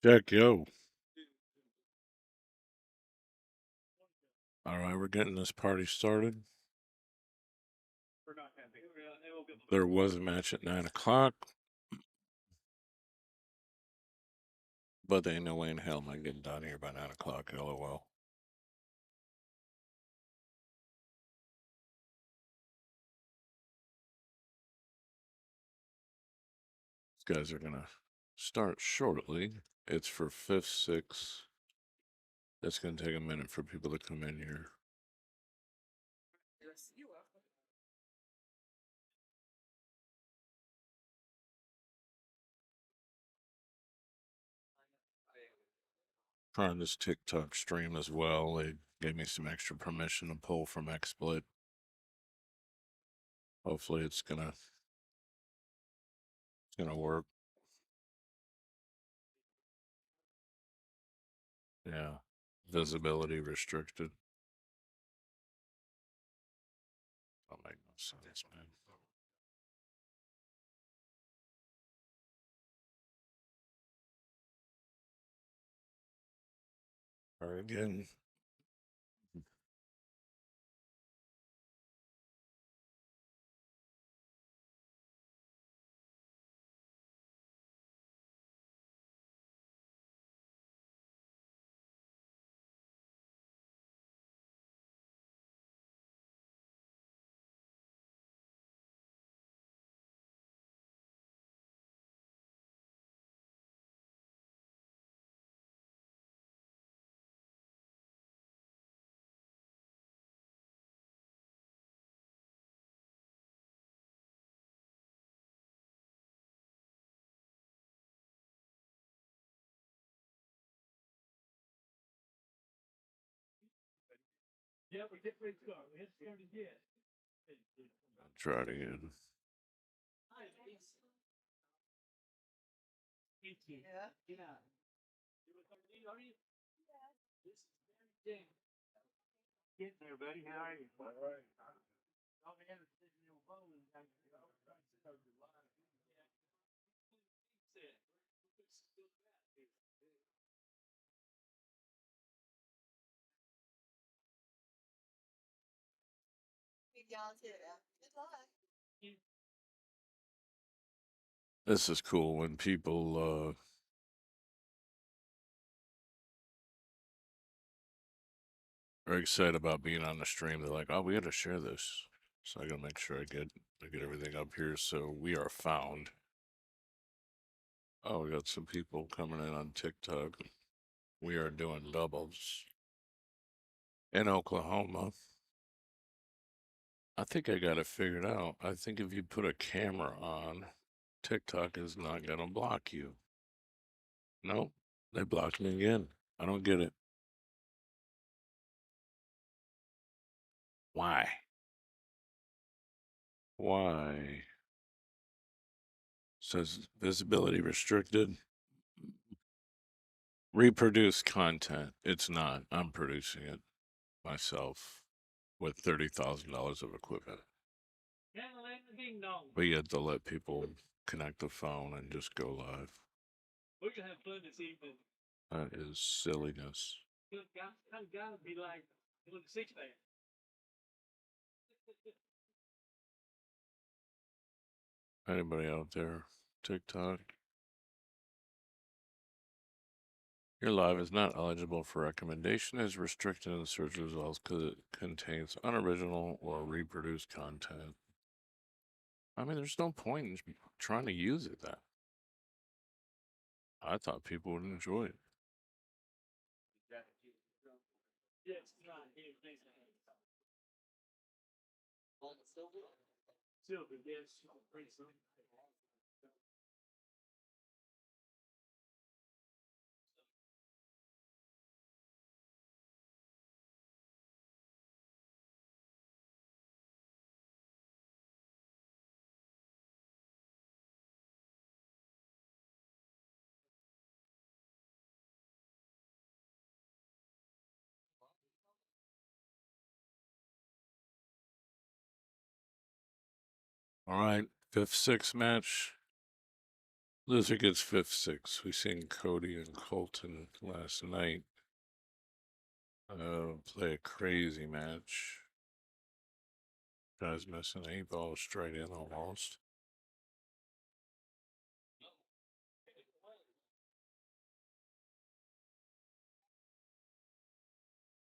Jack, yo. All right, we're getting this party started. There was a match at 9 o'clock, but there ain't no way in hell am I getting down here by 9 o'clock, lol. These guys are going to start shortly. It's for 5th, 6th. That's going to take a minute for people to come in here. Trying this TikTok stream as well. They gave me some extra permission to pull from XSplit. Hopefully it's gonna work. Yeah. Visibility restricted. Don't make no sense, man. All right, again. I'll try it again. Getting there, buddy. How are you? All right. This is cool when people are excited about being on the stream. They're like, "Oh, we got to share this." So I gotta make sure I get everything up here so we are found. Oh, we got some people coming in on TikTok. We are doing doubles in Oklahoma. I think I got it figured out. I think if you put a camera on, TikTok is not gonna block you. Nope, they blocked me again. I don't get it. Why? Why? Says visibility restricted. Reproduce content. It's not. I'm producing it myself with $30,000 of equipment. But you have to let people connect the phone and just go live. We're gonna have fun this evening. That is silliness. Gotta be like doing the 6 man. Anybody out there? TikTok? Your live is not eligible for recommendation, is restricted in the search results because it contains unoriginal or reproduced content. I mean, there's no point in trying to use it then. I thought people would enjoy it. Silver, yes. All right, 5-6 match. Loser gets 5-6. We seen Cody and Colton last night play a crazy match. Guy's missing 8 balls straight in almost.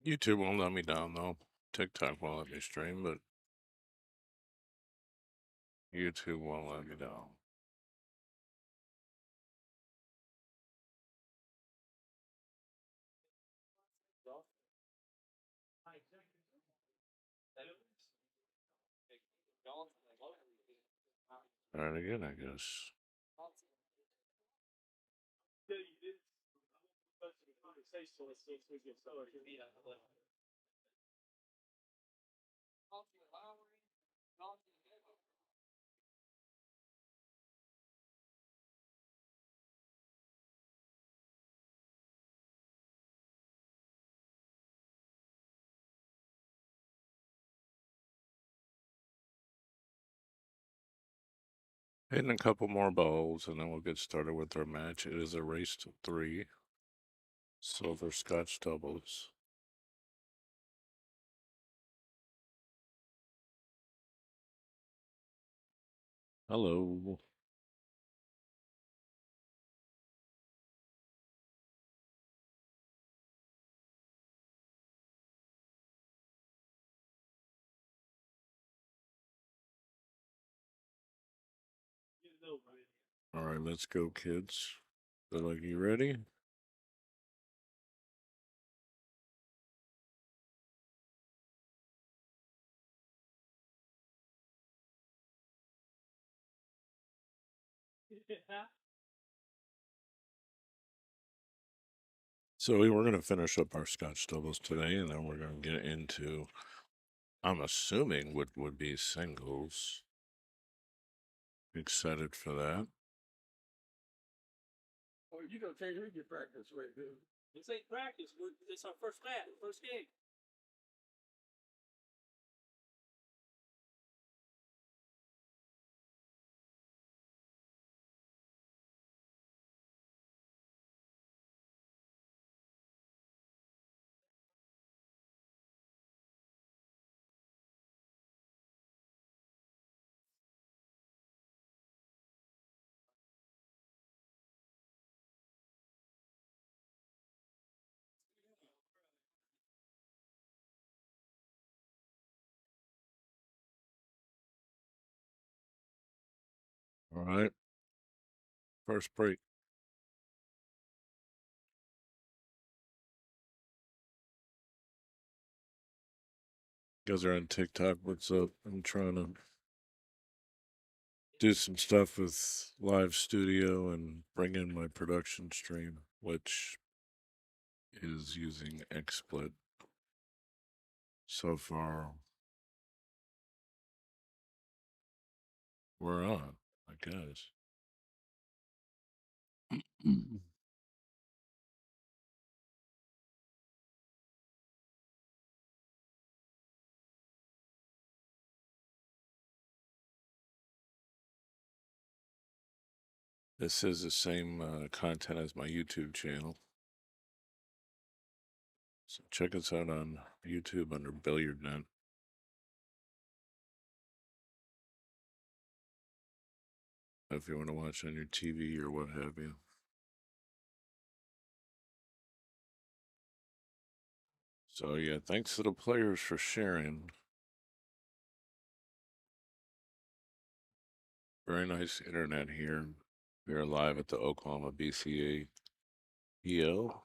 YouTube won't let me down though. TikTok won't let me stream, but YouTube won't let me down. All right, again, I guess. Hitting a couple more balls, and then we'll get started with our match. It is a race to 3. Silver Scotch doubles. Hello. All right, let's go, kids. They're like, you ready? So we're going to finish up our Scotch doubles today, and then we're going to get into, I'm assuming, what would be singles. Excited for that. Oh, you don't take your practice right there. This ain't practice. It's our first match, first game. All right. First break. Guys are on TikTok. What's up? I'm trying to do some stuff with live studio and bring in my production stream, which is using XSplit. So far, we're on, I guess. This is the same content as my YouTube channel. So check us out on YouTube under Billiardnet. If you want to watch on your TV or what have you. So yeah, thanks to the players for sharing. Very nice internet here. We are live at the OKBCAPL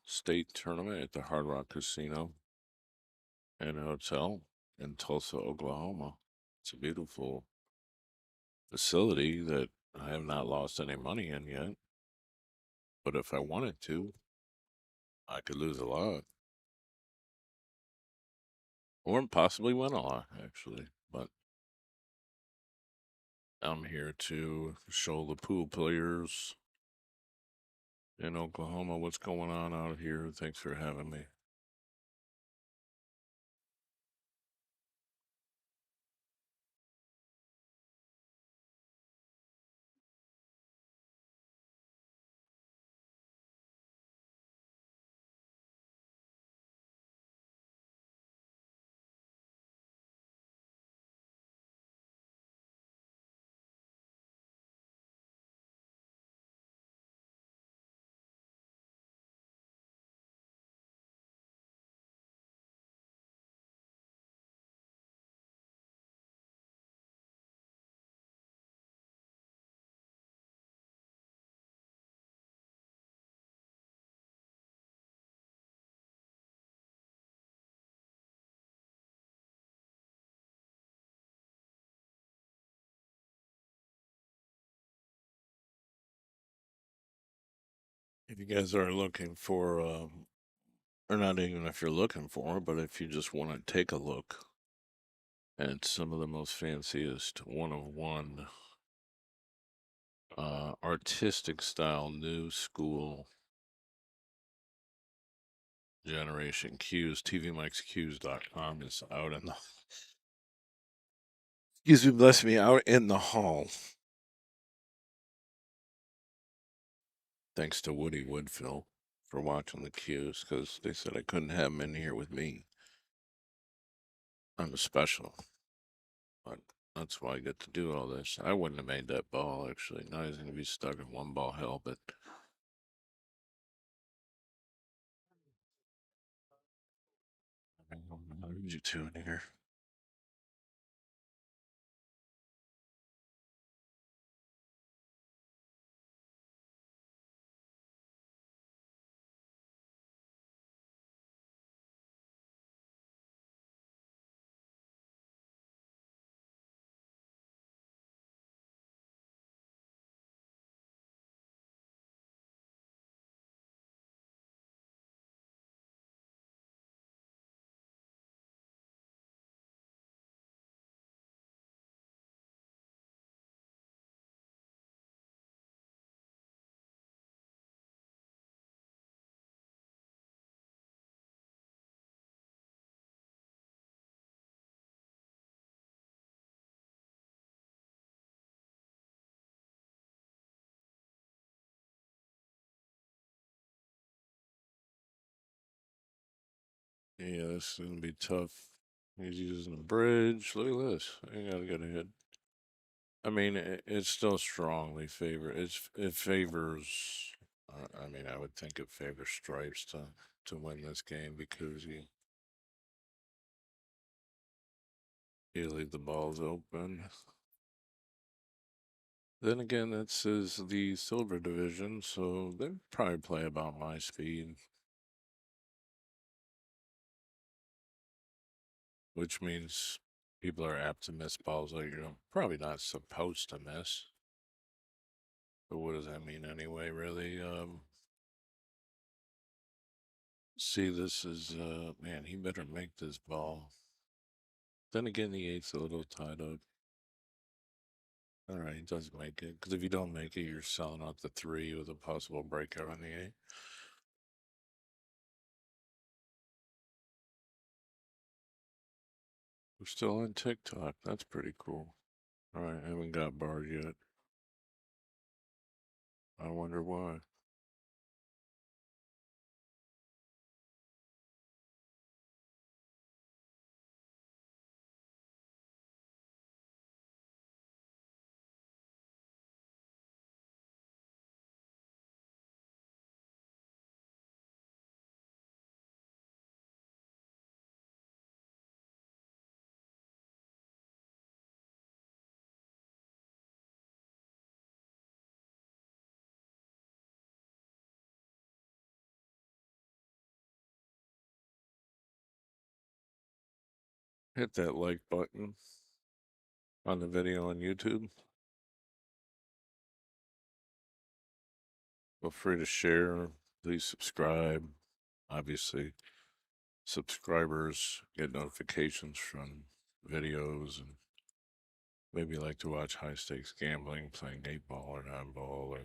State Tournament at the Hard Rock Casino and Hotel in Tulsa, Oklahoma. It's a beautiful facility that I have not lost any money in yet. But if I wanted to, I could lose a lot. Or possibly win a lot, actually. But I'm here to show the pool players in Oklahoma what's going on out here. Thanks for having me. If you guys are looking for, or not even if you're looking for, but if you just want to take a look at some of the most fanciest one of one artistic style new school generation cues, tvmixcues.com is out in the excuse me, bless me, out in the hall. Thanks to Woody Woodfill for watching the cues, because they said I couldn't have him in here with me. I'm a special, but that's why I get to do all this. I wouldn't have made that ball, actually. Now he's going to be stuck in one ball hell, but I'll read you two in here. Yeah, this is going to be tough. He's using a bridge. Look at this. I got to get ahead. I mean, it's still strongly it favors. I mean, I would think it favors stripes to win this game because you leave the balls open. Then again, this is the silver division, so they probably play about my speed, which means people are apt to miss balls that you're probably not supposed to miss. But what does that mean anyway, really? See, this is, man, he better make this ball. Then again, the eight's a little tied up. All right, he does make it. Because if you don't make it, you're selling out the three with a possible breakout on the eight. We're still on TikTok. That's pretty cool. All right, I haven't got barred yet. I wonder why. Hit that like button on the video on YouTube. Feel free to share. Please subscribe. Obviously, subscribers get notifications from videos and maybe like to watch high stakes gambling, playing 8 ball or 9 ball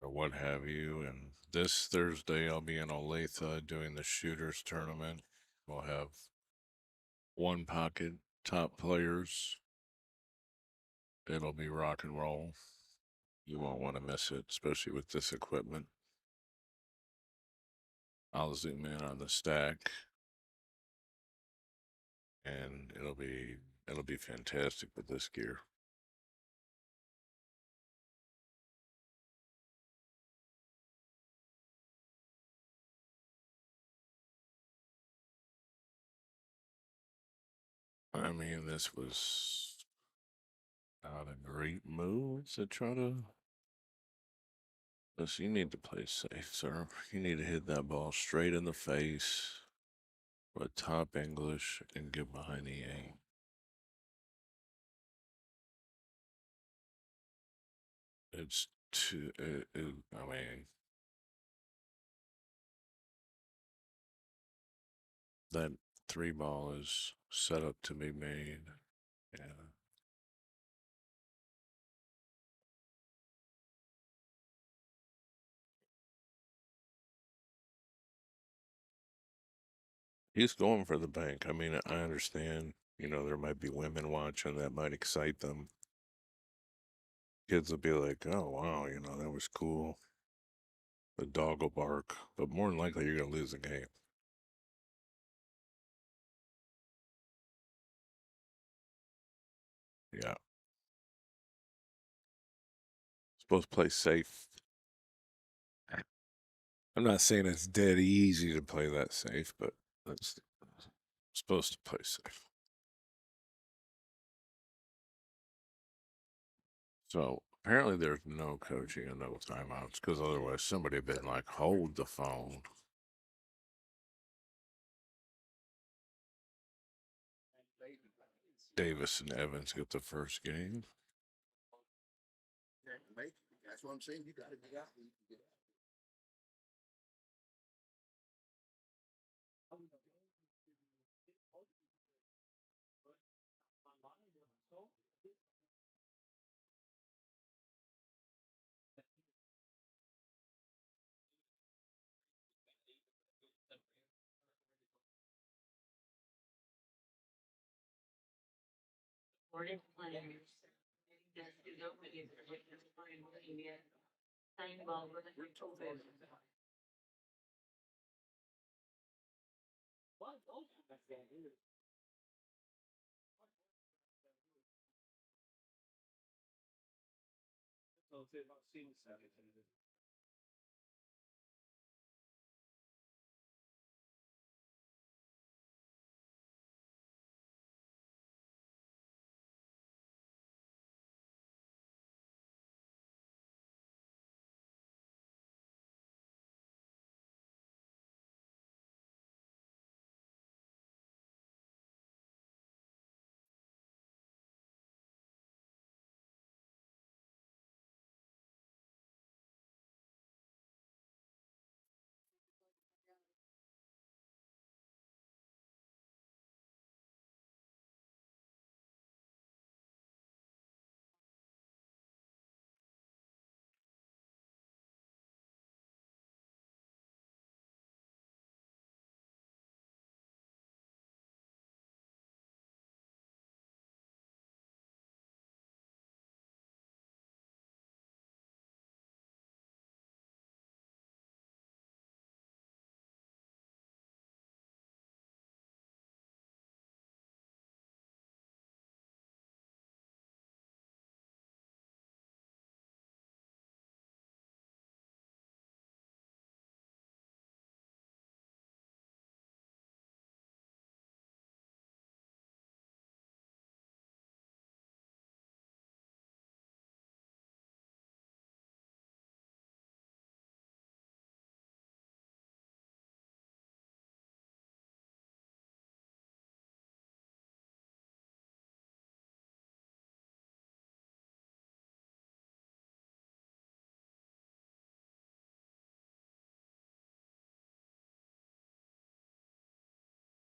or what have you. And this Thursday, I'll be in Olathe doing the shooters tournament. We'll have one pocket top players. It'll be rock and roll. You won't want to miss it, especially with this equipment. I'll zoom in on the stack, and it'll be fantastic with this gear. I mean, this was not a great move to try to. Listen, you need to play safe, sir. You need to hit that ball straight in the face with top English and get behind the eight. It's I mean, that 3 ball is set up to be made. Yeah. He's going for the bank. I mean, I understand, there might be women watching that might excite them. Kids will be like, oh, wow, that was cool. The dog will bark, but more than likely you're going to lose the game. Yeah. Supposed to play safe. I'm not saying it's dead easy to play that safe, but it's supposed to play safe. So apparently there's no coaching and no timeouts because otherwise somebody would been like, hold the phone. Davis and Evans get the first game. That's what I'm saying. You got it.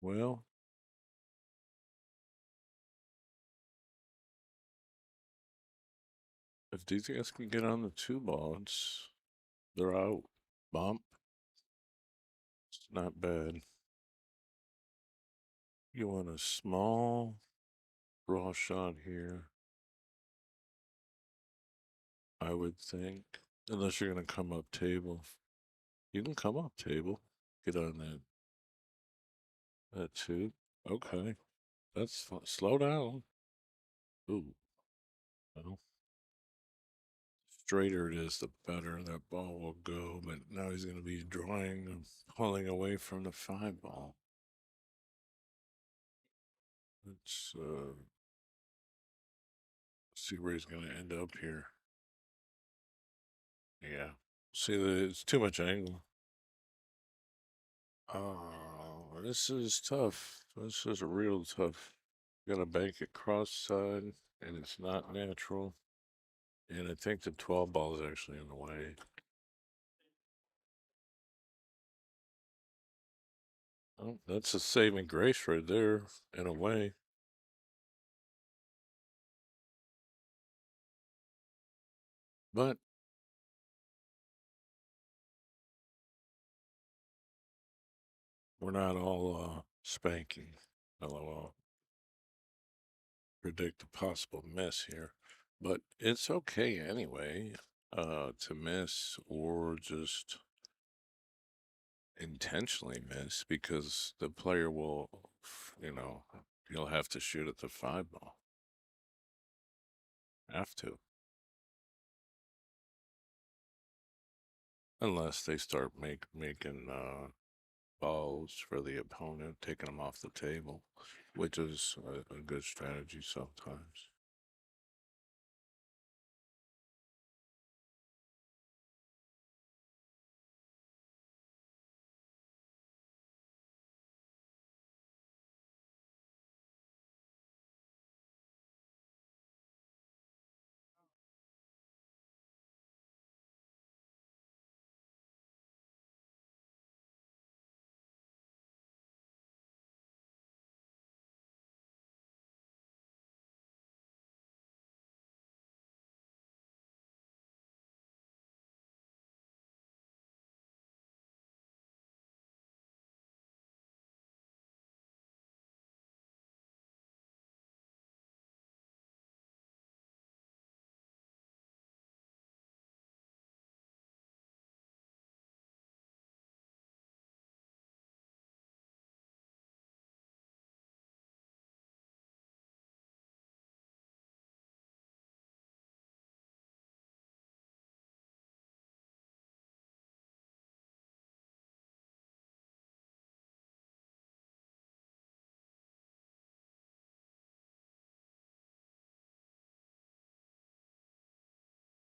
Well, if these guys can get on the 2 balls, they're out. Bump. It's not bad. You want a small draw shot here, I would think. Unless you're going to come up table. You can come up table. Get on that 2. Okay. That's fun. Slow down. Ooh. Well, straighter it is, the better that ball will go. But now he's going to be drawing and pulling away from the 5 ball. Let's see where he's going to end up here. Yeah. See, it's too much angle. Oh, this is tough. This is real tough. Got to bank it cross side, and it's not natural. And I think the 12 ball is actually in the way. Oh, that's a saving grace right there, in a way. But we're not all spanking. LOL. Predict a possible miss here. But it's okay anyway to miss or just intentionally miss because the player will, he'll have to shoot at the 5 ball. Have to. Unless they start making balls for the opponent, taking them off the table, which is a good strategy sometimes.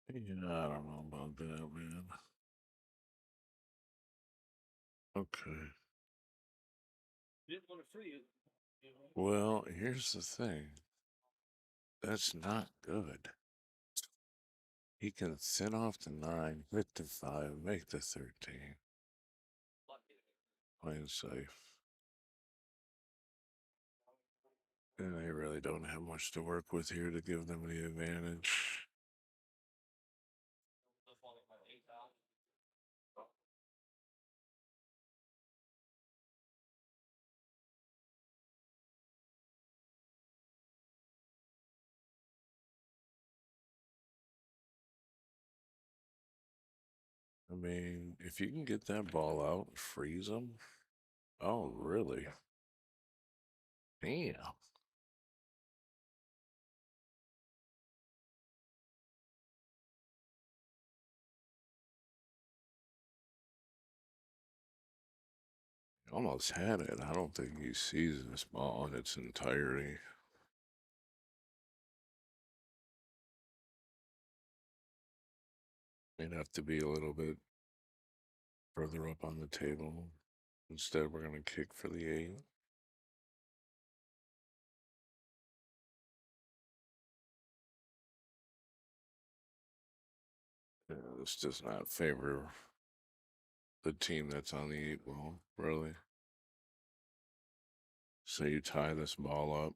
Yeah, I don't know about that, man. Okay. Didn't want to free it. You know? Well, here's the thing. That's not good. He can thin off the 9, hit the 5, make the 13. Playing safe. And they really don't have much to work with here to give them the advantage. I mean, if you can get that ball out and freeze them. Oh, really? Damn. Almost had it. I don't think he sees this ball in its entirety. May have to be a little bit further up on the table. Instead, we're going to kick for the 8. Yeah, this does not favor the team that's on the 8 ball, really. So you tie this ball up.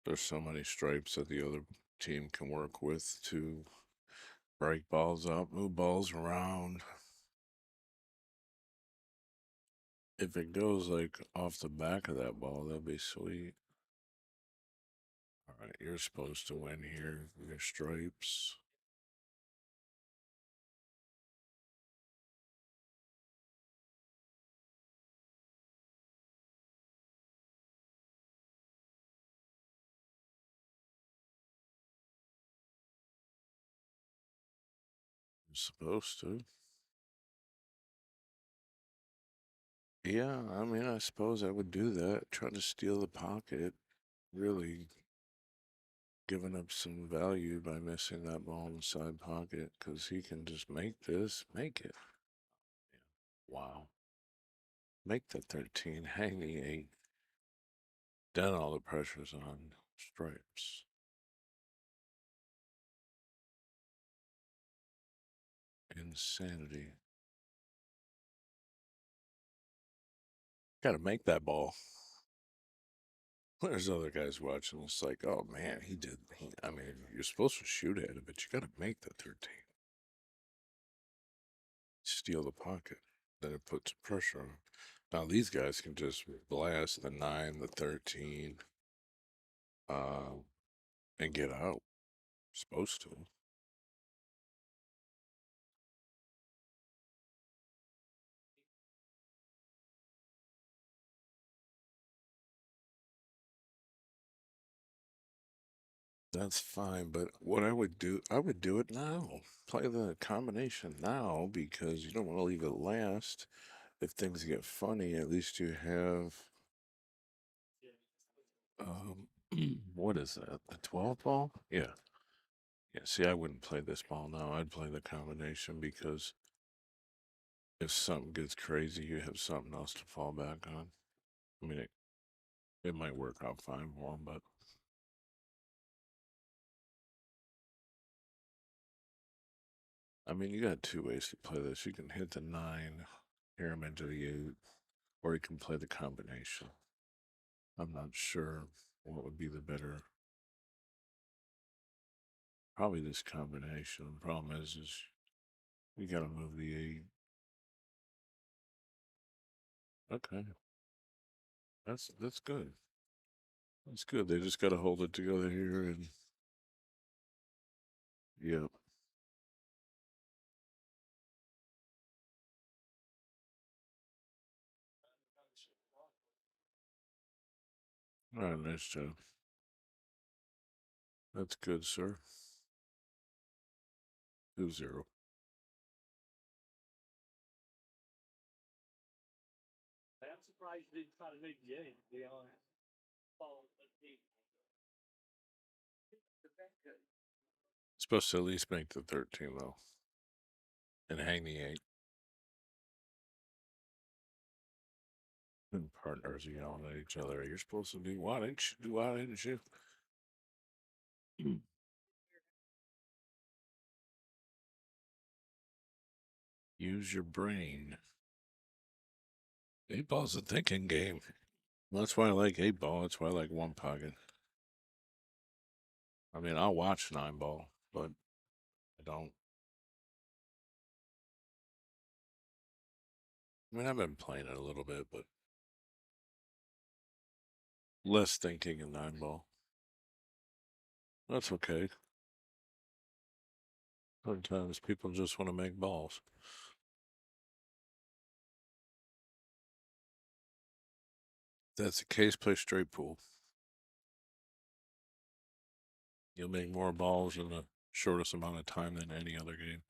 There's so many stripes that the other team can work with to break balls up, move balls around. If it goes like off the back of that ball, that'd be sweet. All right, you're supposed to win here. Your stripes. You're supposed to. Yeah, I mean, I suppose I would do that. Try to steal the pocket. Really giving up some value by missing that ball in the side pocket because he can just make this, make it. Wow. Make the 13, hang the 8. Then all the pressure's on stripes. Insanity. Got to make that ball. There's other guys watching. It's like, oh man, he did. I mean, you're supposed to shoot at it, but you got to make the 13. Steal the pocket. Then it puts pressure on. Now these guys can just blast the 9, the 13, and get out. Supposed to. That's fine, but what I would do it now. Play the combination now because you don't want to leave it last. If things get funny, at least you have um what is that? The 12 ball? Yeah. Yeah, see, I wouldn't play this ball now. I'd play the combination because if something gets crazy, you have something else to fall back on. I mean, it might work out fine for him, but I mean, you got two ways to play this. You can hit the 9, hear him into the 8, or you can play the combination. I'm not sure what would be the better. Probably this combination. The problem is you got to move the 8. Okay, that's good. That's good. They just got to hold it together here, and yep. All right, nice job. That's good, sir. 2-0. I'm surprised they didn't try to make the eight, to be honest. Follow the team. Supposed to at least make the 13 though, and hang the 8. And partners yelling at each other. You're supposed to do why didn't you do why didn't you? Use your brain. 8 ball's a thinking game. That's why I like 8 ball. That's why I like one pocket. I mean, I'll watch 9 ball, but I don't. I mean, I've been playing it a little bit, but less thinking in 9 ball. That's okay. Sometimes people just want to make balls. If that's the case, play straight pool. You'll make more balls in the shortest amount of time than any other game.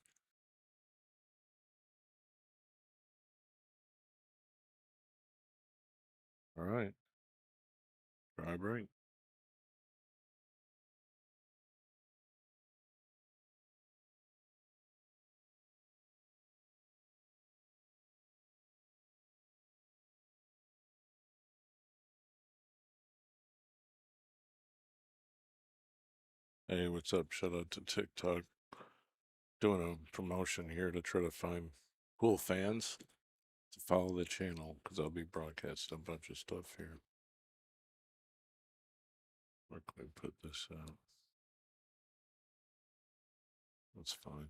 All right. Try break. Hey, what's up? Shout out to TikTok. Doing a promotion here to try to find cool fans to follow the channel because I'll be broadcasting a bunch of stuff here. Where can we put this out? That's fine.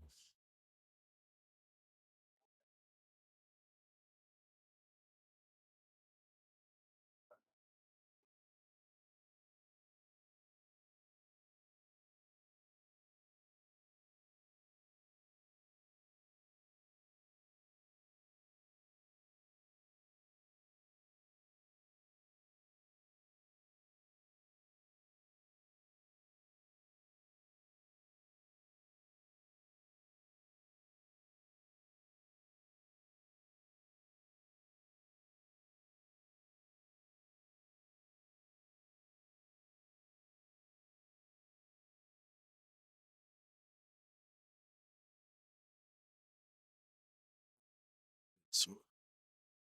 Some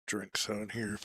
drinks out here.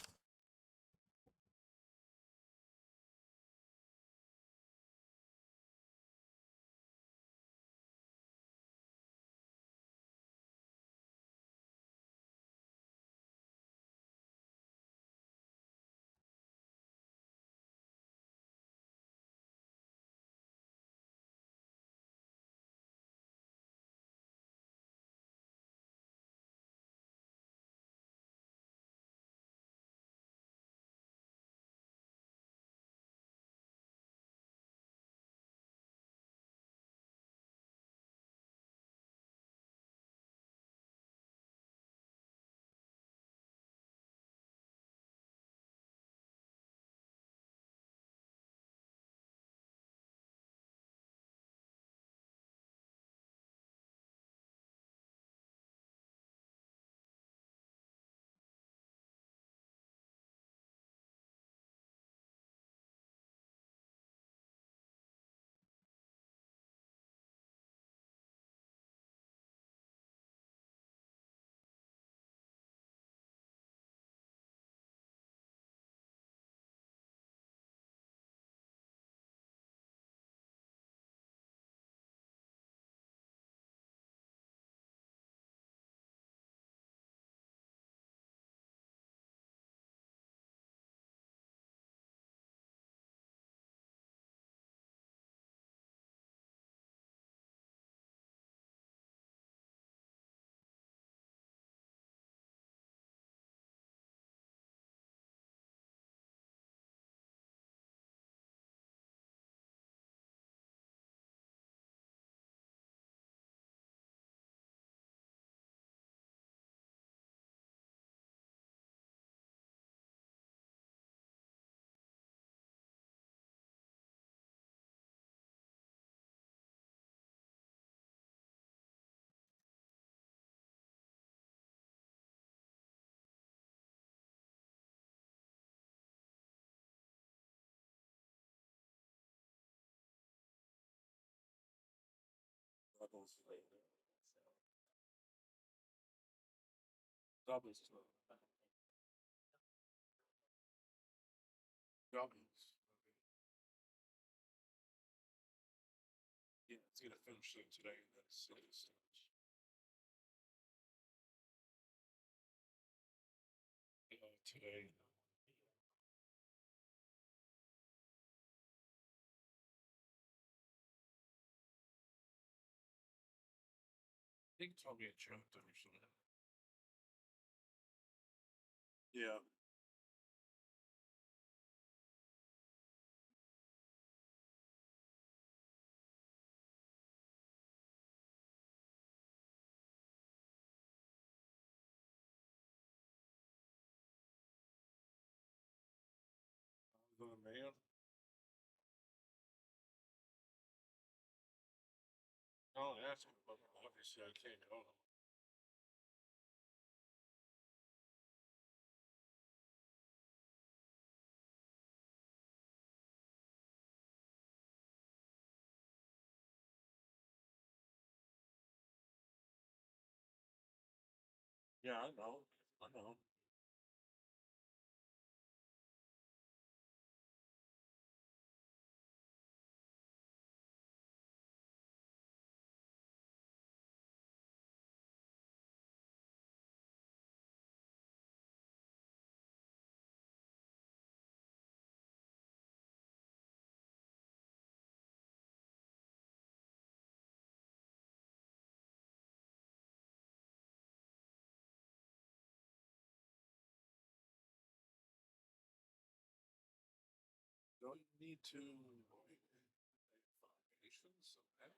doubles. Doubles. Doubles. Yeah, it's gonna finish it today. That's it. Today. I think it told me it jumped or something. Yeah. The man. I'll ask him, but obviously I can't go. Yeah, I know. I know. Don't you need to foundations of that?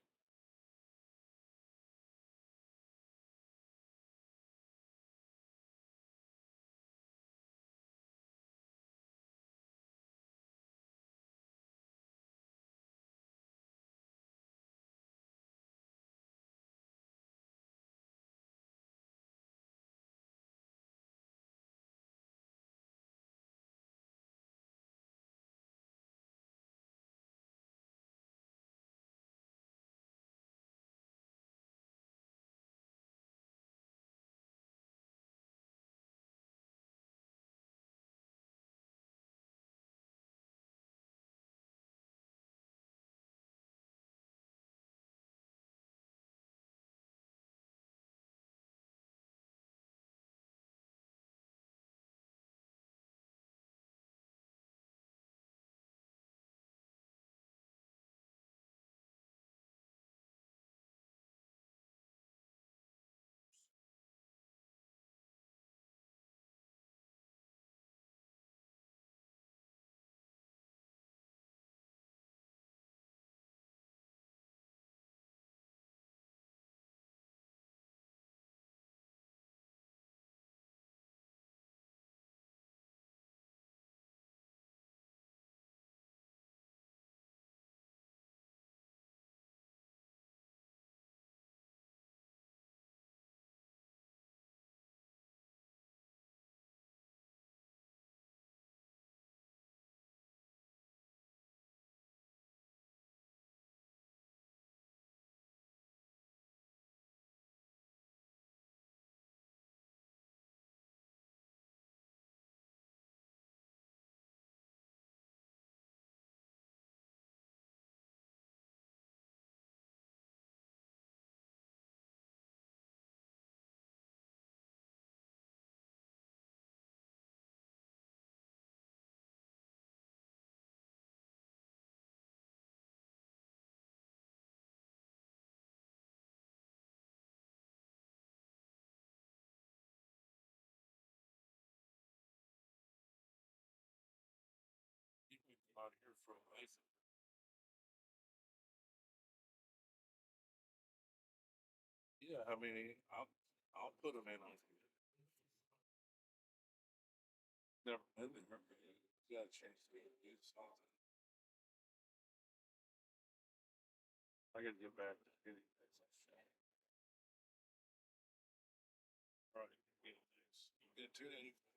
You can come out here for a life. Yeah, I mean, I'll put them in on you. Never been there. You gotta change the something. I gotta get back to getting things like that. All right, get this. You get to anything.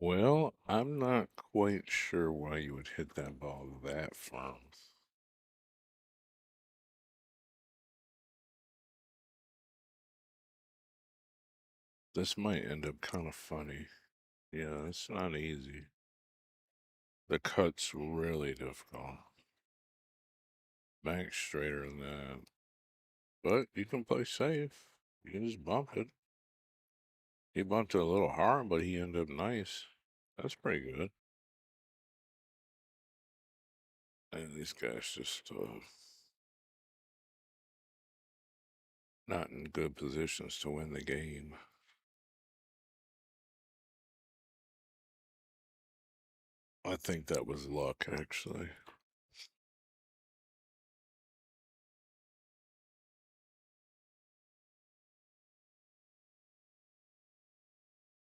Well, I'm not quite sure why you would hit that ball that firm. This might end up kind of funny. Yeah, it's not easy. The cut's really difficult. Bank straighter than that. But you can play safe. You can just bump it. He bumped it a little hard, but he ended up nice. That's pretty good. And these guys just not in good positions to win the game. I think that was luck, actually.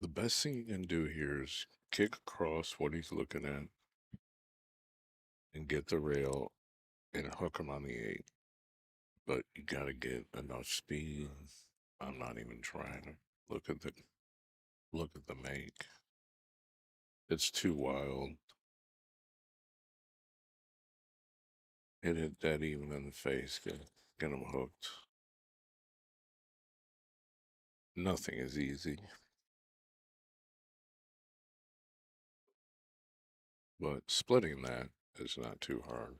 The best thing you can do here is kick across what he's looking at and get the rail and hook him on the 8. But you gotta get enough speed. I'm not even trying. Look at the make. It's too wild. Hit it dead even in the face. Get him hooked. Nothing is easy. But splitting that is not too hard.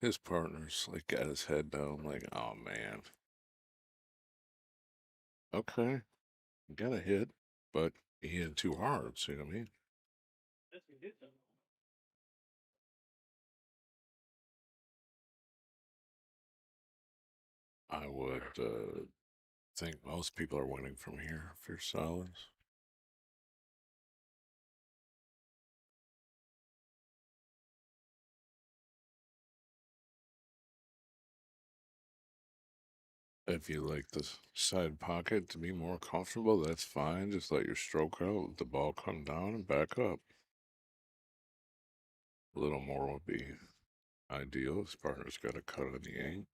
His partner's like got his head down, like, oh man. Okay, got a hit, but he hit too hard. See what I mean? That's what he did, though. I would think most people are winning from here if you're solids. If you like the side pocket to be more comfortable, that's fine. Just let your stroke out, let the ball come down and back up. A little more would be ideal. His partner's got a cut on the 8.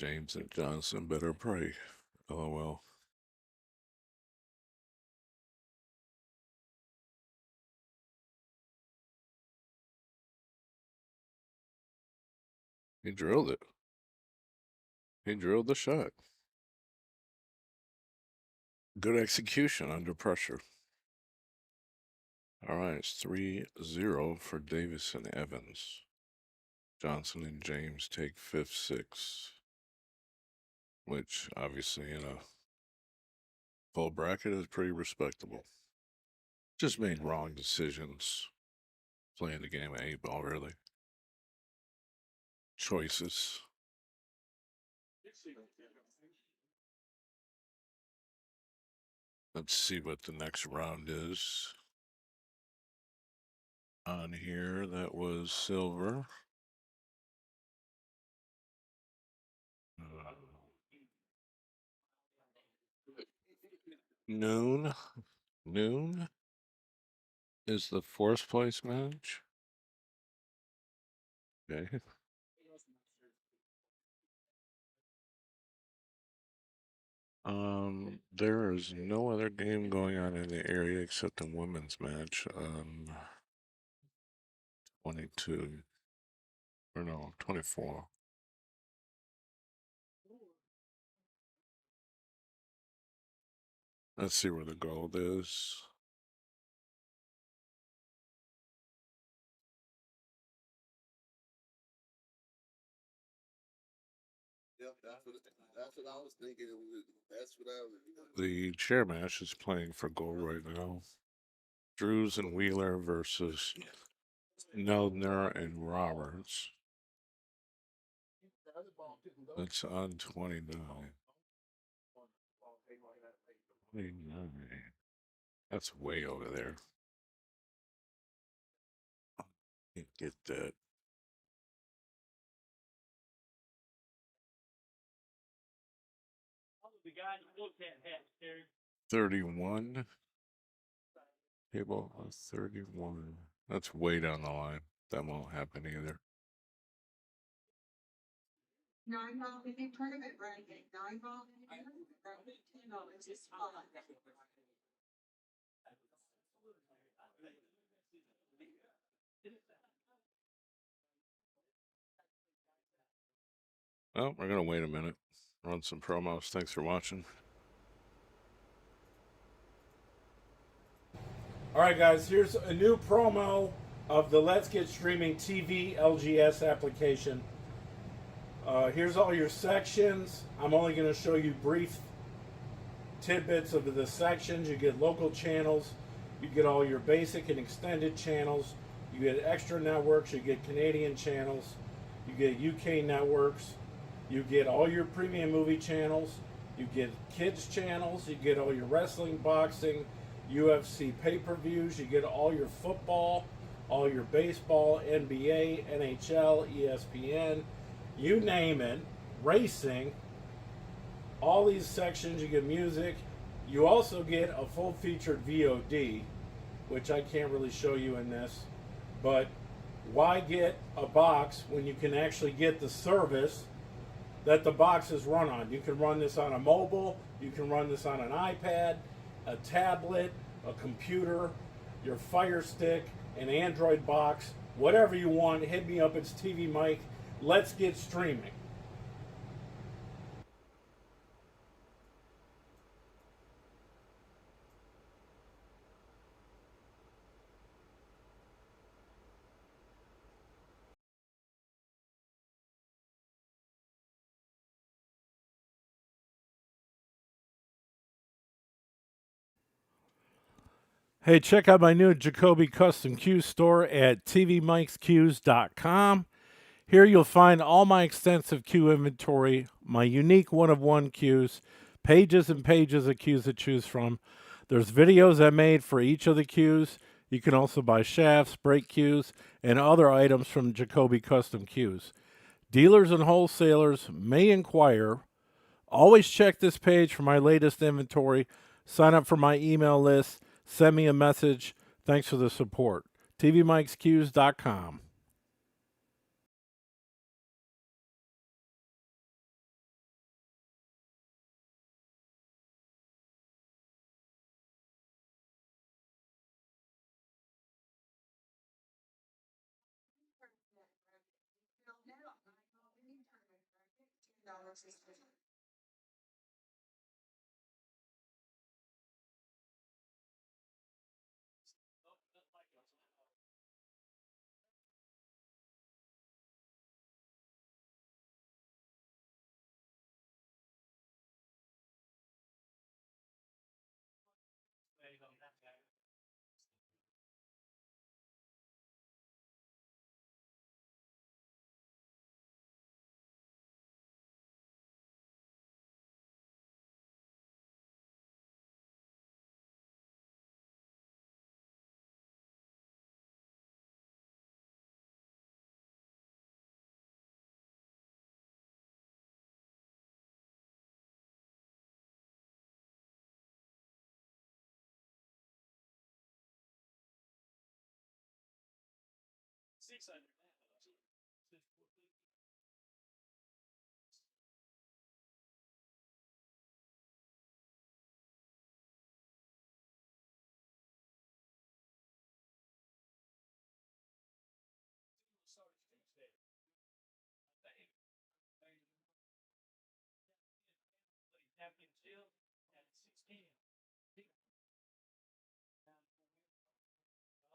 James and Johnson better pray. LOL. He drilled it. He drilled the shot. Good execution under pressure. All right, it's 3-0 for Davis and Evans. Johnson and James take 5th, 6th, which obviously in a full bracket is pretty respectable. Just made wrong decisions playing the game of 8-ball, really. Choices. Let's see what the next round is. On here, that was silver. Noon. Noon is the 4th place match. Okay. There is no other game going on in the area except the women's match on 22, or no, 24. Let's see where the gold is. Yep, that's what I was thinking. That's what I was. The chair match is playing for gold right now. Drews and Wheeler versus Neldner and Roberts. It's on 29. 29. That's way over there. Can't get that. The guy that looked at hat, Terry. 31. Table 31. That's way down the line. That won't happen either. $9 tournament ranking. $9 $10 is fine. Well, we're gonna wait a minute. Run some promos. Thanks for watching. All right, guys, here's a new promo of the Let's Get Streaming TV LGS application. Here's all your sections. I'm only going to show you brief tidbits of the sections. You get local channels. You get all your basic and extended channels. You get extra networks. You get Canadian channels. You get UK networks. You get all your premium movie channels. You get kids channels. You get all your wrestling, boxing, UFC pay-per-views. You get all your football, all your baseball, NBA, NHL, ESPN, you name it, racing, all these sections. You get music. You also get a full-featured VOD, which I can't really show you in this, but why get a box when you can actually get the service that the box is run on? You can run this on a mobile, you can run this on an iPad, a tablet, a computer, your Fire Stick, an Android box, whatever you want. Hit me up. It's TV Mike. Let's get streaming. Hey, check out my new Jacoby Custom Cue store at tvmikescues.com. Here you'll find all my extensive cue inventory, my unique one-of-one cues, pages and pages of cues to choose from. There's videos I made for each of the cues. You can also buy shafts, brake cues, and other items from Jacoby Custom Cues. Dealers and wholesalers may inquire. Always check this page for my latest inventory. Sign up for my email list. Send me a message. Thanks for the support. tvmikescues.com.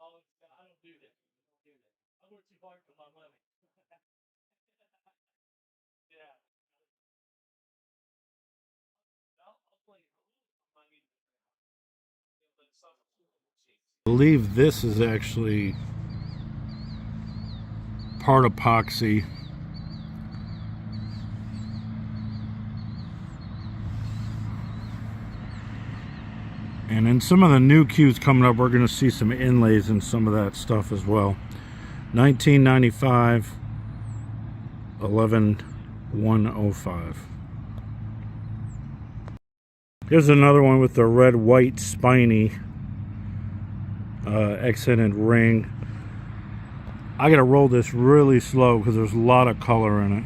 I don't do that. I work too hard for my money. Yeah. I believe this is actually part epoxy. And in some of the new cues coming up, we're going to see some inlays and some of that stuff as well. 1995 11105. Here's another one with the red, white, spiny accented ring. I gotta roll this really slow because there's a lot of color in it.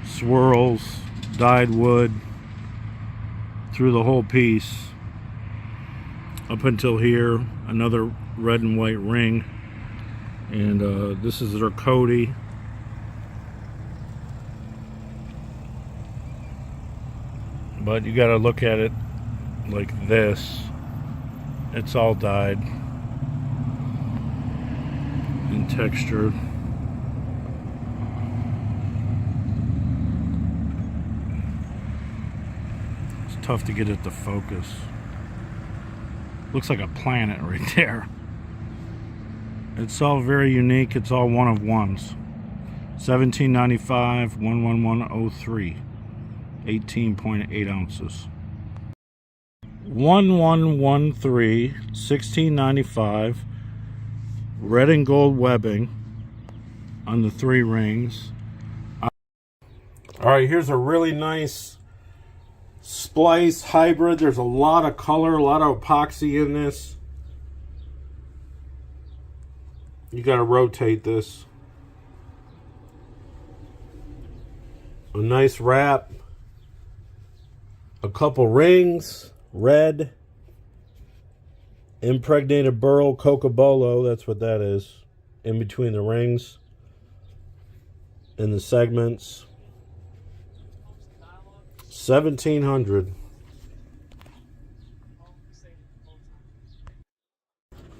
Swirls, dyed wood through the whole piece. Up until here, another red and white ring. And this is their Cody. But you gotta look at it like this. It's all dyed and textured. It's tough to get it to focus. Looks like a planet right there. It's all very unique. It's all one of ones. $17.95, 11103, 18.8 ounces. 1113, $16.95, red and gold webbing on the 3 rings. All right, here's a really nice splice hybrid. There's a lot of color, a lot of epoxy in this. You got to rotate this. A nice wrap. A couple rings. Red. Impregnated burl cocobolo. That's what that is. In between the rings. And the segments. 1700.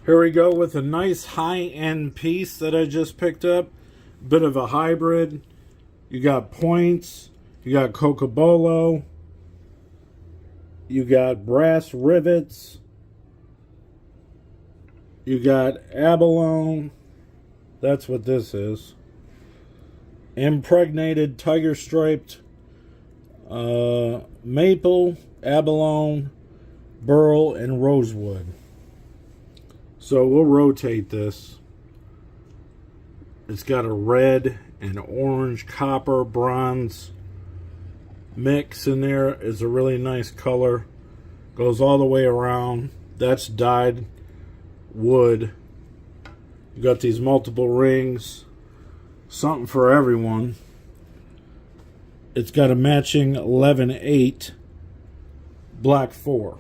Here we go with a nice high-end piece that I just picked up. Bit of a hybrid. You got points. You got cocobolo. You got brass rivets. You got abalone. That's what this is. Impregnated tiger striped maple, abalone, burl, and rosewood. So we'll rotate this. It's got a red and orange, copper, bronze mix in there. It's a really nice color. Goes all the way around. That's dyed wood. You got these multiple rings. Something for everyone. It's got a matching 11-8 black 4.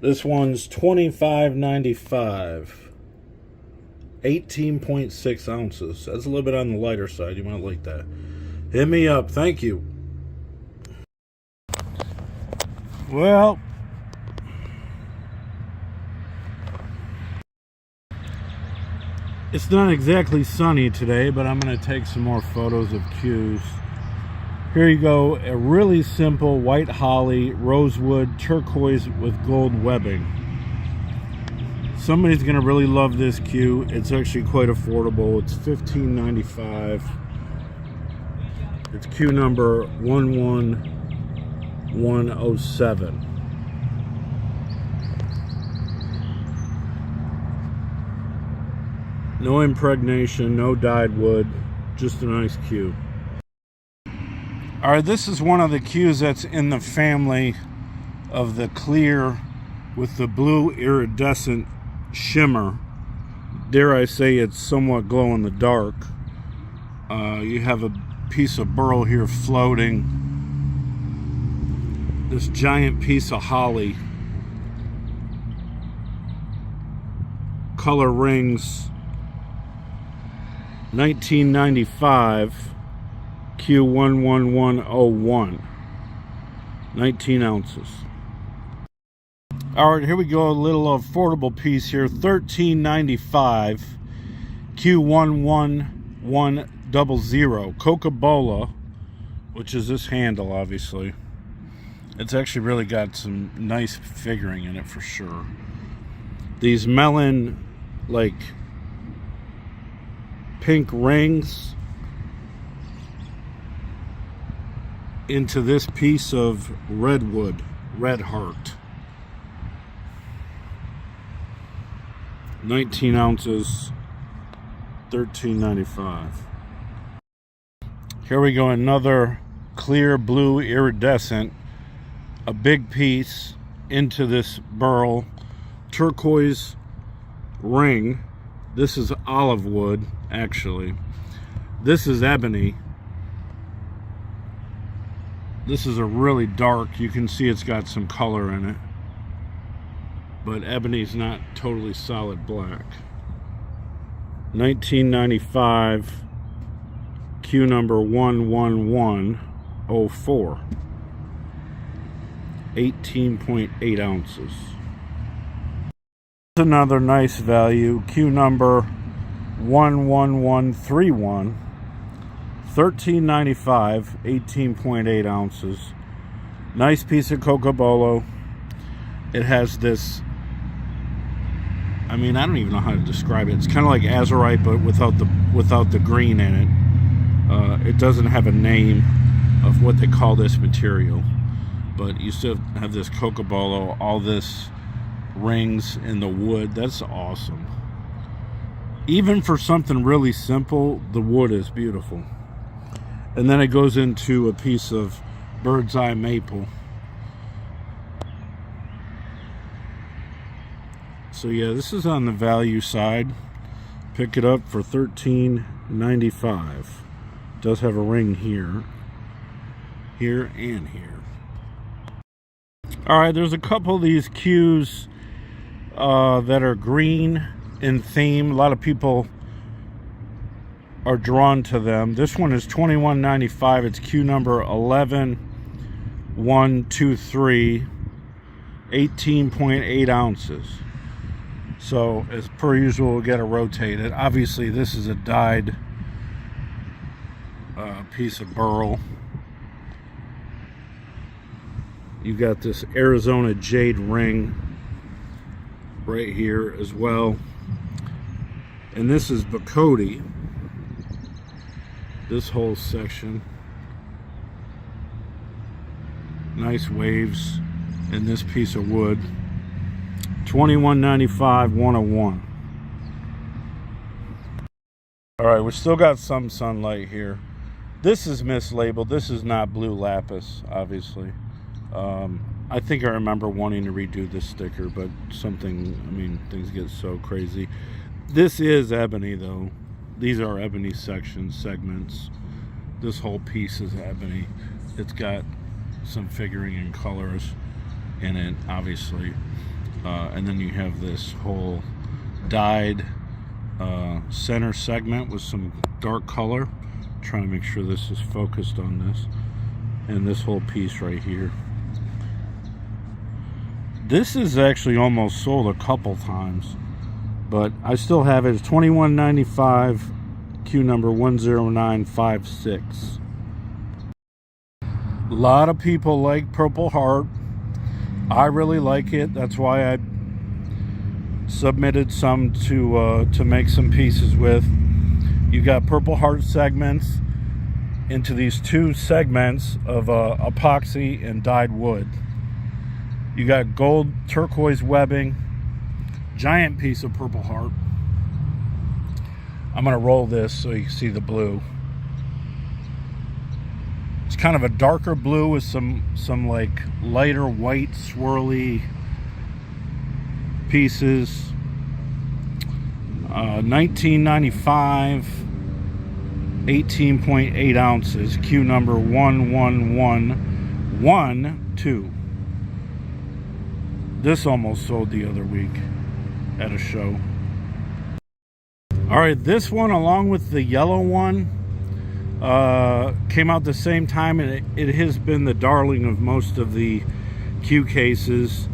This one's $25.95. 18.6 ounces. That's a little bit on the lighter side. You might like that. Hit me up. Thank you. Well, it's not exactly sunny today, but I'm going to take some more photos of cues. Here you go, a really simple white holly, rosewood, turquoise with gold webbing. Somebody's going to really love this cue. It's actually quite affordable. It's $15.95. It's cue number 11107. No impregnation, no dyed wood, just a nice cue. All right, this is one of the cues that's in the family of the clear with the blue iridescent shimmer. Dare I say it's somewhat glow in the dark. You have a piece of burl here floating. This giant piece of holly. Color rings. 1995. Q11101, 19 ounces. All right, here we go. A little affordable piece here. $13.95. Q11100, Coca-Cola, which is this handle, obviously. It's actually really got some nice figuring in it for sure. These melon, like, pink rings into this piece of redwood, red heart. 19 ounces, $13.95. Here we go, another clear blue iridescent, a big piece into this burl, turquoise ring This is olive wood, actually. This is ebony. This is a really dark, you can see it's got some color in it. But ebony's not totally solid black. 1995, Q number 11104. 18.8 ounces. Another nice value, Q number 11131. 13.95, 18.8 ounces. Nice piece of Cocobolo. It has this, I mean, I don't even know how to describe it. It's kind of like azurite, but without the green in it. It doesn't have a name of what they call this material, but you still have this Cocobolo, all this rings in the wood. That's awesome. Even for something really simple, the wood is beautiful. And then it goes into a piece of bird's eye maple. So yeah, this is on the value side. Pick it up for $13.95. Does have a ring here, here, and here. All right, there's a couple of these Qs that are green in theme. A lot of people are drawn to them. This one is $21.95. It's Q number 11123, 18.8 ounces. So as per usual, we'll get it rotated. Obviously this is a dyed piece of burl. You got this Arizona jade ring right here as well. And this is Bacote. This whole section. Nice waves in this piece of wood. $21.95, 101. All right, we still got some sunlight here. This is mislabeled. This is not blue lapis, obviously. I think I remember wanting to redo this sticker, but something, I mean, things get so crazy. This is ebony, though. These are ebony segments. This whole piece is ebony. It's got some figuring and colors in it, obviously. And then you have this whole dyed center segment with some dark color. Trying to make sure this is focused on this. And this whole piece right here. This is actually almost sold a couple times, but I still have it. It's $21.95, Q number 10956. A lot of people like Purple Heart. I really like it. That's why I submitted some to make some pieces with. You got Purple Heart segments into these two segments of epoxy and dyed wood. You got gold turquoise webbing, giant piece of Purple Heart. I'm gonna roll this so you can see the blue. It's kind of a darker blue with some like lighter white swirly pieces. 1995, 18.8 ounces, Q number 11112. This almost sold the other week at a show. All right, this one along with the yellow one came out the same time, and it has been the darling of most of the Q cases.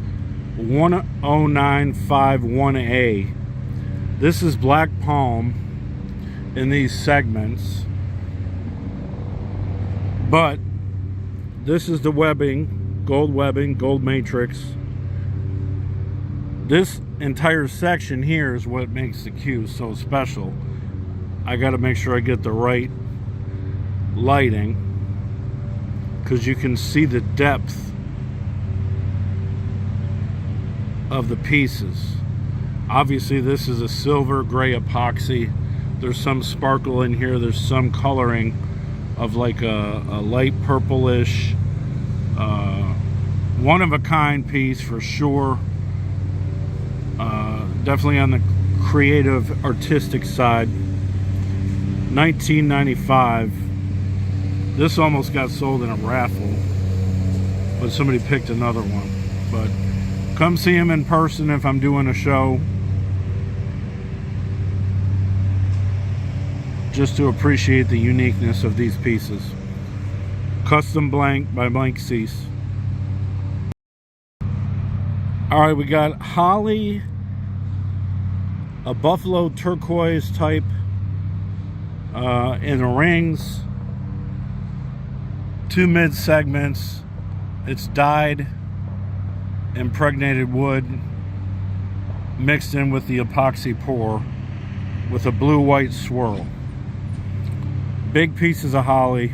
10951A. This is black palm in these segments, but this is the webbing, gold matrix. This entire section here is what makes the Q so special. I got to make sure I get the right lighting, because you can see the depth of the pieces. Obviously this is a silver gray epoxy. There's some sparkle in here. There's some coloring of like a light purplish, one of a kind piece for sure. Definitely on the creative, artistic side. 1995. This almost got sold in a raffle, but somebody picked another one. But come see them in person if I'm doing a show, just to appreciate the uniqueness of these pieces. Custom blank by Blank Cease. Alright, we got holly, a buffalo turquoise type in the rings, 2 mid segments. It's dyed, impregnated wood mixed in with the epoxy pour with a blue-white swirl. Big pieces of holly.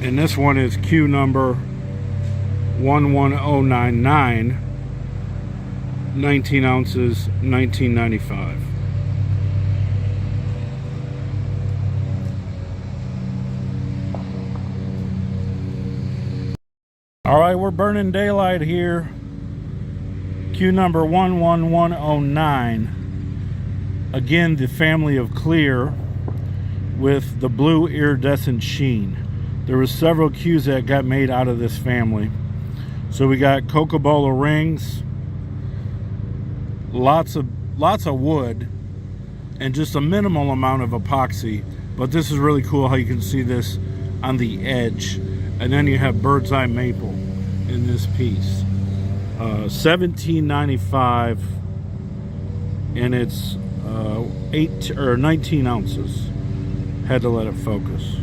And this one is Q number 11099, 19 ounces, 1995. All right, we're burning daylight here. Q number 11109. Again, the family of clear with the blue iridescent sheen. There was several Qs that got made out of this family. So we got Coca-Cola rings, lots of wood, and just a minimal amount of epoxy. But this is really cool how you can see this on the edge. And then you have bird's eye maple in this piece. 1795, and it's 19 ounces. Had to let it focus.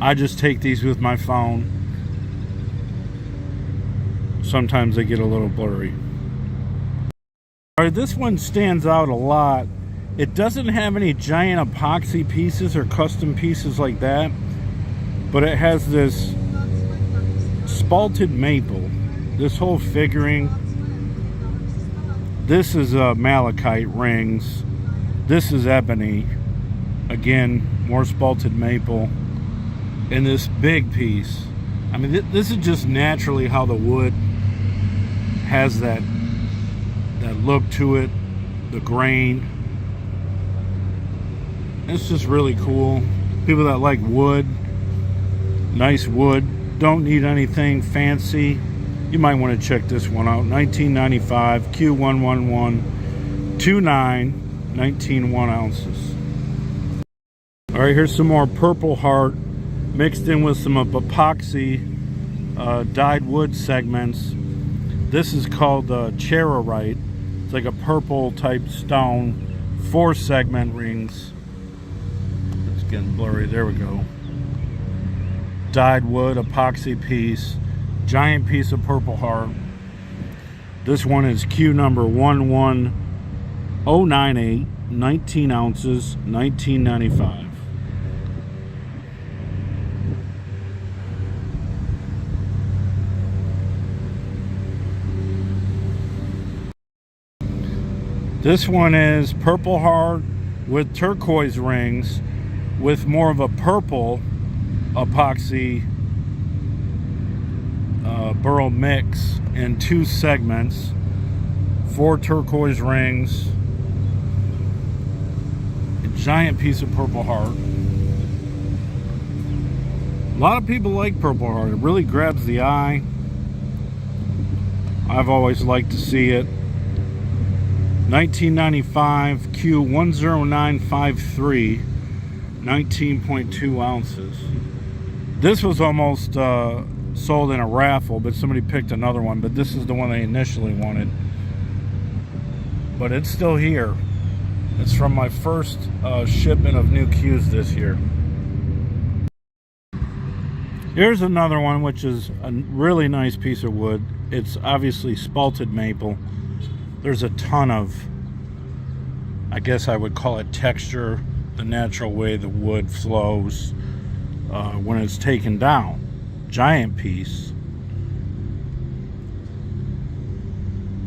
I just take these with my phone. Sometimes they get a little blurry. All right, this one stands out a lot. It doesn't have any giant epoxy pieces or custom pieces like that, but it has this spalted maple, this whole figuring. This is malachite rings. This is ebony. Again, more spalted maple. And this big piece. I mean, this is just naturally how the wood has that look to it, the grain. It's just really cool. People that like wood, nice wood, don't need anything fancy, you might want to check this one out. 1995 Q11129, 19 1 ounces. All right, here's some more Purple Heart mixed in with some epoxy dyed wood segments. This is called Charoite. It's like a purple type stone, 4 segment rings. It's getting blurry, there we go. Dyed wood, epoxy piece, giant piece of Purple Heart. This one is Q number 11098, 19 ounces, 1995. This one is Purple Heart with turquoise rings with more of a purple epoxy burl mix in 2 segments, 4 turquoise rings, a giant piece of Purple Heart. A lot of people like Purple Heart. It really grabs the eye. I've always liked to see it. 1995 Q10953, 19.2 ounces. This was almost sold in a raffle, but somebody picked another one. But this is the one they initially wanted. But it's still here. It's from my first shipment of new Qs this year. Here's another one, which is a really nice piece of wood. It's obviously spalted maple. There's a ton of, I guess I would call it texture, the natural way the wood flows when it's taken down. Giant piece.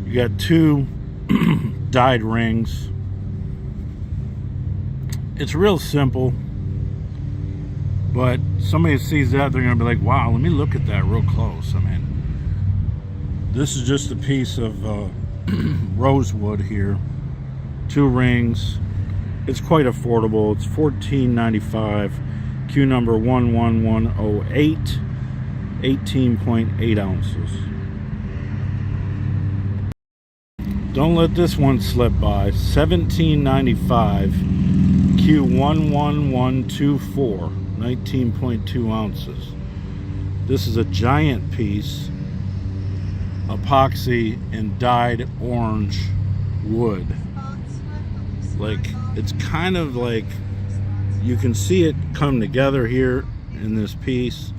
You got 2 dyed rings. It's real simple, but somebody sees that, they're gonna be like, wow, let me look at that real close. I mean, This is just a piece of rosewood here. 2 rings. It's quite affordable. It's $14.95. Q number 11108. 18.8 ounces. Don't let this one slip by. $17.95. Q11124. 19.2 ounces. This is a giant piece. Epoxy and dyed orange wood. Like, it's kind of like you can see it come together here in this piece,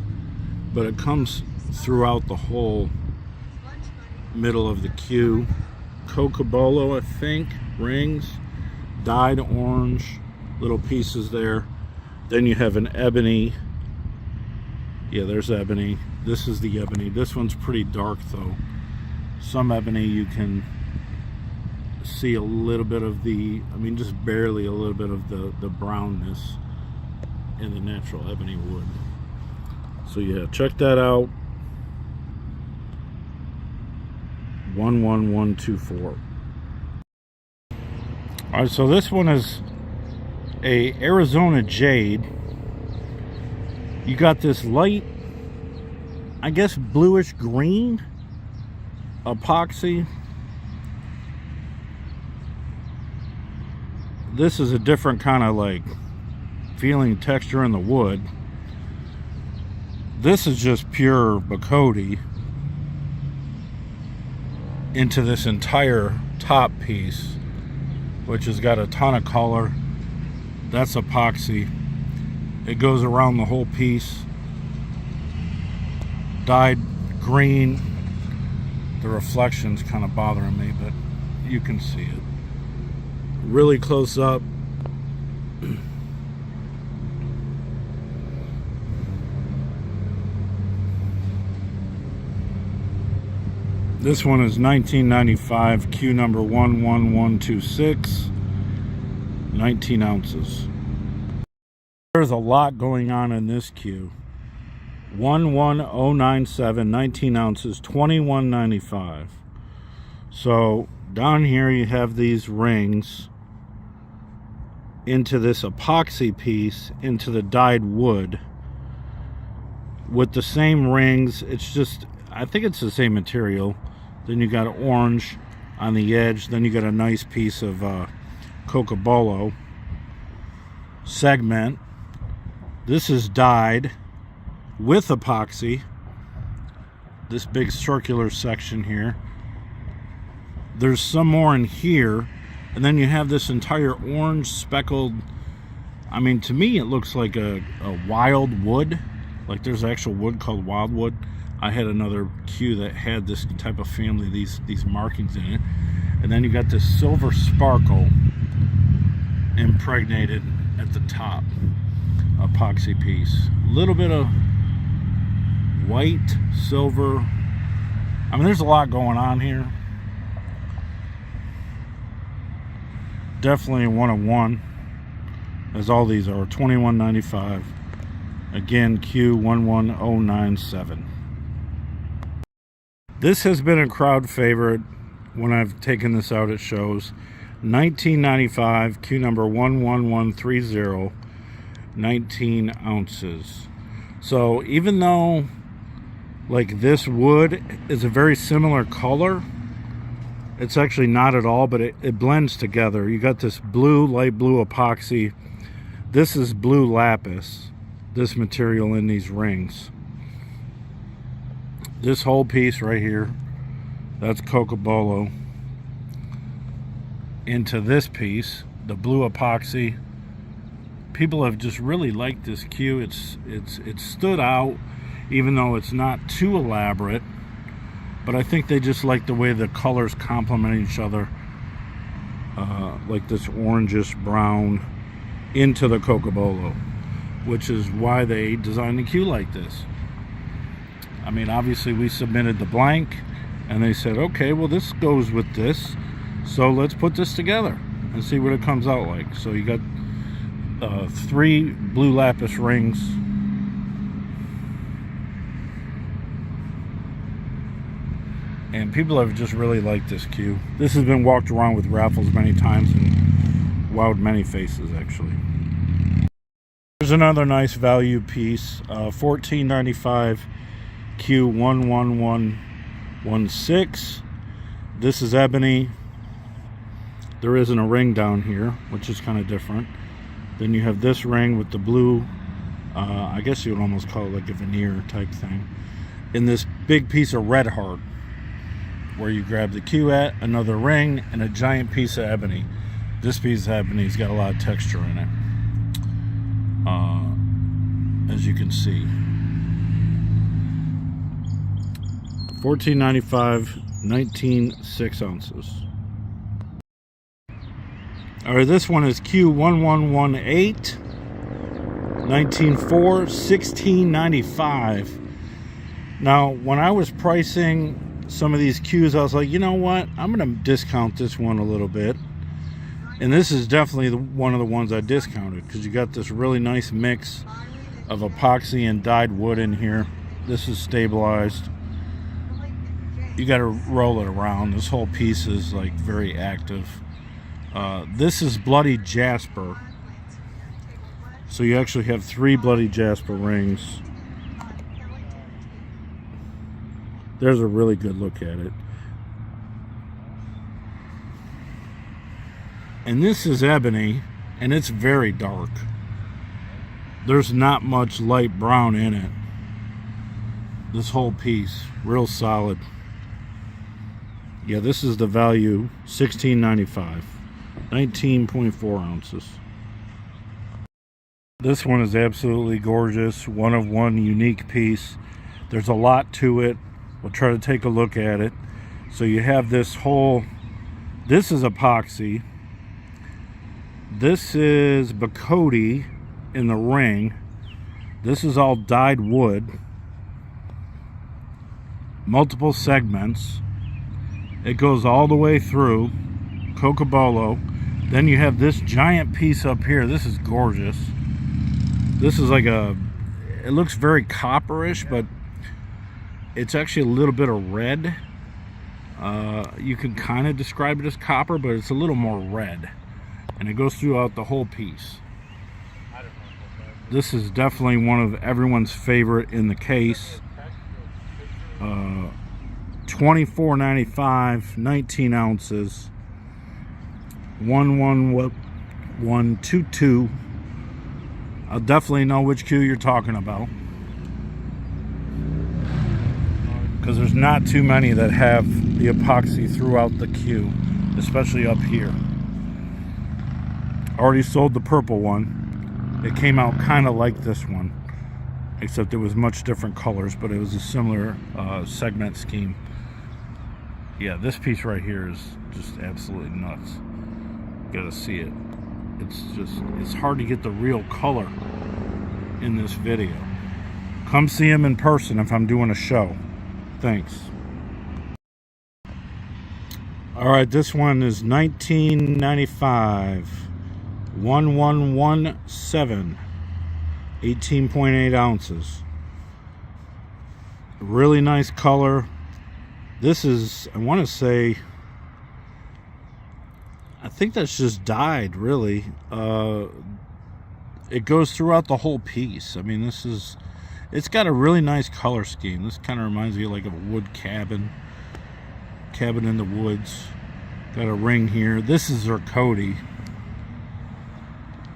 but it comes throughout the whole middle of the Q. Cocobolo, I think, rings, dyed orange, little pieces there. Then you have an ebony. Yeah, there's ebony. This is the ebony. This one's pretty dark though. Some ebony you can see a little bit of the, I mean just barely a little bit of the brownness in the natural ebony wood. So yeah, check that out. 11124. Alright, so this one is a Arizona jade. You got this light, I guess bluish green epoxy. This is a different kind of like feeling texture in the wood. This is just pure Bacote into this entire top piece, which has got a ton of color. That's epoxy. It goes around the whole piece. Dyed green. The reflection's kind of bothering me, but you can see it. Really close up. This one is $19.95, Q number 11126, 19 ounces. There's a lot going on in this Q. 11097, 19 ounces, $21.95. So down here you have these rings into this epoxy piece, into the dyed wood with the same rings. It's just, I think it's the same material. Then you got orange on the edge. Then you got a nice piece of Cocobolo segment. This is dyed with epoxy. This big circular section here. There's some more in here. And then you have this entire orange speckled, I mean, to me it looks like a wild wood. Like there's actual wood called wildwood. I had another Q that had this type of family, these markings in it. And then you got this silver sparkle impregnated at the top. Epoxy piece. A little bit of white, silver. I mean, there's a lot going on here. Definitely a 101, as all these are. $21.95. Again, Q11097. This has been a crowd favorite when I've taken this out at shows. $19.95, Q number 11130, 19 ounces. So even though like this wood is a very similar color, it's actually not at all, but it blends together. You got this blue, light blue epoxy. This is blue lapis, this material in these rings. This whole piece right here, that's Cocobolo. Into this piece, the blue epoxy. People have just really liked this Q. It's stood out, even though it's not too elaborate. But I think they just like the way the colors complement each other. Like this orangish brown into the Cocobolo, which is why they designed the Q like this. I mean, obviously we submitted the blank and they said, okay, well this goes with this, so let's put this together and see what it comes out like. So you got 3 blue lapis rings. And people have just really liked this cue. This has been walked around with raffles many times and wowed many faces, actually. Here's another nice value piece. $14.95 Q11116. This is ebony. There isn't a ring down here, which is kind of different. Then you have this ring with the blue, I guess you would almost call it like a veneer type thing. In this big piece of red heart, where you grab the cue at, another ring, and a giant piece of ebony. This piece of ebony's got a lot of texture in it, as you can see. $14.95, 19 6 ounces. All right, this one is Q1118, 19.4, $16.95. Now, when I was pricing some of these cues, I was like, you know what? I'm going to discount this one a little bit. And this is definitely one of the ones I discounted, because you got this really nice mix of epoxy and dyed wood in here. This is stabilized. You got to roll it around. This whole piece is like very active. This is bloody jasper. So you actually have 3 bloody jasper rings. There's a really good look at it. And this is ebony, and it's very dark. There's not much light brown in it. This whole piece, real solid. Yeah, this is the value, $16.95, 19.4 ounces. This one is absolutely gorgeous, one of one unique piece. There's a lot to it. We'll try to take a look at it. So you have this whole, this is epoxy. This is Bacote in the ring. This is all dyed wood. Multiple segments. It goes all the way through. Cocobolo. Then you have this giant piece up here. This is gorgeous. This is like a, it looks very copperish, but it's actually a little bit of red. You can kind of describe it as copper, but it's a little more red. And it goes throughout the whole piece. This is definitely one of everyone's favorite in the case. $24.95, 19 ounces. 11122. I'll definitely know which cue you're talking about, because there's not too many that have the epoxy throughout the cue, especially up here. Already sold the purple one. It came out kind of like this one, except it was much different colors, but it was a similar segment scheme. Yeah, this piece right here is just absolutely nuts. Gotta see it. It's hard to get the real color in this video. Come see him in person if I'm doing a show. Thanks. All right, this one is $19.95. 1117, 18.8 ounces. Really nice color. This is, I want to say, I think that's just dyed, really. It goes throughout the whole piece. I mean, this is, it's got a really nice color scheme. This kind of reminds me like of a wood cabin in the woods. Got a ring here. This is zirconia.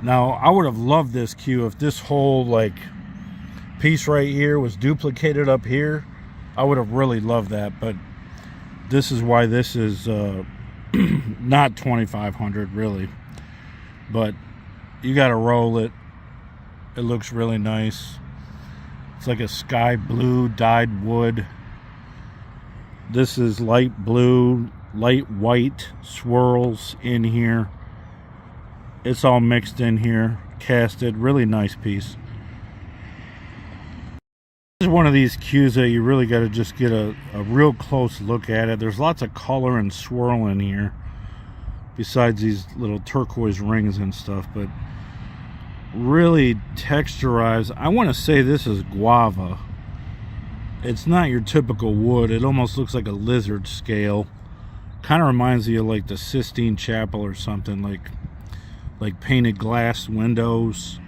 Now, I would have loved this cue if this whole like piece right here was duplicated up here. I would have really loved that, but this is why this is not $2,500 really. But you got to roll it. It looks really nice. It's like a sky blue dyed wood. This is light blue, light white swirls in here. It's all mixed in here, casted. Really nice piece. This is one of these cues that you really got to just get a real close look at it. There's lots of color and swirl in here, besides these little turquoise rings and stuff, but really texturized. I want to say this is guava. It's not your typical wood. It almost looks like a lizard scale. Kind of reminds you of like the Sistine Chapel or something, like painted glass windows,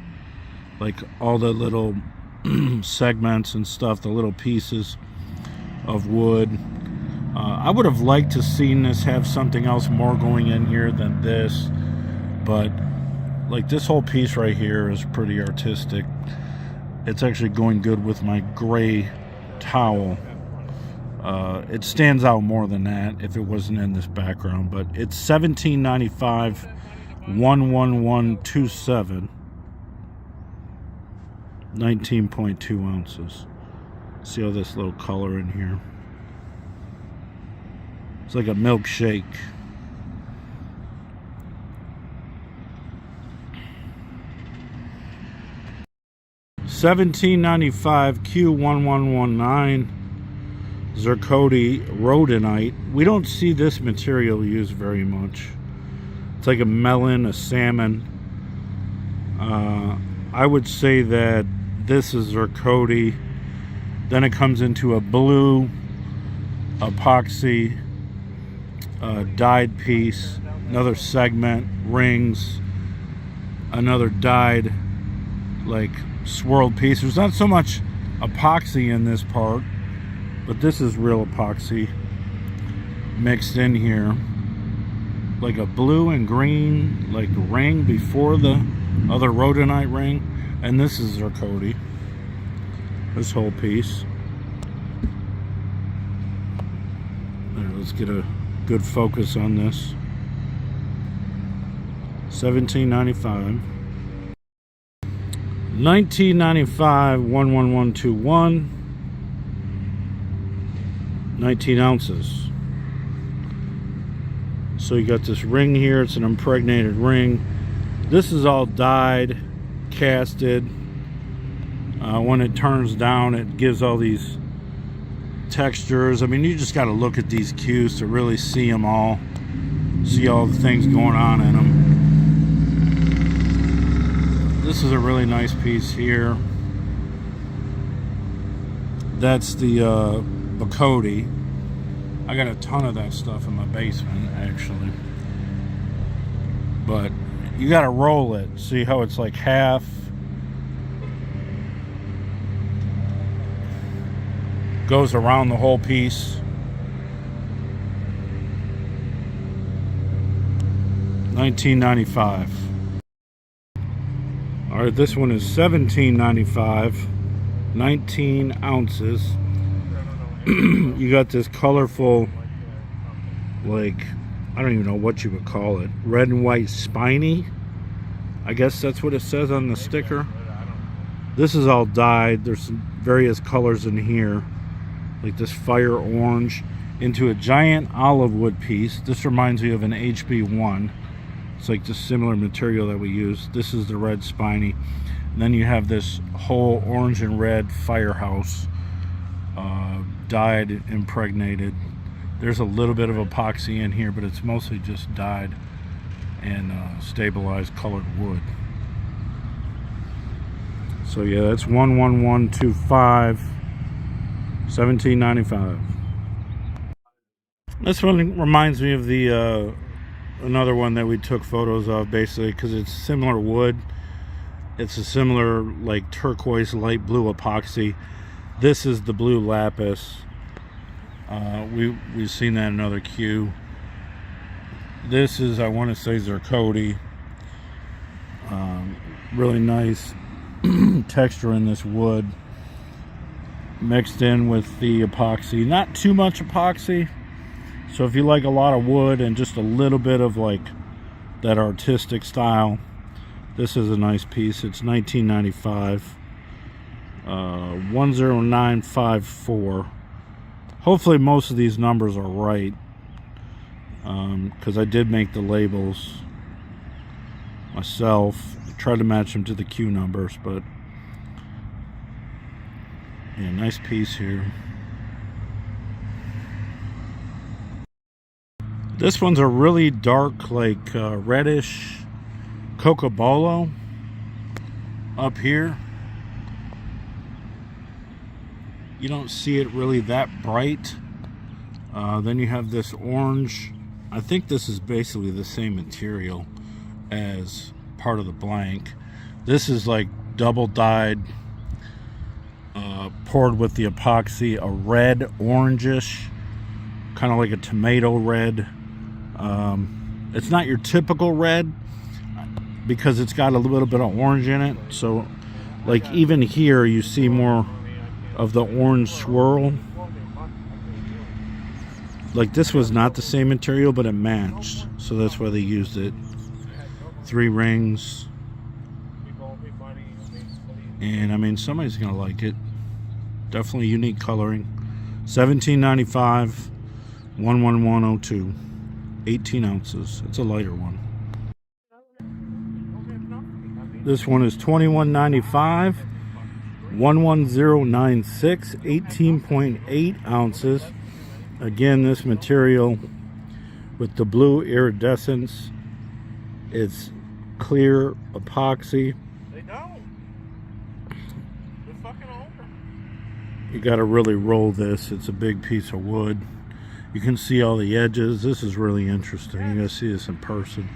like all the little segments and stuff, the little pieces of wood. I would have liked to seen this have something else more going in here than this, but like this whole piece right here is pretty artistic. It's actually going good with my gray towel. It stands out more than that if it wasn't in this background, but it's $17.95, 11127, 19.2 ounces. See all this little color in here? It's like a milkshake. $17.95 Q1119 Zirconi rhodonite. We don't see this material used very much. It's like a melon, a salmon. I would say that this is zirconi. Then it comes into a blue epoxy dyed piece, another segment, rings, another dyed like swirled piece. There's not so much epoxy in this part, but this is real epoxy mixed in here, like a blue and green like ring before the other rhodonite ring, and this is zirconi, this whole piece. There, let's get a good focus on this. $17.95. $19.95 11121, 19 ounces. So you got this ring here. It's an impregnated ring. This is all dyed, casted. When it turns down, it gives all these textures. I mean, you just got to look at these cues to really see them all, see all the things going on in them. This is a really nice piece here. That's the Bacote. I got a ton of that stuff in my basement, actually. But you got to roll it. See how it's like half. Goes around the whole piece. $19.95. All right, this one is $17.95, 19 ounces. You got this colorful, like, I don't even know what you would call it, red and white spiny. I guess that's what it says on the sticker. This is all dyed. There's some various colors in here, like this fire orange into a giant olive wood piece. This reminds me of an HB1. It's like the similar material that we use. This is the red spiny. And then you have this whole orange and red firehouse, dyed, impregnated. There's a little bit of epoxy in here, but it's mostly just dyed and stabilized colored wood. So yeah, that's 11125, $17.95. This one reminds me of the another one that we took photos of, basically, because it's similar wood. It's a similar like turquoise light blue epoxy. This is the blue lapis. We've seen that in another queue. This is, I want to say, zirconi. Really nice texture in this wood, mixed in with the epoxy. Not too much epoxy. So if you like a lot of wood and just a little bit of like that artistic style, this is a nice piece. It's $19.95, 10954. Hopefully most of these numbers are right, because I did make the labels myself. I tried to match them to the queue numbers, but yeah, nice piece here. This one's a really dark, like reddish cocobolo up here. you don't see it really that bright. Then you have this orange. I think this is basically the same material as part of the blank. This is like double dyed, poured with the epoxy, a red orangish, kind of like a tomato red. It's not your typical red because it's got a little bit of orange in it. So like even here you see more of the orange swirl. Like this was not the same material, but it matched, so that's why they used it. 3 rings, and I mean somebody's gonna like it. Definitely unique coloring. $17.95, 11102, 18 ounces. It's a lighter one. This one is $21.95, 11096, 18.8 ounces. Again, this material with the blue iridescence, it's clear epoxy. They don't. They're fucking over. You got to really roll this. It's a big piece of wood. You can see all the edges. This is really interesting. You're gonna see this in person.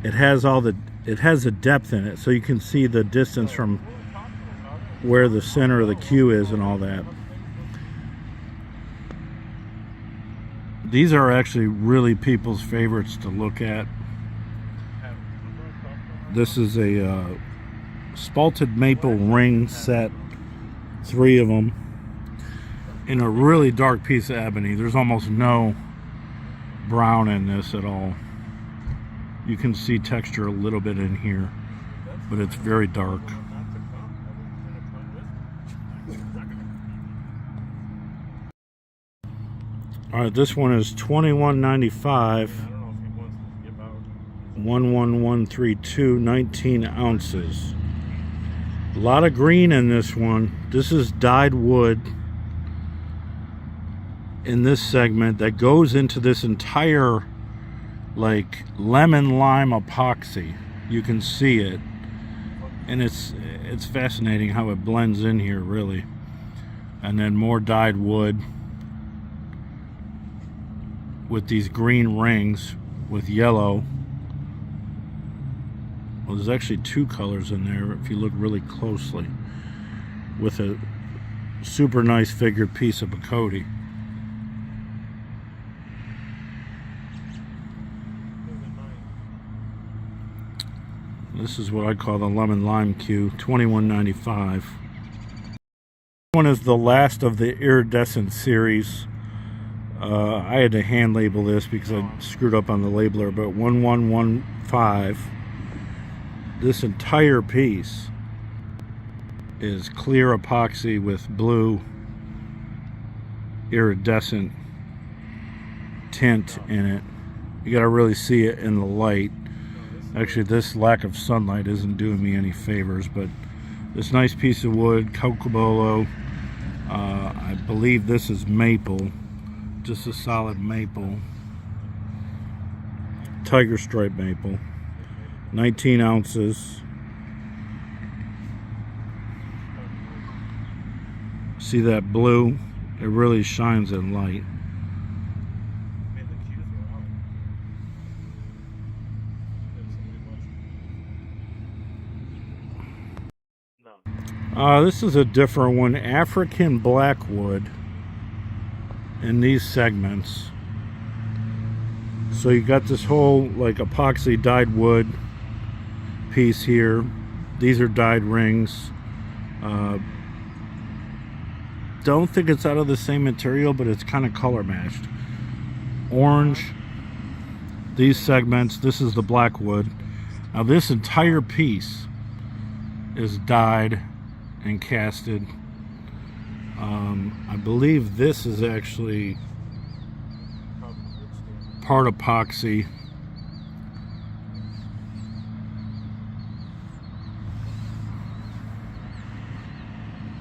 It has a depth in it, so you can see the distance from where the center of the cue is and all that. These are actually really people's favorites to look at. This is a spalted maple ring set, 3 of them, in a really dark piece of ebony. There's almost no brown in this at all. You can see texture a little bit in here, but it's very dark. Alright, this one is $21.95, 11132, 19 ounces. A lot of green in this one. This is dyed wood in this segment that goes into this entire like lemon lime epoxy. You can see it, and it's fascinating how it blends in here, really. And then more dyed wood with these green rings with yellow. Well, there's actually 2 colors in there if you look really closely, with a super nice figured piece of Bacote. This is what I call the lemon lime cue, $21.95. This one is the last of the iridescent series. I had to hand label this because I screwed up on the labeler, but 1115. This entire piece is clear epoxy with blue iridescent tint in it. You gotta really see it in the light. Actually, this lack of sunlight isn't doing me any favors, but this nice piece of wood, cocobolo, I believe this is maple, just a solid maple, tiger stripe maple, 19 ounces. See that blue? It really shines in light. This is a different one, African Blackwood, in these segments. So you got this whole like epoxy dyed wood piece here. These are dyed rings. Don't think it's out of the same material, but it's kind of color matched. Orange, these segments, this is the Blackwood. Now this entire piece is dyed and casted. I believe this is actually part epoxy.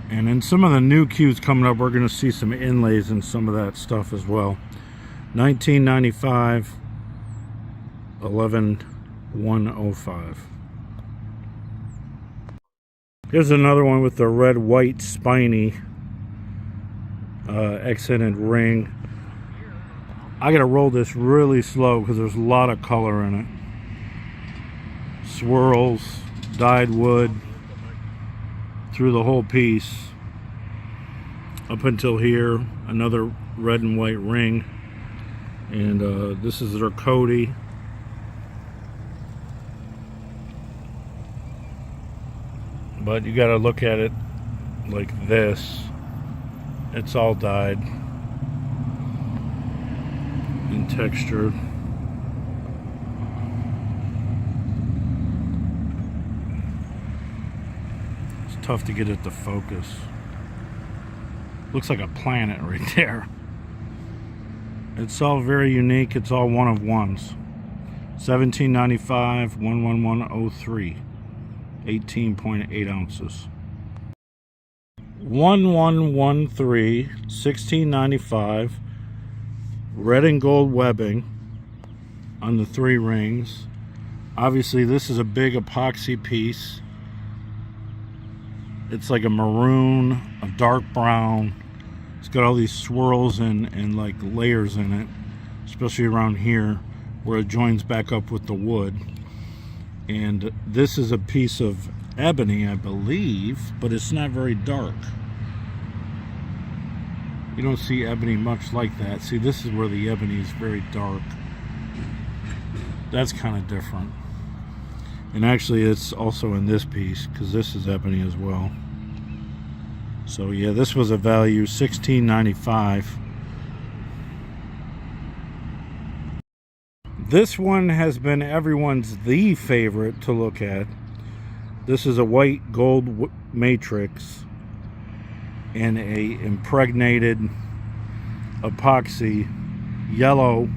And in some of the new cues coming up, we're going to see some inlays and some of that stuff as well. $19.95, 11,105. Here's another one with the red, white, spiny accented ring. I gotta roll this really slow because there's a lot of color in it. Swirls, dyed wood through the whole piece. Up until here, another red and white ring. And this is their Cody. But you gotta look at it like this. It's all dyed and textured. It's tough to get it to focus. Looks like a planet right there. It's all very unique. It's all one of ones. $17.95, 11103, 18.8 ounces. 1113, $16.95. Red and gold webbing on the 3 rings. Obviously this is a big epoxy piece. It's like a maroon, a dark brown. It's got all these swirls and like layers in it, especially around here where it joins back up with the wood. And this is a piece of ebony, I believe, but it's not very dark. You don't see ebony much like that. See, this is where the ebony is very dark. That's kind of different. And actually it's also in this piece because this is ebony as well. So yeah, this was a value, $16.95. This one has been everyone's the favorite to look at. This is a white gold matrix and a impregnated epoxy yellow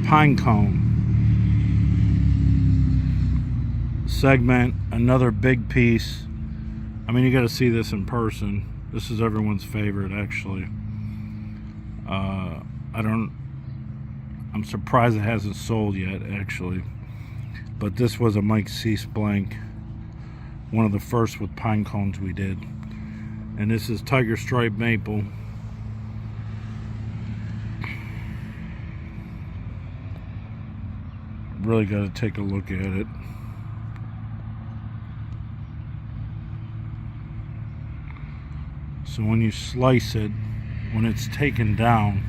pine cone segment. Another big piece. I mean, you got to see this in person. This is everyone's favorite, actually. I'm surprised it hasn't sold yet, actually. But this was a Mike Cease blank. One of the first with pine cones we did. And this is Tiger Stripe Maple. Really got to take a look at it. So when you slice it, when it's taken down,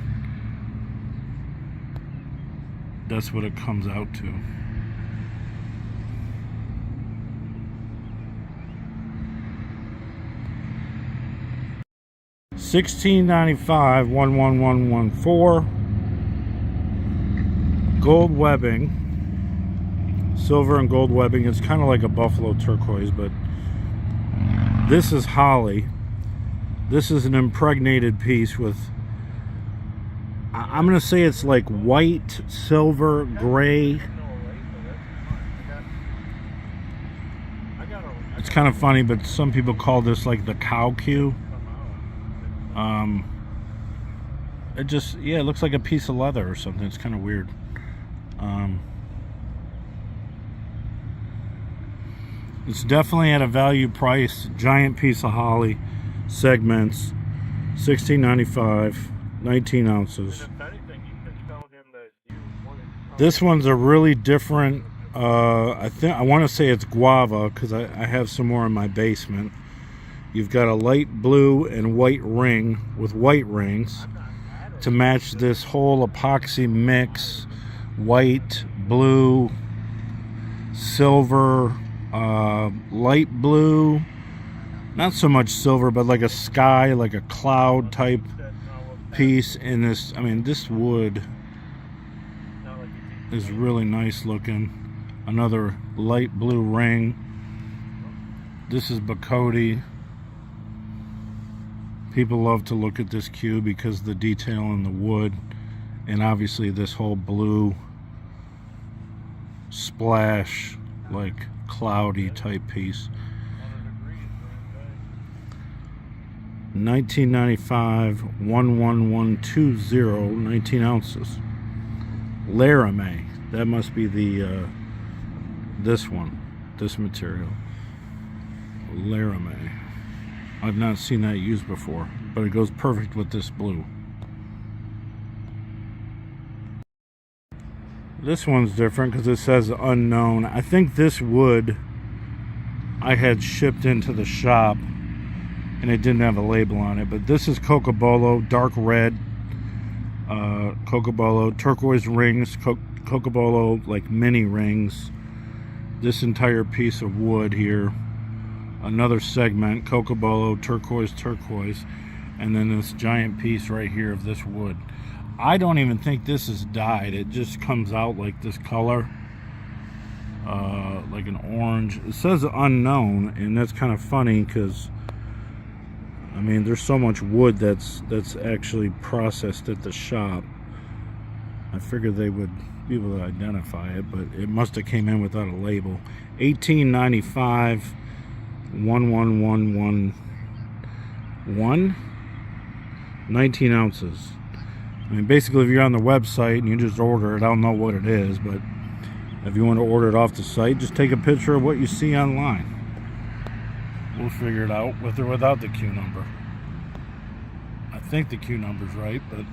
that's what it comes out to. $16.95, 11114. Gold webbing, silver and gold webbing. It's kind of like a buffalo turquoise, but this is holly. This is an impregnated piece with, I'm going to say it's like white, silver, gray. It's kind of funny, but some people call this like the cow cue. It just, yeah, it looks like a piece of leather or something. It's kind of weird. It's definitely at a value price. Giant piece of holly. Segments, $16.95, 19 ounces. This one's a really different, I want to say it's guava because I have some more in my basement. You've got a light blue and white ring with white rings to match this whole epoxy mix. White, blue, silver, light blue. Not so much silver, but like a sky, like a cloud type piece. In this, I mean, this wood is really nice looking. Another light blue ring. This is Bacote. People love to look at this cue because of the detail in the wood, and obviously this whole blue splash, like cloudy type piece. $19.95, 11120, 19 ounces. Laramie. That must be the this one, this material. Laramie. I've not seen that used before, but it goes perfect with this blue. This one's different because it says unknown. I think this wood I had shipped into the shop and it didn't have a label on it, but this is Cocobolo, dark red, Cocobolo, turquoise rings, Cocobolo like mini rings. This entire piece of wood here, another segment, Cocobolo, turquoise, and then this giant piece right here of this wood. I don't even think this is dyed. It just comes out like this color, like an orange. It says unknown, and that's kind of funny because I mean there's so much wood that's actually processed at the shop. I figured they would be able to identify it, but it must have came in without a label. 1895 11111 19 ounces. I mean, basically, if you're on the website and you just order it, I'll know what it is. But if you want to order it off the site, just take a picture of what you see online. We'll figure it out with or without the Q number. I think the Q number's right, but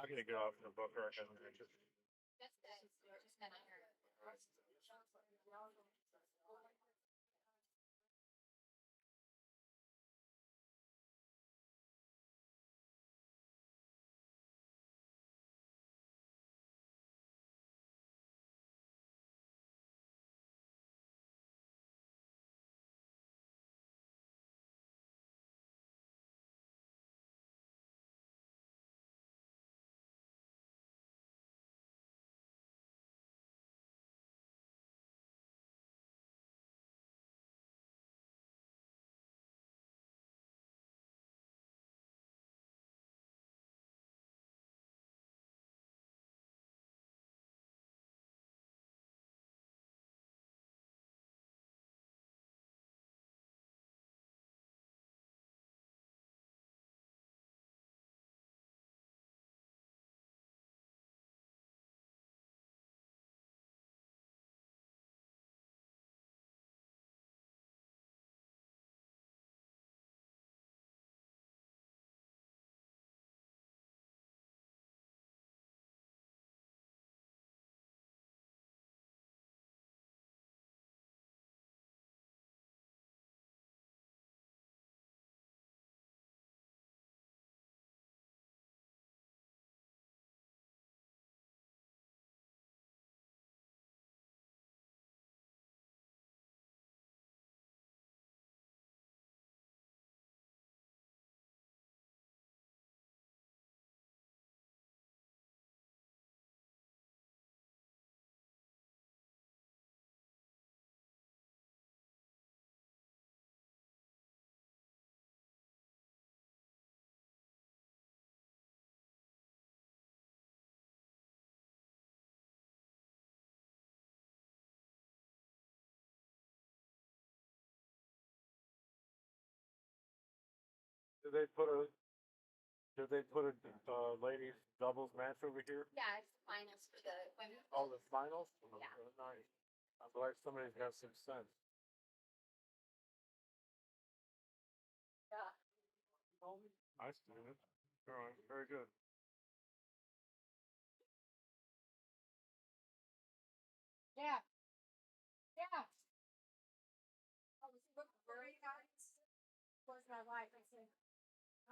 I'm gonna get off the book right now. Did they put a ladies doubles match over here? Yeah, it's finals for the women. Oh, the finals? Yeah. Oh, nice. I'm glad somebody's got some sense. Yeah. I see it. All right, very good. Yeah. Yeah. Oh, this book very nice. Close my life. I said,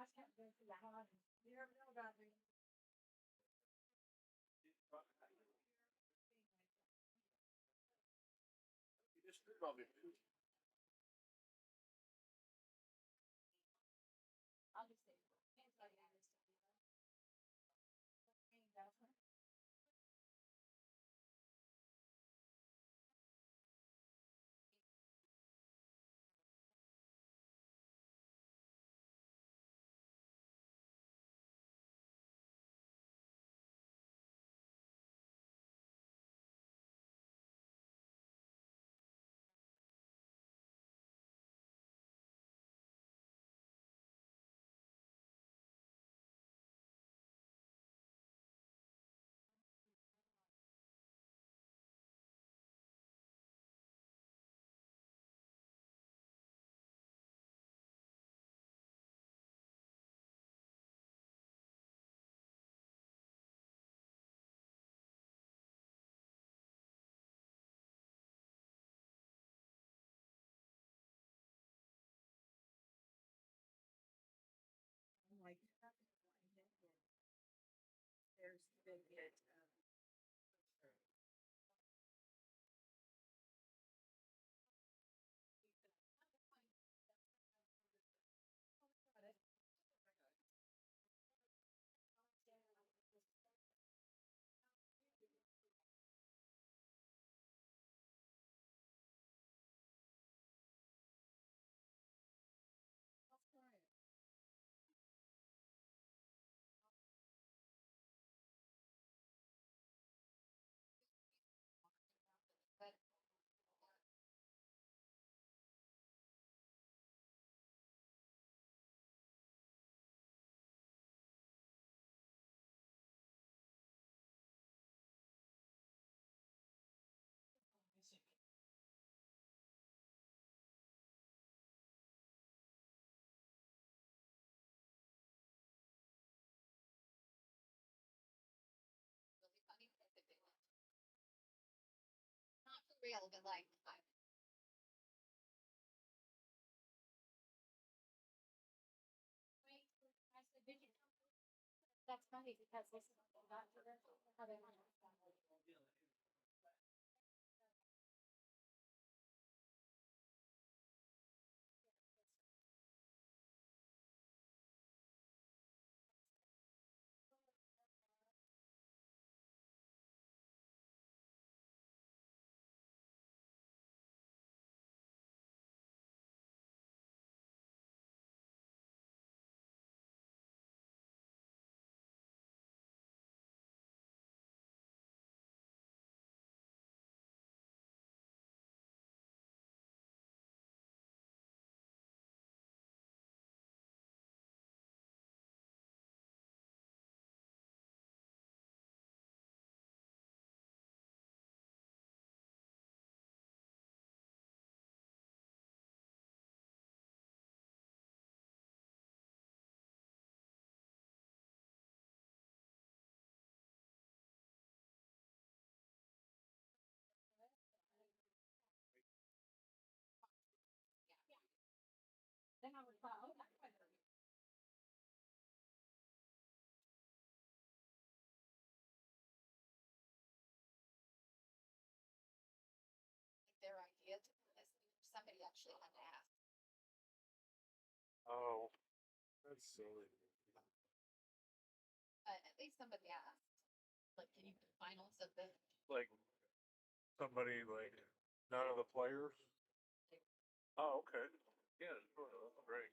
I can't go to the hall. You never know about me. You just heard about me. I'll just say, can't tell you this stuff. Like, there's been it. That's right. But really funny. Not for real, but like, wait, I said, did you? That's funny because this is not for them. How they want it. Yeah. Then I was like, oh, that's quite a their idea to this. Somebody actually had to ask. Oh, that's silly. At least somebody asked. Like, can you put finals of the? Like somebody like none of the players. Oh, okay. Yeah, great.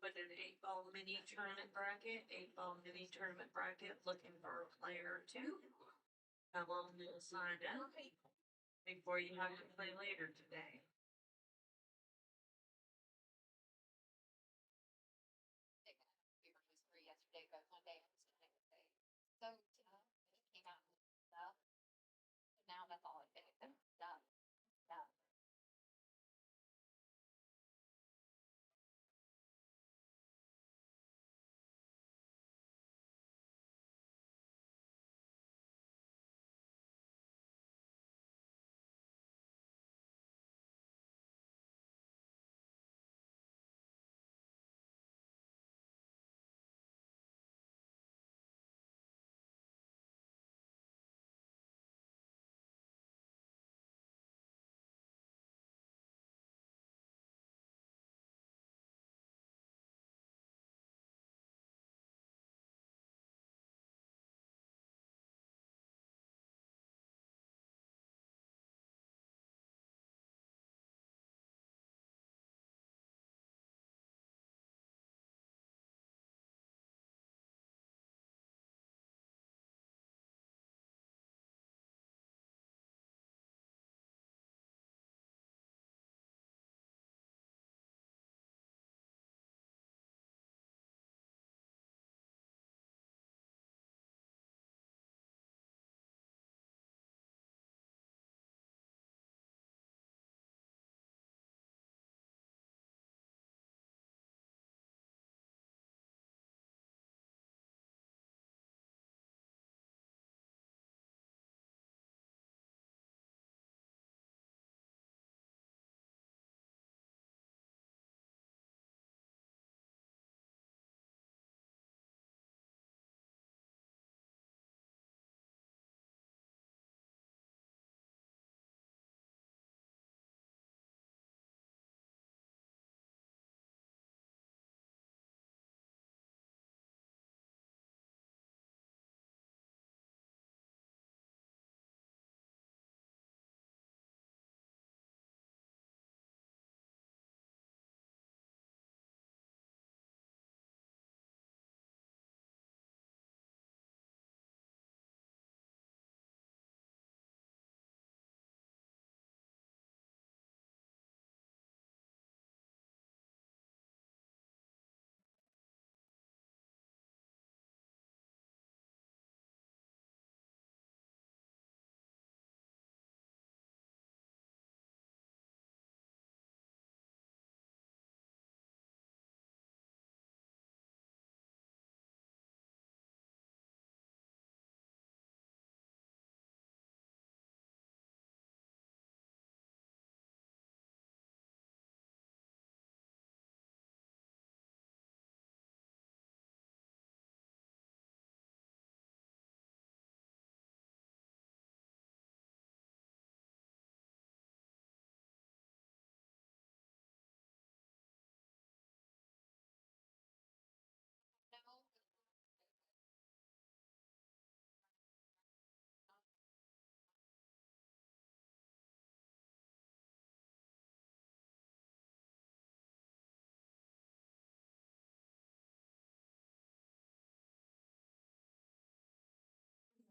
open an 8-ball mini tournament bracket, looking for a player or two. Come on and sign up before you have to play later today. We were just free yesterday, but one day I was trying to say, so tough, and it came out and stuff. But now that's all I think, stuff.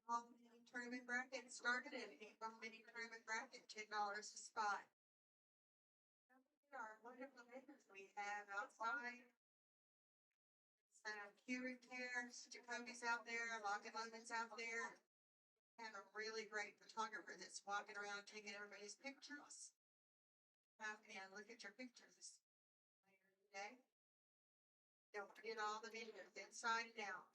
Mini tournament bracket started at 8-ball mini tournament bracket, $10 a spot. Our wonderful neighbors we have outside. Curing Cares, Jacoby's out there, Lock and Logan's out there. Have a really great photographer that's walking around taking everybody's pictures. Come and look at your pictures later today. Don't forget all the videos inside and out.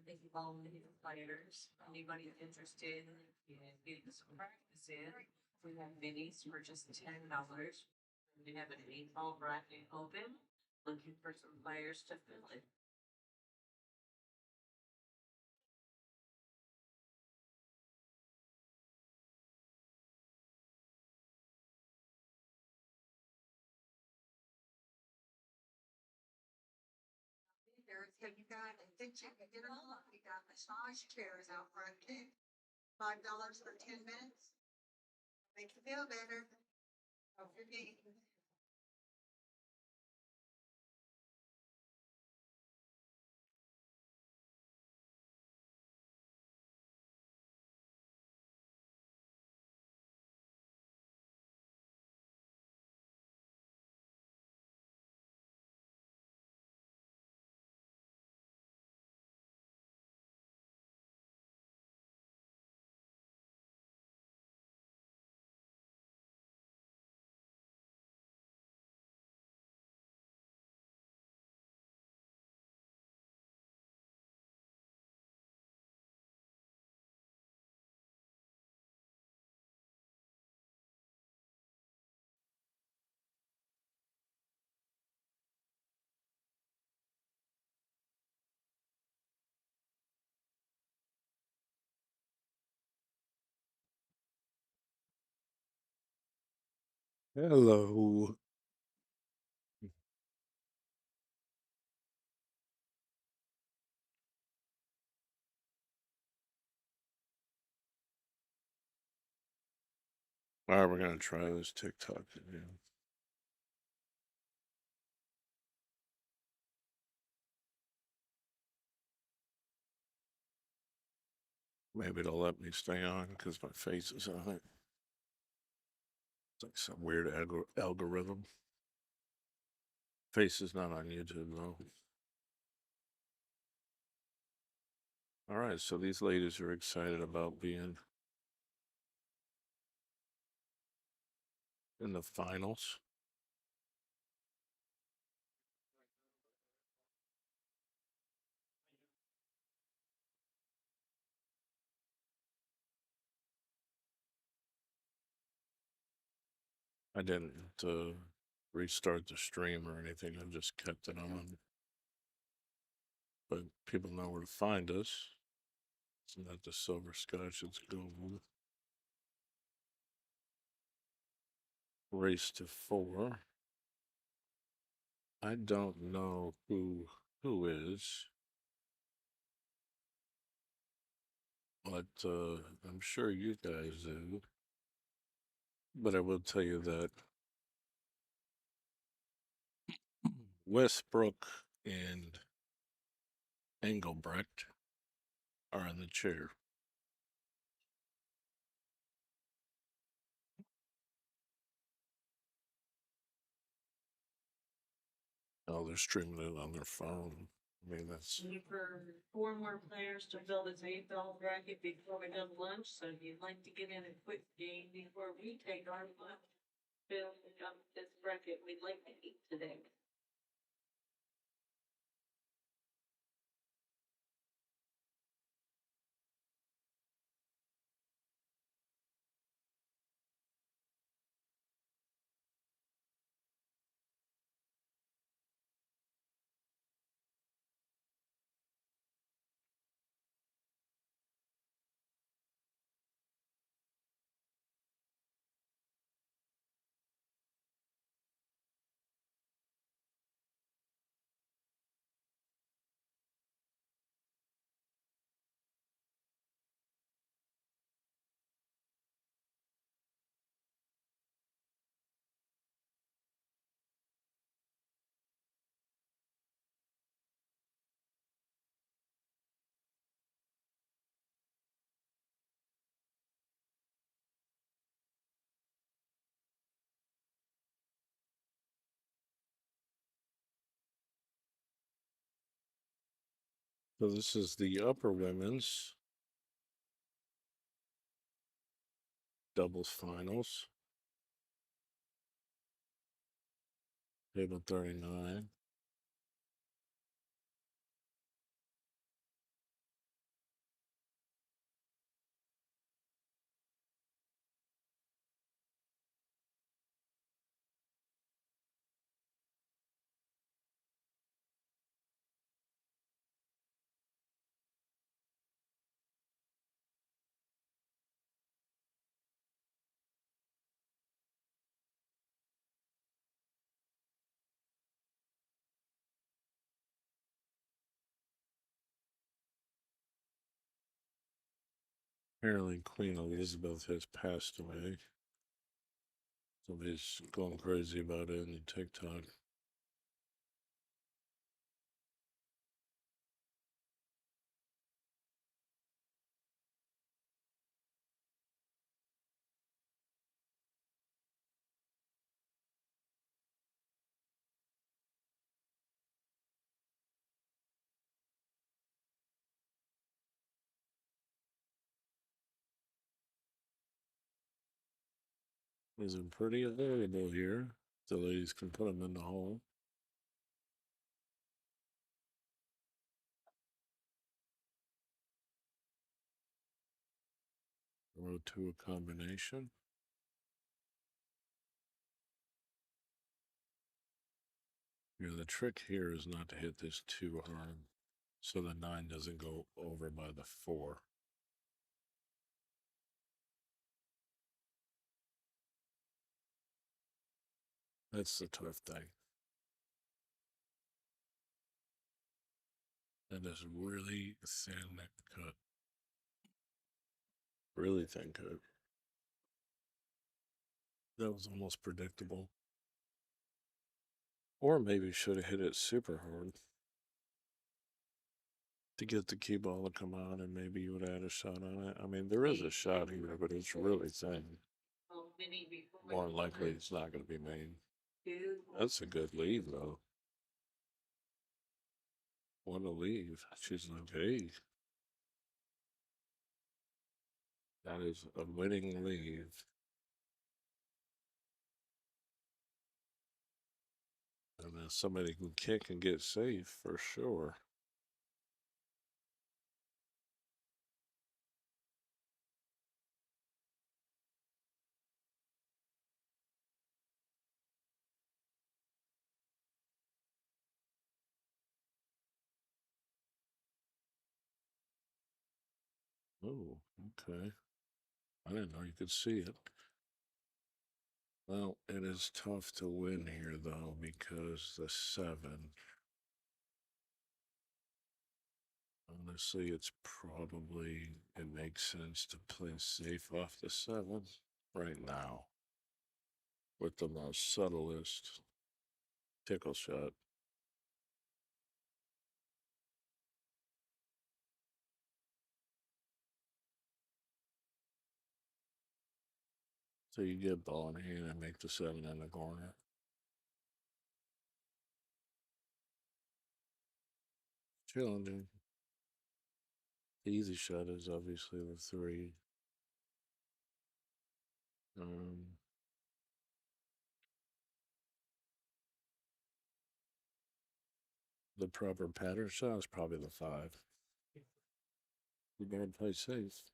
Thank you all the players. Anybody interested in getting some practice in? We have minis for just $10. We have an 8-ball bracket open, looking for some players to fill it. I think you can get them all. We got massage chairs out front too. $5 for 10 minutes. Make you feel better. Hope you're getting. Hello. All right, we're gonna try this TikTok video. Maybe it'll let me stay on because my face is on it. It's like some weird algorithm. Face is not on YouTube though. All right, so these ladies are excited about being in the finals. I didn't restart the stream or anything. I just kept it on. But people know where to find us. It's not the silver Scotch, it's gold. Race to 4. I don't know who is, but I'm sure you guys do. But I will tell you that Westbrook and Engelbrecht are in the chair. Oh, they're streaming it on their phone. I mean, that's Looking for 4 more players to fill this 8-ball bracket before we have lunch, so if you'd like to get in a quick game before we take our lunch, fill up this bracket we'd like to eat today. so. This is the upper women's doubles finals. Table 39. Apparently, Queen Elizabeth has passed away. Somebody's going crazy about it on TikTok. These are pretty available here. The ladies can put them in the hole. Row to a combination. You know, the trick here is not to hit this too hard so the 9 doesn't go over by the 4. That's the tough thing. That is really thin cut. Really thin cut. That was almost predictable. Or maybe should have hit it super hard to get the cue ball to come out, and maybe you would add a shot on it. I mean, there is a shot here, but it's really thin. More likely, it's not going to be made. That's a good lead, though. What a leave. She's like, hey, that is a winning leave. And then somebody can kick and get safe for sure. Oh, okay. I didn't know you could see it. Well, it is tough to win here, though, because the 7. Honestly, it makes sense to play safe off the 7 right now with the most subtlest tickle shot. So you get ball in hand and make the 7 in the corner. Challenging. The easy shot is obviously the 3. The proper pattern shot is probably the 5. You gotta play safe.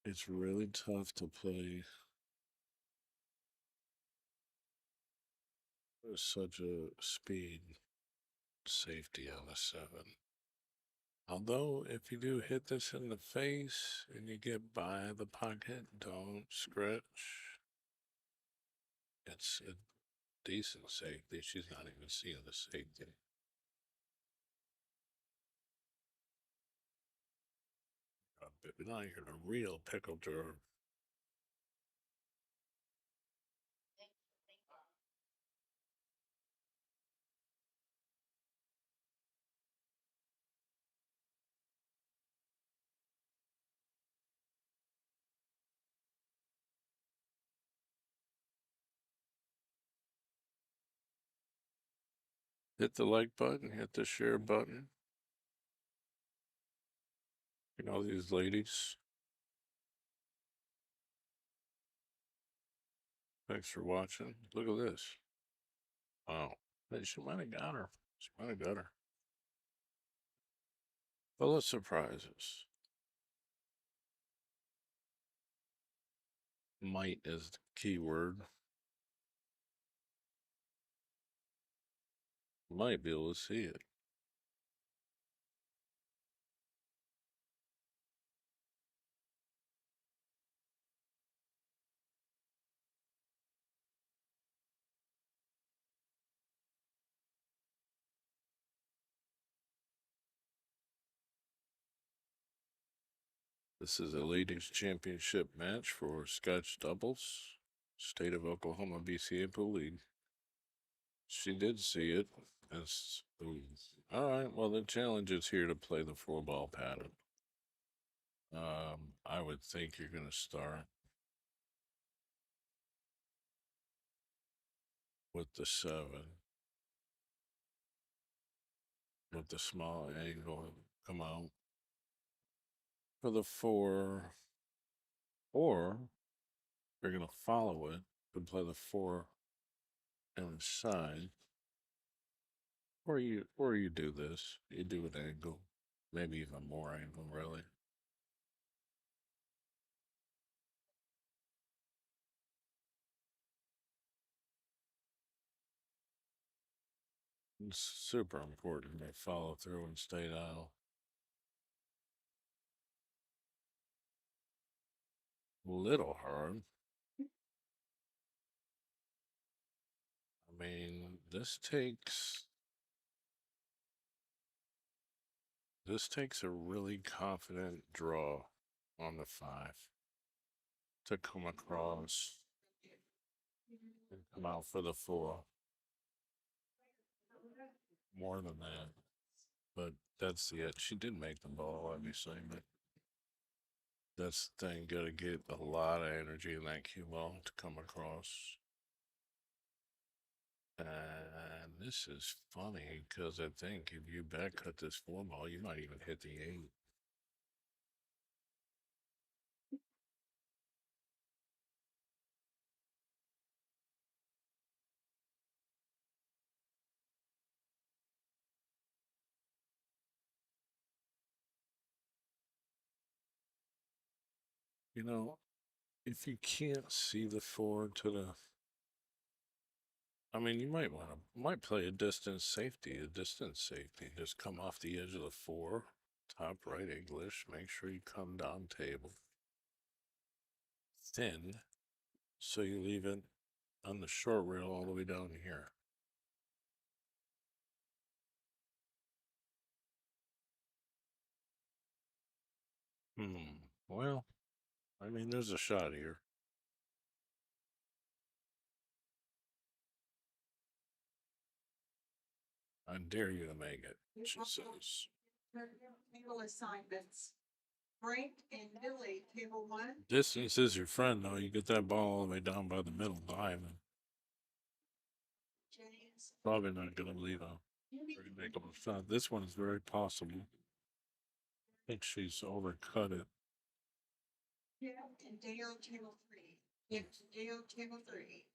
It's really tough to play with such a speed safety on a 7. Although, if you do hit this in the face and you get by the pocket, don't scratch. It's a decent safety. She's not even seeing the safety. Now you're in a real pickle jar. Hit the like button, hit the share button. You know, these ladies. Thanks for watching. Look at this. Wow. Hey, she might have got her. She might have got her. Full of surprises. Might is the key word. Might be able to see it. This is a ladies championship match for Scotch doubles, State of Oklahoma BCAPL League. She did see it. All right. Well, the challenge is here to play the 4-ball pattern. I would think you're going to start with the 7, with the small angle. Come out for the 4, or you're going to follow it and play the 4 inside. Or you do this. You do an angle, maybe even more angle, really. It's super important to follow through and stay out. Little hard. I mean, this takes a really confident draw on the 5 to come across and come out for the 4. More than that. But that's it. She did make the ball, obviously, but that's the thing. Gotta get a lot of energy in that cue ball to come across. And this is funny because I think if you back cut this 4-ball, you might even hit the 8. You know, if you can't see the 4 to the, I mean, you might play a distance safety. Just come off the edge of the 4, top right English. Make sure you come down table thin, so you leave it on the short rail all the way down here. Well, I mean, there's a shot here. I dare you to make it, she says. Table assignments. Frank and Billy, table 1. Distance is your friend, though. You get that ball all the way down by the middle diamond. James. Probably not going to leave a make a shot. This one is very possible. I think she's overcut it. Yeah, and Dale, table 3. Yeah, Dale, table 3.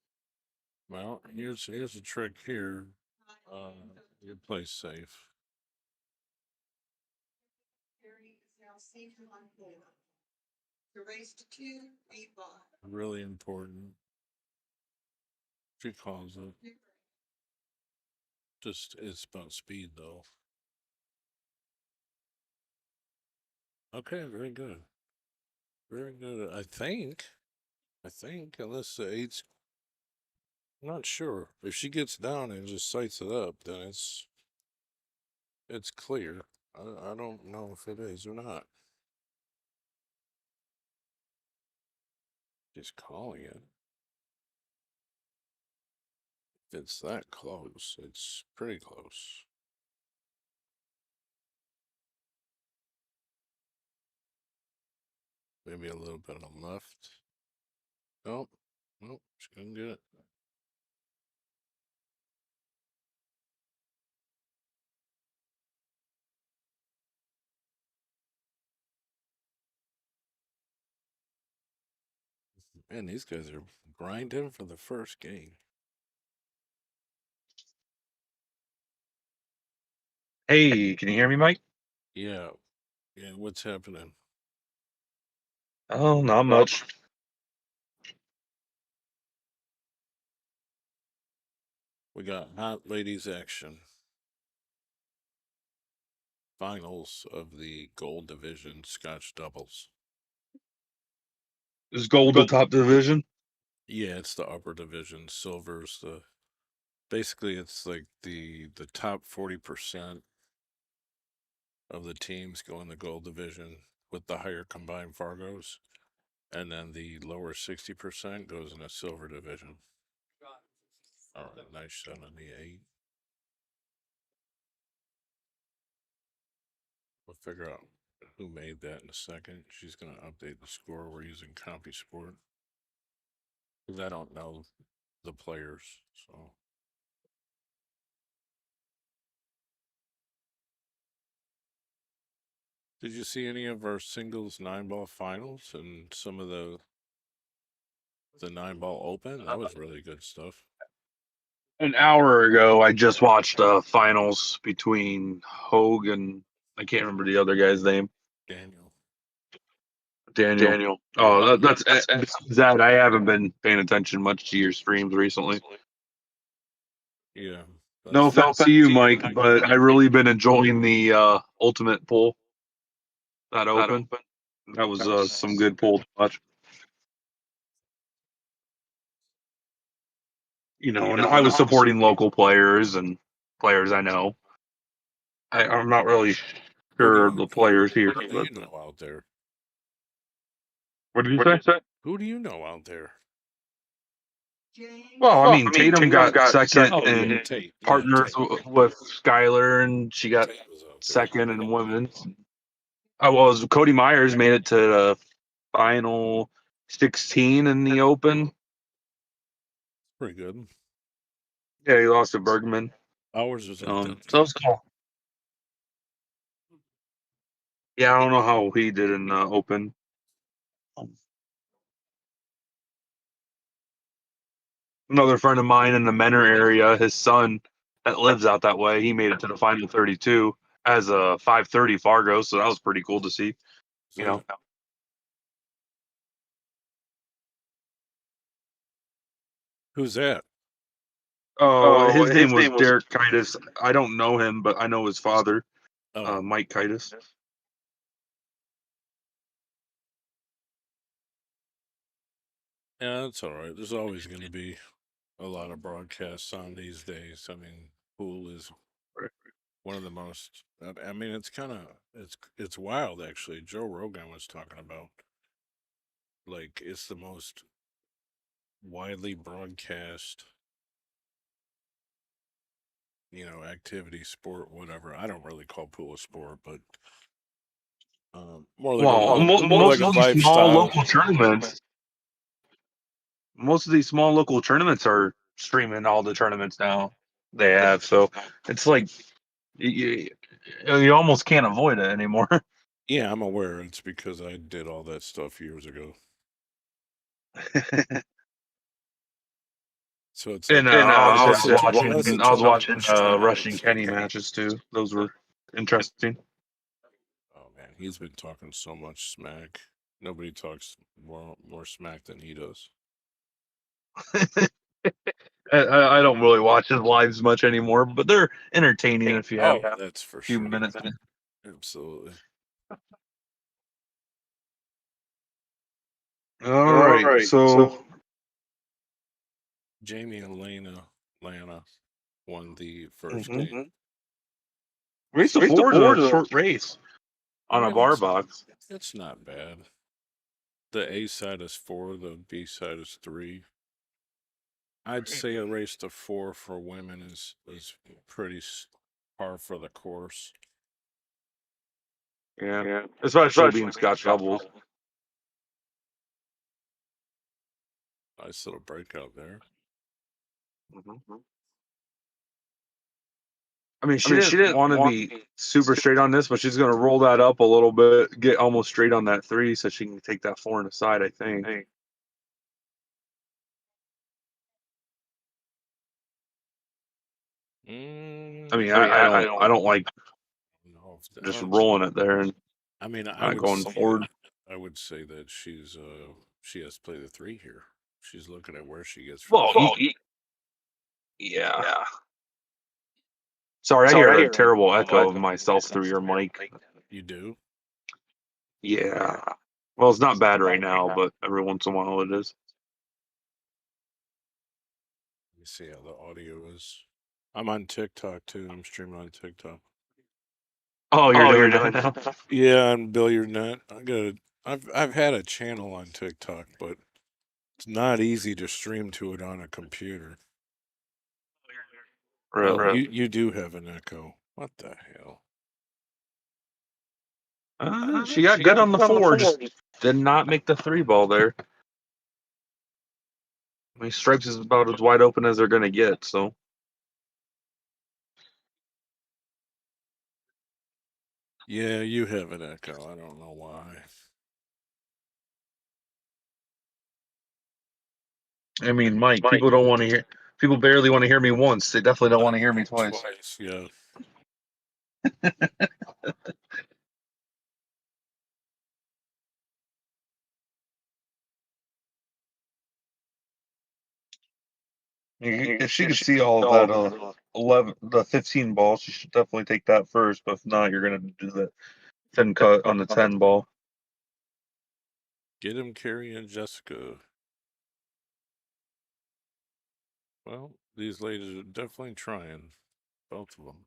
Well, here's a trick here. You play safe. Harry is now safe on 4. The race to 2, 8 ball. Really important. She calls it. Just it's about speed, though. Okay, very good. Very good. I think, unless the 8's, I'm not sure. If she gets down and just sights it up, then it's clear. I don't know if it is or not. She's calling it. If it's that close, it's pretty close. Maybe a little bit on left. Nope. She couldn't get it. Man, these guys are grinding for the first game. Hey, can you hear me, Mike? Yeah. What's happening? Oh, not much. We got hot ladies action. Finals of the gold division Scotch doubles. Is gold the top division? Yeah, it's the upper division. Silver's the basically it's like the top 40% of the teams go in the gold division. with the higher combined Fargos, and then the lower 60% goes in a silver division. All right, nice shot on the 8. We'll figure out who made that in a second. She's going to update the score. We're using CompuSport because I don't know the players, so. Did you see any of our singles 9-ball finals and some of the 9-ball open? That was really good stuff. An hour ago, I just watched finals between Hogue and I can't remember the other guy's name. Daniel. Oh, that's that. I haven't been paying attention much to your streams recently. Yeah. No offense to you, Mike, but I really been enjoying the ultimate pool. That open. That was some good pool to watch. And I was supporting local players and players I know. I'm not really sure the players here. Who do you know out there? What did you say? Who do you know out there? Well, I mean, Tatum got second and Tate. partners with Skylar, and she got Tate was out there. second in women's. Cody Myers made it to the final 16 in the Open. Pretty good. Yeah, he lost to Bergman. Ours was So that was cool. Yeah, I don't know how he did in Open. Another friend of mine in the Menor area, his son that lives out that way, he made it to the final 32 as a 530 Fargo, so that was pretty cool to see. Who's that? Oh, his name was Derek Kitis. I don't know him, but I know his father, Mike Kitis. Yeah, that's all right. There's always going to be a lot of broadcasts on these days. I mean, pool is one of the most. I mean, it's kind of it's wild actually. Joe Rogan was talking about like it's the most widely broadcast, activity, sport, whatever. I don't really call pool a sport, but more like most a of these lifestyle. small local tournaments. Most of these small local tournaments are streaming all the tournaments now. They have, so it's like you almost can't avoid it anymore. Yeah, I'm aware. It's because I did all that stuff years ago. So it's And like, I was watching watching Rush and Kenny matches too. Those were interesting. Oh man, he's been talking so much smack. Nobody talks more smack than he does. I don't really watch his lives much anymore, but they're entertaining if you have that's for a few sure. minutes. Absolutely. All right, so Jamie and Lana won the first game. Race to 4 is a short race on a bar box. It's not bad. The A side is 4, the B side is 3. I'd say a race to 4 for women is pretty par for the course. Yeah. Especially being Scotch doubles. Nice little breakout there. I mean, she didn't want to be super straight on this, but she's going to roll that up a little bit, get almost straight on that 3, so she can take that 4 on the side, I think. I mean, I don't like just rolling it there and I mean, going forward. I would say that she has to play the 3 here. She's looking at where she gets from. Yeah. Sorry, I hear a terrible echo of myself through your mic. You do? Yeah. Well, it's not bad right now, but every once in a while it is. Let me see how the audio is. I'm on TikTok too. I'm streaming on TikTok. Oh, you're doing that now? Yeah, on Billiardnet. I've had a channel on TikTok, but it's not easy to stream to it on a computer. Oh, Really? you do have an echo. What the hell? She got good on the 4, just did not make the 3 ball there. I mean, stripes is about as wide open as they're gonna get, so. Yeah, you have an echo. I don't know why. I mean, Mike, people don't want to hear. People barely want to hear me once. They definitely don't want to hear me twice. Yeah. If she could see all of that 15 balls, she should definitely take that first. But if not, you're gonna do the thin cut on the 10 ball. Get him, Carrie and Jessica. Well, these ladies are definitely trying. Both of them.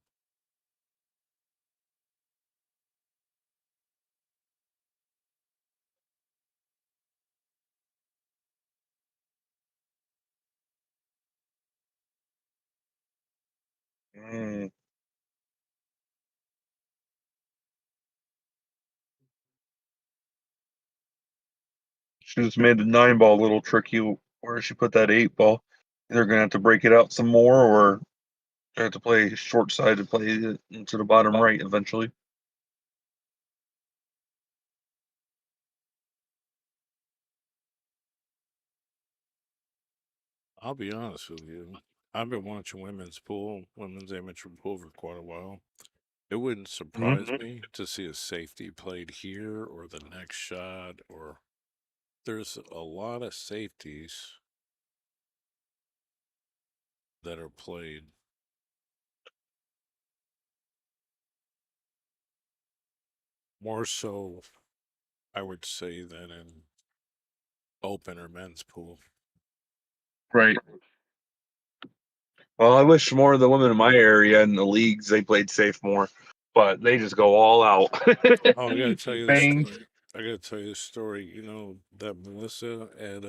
Mm. She just made the 9 ball a little tricky where she put that 8 ball. Either gonna have to break it out some more, or have to play short side to play it into the bottom right eventually. I'll be honest with you. I've been watching women's amateur pool for quite a while. It wouldn't surprise me to see a safety played here or the next shot, or there's a lot of safeties that are played. More so, I would say, than in open or men's pool. Right. Well, I wish more of the women in my area in the leagues they played safe more, but they just go all out. Oh, I gotta tell you this Bang. story. I gotta tell you this story. You know that Melissa at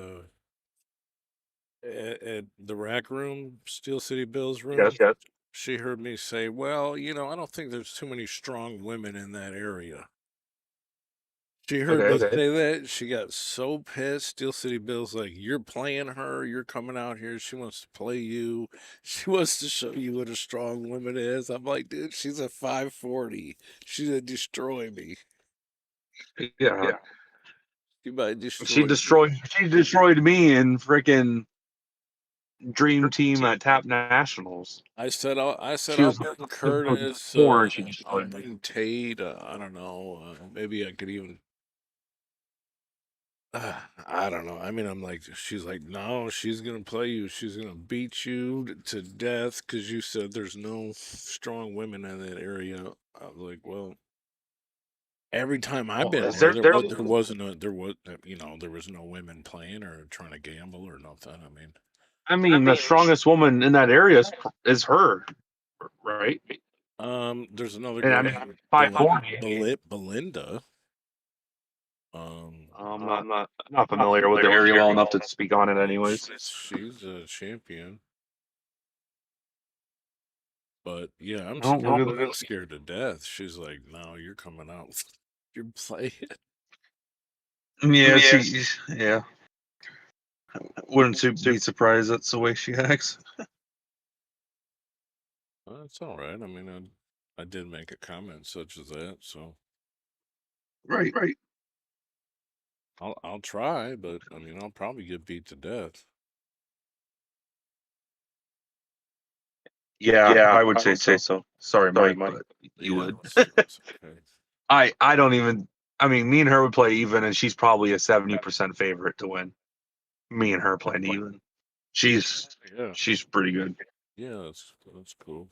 the rack room, Steel City Bill's room. Yes. She heard me say, "Well, you know, I don't think there's too many strong women in that area." She heard me Okay. say that. She got so pissed. Steel City Bill's like, "You're playing her. You're coming out here. She wants to play you. She wants to show you what a strong woman is." I'm like, dude, she's a 540. She's gonna destroy me. Yeah. She might destroy She me. destroyed me in freaking Dream Team at Tap Nationals. I said She I'll was bring Curtis. four and she I'll destroyed me. bring Tate. I don't know. Maybe I could even. I don't know. I mean, I'm like, she's like, no, she's gonna play you. She's gonna beat you to death because you said there's no strong women in that area. I was like, well, every time I've been there, there wasn't there was no women playing or trying to gamble or nothing. I mean, the strongest woman in that area is her, right? There's another And girl I mean, named 540. Belinda. I'm not familiar with the area well enough to speak on it, anyways. She's a champion. But yeah, I'm scared to death. She's like, "No, you're coming out. You're playing." Yeah, yeah. Wouldn't be surprised that's the way she acts. Well, that's all right. I mean, I did make a comment such as that, so Right. I'll try, but I mean, I'll probably get beat to death. Yeah, I would say so. Sorry, Mike, but you would. It's okay. I don't even. I mean, me and her would play even, and she's probably a 70% favorite to win. Me and her playing even. She's pretty good. Yeah, that's cool.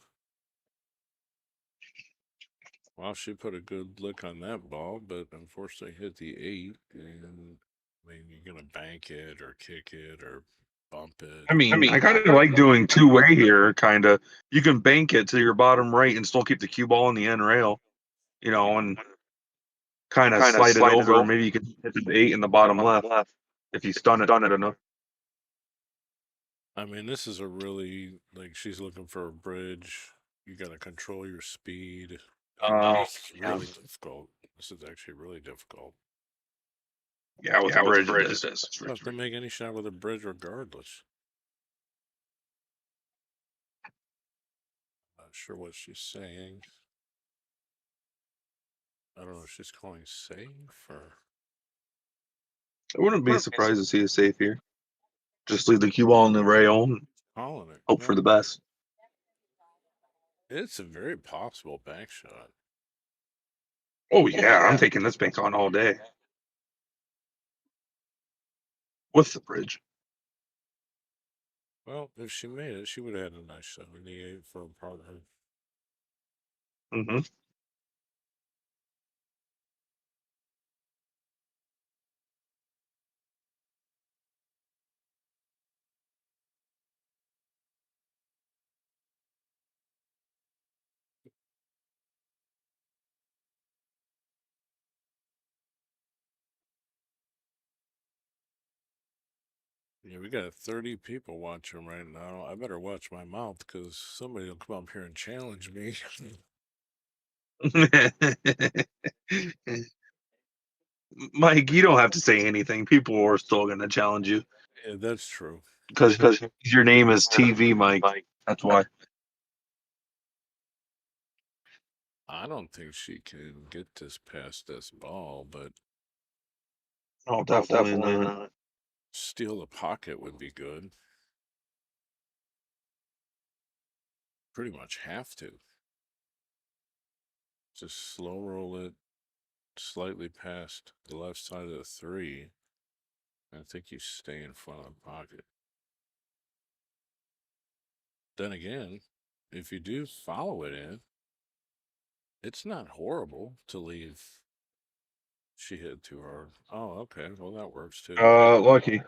Well, she put a good lick on that ball, but unfortunately hit the 8. And I mean, you're gonna bank it or kick it or bump it. I mean, I kind of like doing two-way here. Kind of, you can bank it to your bottom right and still keep the cue ball in the end rail. and kind of slide it over. Maybe you can hit the 8 in the bottom left if you stun it good enough. I mean, this is a really, like, she's looking for a bridge. You got to control your speed. This is really difficult. This is actually really difficult. Yeah, with the bridge, it is. You have to make any shot with a bridge regardless. Not sure what she's saying. I don't know if she's calling safe or. I wouldn't be surprised to see a safe here. Just leave the cue ball in the rail and Calling it. hope for the best. It's a very possible back shot. Oh, yeah, I'm taking this bank on all day. With the bridge. Well, if she made it, she would have had a nice 78 for a partner. Mm-hmm. Yeah, we got 30 people watching right now. I better watch my mouth because somebody will come up here and challenge me. Mike, you don't have to say anything. People are still going to challenge you. Yeah, that's true. Because your name is TV Mike. That's why. I don't think she can get this past this ball, but Oh, definitely not. steal the pocket would be good. Pretty much have to. Just slow roll it slightly past the left side of the 3. I think you stay in front of the pocket. Then again, if you do follow it in, it's not horrible to leave. She hit too hard. Oh, okay. Well, that works too. Lucky.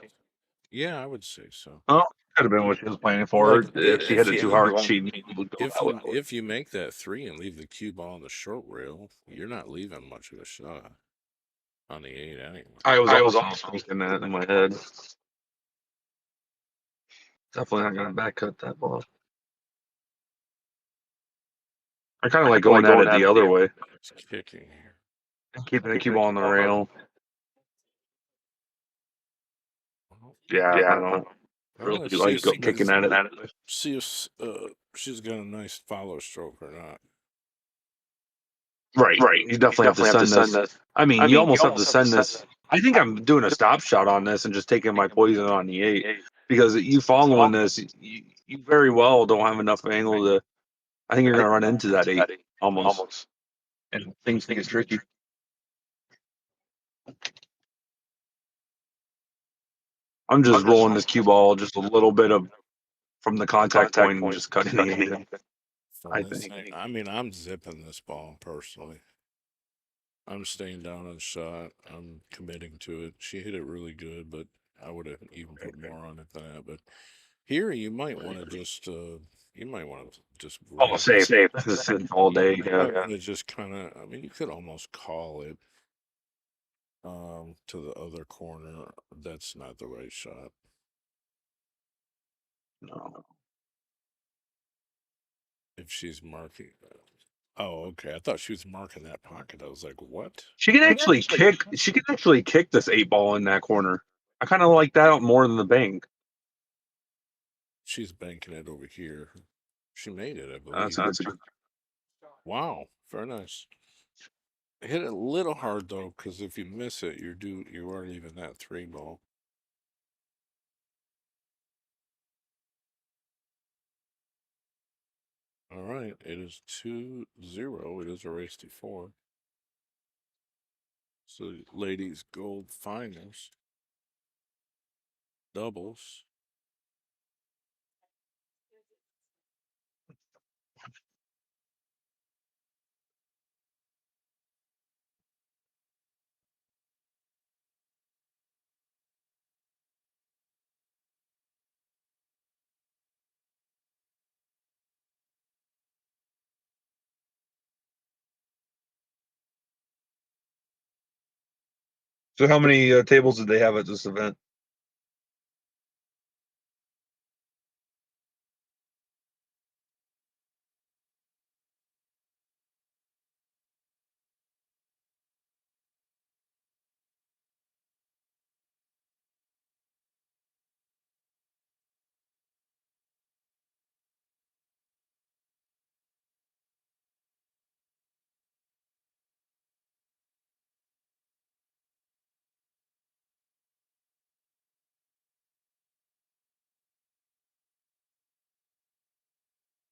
Yeah, I would say so. Oh, could have been what she was planning for. Like, If she hit it too hard, she would go that way. If you make that 3 and leave the cue ball on the short rail, you're not leaving much of a shot on the 8 anyway. I was also thinking that in my head. Definitely not going to back cut that ball. I kind of like going at it the other way. It's kicking here. Keeping the cue ball on the rail. Yeah, I don't know. Well, Really like kicking at it. See if she's got a nice follow stroke or not. Right. You definitely have to send this. I mean, you almost have to send this. I think I'm doing a stop shot on this and just taking my poison on the 8 because you following this, you very well don't have enough angle to. I think you're going to run into that 8 almost, and things get tricky. I'm just rolling this cue ball just a little bit of from the contact point and just cutting the 8 in. I think. I mean, I'm zipping this ball personally. I'm staying down on the shot. I'm committing to it. She hit it really good, but I would have even put more on it than that. But here, you might want to just Oh, safe. This is all day. Yeah. To just kind of. I mean, you could almost call it to the other corner. That's not the right shot. No. If she's marking. Oh, okay. I thought she was marking that pocket. I was like, what? She can actually kick. She can actually kick this 8 ball in that corner. I kind of like that more than the bank. She's banking it over here. She made it, I believe. That's good. Wow, very nice. Hit it a little hard though, because if you miss it, you are leaving that 3 ball. All right, it is 2-0. It is a race to 4. So, ladies, gold finals, doubles. So how many tables did they have at this event?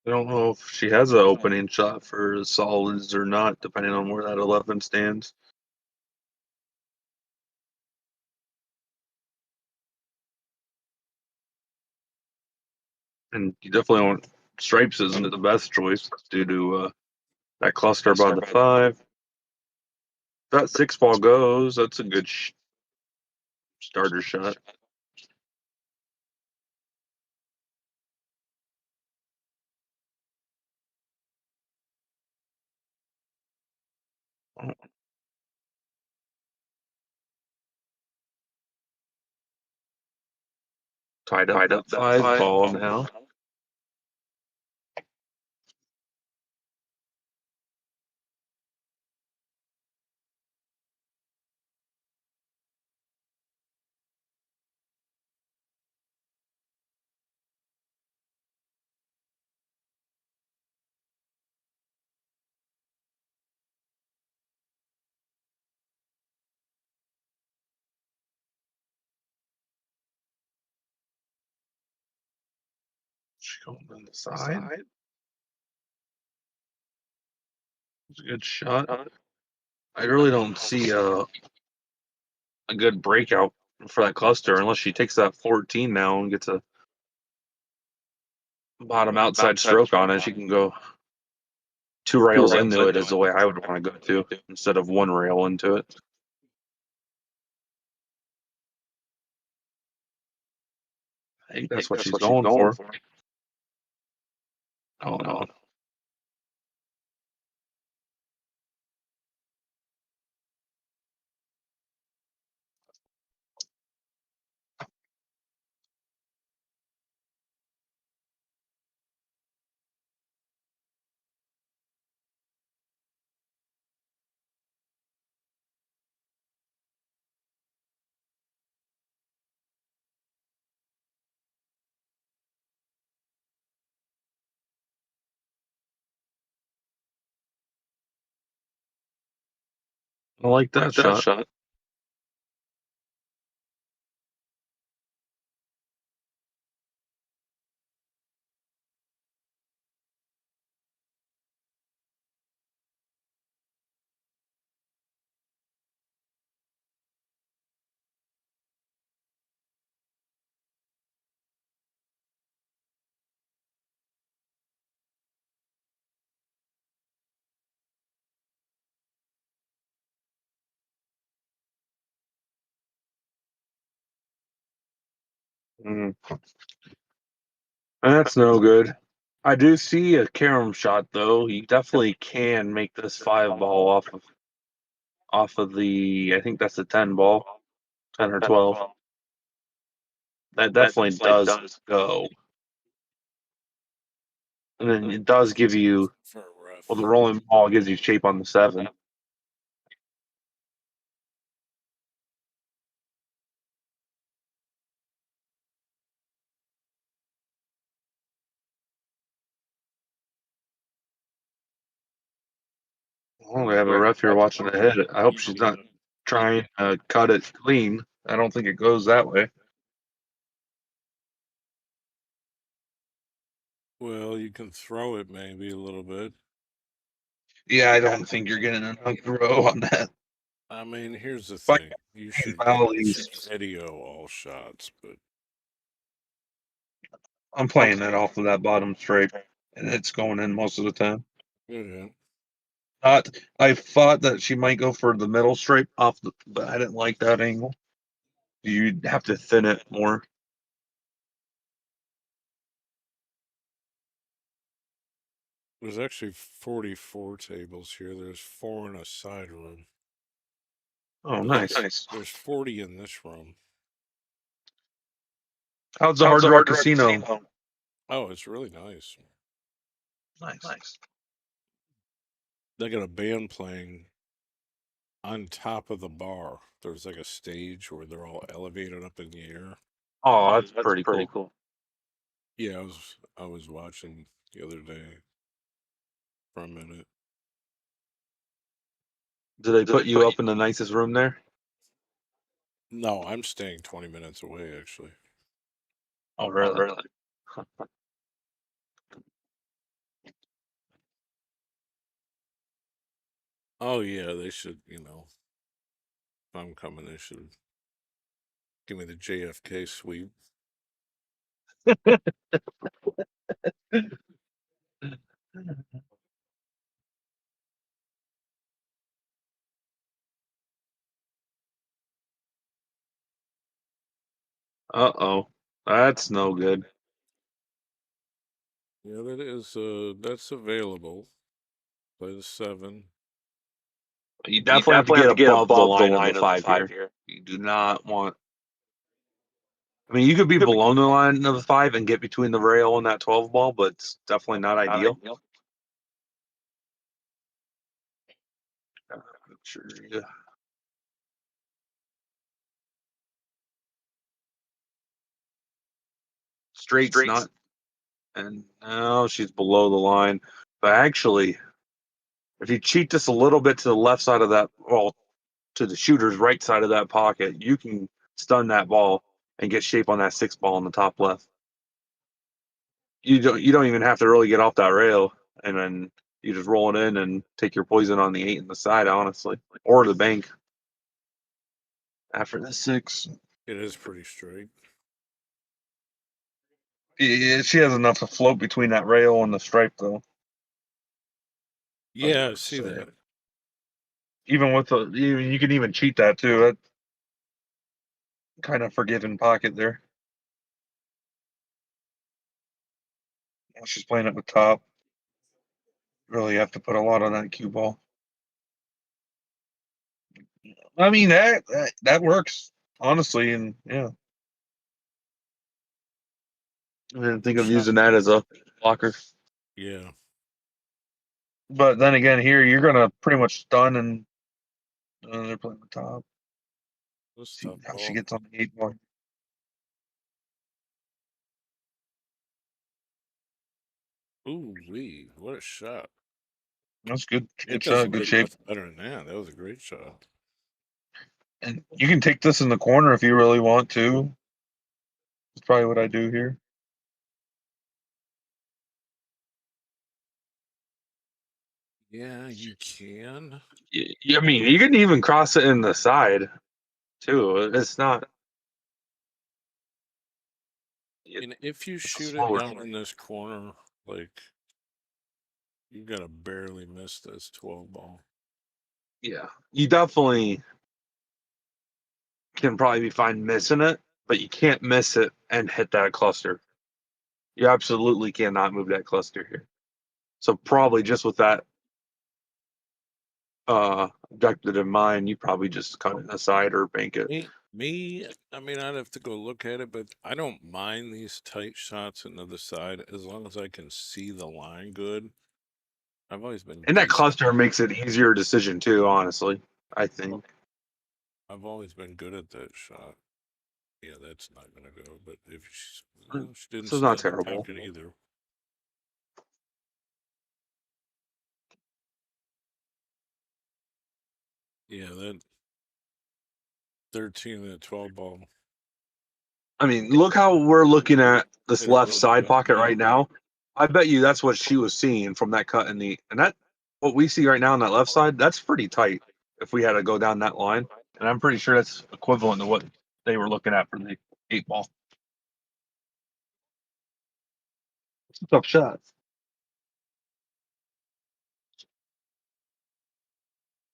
I don't know if she has an opening shot for solids or not, depending on where that 11 stands. And you definitely want stripes isn't the best choice due to that cluster above the 5. That 6 ball goes. That's a good starter shot. Tied up that 5 ball now. She's going on the side. It's a good shot. I really don't see a good breakout for that cluster unless she takes that 14 now and gets a bottom outside stroke on it. She can go 2 rails into it is the way I would want to go to instead of 1 rail into it. I think that's what she's going for. Oh no. I like that shot. Mm. That's no good. I do see a carom shot though. He definitely can make this 5 ball off of the. I think that's a 10 ball, 10 or 12. That definitely does go. And then it does give you. For a rough. Well, the rolling ball gives you shape on the 7. Oh, we have a ref here watching the hit. I hope she's not trying to cut it clean. I don't think it goes that way. Well, you can throw it maybe a little bit. Yeah, I don't think you're getting enough throw on that. I mean, here's the But thing: you should volleys. video all shots, but I'm playing that off of that bottom straight, and it's going in most of the time. yeah. I thought that she might go for the middle stripe but I didn't like that angle. You'd have to thin it more. There's actually 44 tables here. There's 4 in a side room. Oh, nice. There's 40 in this room. How's the Hard Rock Casino? Oh, it's really nice. Nice. They got a band playing on top of the bar. There's like a stage where they're all elevated up in the air. Oh, that's pretty cool. Yeah, I was watching the other day for a minute. Do they put you up in the nicest room there? No, I'm staying 20 minutes away actually. Oh, really? Oh yeah, they should, if I'm coming, they should give me the JFK suite. Uh-oh. That's no good. Yeah, that's available by the 7. You definitely have to get above the line of the 5 here. You do not want... I mean, you could be below the line of the 5 and get between the rail and that 12 ball, but it's definitely not ideal. Sure. Yeah. Straight's not... And now she's below the line. But actually, if you cheat this a little bit to the left side of that, well, to the shooter's right side of that pocket, you can stun that ball and get shape on that 6 ball in the top left. You don't even have to really get off that rail, and then you just roll it in and take your poison on the 8 in the side, honestly, or the bank after the 6. It is pretty straight. Yeah, she has enough to float between that rail and the stripe, though. Yeah, I see that. Even with you can even cheat that too. That kind of forgiven pocket there. Well, she's playing it with top. Really have to put a lot on that cue ball. I mean that works honestly, and yeah. I didn't think of using that as a blocker. Yeah. But then again, here you're gonna pretty much stun, and they're playing the top. See how she gets on the 8 ball. Ooh wee, what a shot. That's good. Good It shot. doesn't Good get shape. much better than that. That was a great shot. And you can take this in the corner if you really want to. That's probably what I do here. Yeah, you can. I mean, you can even cross it in the side too. It's not. And if you shoot it slower. down in this corner, like you gotta barely miss this 12 ball. Yeah, you definitely can probably be fine missing it, but you can't miss it and hit that cluster. You absolutely cannot move that cluster here. So probably just with that objective in mind, you probably just cut it aside or bank it. I mean, I'd have to go look at it, but I don't mind these tight shots into the side as long as I can see the line good. I've always been And that cluster makes it easier decision too, honestly, I think. I've always been good at that shot. Yeah, that's not gonna go. But if she didn't, This is not terrible either. Yeah, that 13 and 12 ball. I mean, look how we're looking at this left side pocket right now. I bet you that's what she was seeing from that cut in the, and that what we see right now on that left side, that's pretty tight if we had to go down that line. And I'm pretty sure that's equivalent to what they were looking at for the 8 ball. It's a tough shot.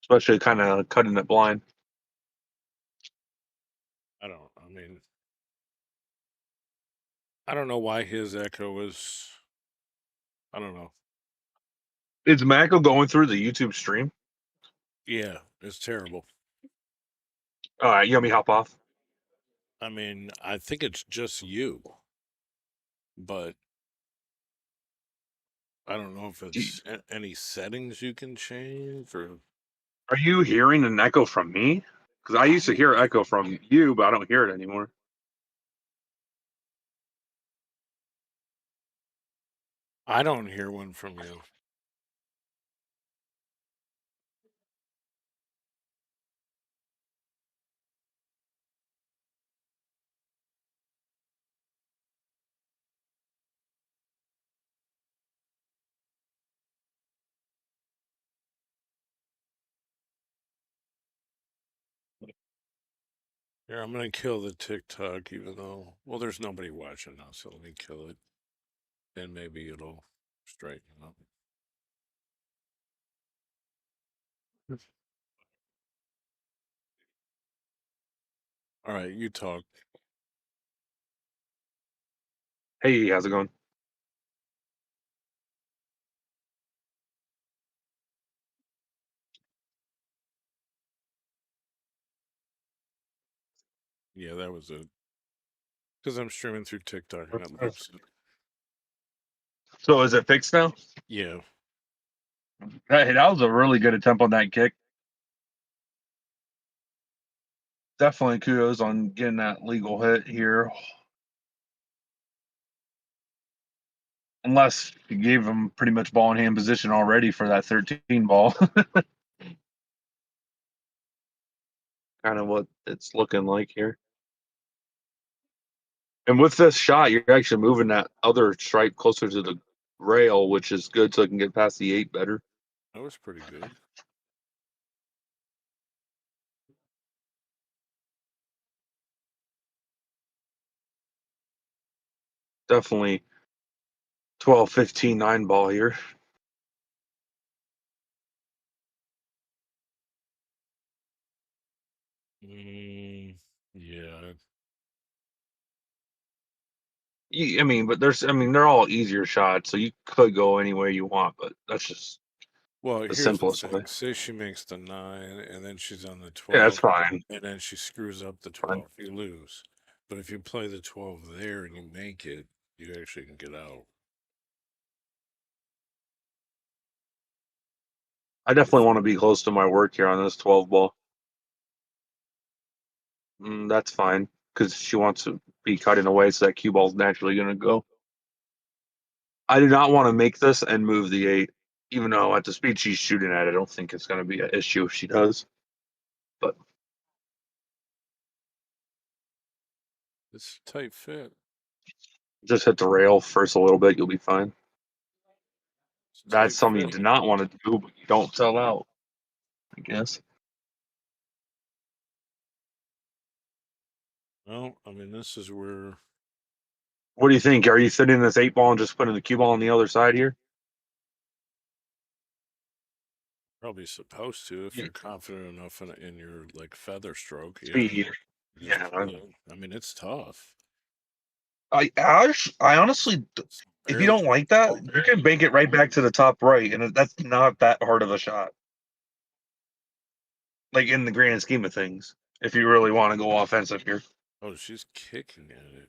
Especially kind of cutting it blind. I don't know why his echo is. I don't know. Is Mako going through the YouTube stream? Yeah, it's terrible. All right, you want me to hop off? I mean, I think it's just you, but I don't know if it's any settings you can change or. Are you hearing an echo from me? Because I used to hear echo from you, but I don't hear it anymore. I don't hear one from you. Here, I'm gonna kill the TikTok, even though, well, there's nobody watching now, so let me kill it, and maybe it'll straighten up. All right, you talk. Hey, how's it going? Yeah, that was it. Because I'm streaming through TikTok and it loops it. So is it fixed now? Yeah. That was a really good attempt on that kick. Definitely kudos on getting that legal hit here. Unless you gave him pretty much ball in hand position already for that 13 ball. Kind of what it's looking like here. And with this shot, you're actually moving that other stripe closer to the rail, which is good so it can get past the 8 better. That was pretty good. Definitely 12, 15, 9 ball here. Yeah. I mean, but they're all easier shots, so you could go any way you want, but that's just Well, the here's the simplest way. thing. Say she makes the 9 and then she's on the Yeah, that's 12 fine. and then she screws up the Fine. 12, you lose. But if you play the 12 there and you make it, you actually can get out. I definitely want to be close to my work here on this 12 ball. That's fine because she wants to be cutting away, so that cue ball's naturally going to go. I do not want to make this and move the 8, even though at the speed she's shooting at, I don't think it's going to be an issue if she does. But It's a tight fit. just hit the rail first a little bit, you'll be fine. It's a That's tight something you fit. do not want to do, but you don't sell out, I guess. Well, I mean, this is where What do you think? Are you sitting this 8 ball and just putting the cue ball on the other side here? probably supposed to if Yeah. you're confident enough in your like feather stroke. Yeah. Speed. Just Yeah. play it. I mean, it's tough. I honestly, It's if you barely. don't like that, you can bank it right back to the top right, and that's not that hard of a shot. Like in the grand scheme of things, if you really want to go offensive here. Oh, she's kicking at it.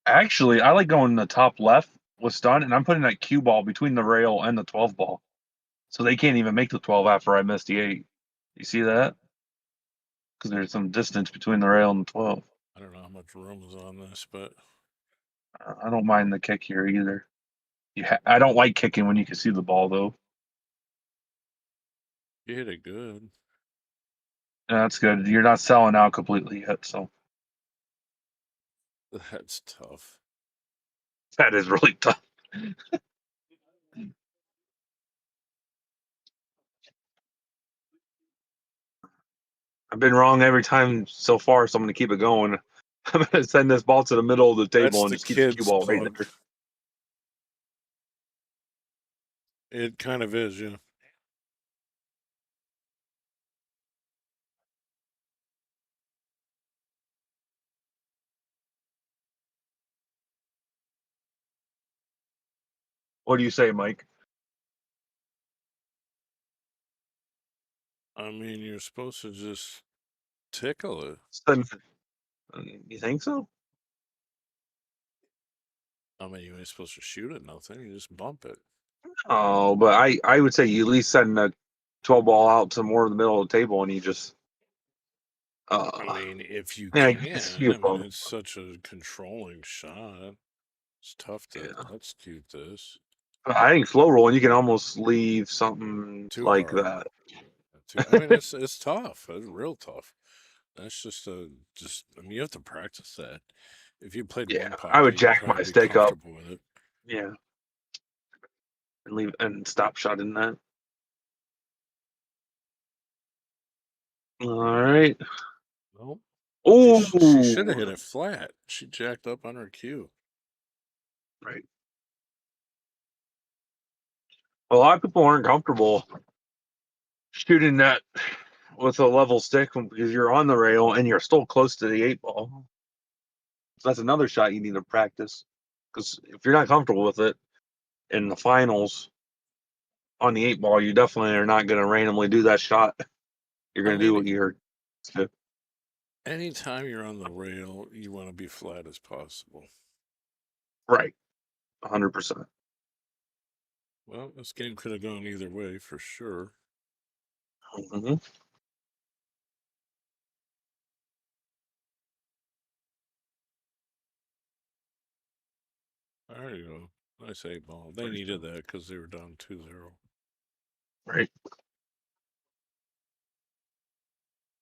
Actually, I like going the top left with stun, and I'm putting that cue ball between the rail and the 12 ball, so they can't even make the 12 after I missed the 8. You see that? Because there's some distance between the rail and the 12. I don't know how much room is on this, but I don't mind the kick here either. I don't like kicking when you can see the ball though. you hit it good. That's good. You're not selling out completely yet, so That's tough. that is really tough. I've been wrong every time so far, so I'm going to keep it going. I'm going to send this ball to the middle of the table That's and the just keep the cue kid's ball right club. there. It kind of is, yeah. What do you say, Mike? I mean, you're supposed to just tickle it. You think so? I mean, you ain't supposed to shoot at nothing. You just bump it. Oh, but I would say you at least send a 12 ball out to more in the middle of the table, and you just I mean, if you yeah, can. you I mean, bump. it's such a controlling shot. It's tough to Yeah. execute this. I think slow rolling, you can almost leave something Too like hard. that. I mean, it's tough. It's real tough. That's just I mean, you have to practice that. If you played Yeah, one I would pocket, you'd jack my probably be stick up. comfortable with it. Yeah, and leave and stop shot in that. All right. Nope. She should have hit Oh, it flat. She jacked up on her cue. right. A lot of people aren't comfortable shooting that with a level stick because you're on the rail and you're still close to the 8 ball. So that's another shot you need to practice. Because if you're not comfortable with it in the finals on the 8 ball, you definitely are not going to randomly do that shot. You're I going to do mean, what you're. anytime you're on the rail, you want to be flat as possible. Right. 100%. Well, this game could have gone either way for sure. Mm-hmm. There you go. Nice 8 ball. They needed that because they were down 2-0. Right.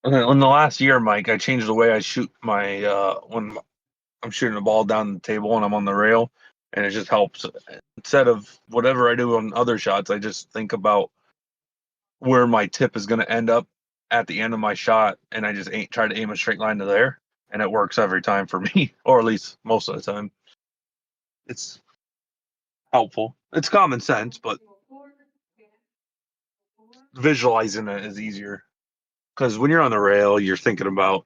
And then in the last year, Mike, I changed the way I shoot my when I'm shooting the ball down the table and I'm on the rail, and it just helps. Instead of whatever I do on other shots, I just think about where my tip is going to end up at the end of my shot, and I just try to aim a straight line to there, and it works every time for me, or at least most of the time. It's helpful. It's common sense, but visualizing it is easier because when you're on the rail, you're thinking about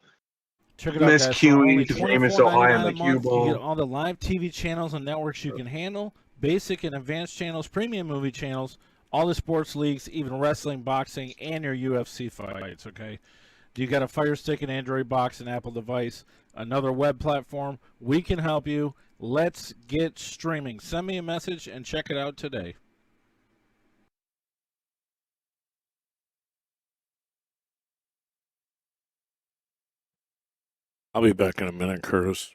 Check it out, guys. For miscuing only because you're aiming so high on $24.99 the a cue month, you get ball. all the live TV channels and networks you can handle, basic and advanced channels, premium movie channels, all the sports leagues, even wrestling, boxing, and your UFC fights, okay? Do you got a Fire Stick, an Android box, an Apple device, another web platform? We can help you. Let's get streaming. Send me a message and check it out today. I'll be back in a minute, Curtis.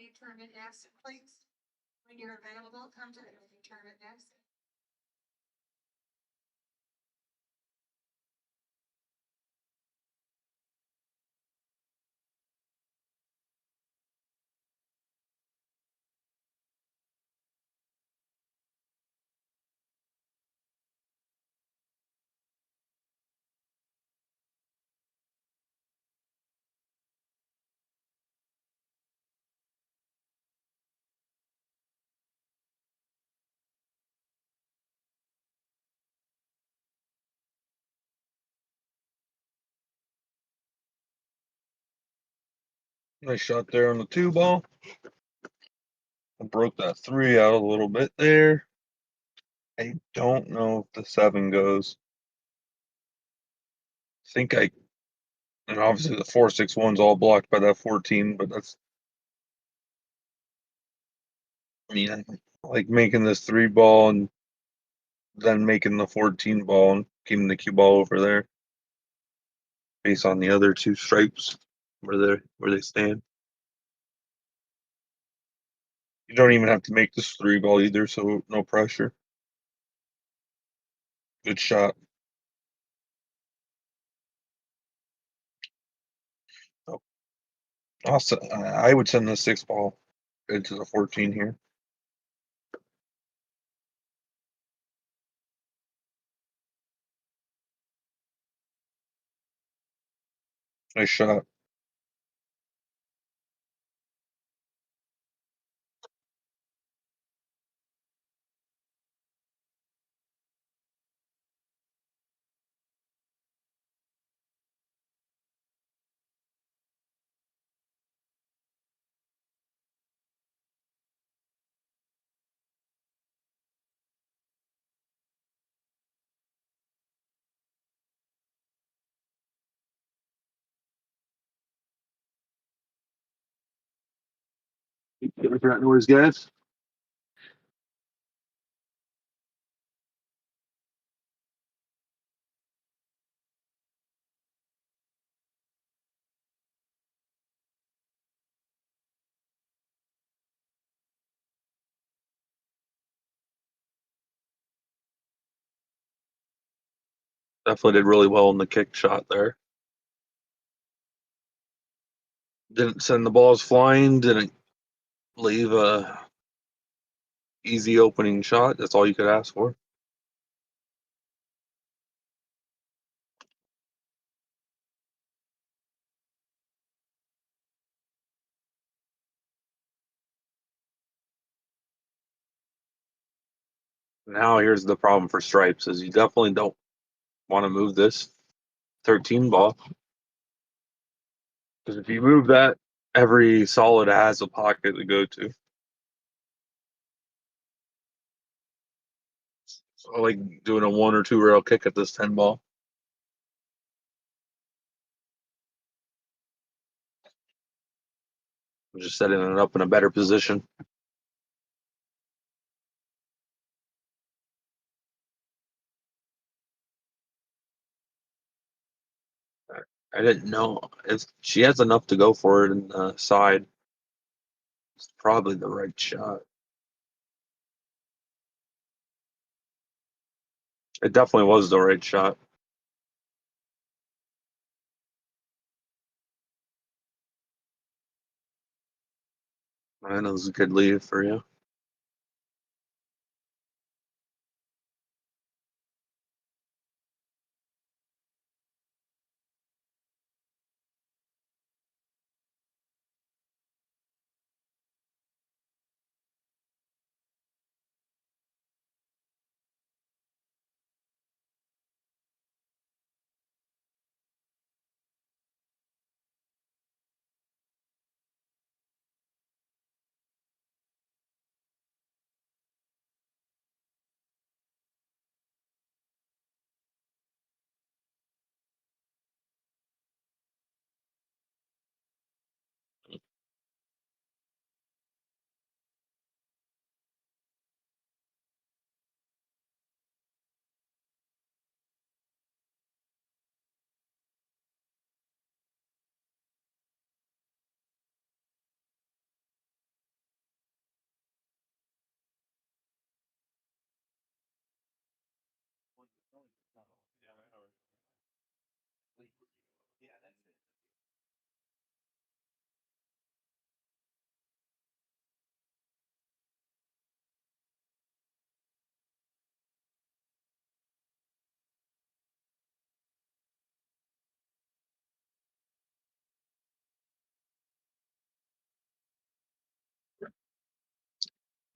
you tournament next, please? When you're available, come to the tournament next. Nice shot there on the 2 ball. I broke that 3 out a little bit there. I don't know if the 7 goes. I think and obviously the 4-6-1's all blocked by that 14, but that's, I mean, I like making this 3 ball and then making the 14 ball and keeping the cue ball over there based on the other 2 stripes where they stand. You don't even have to make this 3 ball either, so no pressure. Good shot. Oh, I would send the 6 ball into the 14 here. Nice shot. Get that noise, guys. Definitely did really well in the kick shot there. Didn't send the balls flying, didn't leave a easy opening shot. That's all you could ask for. Now here's the problem for stripes is you definitely don't want to move this 13 ball. Because if you move that, every solid has a pocket to go to. So I like doing a 1 or 2 rail kick at this 10 ball. I'm just setting it up in a better position. I didn't know if she has enough to go for it in the side. It's probably the right shot. It definitely was the right shot. I know it was a good lead for you.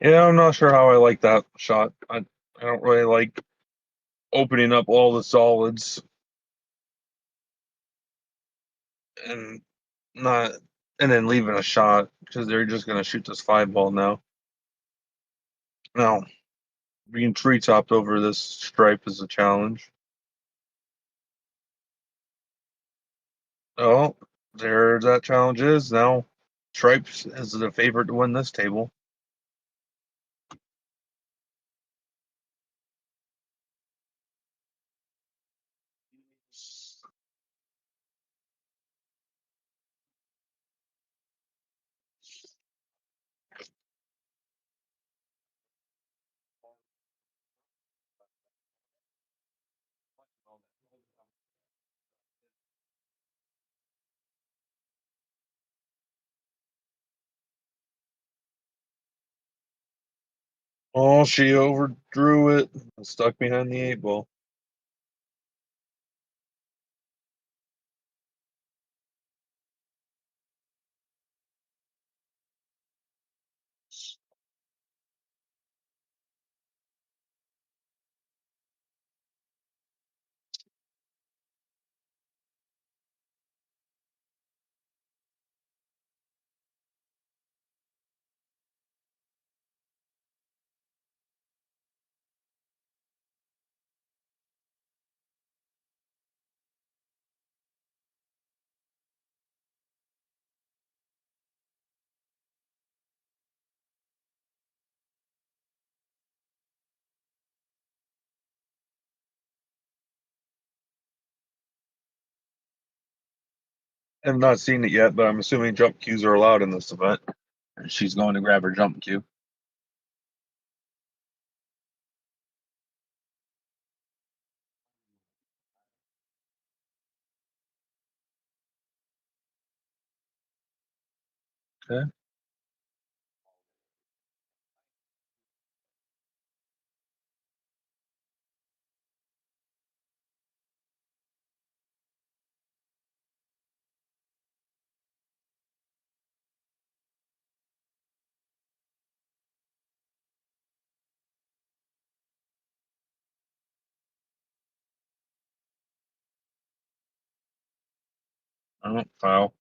Yeah, I'm not sure how I like that shot. I don't really like opening up all the solids and not and then leaving a shot because they're just gonna shoot this 5 ball now. Now, being tree topped over this stripe is a challenge. Oh, there that challenge is. Now Stripes is the favorite to win this table. Oh, she overdrew it and stuck behind the 8 ball. I've not seen it yet, but I'm assuming jump cues are allowed in this event. And she's going to grab her jump cue. Okay. Oh, foul.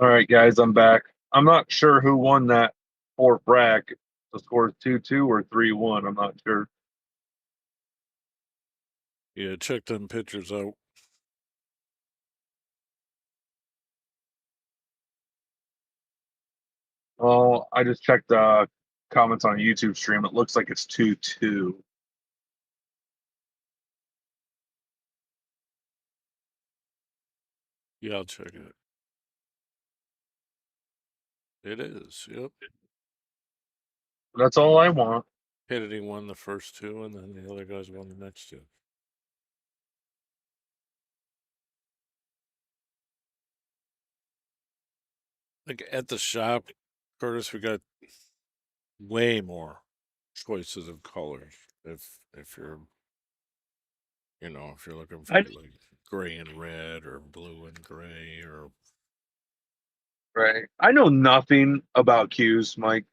All right, guys, I'm back. I'm not sure who won that fourth rack. The score is 2-2 or 3-1. I'm not sure. Yeah, check them pictures out. Oh, I just checked the comments on YouTube stream. It looks like it's 2-2. Yeah, I'll check it. It is. Yep. That's all I want. Kennedy won the first two, and then the other guys won the next two. Like at the shop, Curtis, we got way more choices of colors. If you're, if you're looking for I like gray and red or blue and gray or Right. I know nothing about cues, Mike.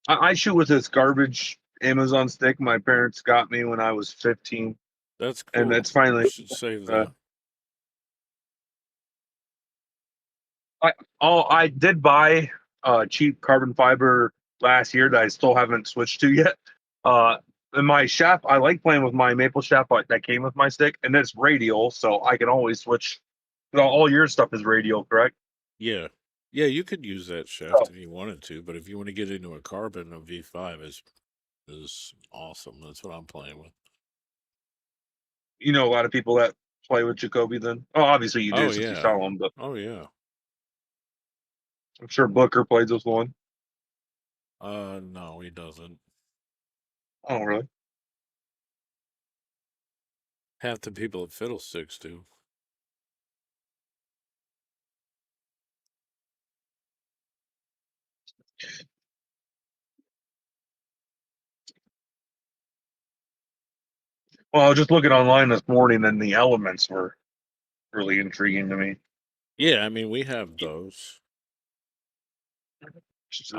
I shoot with this garbage Amazon stick my parents got me when I was 15, that's and cool. it's finally. You should save Uh, that. I did buy cheap carbon fiber last year that I still haven't switched to yet. In my shaft, I like playing with my maple shaft that came with my stick, and it's radial, so I can always switch. All your stuff is radial, correct? Yeah. Yeah, you could use that shaft Oh, if you wanted to, but if you want to get into a carbon, a V5 is awesome. That's what I'm playing with. you know a lot of people that play with Jacoby. Then, oh, obviously you do Oh since you yeah. sell them, but Oh yeah. I'm sure Booker plays with one. No, he doesn't. Oh, really? Half the people at Fiddlesticks do. Well, I was just looking online this morning, and the elements were really intriguing to me. Yeah, I mean we have those. I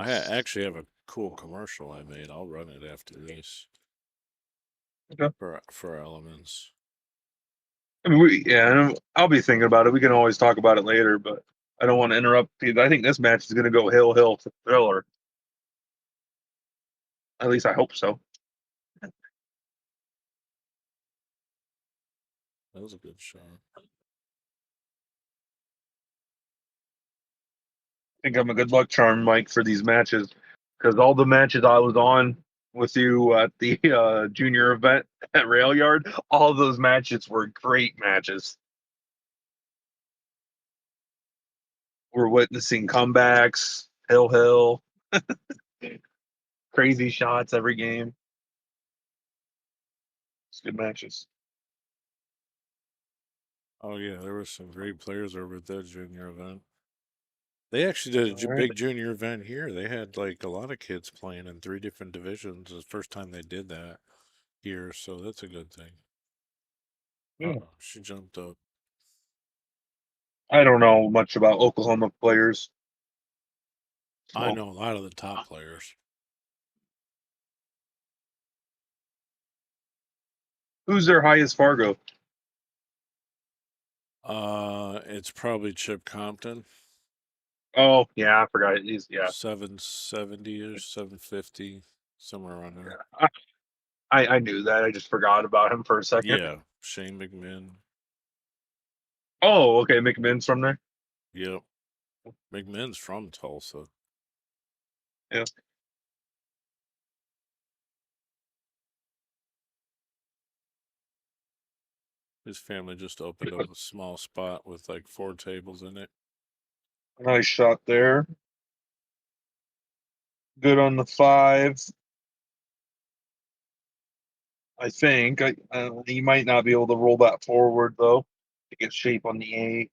It's- actually have a cool commercial I made. I'll run it after this Okay. for elements. I mean, and I'll be thinking about it. We can always talk about it later, but I don't want to interrupt you. I think this match is going to go hill to thriller. At least I hope so. That was a good shot. I think I'm a good luck charm, Mike, for these matches because all the matches I was on with you at the junior event at Rail Yard, all of those matches were great matches. We're witnessing comebacks, hill, crazy shots every game. It's good matches. Oh yeah, there were some great players over at that junior event. They actually did a All right. big junior event here. They had like a lot of kids playing in 3 different divisions. It's the first time they did that here, so that's a good thing. Yeah. She jumped up. I don't know much about Oklahoma players. I So, know a lot of the top players. who's their highest Fargo? It's probably Chip Compton. Oh, yeah, I forgot. He's 770 or 750, somewhere around there. I knew that. I just forgot about him for a second. Yeah, Shane McMinn. Oh, okay. McMinn's from there. Yep. McMinn's from Tulsa. Yeah. His family just opened up a small spot with like 4 tables in it. Nice shot there. Good on the 5. I think. You might not be able to roll that forward though to get shape on the 8.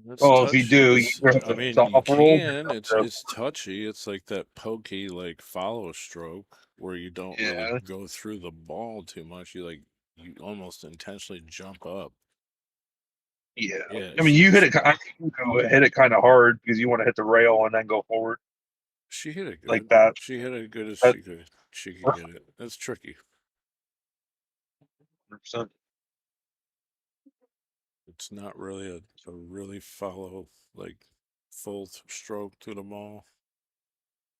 It's Oh, if you touchy. do, you have I to mean, you soft roll. can. It's touchy. It's like that pokey, like follow stroke where you don't really Yeah, go through the ball too much. You almost intentionally jump up. yeah. Yeah, I mean, you hit it. I think you hit it kind of hard because you want to hit the rail and then go forward she hit it like good. that. She hit it good as That she could. She could get it. That's tricky. 100%. It's not really a really follow like full stroke to the ball.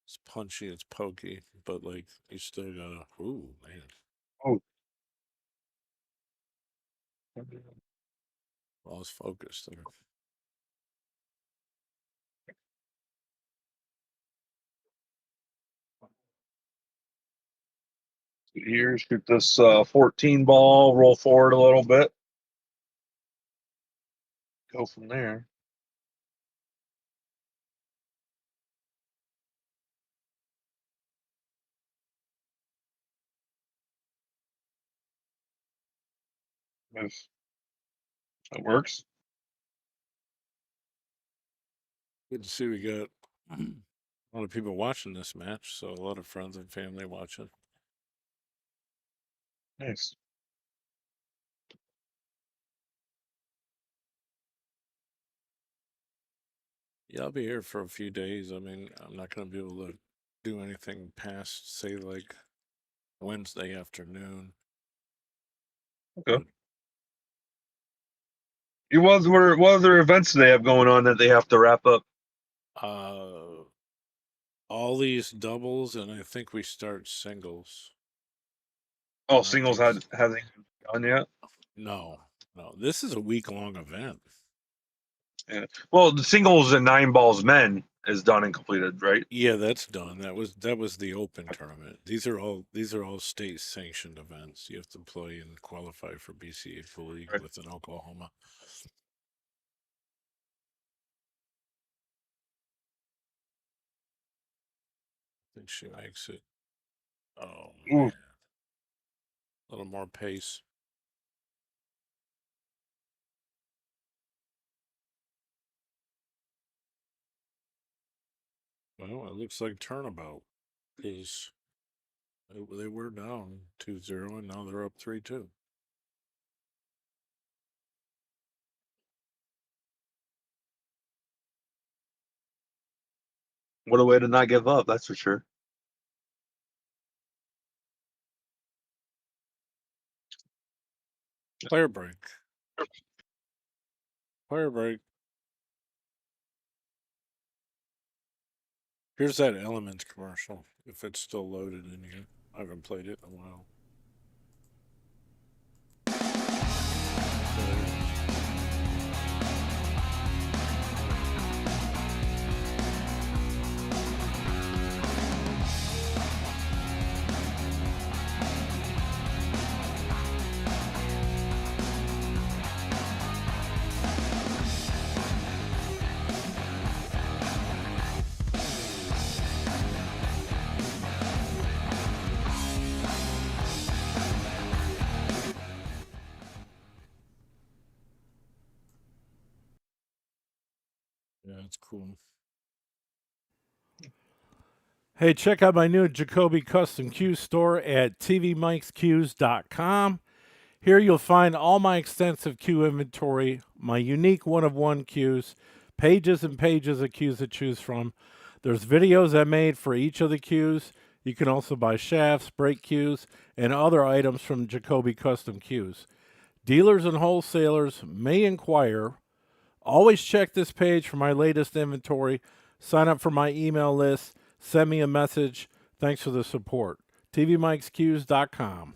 It's punchy, it's pokey, but like you still gotta. Ooh, man. Oh. Lost focus there. Here, shoot this 14 ball, roll forward a little bit. Go from there. If that works. Good to see we got a lot of people watching this match, so a lot of friends and family watching. Nice. Yeah, I'll be here for a few days. I mean, I'm not going to be able to do anything past, say, like Wednesday afternoon. Okay. What other events do they have going on that they have to wrap up? All these doubles, and I think we start singles. Oh, Not singles these- hasn't done yet. No. This is a week-long event. Yeah. Well, the singles and 9 balls men is done and completed, right? Yeah, that's done. That was the open tournament. These are all state sanctioned events. You have to play and qualify for BCAPL League Right. within Oklahoma. I think she makes it. Oh man. Ooh. A little more pace. Well, it looks like turnabout is they were down 2-0 and now they're up 3-2. What a way to not give up, that's for sure. Player break. Player break. Here's that Elements commercial, if it's still loaded in here. I haven't played it in a while. Yeah, it's cool. Hey, check out my new Jacoby Custom Cue store at tvmikescues.com. Here you'll find all my extensive cue inventory, my unique one-of-one cues, pages and pages of cues to choose from. There's videos I made for each of the cues. You can also buy shafts, brake cues, and other items from Jacoby Custom Cues. Dealers and wholesalers may inquire. Always check this page for my latest inventory. Sign up for my email list. Send me a message. Thanks for the support. tvmikescues.com.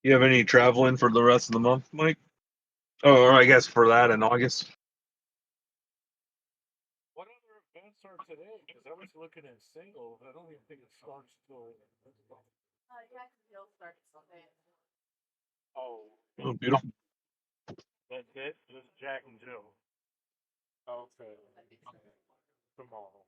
You have any traveling for the rest of the month, Mike? Oh, or I guess for that in August. What other events are today? Because I was looking at singles. I don't even think it starts till. Jacksonville starts Sunday. Oh, Oh, beautiful. that's it. Just Jack and Jill. Okay. Tomorrow.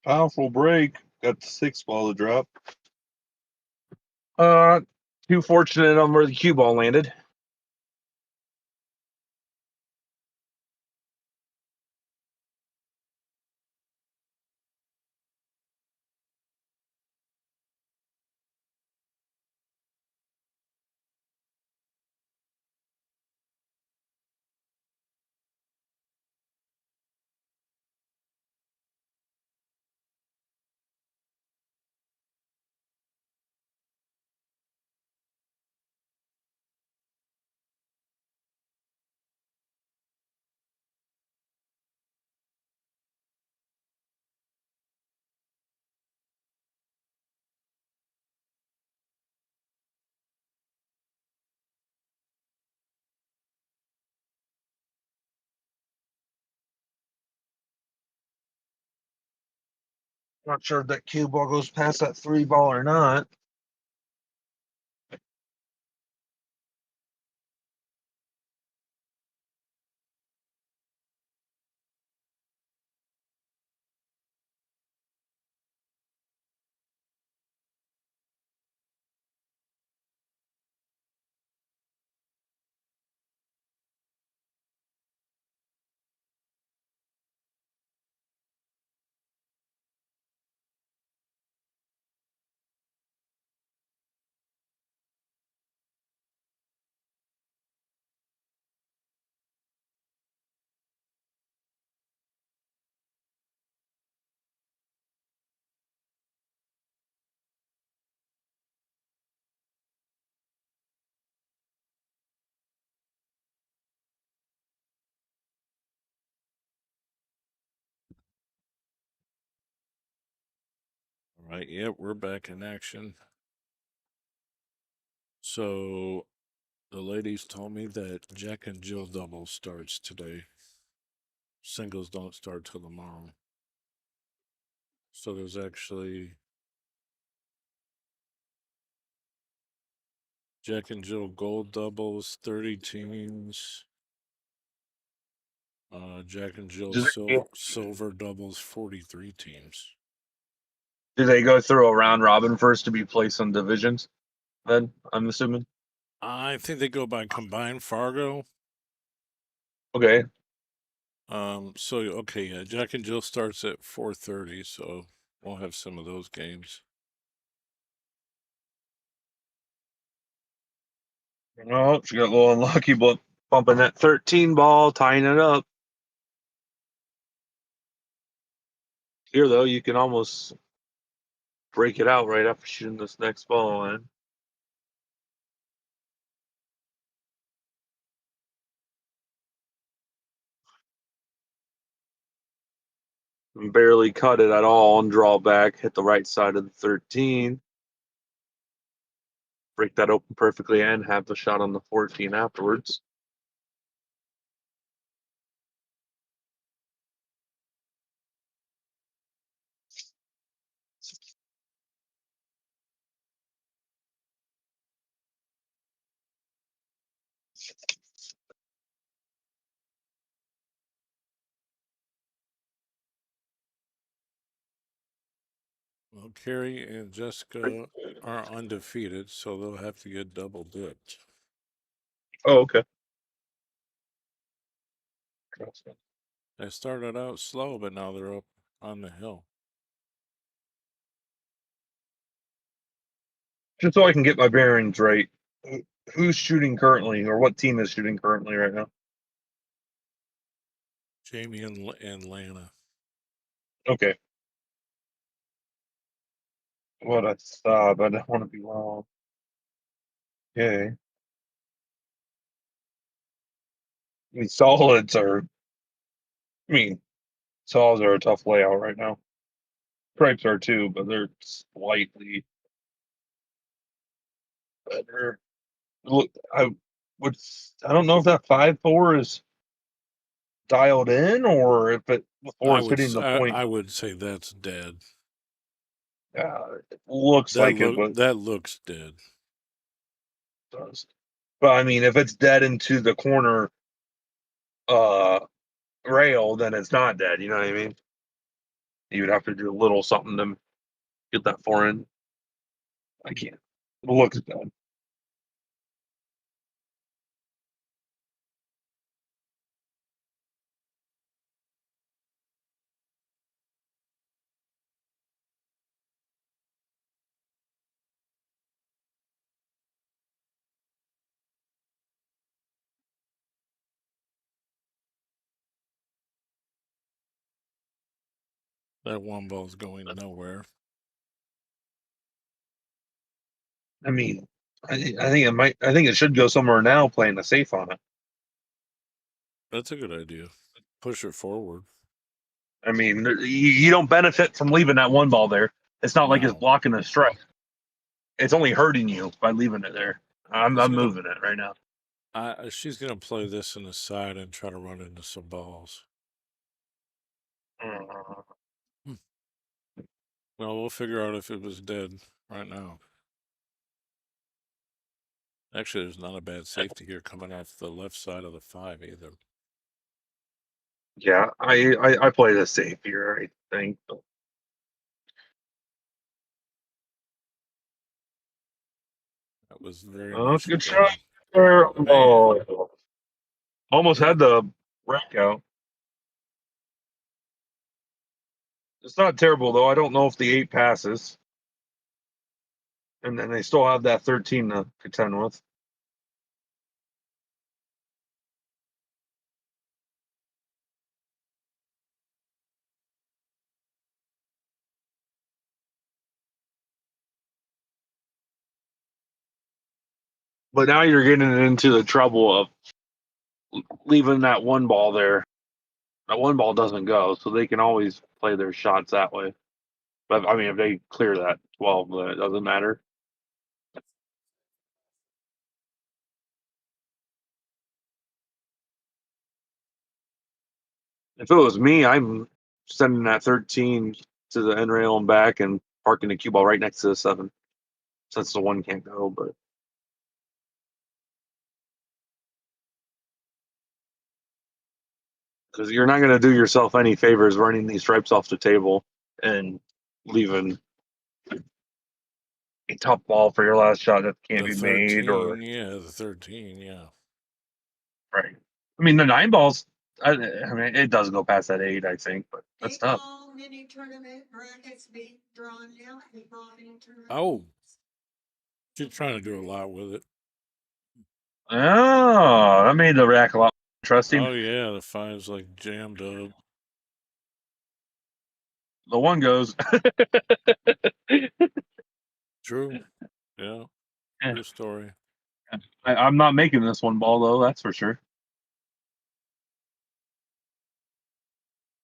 Powerful break. Got the 6 ball to drop. Too fortunate on where the cue ball landed. Not sure if that cue ball goes past that 3 ball or not. All right, yep, we're back in action. So the ladies told me that Jack and Jill doubles starts today. Singles don't start till tomorrow. So there's actually Jack and Jill gold doubles, 30 teams. Jack and Jill silver doubles, 43 teams. Do they go through a round robin first to be placed on divisions? Then I'm assuming. I think they go by combined Fargo. Okay. So okay, yeah, Jack and Jill starts at 4:30, so we'll have some of those games. Oh, she got a little unlucky, but bumping that 13 ball, tying it up. Here, though, you can almost break it out right after shooting this next ball in. Barely cut it at all and draw back, hit the right side of the 13. Break that open perfectly and have the shot on the 14 afterwards. Well, Carrie and Jessica are undefeated, so they'll have to get double dipped. Oh, okay. They started out slow, but now they're up on the hill. Just so I can get my bearings right, who's shooting currently, or what team is shooting currently right now? Jamie and Lana. Okay. What I thought, but I don't want to be wrong. Okay. I mean, solids are. I mean, solids are a tough layout right now. Stripes are too, but they're slightly better. Look, I would. I don't know if that 5-4 is dialed in, or if it before it's hitting the point. I would say that's dead. It looks like it, but That looks dead. does. But I mean, if it's dead into the corner uh rail, then it's not dead. You know what I mean? You would have to do a little something to get that 4 in. I can't. It looks dead. That one ball's going nowhere. I mean, I think it might. I think it should go somewhere now. Playing the safe on it. That's a good idea. Push it forward. I mean, you don't benefit from leaving that one ball there. It's not like it's No. blocking a strike. It's only hurting you by leaving it there. I'm moving it right now. She's gonna play this in the side and try to run into some balls. Well, we'll figure out if it was dead right now. Actually, there's not a bad safety here coming off the left side of the 5 either. Yeah, I play the safe here. I think. That was very Oh, much good dead. shot there. Man. Oh, almost Yeah. had the rack out. It's not terrible though. I don't know if the 8 passes, and then they still have that 13 to contend with. But now you're getting into the trouble of leaving that one ball there. That one ball doesn't go, so they can always play their shots that way. But I mean, if they clear that 12, then it doesn't matter. If it was me, I'm sending that 13 to the end rail and back and parking the cue ball right next to the 7, since the 1 can't go. But because you're not going to do yourself any favors running these stripes off the table and leaving a tough ball for your last shot that can't The be made, 13, or yeah, the 13, yeah. right. I mean, the 9 balls. I mean, it does go past that 8, I think, but that's tough. 8-ball mini tournament brackets being drawn now. 8-ball mini tournament. Oh, she's trying to do a lot with it. Oh, that made the rack a lot more interesting. Oh yeah, the 5's like jammed up. The 1 goes. True. Yeah. True story. I'm not making this 1 ball though. That's for sure.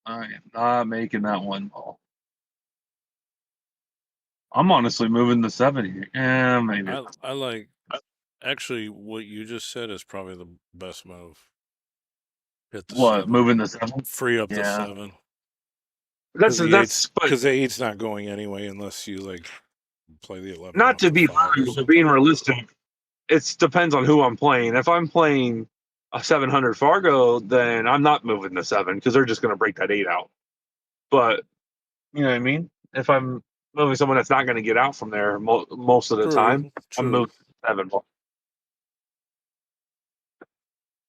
I am not making that 1 ball. I'm honestly moving the 7 here. Yeah, maybe. I like. Actually, what you just said is probably the best move. Hit the What, 7. moving the 7? Free up the Yeah. 7. But Because the 8's not going anyway unless you like play the 11. not off to the be 5 or rude, but something. being realistic, it depends on who I'm playing. If I'm playing a 700 Fargo, then I'm not moving the 7 because they're just going to break that 8 out. But you know what I mean? If I'm moving someone that's not going to get out from there most of the time, I'm True. moving 7 ball.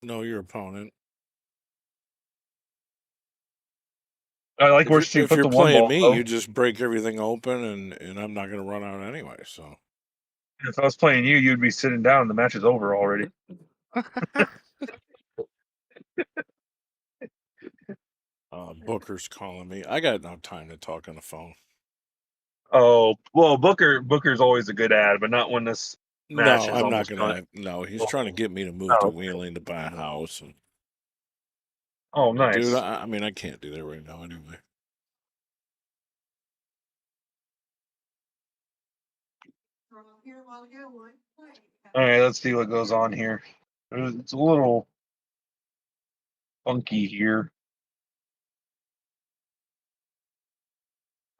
Know your opponent. I like where she If put you're the 1 playing ball. me, Though. you just break everything open, and I'm not going to run out anyway. So If I was playing you, you'd be sitting down. The match is over already. Booker's calling me. I got no time to talk on the phone. Oh well, Booker's always a good ad, but not when this match No, is I'm not almost going done. to. No, he's trying to get me to move to Wheeling to buy a house. And, Oh, nice. dude, I mean, I can't do that right now anyway. All right, let's see what goes on here. It's a little funky here.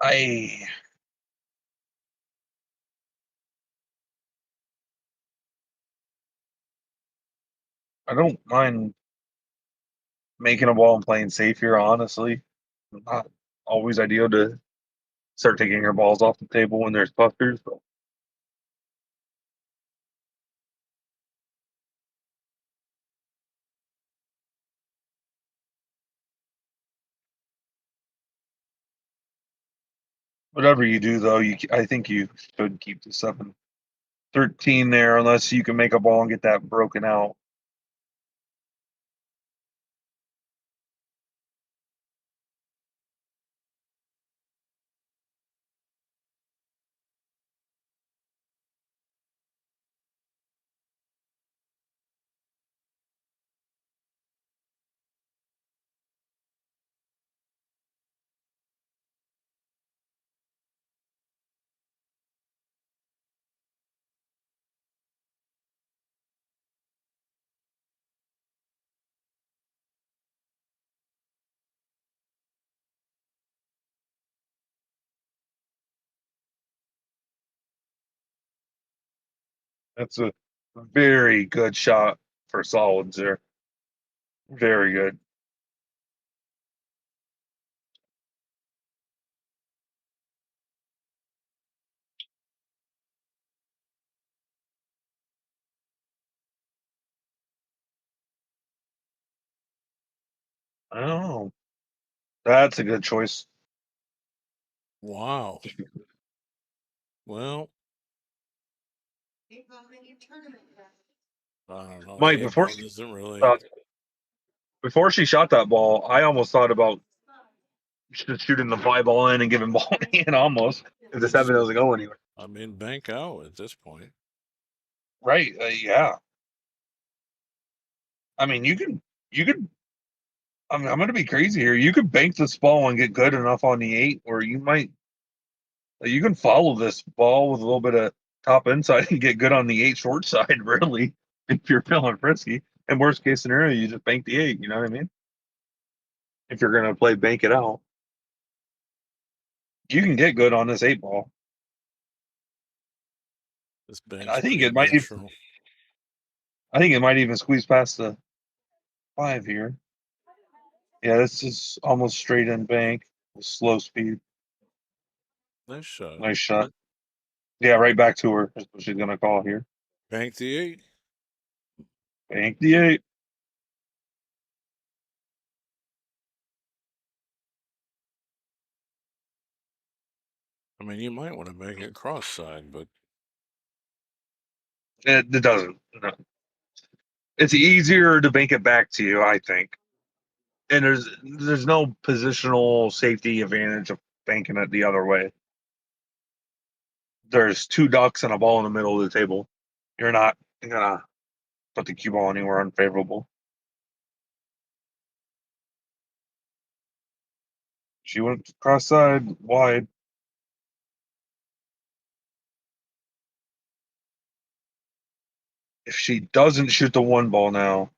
I don't mind making a ball and playing safe here, honestly. Not always ideal to start taking your balls off the table when there's puckers, but whatever you do, though, I think you should keep the 7-13 there, unless you can make a ball and get that broken out. That's a very good shot for solids there. Very good. Oh, that's a good choice. Wow. Well, I don't know. Mike, The 8 ball doesn't really. before she shot that ball, I almost thought about shooting the fly ball in and giving ball in almost if the 7 doesn't go anywhere. I mean, bank out at this point. Right? Yeah. I mean, you could. I'm going to be crazy here. You could bank this ball and get good enough on the 8, or you might. You can follow this ball with a little bit of top inside and get good on the 8 short side. Really, if you're feeling frisky. And worst case scenario, you just bank the 8. You know what I mean? If you're going to play bank it out, you can get good on this 8 ball. This bank's I think pretty it might. neutral. I think it might even squeeze past the 5 here. Yeah, this is almost straight in bank. Slow speed. Nice shot. Nice shot. Yeah, right back to her. That's what she's gonna call here. Bank the 8. Bank the 8. I mean, you might want to make it cross-side, but It doesn't. No. It's easier to bank it back to you, I think. And there's no positional safety advantage of banking it the other way. There's two ducks and a ball in the middle of the table. You're not gonna put the cue ball anywhere unfavorable. She went cross side wide. If she doesn't shoot the one ball now,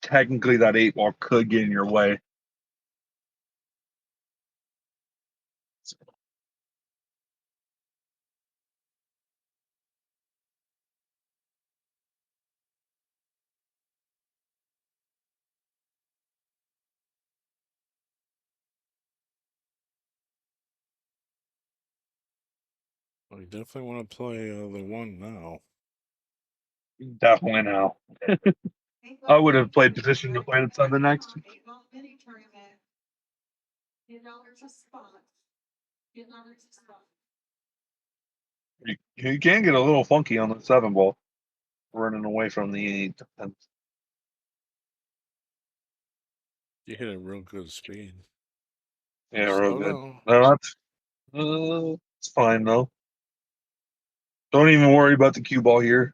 technically that 8 ball could get in your way. you definitely want to play the one now. Definitely now. I would have played position to play the next. $8 mini tournament. $10 a spot. $10 a spot. You can get a little funky on the 7 ball, running away from the 8. You hit a real good speed. Yeah, real Slow good. down. No, it's fine though. Don't even worry about the cue ball here.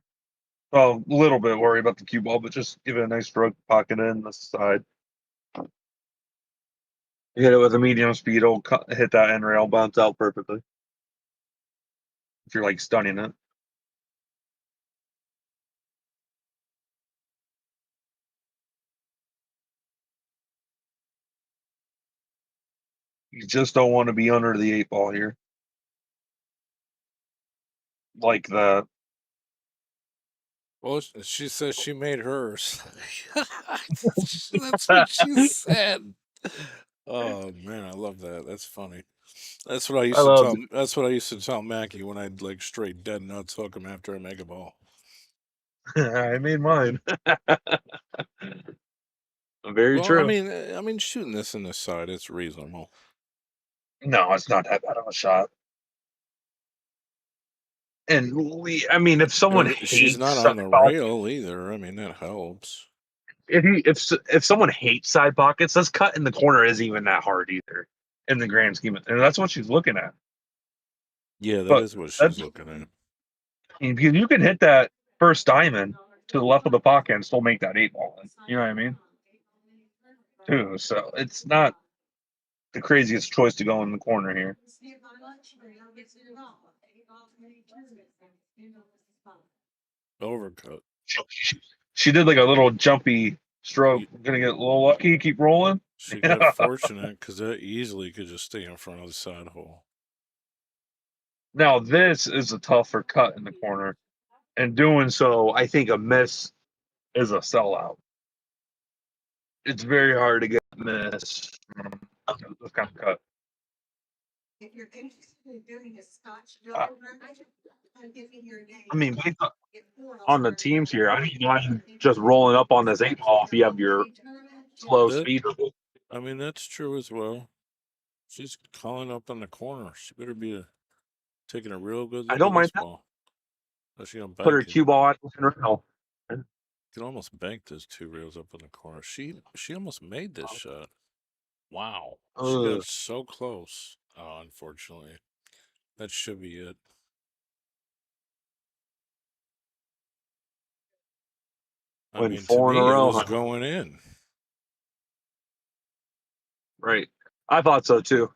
Well, a little bit worry about the cue ball, but just give it a nice stroke, pocket in the side. You hit it with a medium speed, it'll hit that end rail, bounce out perfectly. If you're like stunning it. You just don't want to be under the 8 ball here. Like that. Well, she says she made hers. That's what she said. Oh man, I love that. That's funny. That's what I used I to love tell. That's what I used to tell Mackie when I'd like straight dead nuts hook him after a mega ball. I made mine. Very Well, true. I mean, shooting this in the side, it's reasonable. No, it's not that bad of a shot. And I mean, if someone She's hates not side on the pockets, rail either. I mean, that helps. if someone hates side pockets, this cut in the corner isn't even that hard either, in the grand scheme of, and that's what she's looking at. Yeah, that But is what she's that's, looking at. you can hit that first diamond to the left of the pocket and still make that 8 ball. You know what I mean? Too. So it's not the craziest choice to go in the corner here. Overcut. She did like a little jumpy stroke. You- Gonna get a little lucky. Keep rolling. She got fortunate because that easily could just stay in front of the side hole. Now this is a tougher cut in the corner, and doing so, I think a miss is a sellout. It's very hard to get a miss from this kind of cut. If you're interested in doing a Scotch Uh, I'm giving your name. I mean, based on the teams here, I mean, I'm just rolling up on this 8 ball if you have your slow That, speed. I mean, that's true as well. She's calling up in the corner. She better be taking a real good I look don't at mind this that. ball. Oh, she don't Put her bank it. cue ball out the rail. You can almost bank those 2 rails up in the corner. She almost made this shot. Wow. She got so close. Oh, unfortunately. That should be it. I Win mean, to 4 in a me, it row. was going in. Right. I thought so too.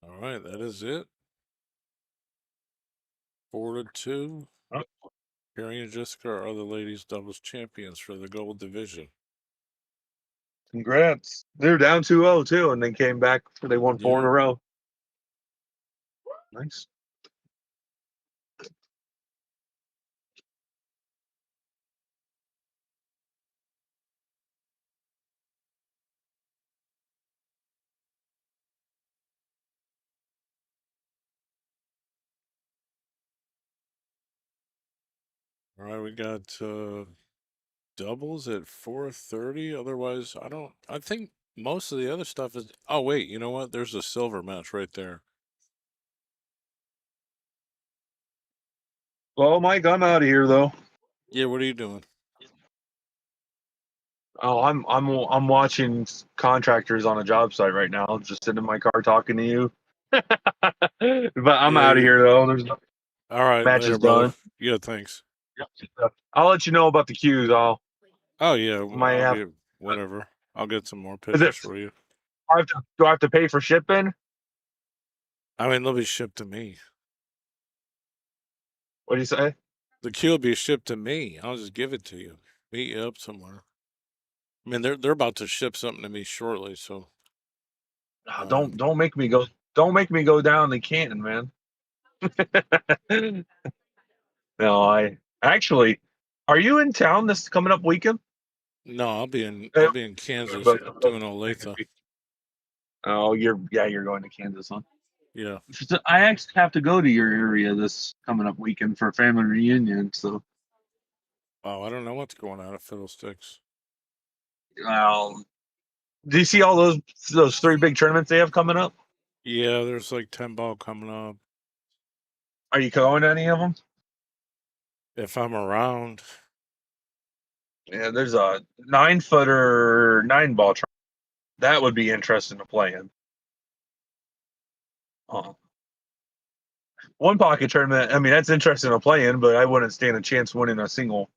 All right, that is it. 4-2. Oh. Carrie and Jessica are the ladies' doubles champions for the gold division. Congrats. They were down 2-0 too, and then came back. They won 4 in a row. Nice. All right, we got doubles at 4:30. Otherwise, I think most of the other stuff is. Oh wait, you know what? There's a silver match right there. Well, Mike, I'm out of here though. Yeah, what are you doing? Oh, I'm watching contractors on a job site right now. Just sitting in my car talking to you. But I'm Yeah, out of here though. There's all right, match later, is brother. done. Yeah, thanks. I'll let you know about the queues. Oh yeah, Might I'll have. get whatever. I'll get some more Is pictures it? for you. Do I have to pay for shipping? I mean, they'll be shipped to me. What do you say? The queue will be shipped to me. I'll just give it to you. Meet you up somewhere. I mean, they're about to ship something to me shortly, so Oh, don't make me go. Don't make me go down the Canton, man. No, I actually. Are you in town this coming up weekend? no, I'll be in Kansas But- doing Olathe. Oh, you're going to Kansas, huh? Yeah. I actually have to go to your area this coming up weekend for a family reunion. So, Oh, I don't know what's going on at Fiddlesticks. do you see all those three big tournaments they have coming up? Yeah, there's like 10 ball coming up. Are you going to any of them? If I'm around, Yeah, there's a 9-footer 9-ball tournament. That would be interesting to play in. One pocket tournament. I mean, that's interesting to play in, but I wouldn't stand a chance winning a single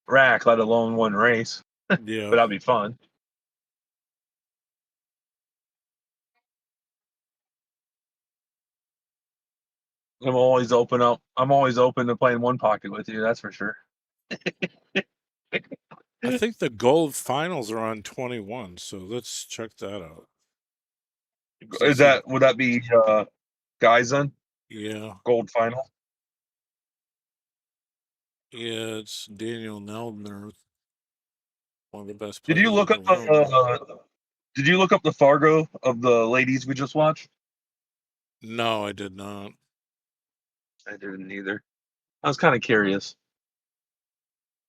rack, let alone one race. yeah. But that'd be fun. I'm always open to playing one pocket with you. That's for sure. I think the gold finals are on 21, so let's check that out. Would that be guys then? Yeah. Gold final. Yeah, it's Daniel Neldner, one of the best Did players you in look the up world. Did you look up the Fargo of the ladies we just watched? No, I did not. I didn't either. I was kind of curious.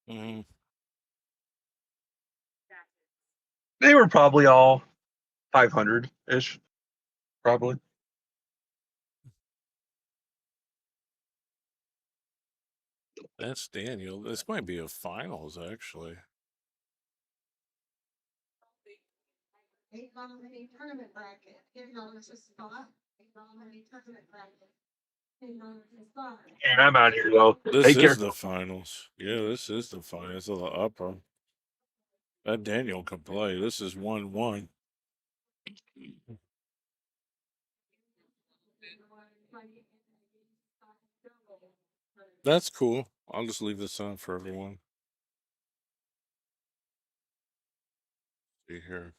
Mhm. They were probably all 500 ish, probably. That's Daniel. This might be a finals, actually. $8 tournament bracket. $10 a spot. $8 tournament bracket. $10 a spot. And I'm out here though. This Take care. is the finals. Yeah, this is the finals of the upper. That Daniel can play. This is 1-1. That's cool. I'll just leave this on for everyone. See here.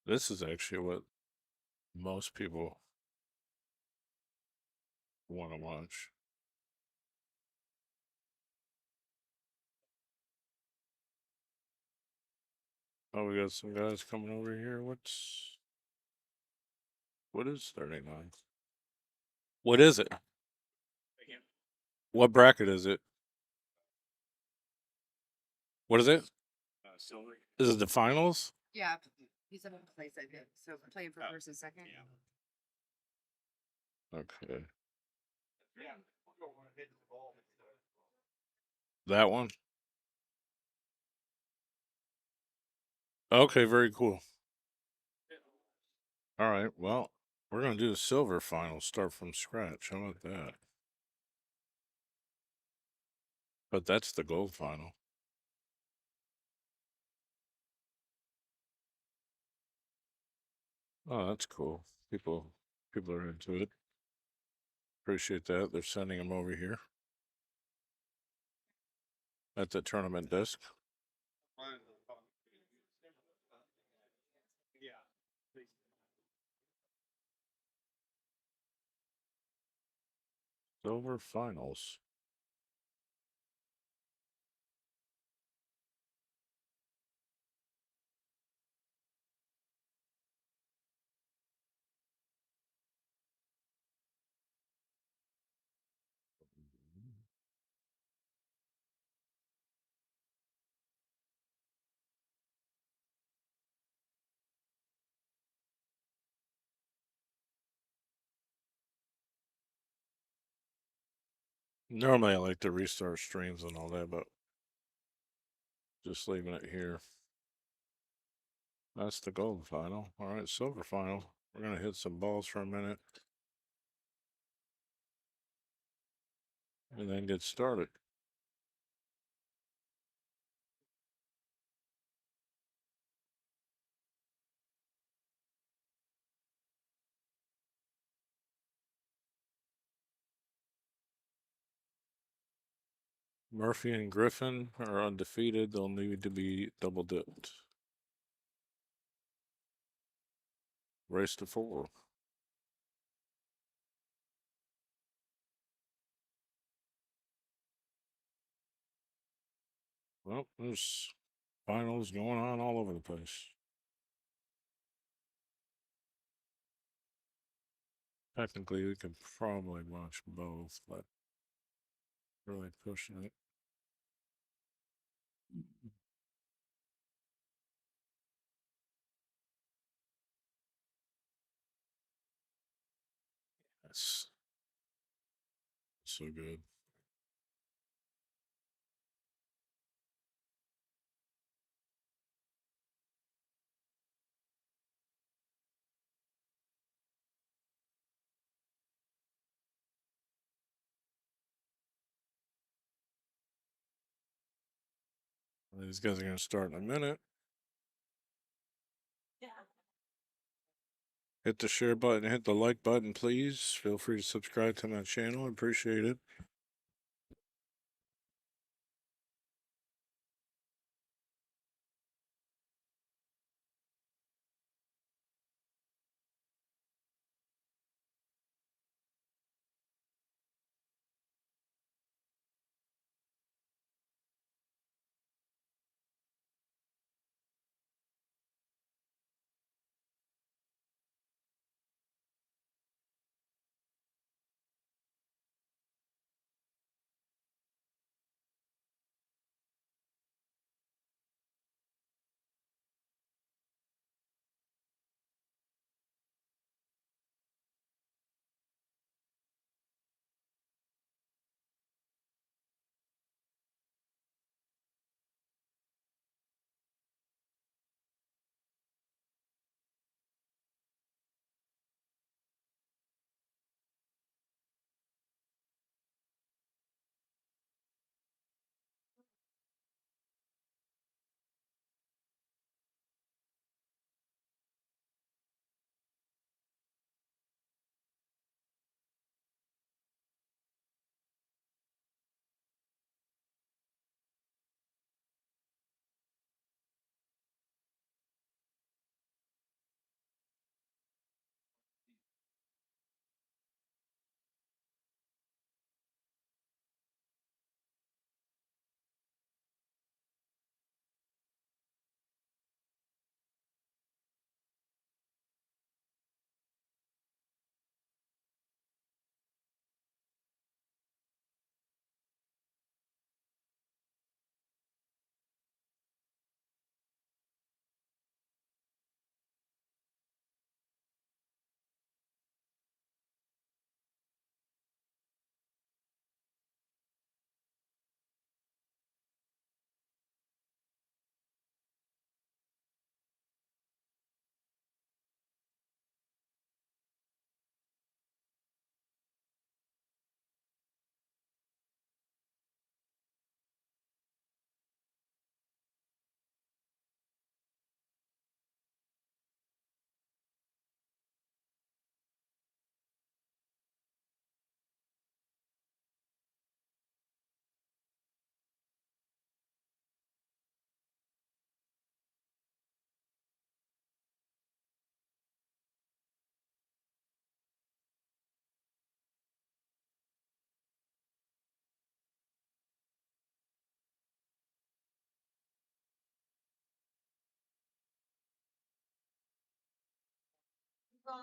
This is actually what most people want to watch. Oh, we got some guys coming over here. What is 39? What is it? What bracket is it? What is it? Silver. Is it the finals? Yeah, he's in place, I think. So playing for first and second. Okay. That one? Okay, very cool. All right, well, we're going to do the silver final, start from scratch. How about that? But that's the gold final. Oh, that's cool. People are into it. Appreciate that. They're sending them over here at the tournament desk. Silver finals. Normally I like to restart streams and all that, but just leaving it here. That's the gold final. All right, silver final. We're gonna hit some balls for a minute and then get started. Murphy and Griffin are undefeated. They'll need to be double dipped. Race to 4. Well, there's finals going on all over the place. Technically, we could probably watch both, but really pushing it. That's so good. These guys are going to start in a minute. Yeah. Hit the share button, hit the like button, please. Feel free to subscribe to my channel. I appreciate it.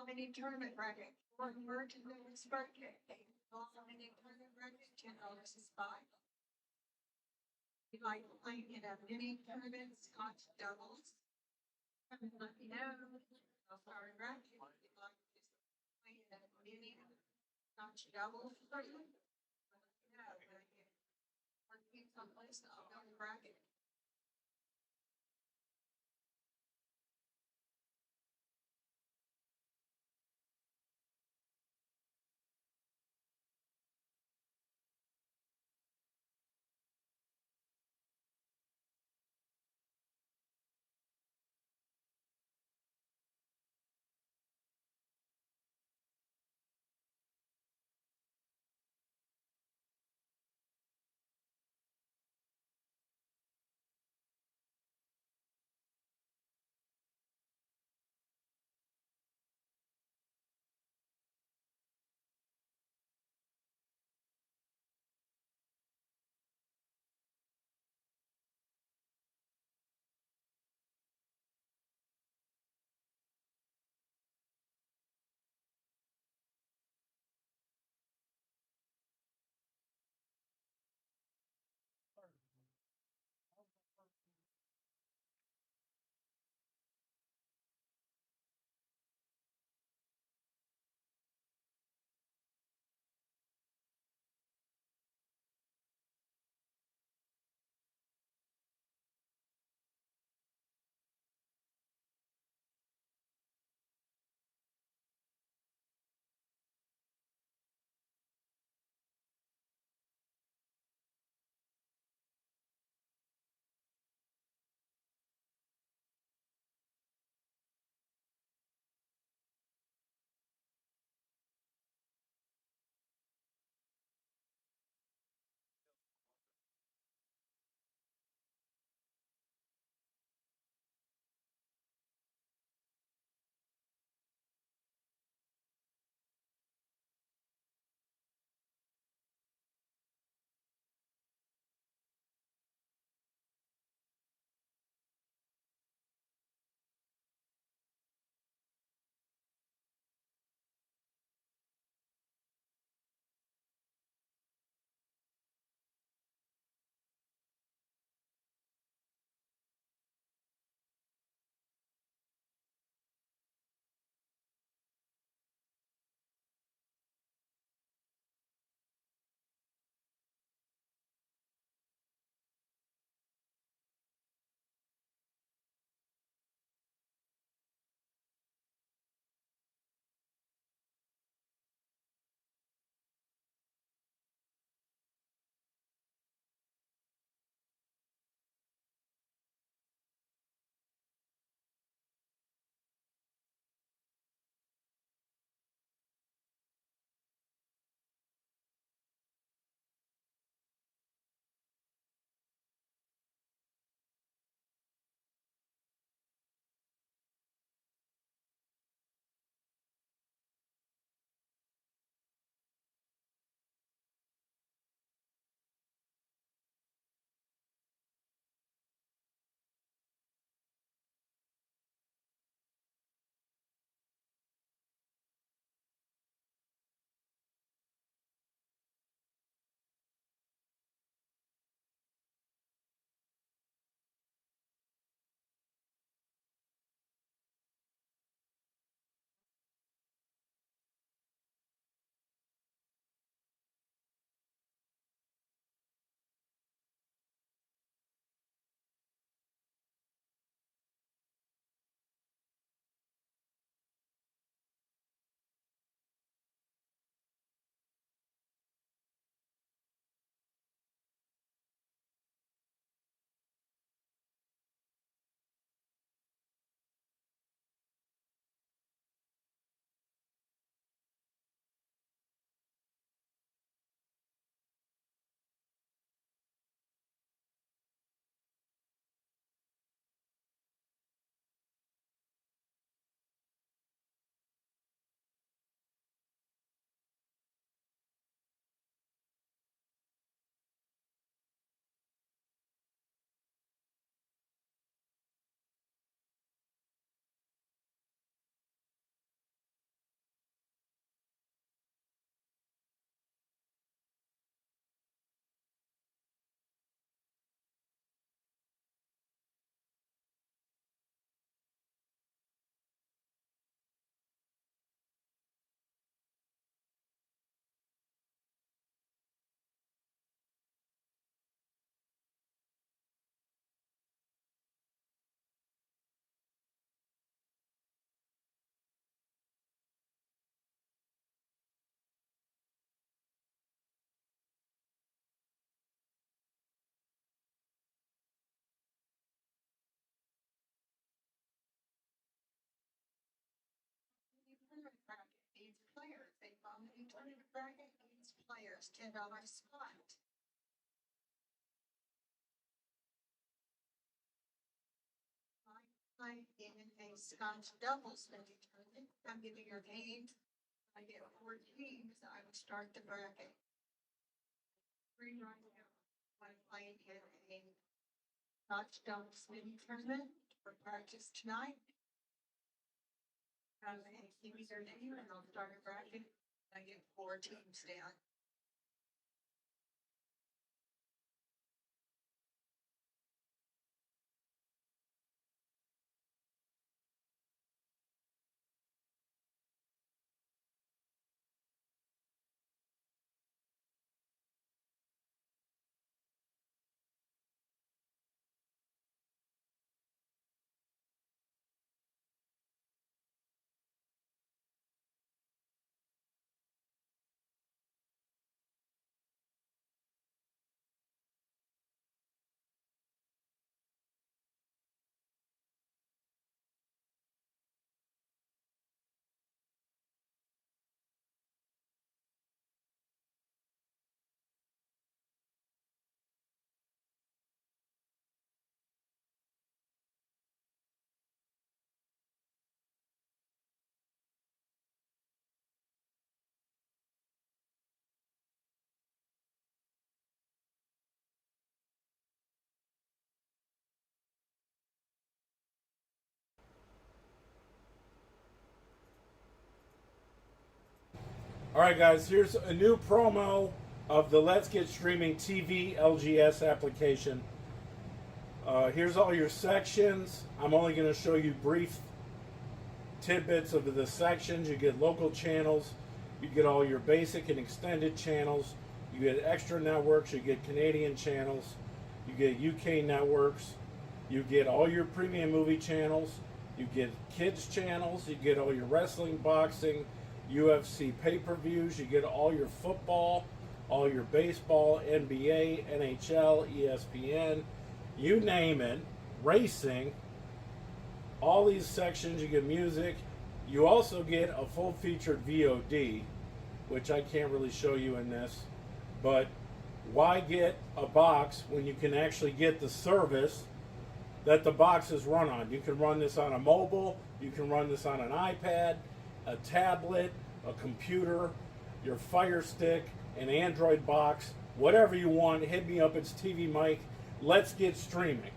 Mini tournament bracket. One word to the bracket. Mini tournament bracket, $10 is $5. You like playing in a mini tournament, Scotch doubles. Let me know. I'll start a bracket. If you'd like to play in a mini Scotch doubles. Let me know. just not going to crack it. started a bracket against players, $10 spot. I in a Scotch doubles tournament. I'm giving your names. I get 4 teams. I would start the bracket. 3 right now. I'm playing in a Scotch doubles tournament for practice tonight. Give me their name and I'll start a bracket. I get 4 teams down. All right, guys, here's a new promo of the Let's Get Streaming TV LGS application. Here's all your sections. I'm only going to show you brief tidbits of the sections. You get local channels, you get all your basic and extended channels, you get extra networks, you get Canadian channels, you get UK networks, you get all your premium movie channels, you get kids channels, you get all your wrestling, boxing, UFC pay-per-views, you get all your football, all your baseball, NBA, NHL, ESPN, you name it, racing, all these sections. You get music. You also get a full featured VOD, which I can't really show you in this, but why get a box when you can actually get the service that the box is run on? You can run this on a mobile, you can run this on an iPad, a tablet, a computer, your Fire Stick, an Android box, whatever you want. Hit me up, it's TV Mike. Let's get streaming.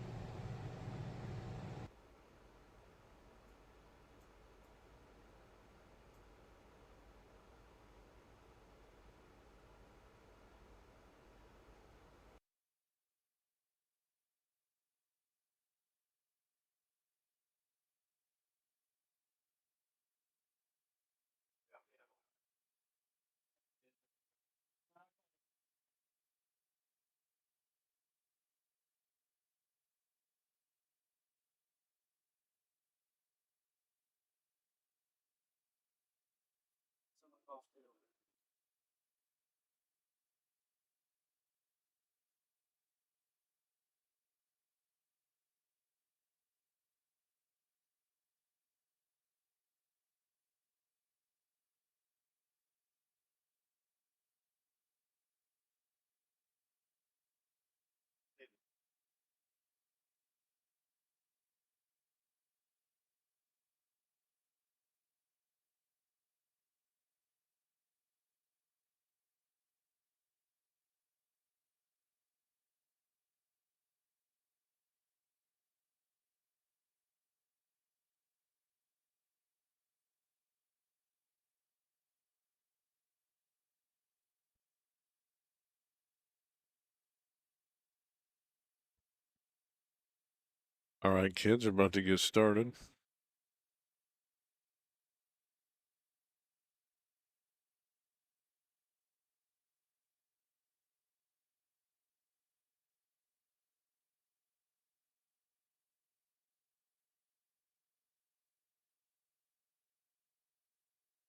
All right, kids, we're about to get started.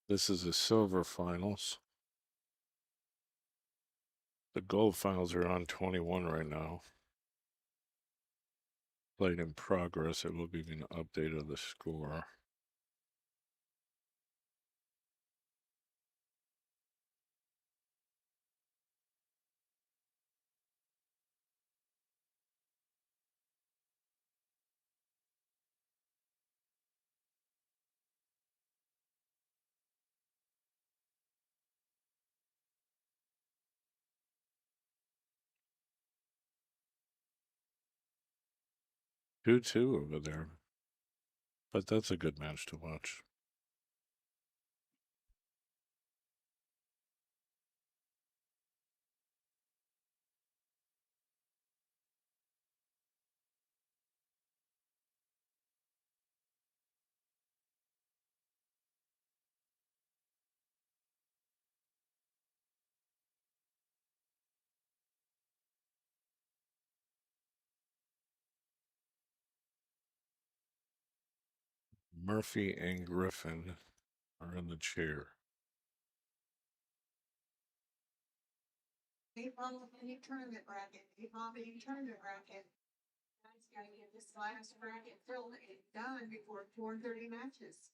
This is the silver finals. The gold finals are on 21 right now. Played in progress. It will be an update of the score. 2-2 over there. But that's a good match to watch. Murphy and Griffin are in the chair. People any tournament bracket, tournament bracket. Guys gotta get this last bracket filled and done before 4:30 matches.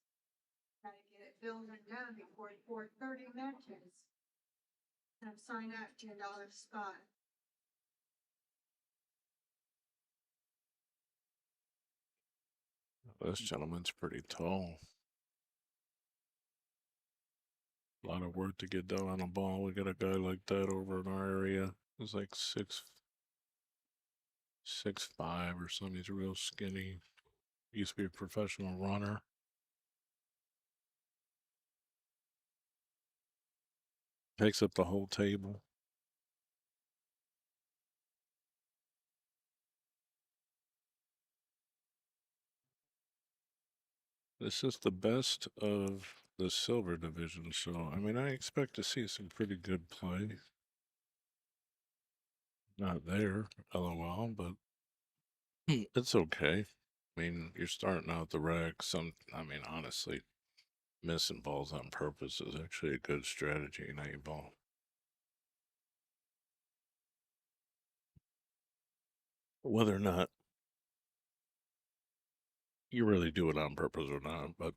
Gotta get it filled and done before 4:30 matches. And sign up $10 spot. This gentleman's pretty tall. A lot of work to get done on a ball. We got a guy like that over in our area. He's like 6'5" or something. He's real skinny. Used to be a professional runner. Takes up the whole table. This is the best of the silver division, so I mean, I expect to see some pretty good play. Not there, lol, but it's okay. I mean, you're starting out the rack. I mean, honestly, missing balls on purpose is actually a good strategy in 8-ball. Whether or not you really do it on purpose or not, but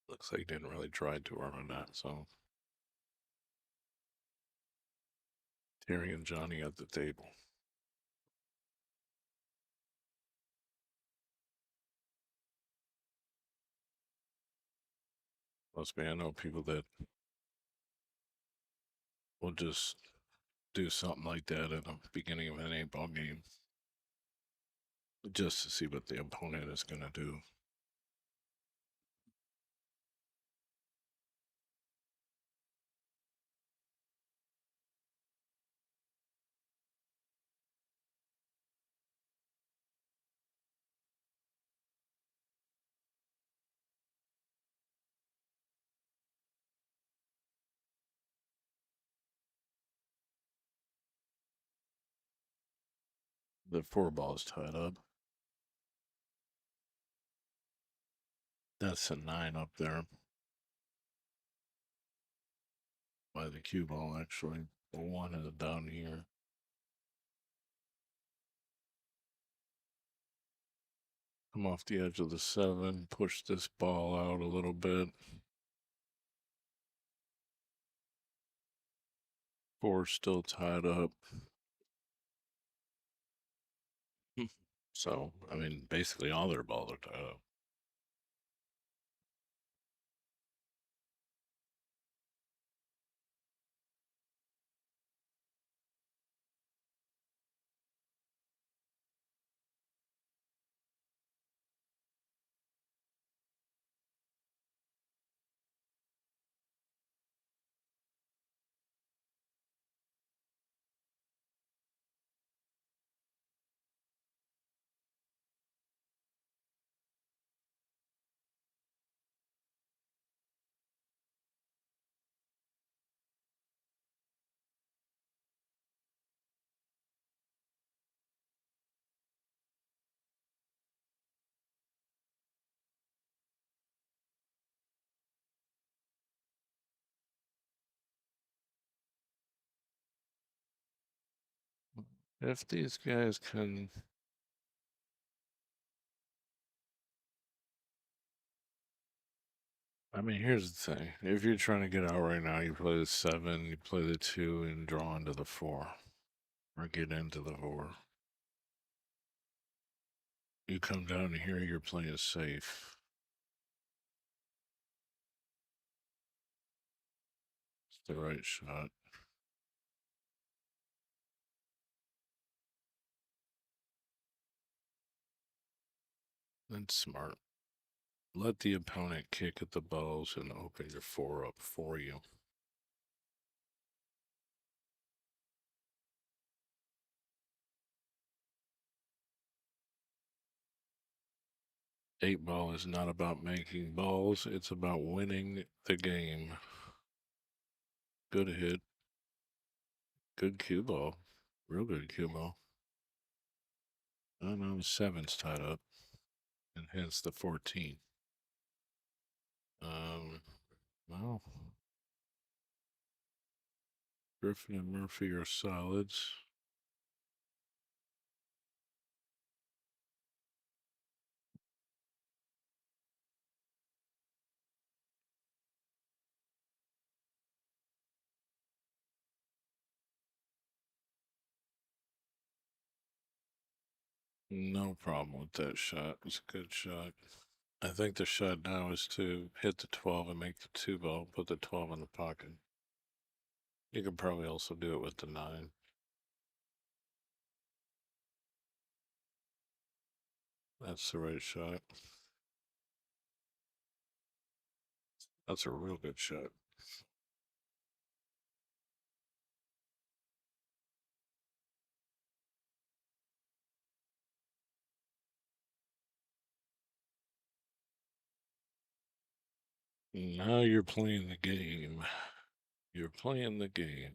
looks like you didn't really try too hard on that, so. Terry and Johnny at the table. Must be, I know people that will just do something like that at the beginning of an 8-ball game just to see what the opponent is going to do. The 4-ball is tied up. That's a 9 up there. By the cue ball, actually. The 1 is down here. Come off the edge of the 7, push this ball out a little bit. 4 still tied up. So, I mean, basically all their balls are tied up. If these guys can. I mean, here's the thing. If you're trying to get out right now, you play the 7, you play the 2, and draw into the 4. Or get into the 4. You come down here, you're playing safe. It's the right shot. That's smart. Let the opponent kick at the balls and open your 4 up for you. Eight ball is not about making balls, it's about winning the game. Good hit. Good cue ball. Real good cue ball. I don't know, the 7's tied up. And hence the 14. Well. Griffin and Murphy are solids. No problem with that shot. It's a good shot. I think the shot now is to hit the 12 and make the 2 ball, put the 12 in the pocket. You could probably also do it with the 9. That's the right shot. That's a real good shot. Now you're playing the game. You're playing the game.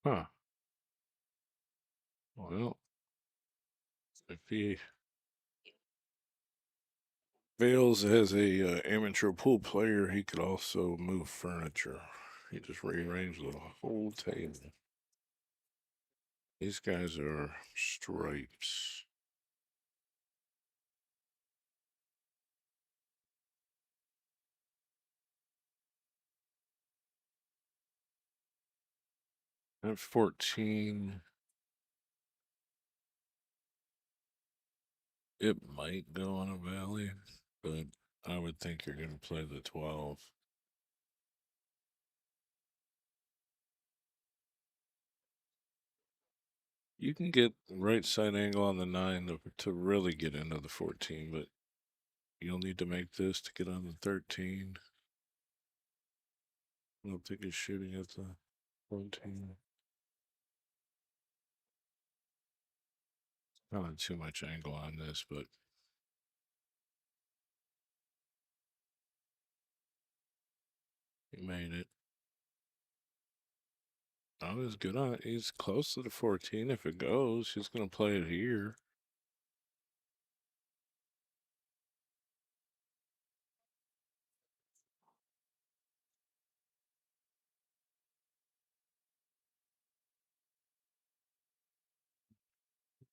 Huh. Well, if he fails as a amateur pool player, he could also move furniture. He just rearranged the whole table. These guys are stripes. At 14, it might go on a valley, but I would think you're going to play the 12. You can get right side angle on the 9 to really get into the 14, but you'll need to make this to get on the 13. I don't think he's shooting at the 14. Not too much angle on this, but he made it. Oh, he's good on it. He's close to the 14. If it goes, he's going to play it here.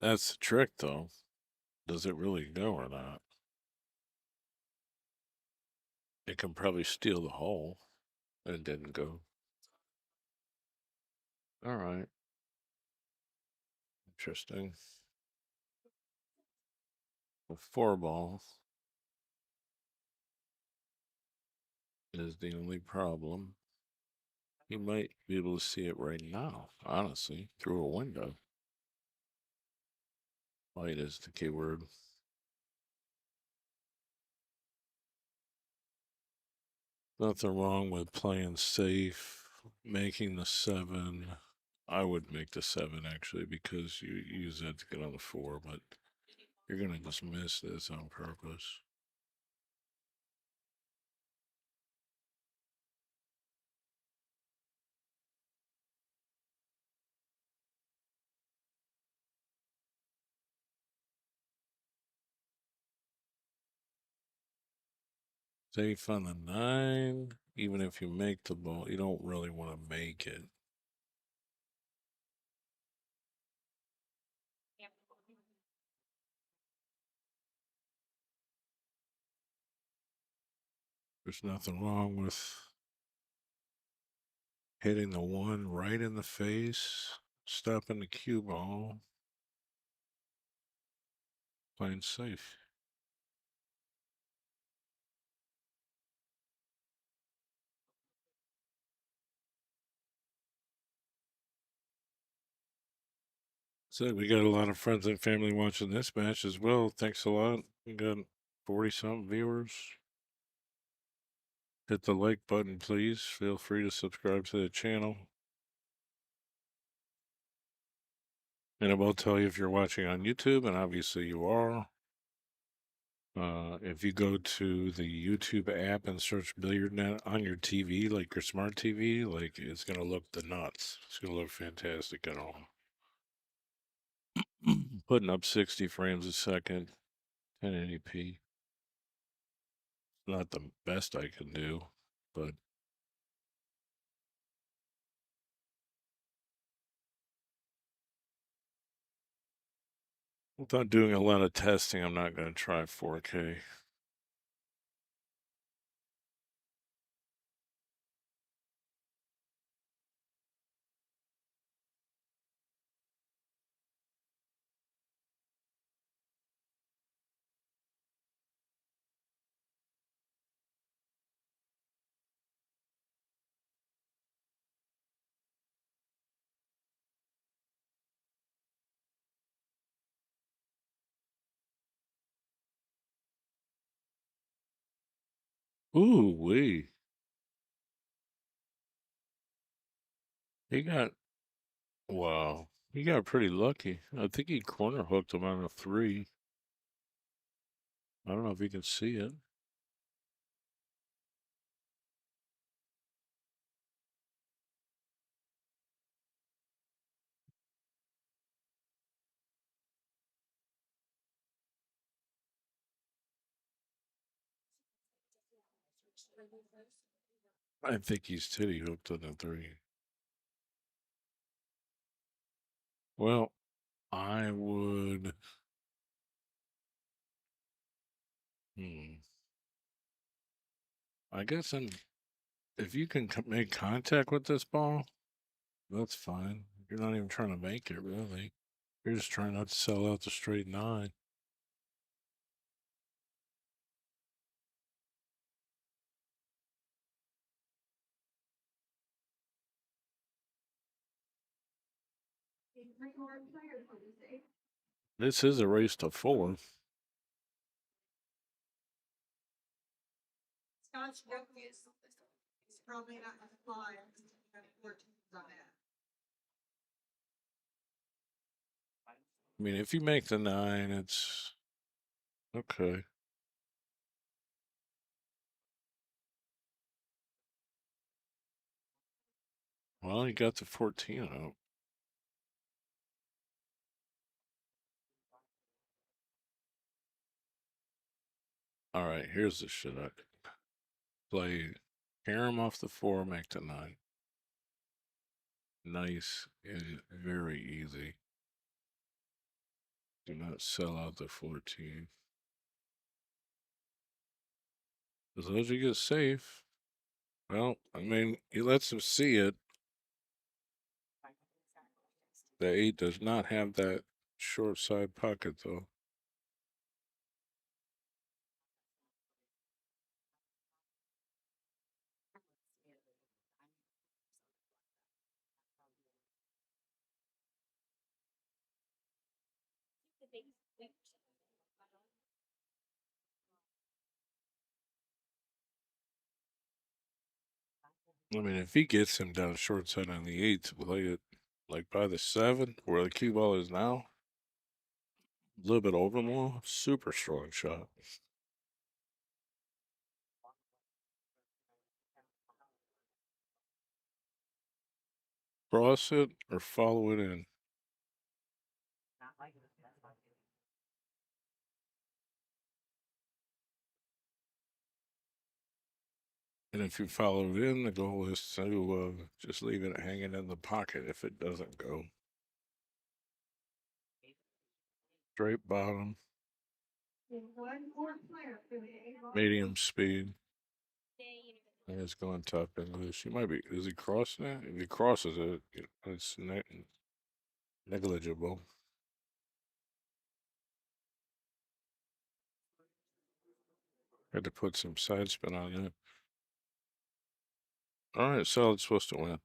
That's the trick, though. Does it really go or not? It can probably steal the hole. And it didn't go. All right. Interesting. A 4 ball is the only problem. You might be able to see it right now, honestly, through a window. Light is the key word. Nothing wrong with playing safe, making the 7. I would make the 7 actually because you use that to get on the 4, but you're going to just miss this on purpose. Safe on the 9. Even if you make the ball, you don't really want to make it. There's nothing wrong with hitting the 1 right in the face, stopping the cue ball, playing safe. So we got a lot of friends and family watching this match as well. Thanks a lot. We got 40-something viewers. Hit the like button, please. Feel free to subscribe to the channel. And I will tell you if you're watching on YouTube, and obviously you are. If you go to the YouTube app and search Billiardnet on your TV, like your smart TV, like it's gonna look the nuts. It's gonna look fantastic at all. Putting up 60 frames a second, 1080p. Not the best I can do, but without doing a lot of testing, I'm not gonna try 4K. Ooh, wee. He got, wow. He got pretty lucky. I think he corner hooked him on a 3. I don't know if you can see it. I think he's titty hooked on a 3. Well, I would. I guess if you can make contact with this ball, that's fine. You're not even trying to make it, really. You're just trying not to sell out the straight 9. This is a race to 4. Scotch is probably not gonna fly. Got 14 on that. I mean, if you make the 9, it's okay. Well, you got the 14 out. All right, here's the shit I play. Carom off the 4, make the 9. Nice and very easy. Do not sell out the 14. As long as you get safe. Well, I mean, he lets him see it. The 8 does not have that short side pocket, though. I mean, if he gets him down short side on the 8 to play it like by the 7, where the cue ball is now, a little bit over more, super strong shot. Cross it or follow it in. And if you follow it in, the goal is to just leave it hanging in the pocket if it doesn't go. Straight bottom. Medium speed. And it's going top English. He might be. Is he crossing it? If he crosses it, it's negligible. Had to put some side spin on it. All right, solid's supposed to win.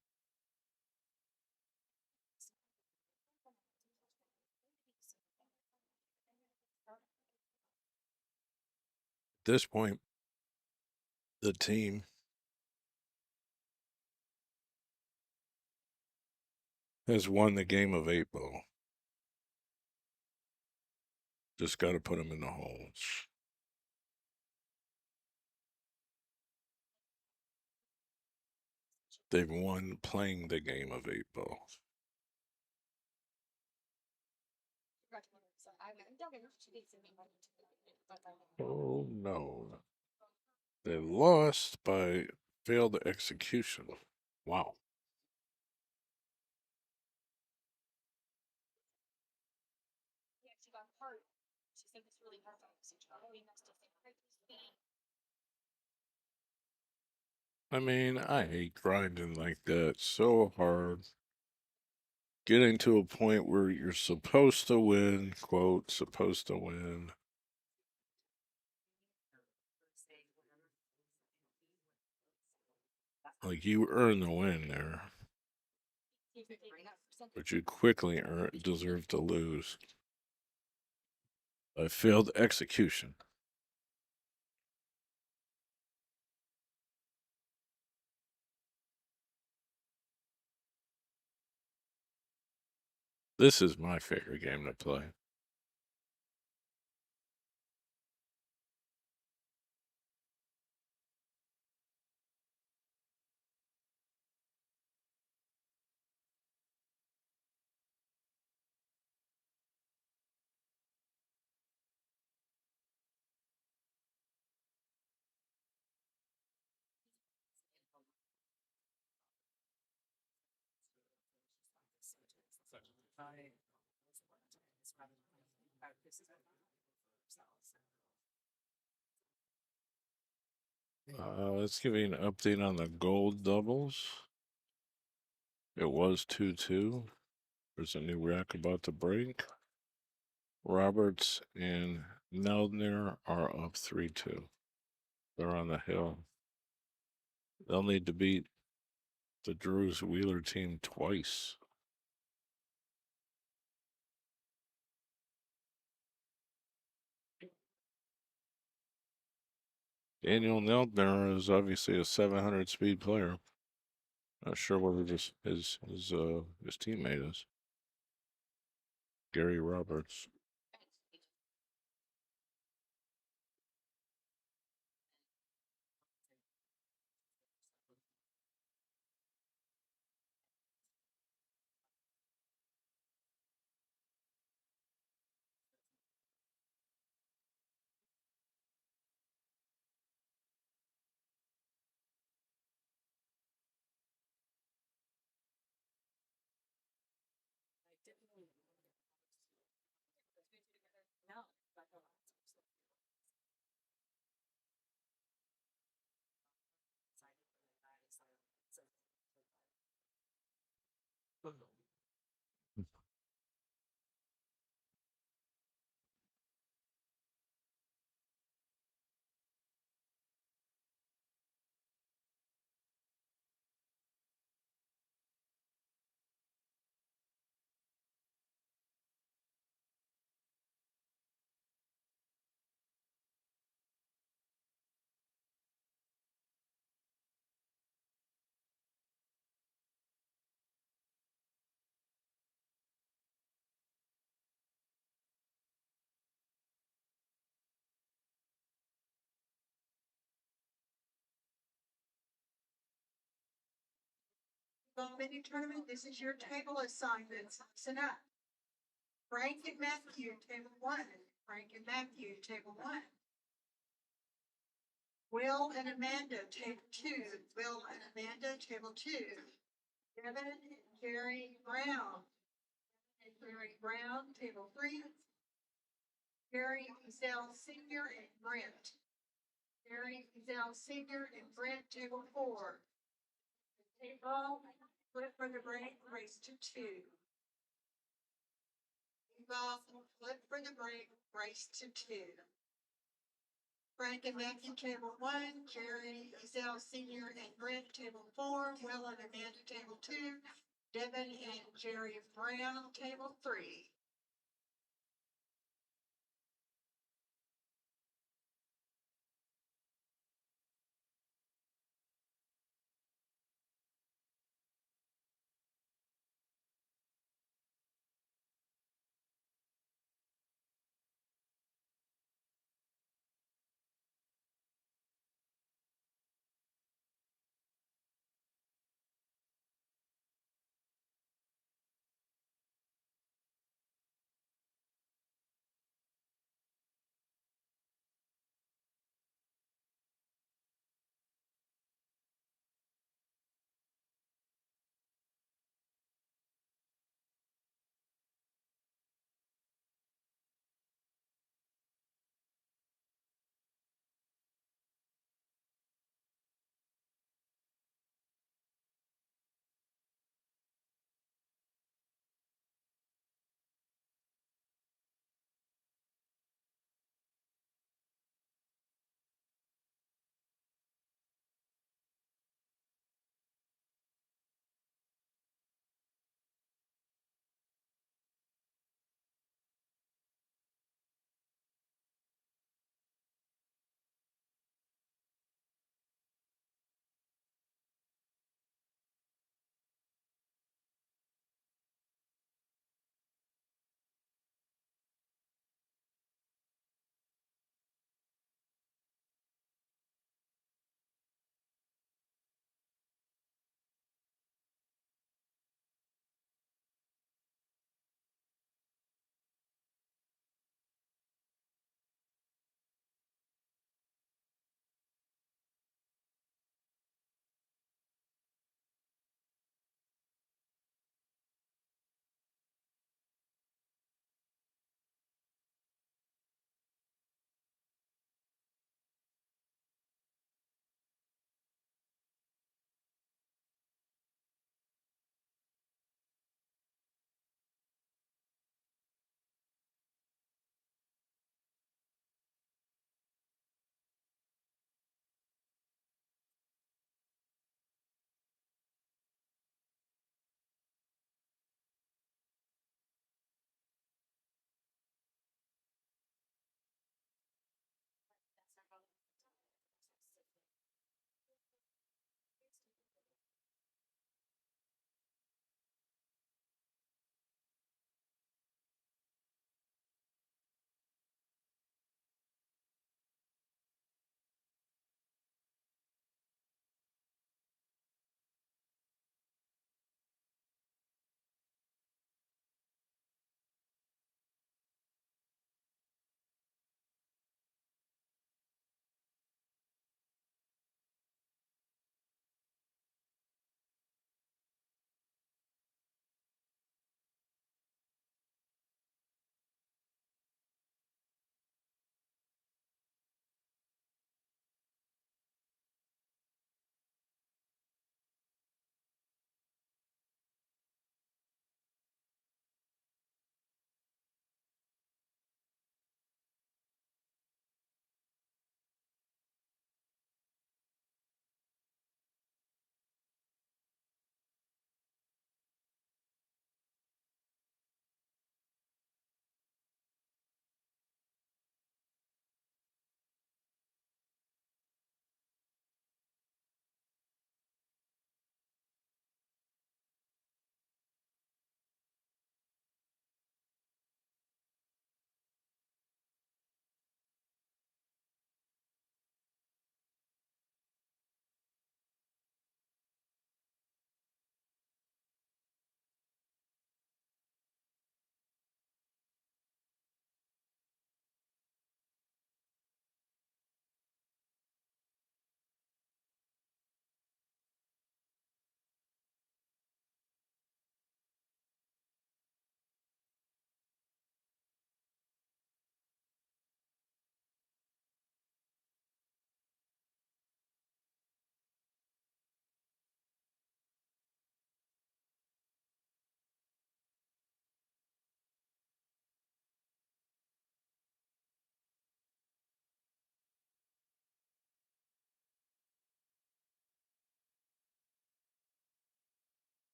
this point, the team has won the game of 8-ball. Just got to put them in the holes. They've won playing the game of 8-ball. Oh no. They lost by failed execution. Wow. I mean, I hate grinding like that so hard. Getting to a point where you're supposed to win, quote, supposed to win. Like you earn the win there, but you quickly deserve to lose. I failed execution. This is my favorite game to play. Let's give you an update on the gold doubles. It was 2-2. There's a new rack about to break. Roberts and Meldner are up 3-2. They're on the hill. They'll need to beat the Drews Wheeler team twice. Daniel Meldner is obviously a 700 speed player. Not sure what his teammate is. Gary Roberts. Well, mini tournament, this is your table assignments. Listen up. Frank and Matthew, table 1. Frank and Matthew, table 1. Will and Amanda, table 2. Will and Amanda, table 2. Kevin and Jerry Brown. And Jerry Brown, table 3. Gary Zell Senior and Brent. Gary Zell Senior and Brent, table 4. Table, flip for the break, race to 2. Flip for the break, race to 2. Frank and Matthew, table 1. Jerry Zell Senior and Brent, table 4. Will and Amanda, table 2. Devin and Jerry Brown, table 3.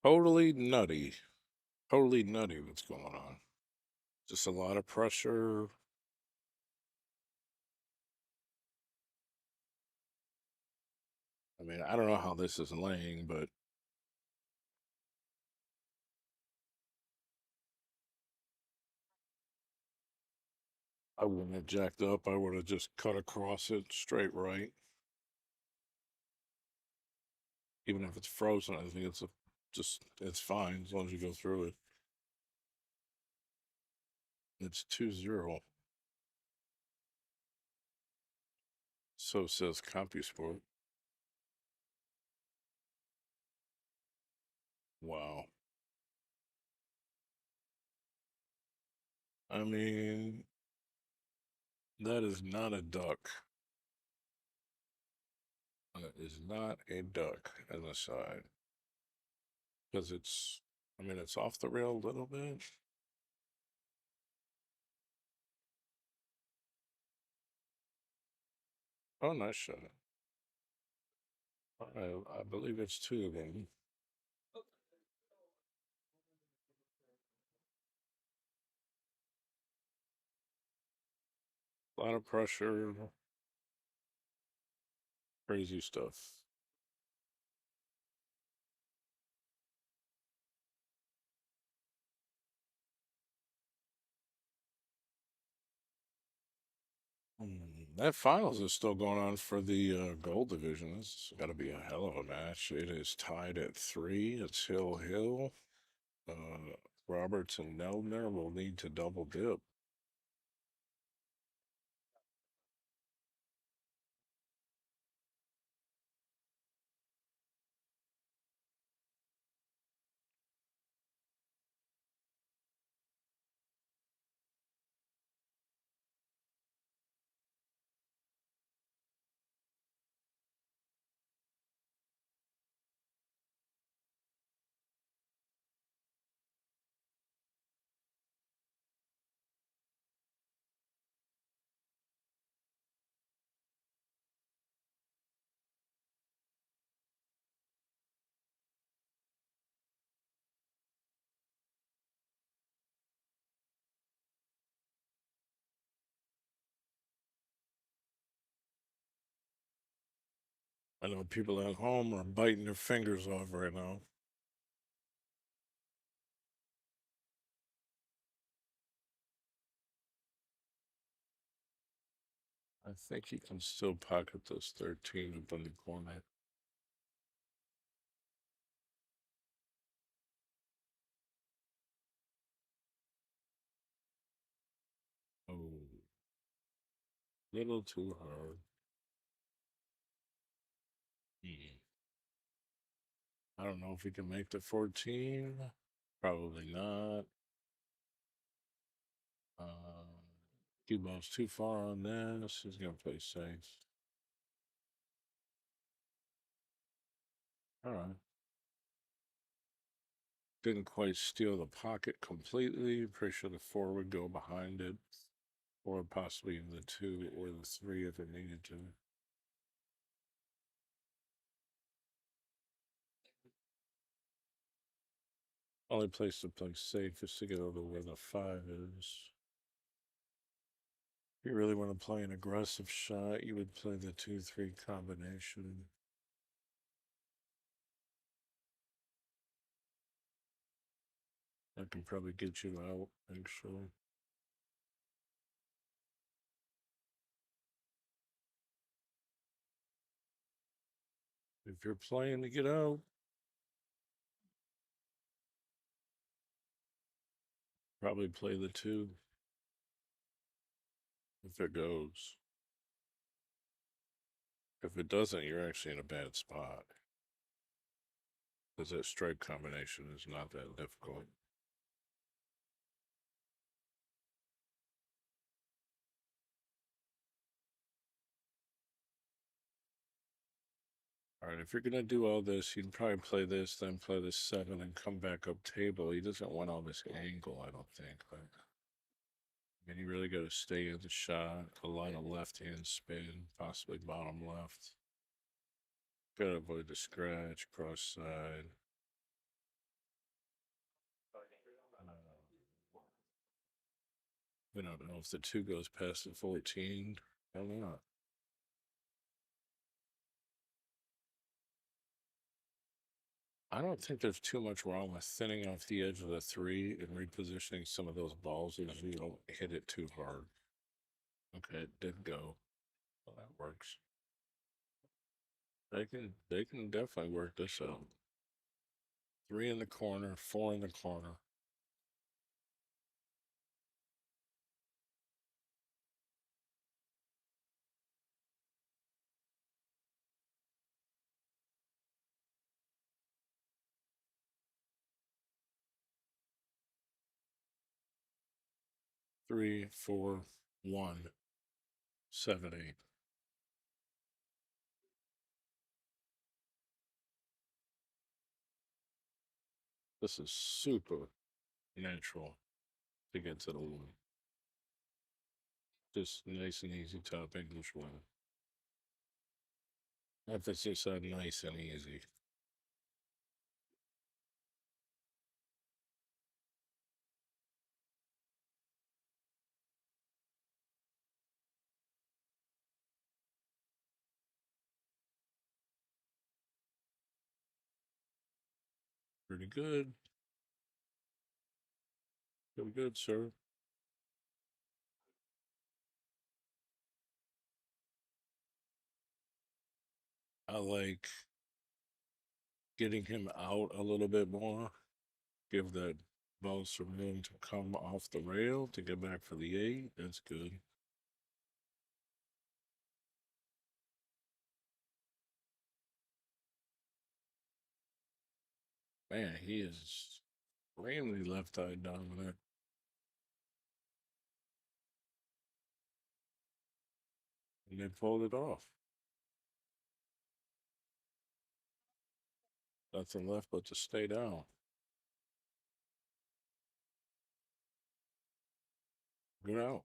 Totally nutty. Totally nutty what's going on. Just a lot of pressure. I mean, I don't know how this is laying, but I wouldn't have jacked up. I would have just cut across it straight right. Even if it's frozen, I think it's fine as long as you go through it. It's 2-0. So says CompuSport. Wow. I mean, that is not a duck. That is not a duck on the side. Because it's off the rail a little bit. Oh, nice shot. I believe it's 2 of them. A lot of pressure. Crazy stuff. That finals is still going on for the gold division. This has got to be a hell of a match. It is tied at 3. It's Hill. Roberts and Neldner will need to double dip. I know people at home are biting their fingers off right now. I think he can still pocket those 13 up in the corner. Oh, little too hard. I don't know if he can make the 14. Probably not. Cue ball's too far on this. He's gonna play safe. All right. Didn't quite steal the pocket completely. Pretty sure the 4 would go behind it, or possibly the 2 or the 3 if it needed to. Only place to play safe is to get over where the 5 is. If you really want to play an aggressive shot, you would play the 2-3 combination. That can probably get you out, actually. If you're playing to get out, probably play the 2 if it goes. If it doesn't, you're actually in a bad spot. Because that stripe combination is not that difficult. All right, if you're gonna do all this, you'd probably play this, then play this 7 and come back up table. He doesn't want all this angle, I don't think. But and you really got to stay in the shot, a lot of left hand spin, possibly bottom left. Gotta avoid the scratch, cross side. We don't know if the 2 goes past the 14 or not. I don't think there's too much wrong with thinning off the edge of the 3 and repositioning some of those balls as you don't hit it too hard. Okay, it did go. Well, that works. They can definitely work this out. 3 in the corner, 4 in the corner. Three, 4, 1, 7, 8. This is super natural to get to the 1. Just nice and easy top English 1. Emphasis on nice and easy. Pretty good. Pretty good, sir. I like getting him out a little bit more. Give that ball some room to come off the rail to get back for the 8. That's good. Man, he is extremely left-eye dominant. And they pulled it off. Nothing left but to stay down. Good out.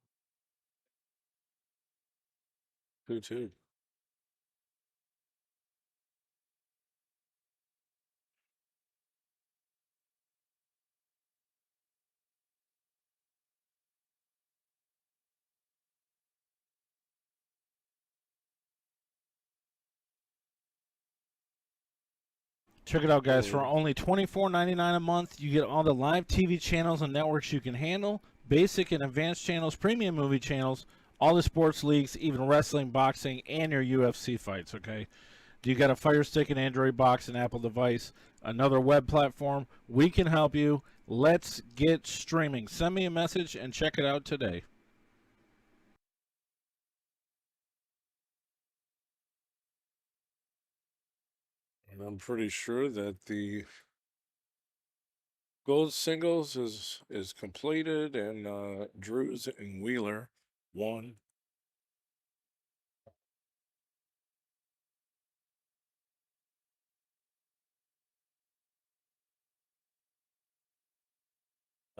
2-2. Check it out, guys. For Oh. only $24.99 a month, you get all the live TV channels and networks you can handle, basic and advanced channels, premium movie channels, all the sports leagues, even wrestling, boxing, and your UFC fights, okay? You got a Fire Stick, an Android box, an Apple device, another web platform. We can help you. Let's get streaming. Send me a message and check it out today. And I'm pretty sure that the gold singles is completed, and Drews and Wheeler won.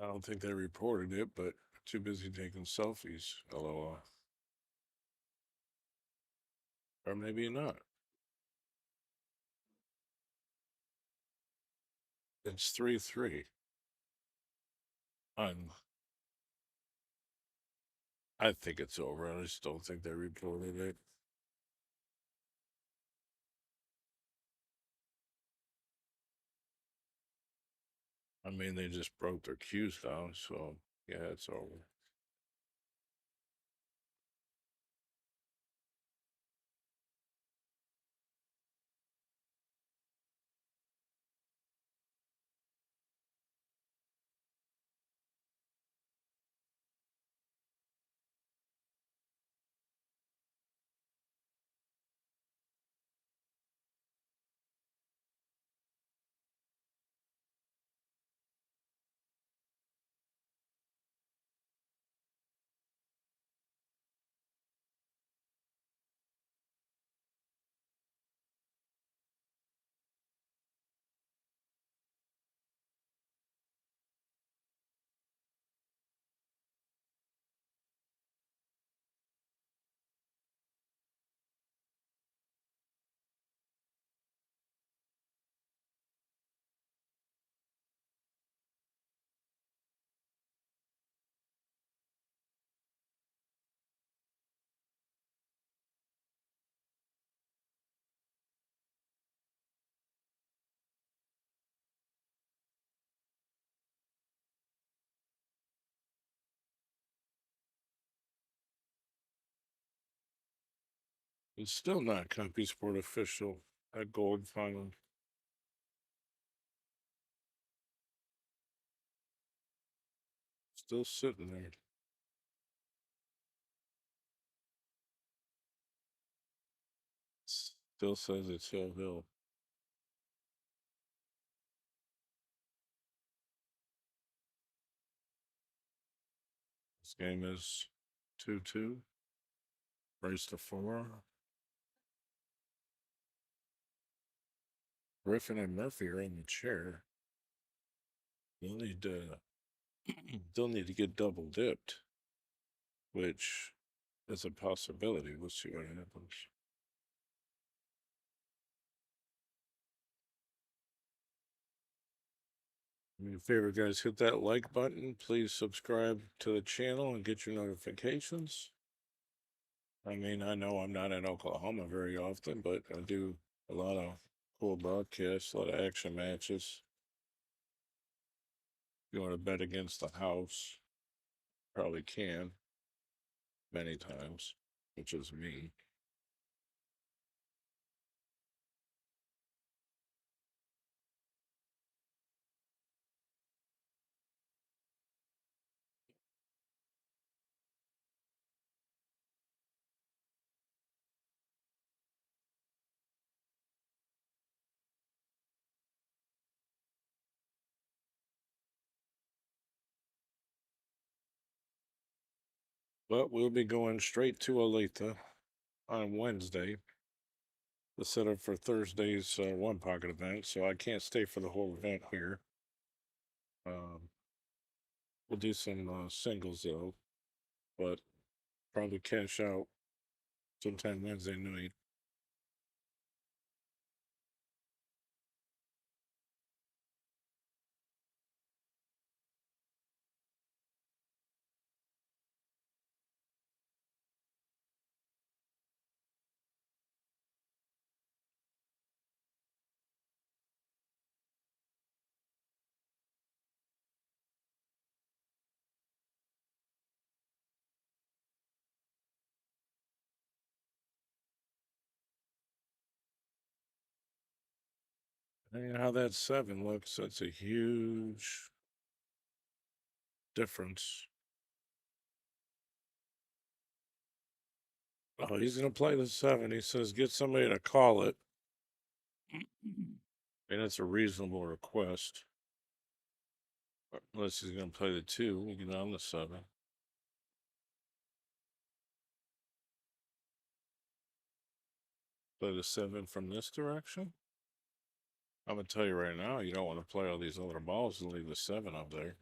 I don't think they reported it, but too busy taking selfies. LOL. Or maybe not. It's 3-3. I think it's over. I just don't think they reported it. I mean, they just broke their cues down, so yeah, it's over. It's still not Copy Sport official at gold final. Still sitting there. Still says it's Hill Hill. This game is 2-2. Race to 4. Griffin and Murphy are in the chair. They'll need to get double dipped, which is a possibility. We'll see what happens. Do me a favor, guys, hit that like button. Please subscribe to the channel and get your notifications. I mean, I know I'm not in Oklahoma very often, but I do a lot of cool broadcasts, a lot of action matches. If you want to bet against the house, probably can many times, which is me. But we'll be going straight to Olathe on Wednesday. The setup for Thursday's one pocket event, so I can't stay for the whole event here. We'll do some singles though, but probably cash out sometime Wednesday night. And how that 7 looks, that's a huge difference. Oh, he's going to play the 7. He says, get somebody to call it. And it's a reasonable request. Unless he's going to play the 2, we get on the 7. Play the 7 from this direction. I'm going to tell you right now, you don't want to play all these other balls and leave the 7 up there.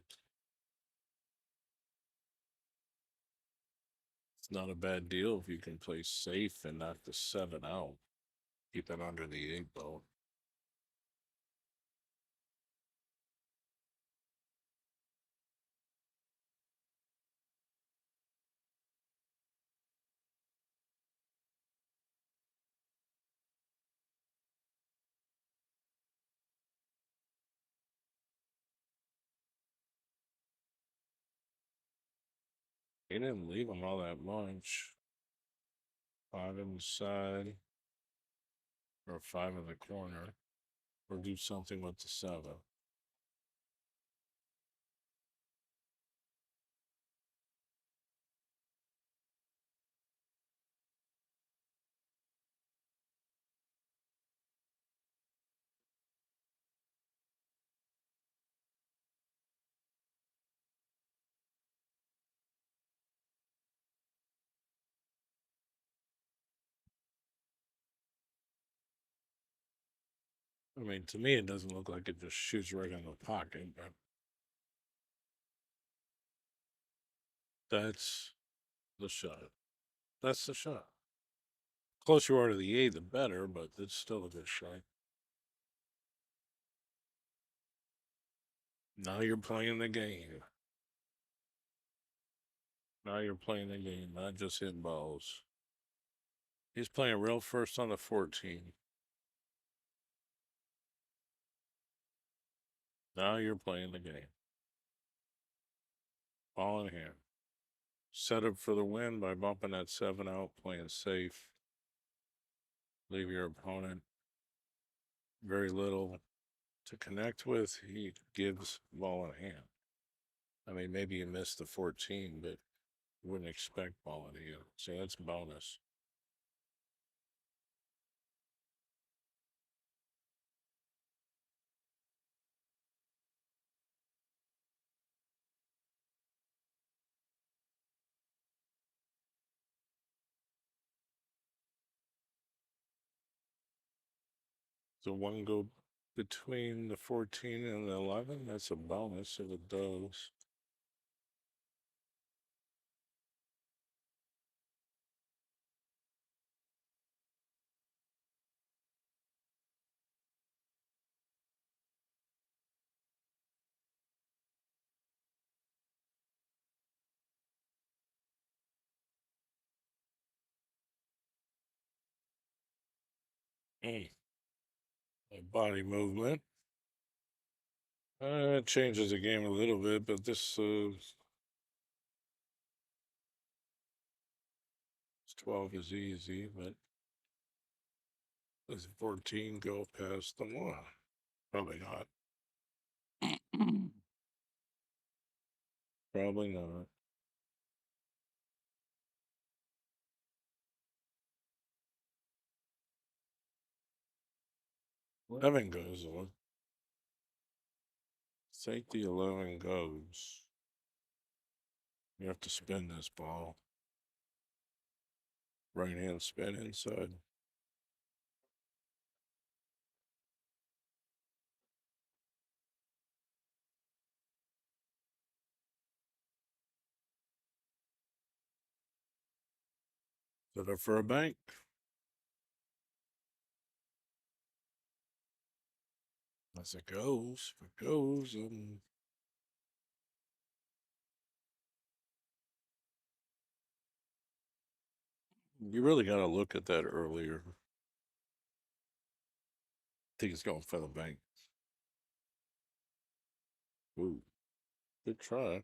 It's not a bad deal if you can play safe and knock the 7 out. Keep it under the 8 ball. He didn't leave him all that much. 5 inside, or 5 in the corner, or do something with the 7. I mean, to me, it doesn't look like it just shoots right in the pocket, but that's the shot. That's the shot. Closer you are to the 8, the better, but it's still a good shot. Now you're playing the game. Now you're playing the game, not just hitting balls. He's playing real first on the 14. Now you're playing the game. Ball in hand. Set up for the win by bumping that 7 out, playing safe. leave your opponent very little to connect with. He gives ball in hand. I mean, maybe you missed the 14, but you wouldn't expect ball in hand. So that's bonus. So one go between the 14 and the 11. That's a bonus if it does. A body movement. It changes the game a little bit, but this 12 is easy, but does 14 go past the 1? Probably not. Probably not. Eleven goes on. Think the 11 goes. You have to spin this ball. Right hand spin inside. Set up for a bank. As it goes, if it goes, you really got to look at that earlier. I think it's going for the bank. Ooh, good try.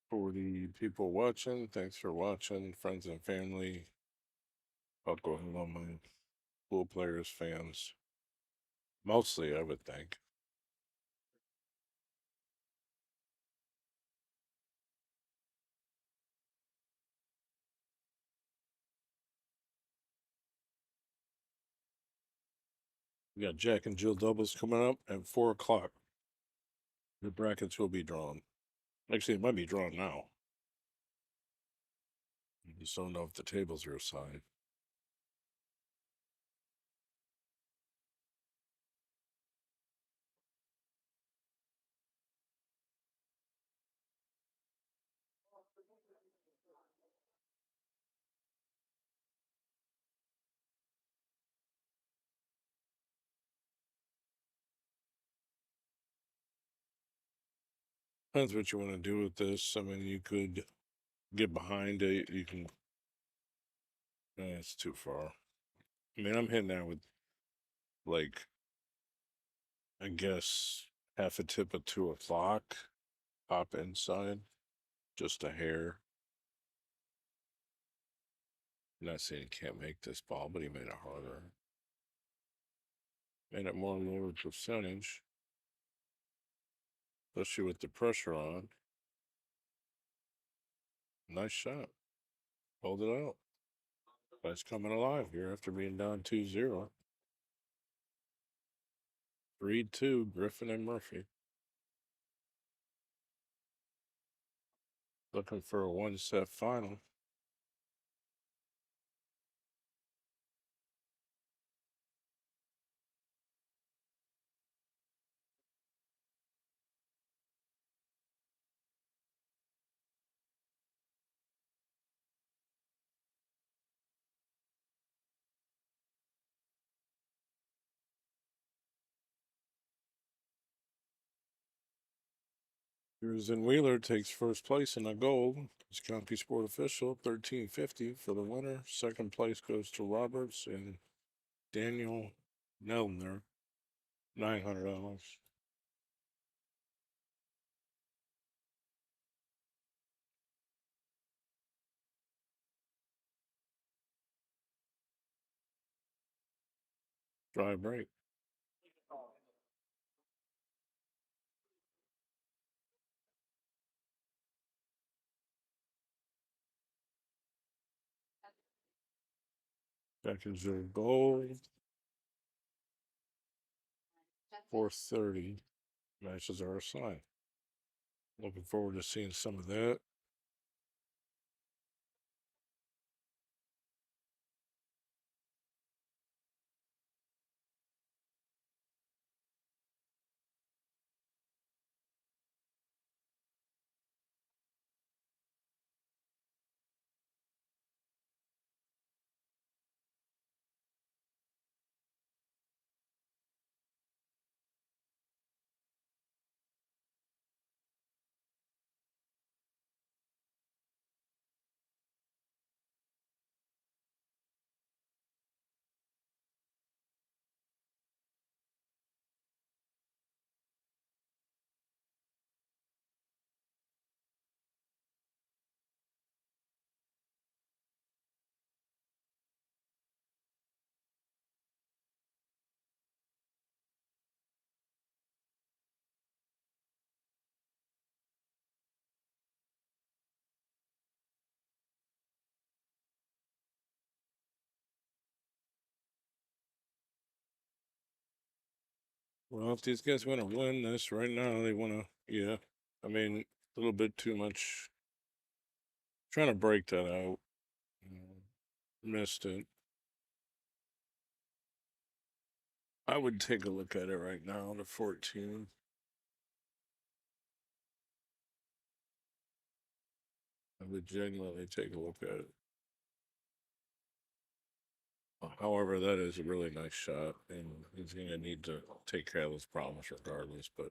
For the people watching, thanks for watching, friends and family, Oklahoma, pool players, fans. Mostly, I would think. We got Jack and Jill doubles coming up at 4 o'clock. The brackets will be drawn. Actually, it might be drawn now. You just don't know if the tables are assigned. Depends what you want to do with this. I mean, you could get behind it. You can. It's too far. I mean, I'm hitting that with, like, I guess half a tip of 2 o'clock. Pop inside. Just a hair. I'm not saying he can't make this ball, but he made it harder. Made it more lower percentage. Especially with the pressure on. Nice shot. Hold it out. But it's coming alive here after being down 2-0. 3-2, Griffin and Murphy. Looking for a 1-set final. Here's in Wheeler takes first place in a gold. It's County Sport Official, $13.50 for the winner. Second place goes to Roberts and Daniel Nelner, $900. Dry break. Seconds are gold. 4:30. Matches are assigned. Looking forward to seeing some of that. Well, if these guys want to win this right now, they want to, yeah. I mean, a little bit too much. Trying to break that out. Missed it. I would take a look at it right now, the 14. I would genuinely take a look at it. However, that is a really nice shot, and he's going to need to take care of those problems regardless. But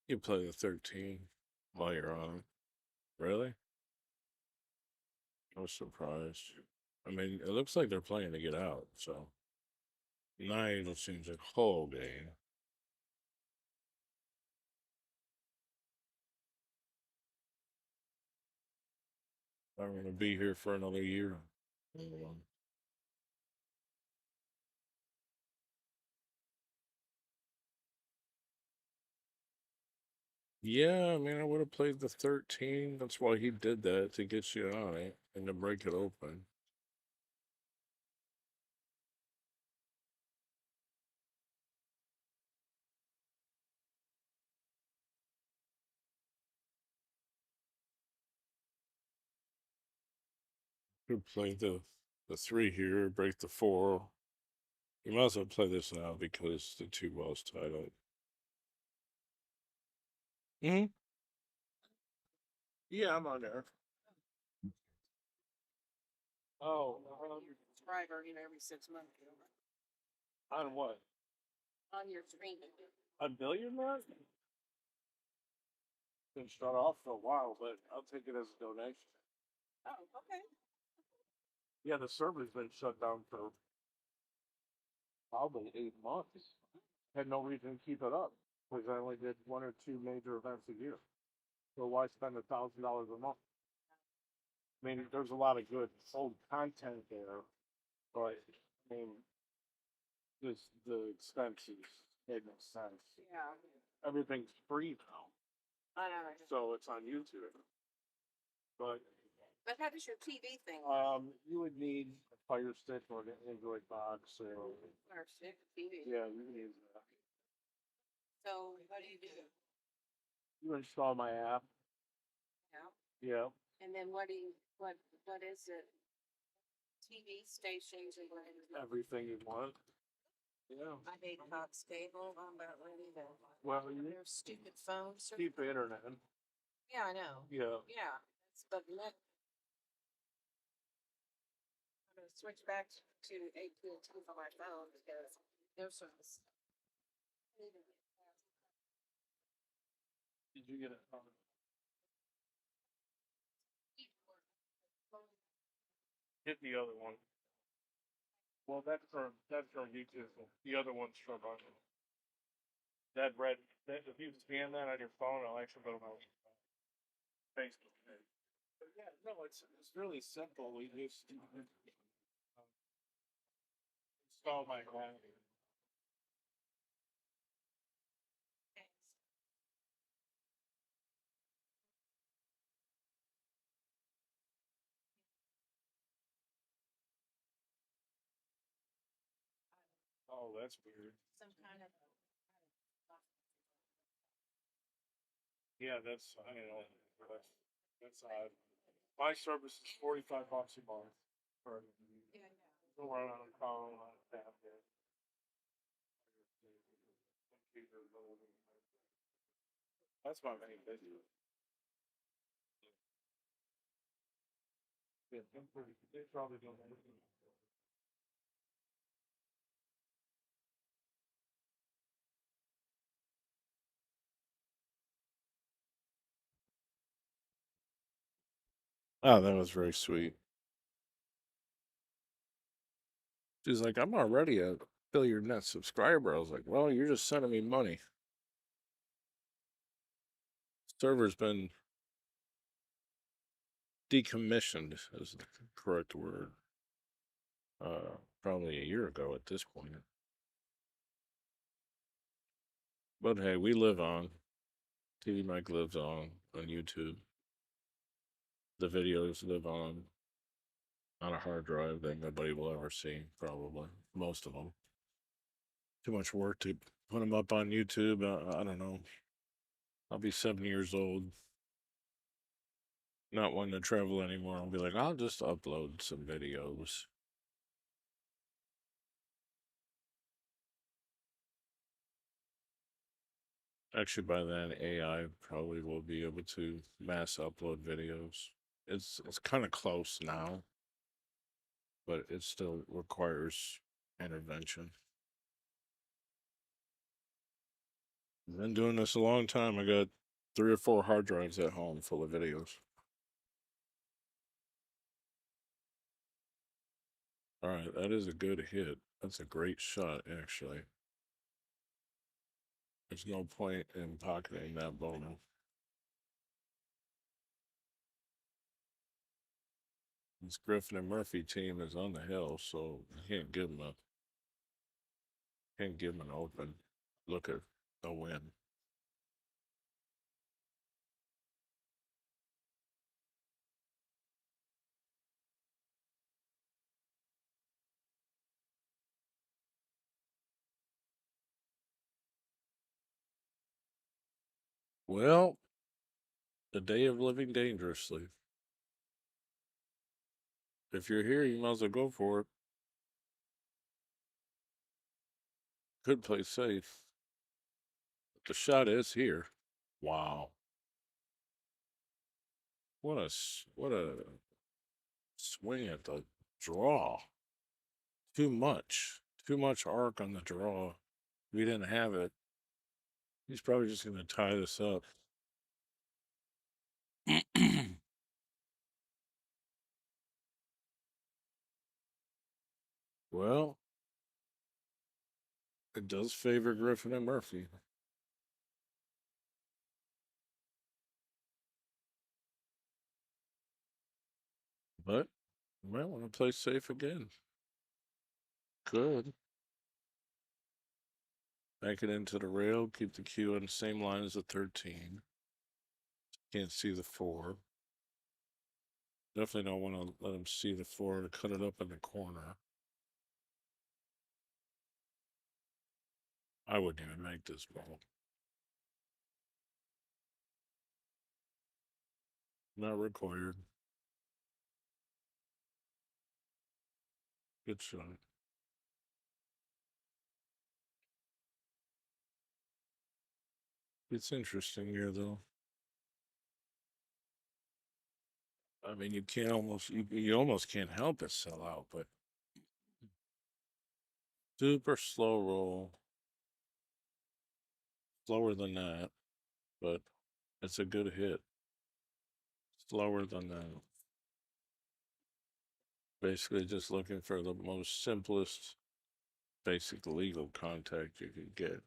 you play the 13 while you're on. Really? I was surprised. I mean, it looks like they're playing to get out, so 9 seems like whole game. I'm going to be here for another year. Yeah, I mean, I would have played the 13. That's why he did that, to get you on it and to break it open. Could play the 3 here, break the 4. You might as well play this now because the 2 balls tied up. Hmm. Yeah, I'm on there. Oh, Subscriber, every 6 months. on what? On your screen. On Billiardnet? Been shut off for a while, but I'll take it as a donation. Oh, okay. Yeah, the server's been shut down for probably 8 months. Had no reason to keep it up because I only did 1 or 2 major events a year. So why spend $1,000 a month? I mean, there's a lot of good old content there, but I mean, just the expenses made no sense. Yeah. Everything's free now, I know. so it's on YouTube. But But how does your TV thing? you would need a Fire Stick or an Android box, or Our stick TV. yeah, you can use that. So what do? You install my app. Yeah. Yeah. And then what is it? TV stations and what is it? Everything you want. Yeah. I hate Cox Cable. I'm about ready to. Well, you Their stupid phones. keep the internet. Yeah, I know. Yeah. Yeah. But look. How does switch back to AT&T for my phone because their service. Did you get it? Hit the other one. Well, that's from YouTube. The other one's from that red. If you scan that on your phone, it'll actually go to my Facebook page. But yeah, no, it's really simple. We just install my phone. Oh, that's weird. Some kind of. Yeah, that's I don't know. That's odd. My service is $45 a month for Yeah, go around on a phone on a tablet. That's my main business. Yeah, they probably don't. Oh, that was very sweet. She's like, I'm already a Billiardnet subscriber. I was like, well, you're just sending me money. Server's been decommissioned, is the correct word. Probably a year ago at this point. But hey, we live on. TV Mike lives on YouTube. The videos live on a hard drive that nobody will ever see, probably. Most of them. Too much work to put them up on YouTube. I don't know. I'll be 7 years old. Not wanting to travel anymore. I'll be like, I'll just upload some videos. Actually, by then, AI probably will be able to mass upload videos. It's kind of close now, but it still requires intervention. I've been doing this a long time. I got 3 or 4 hard drives at home full of videos. All right, that is a good hit. That's a great shot, actually. There's no point in pocketing that bonus. This Griffin and Murphy team is on the hill, so you can't give them an open look at a win. Well, the day of living dangerously. If you're here, you might as well go for it. Could play safe. But the shot is here. Wow. What a swing at the draw. Too much. Too much arc on the draw. If we didn't have it, he's probably just going to tie this up. Well, it does favor Griffin and Murphy. But you might want to play safe again. Could. Back it into the rail, keep the cue on the same line as the 13. Can't see the 4. Definitely don't want to let him see the 4 to cut it up in the corner. I wouldn't even make this ball. Not required. Good shot. It's interesting here, though. I mean, you almost can't help but sell out, but Super slow roll. Slower than that, but it's a good hit. Slower than that. Basically, just looking for the most simplest, basic legal contact you could get.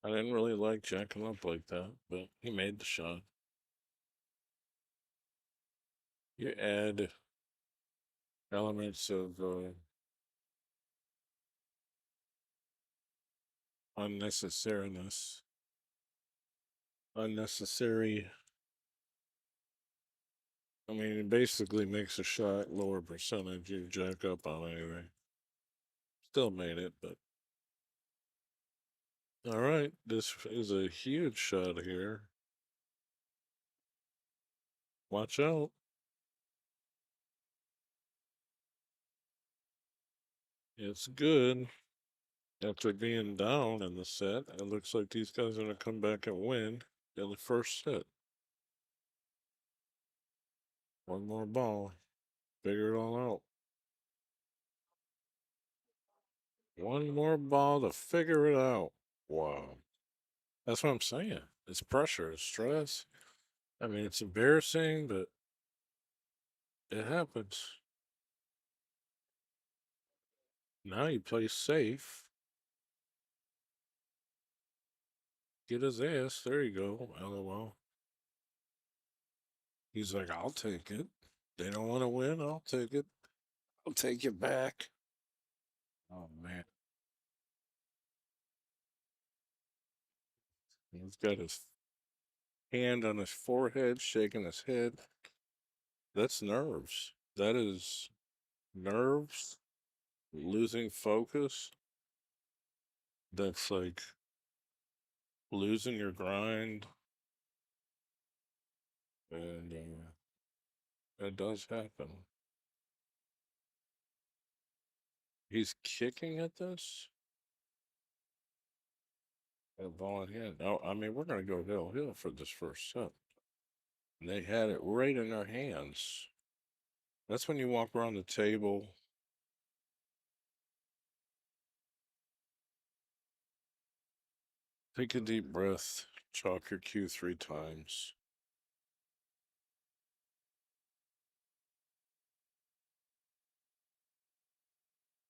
I didn't really like jacking up like that, but he made the shot. You add elements of unnecessariness, unnecessary. I mean, it basically makes a shot lower percentage you jack up on anyway. Still made it, but. All right, this is a huge shot here. Watch out. It's good. After being down in the set, it looks like these guys are going to come back and win in the first set. One more ball. Figure it all out. One more ball to figure it out. Wow. That's what I'm saying. It's pressure, it's stress. I mean, it's embarrassing, but it happens. Now you play safe. Get his ass. There you go. LOL. He's like, I'll take it. They don't want to win. I'll take it. I'll take it back. Oh, man. He's got his hand on his forehead, shaking his head. That's nerves. That is nerves, losing focus. That's like losing your grind. And it does happen. He's kicking at this? And ball in hand. No, I mean, we're going to go hill for this first set. And they had it right in their hands. That's when you walk around the table. Take a deep breath. Chalk your cue 3 times.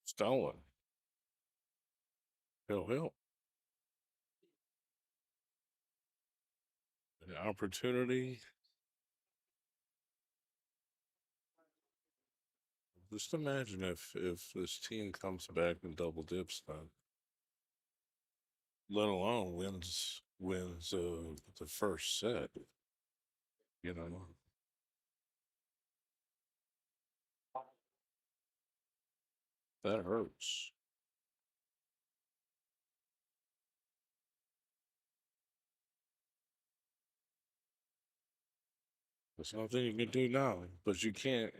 Stolen. Hill. An opportunity. Just imagine if this team comes back and double dips then. Let alone wins the first set. You know. That hurts. There's nothing you can do now, but you can't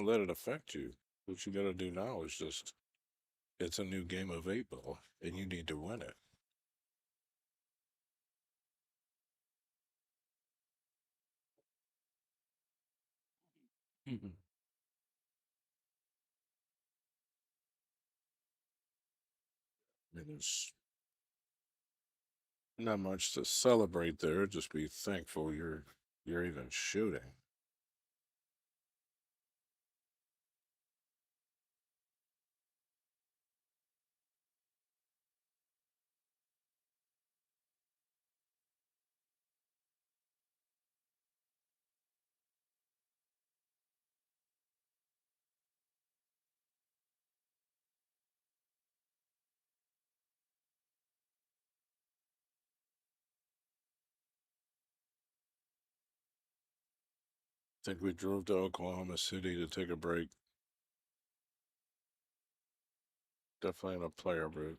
let it affect you. What you got to do now is just it's a new game of 8 ball, and you need to win it. Mhm. There's not much to celebrate there. Just be thankful you're even shooting. Think we drove to Oklahoma City to take a break. Definitely in a player break.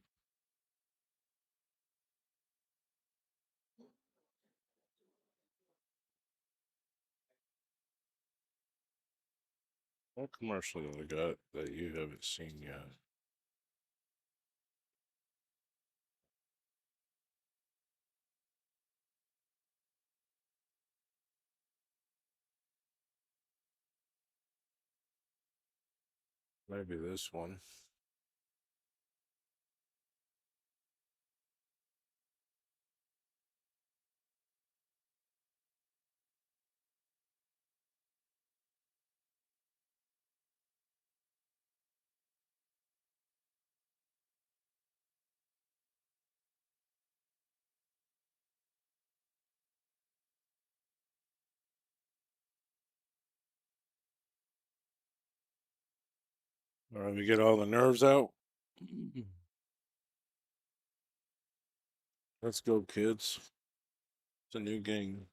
What commercial do I got that you haven't seen yet? Maybe this one. All right, we get all the nerves out. Let's go, kids. It's a new game.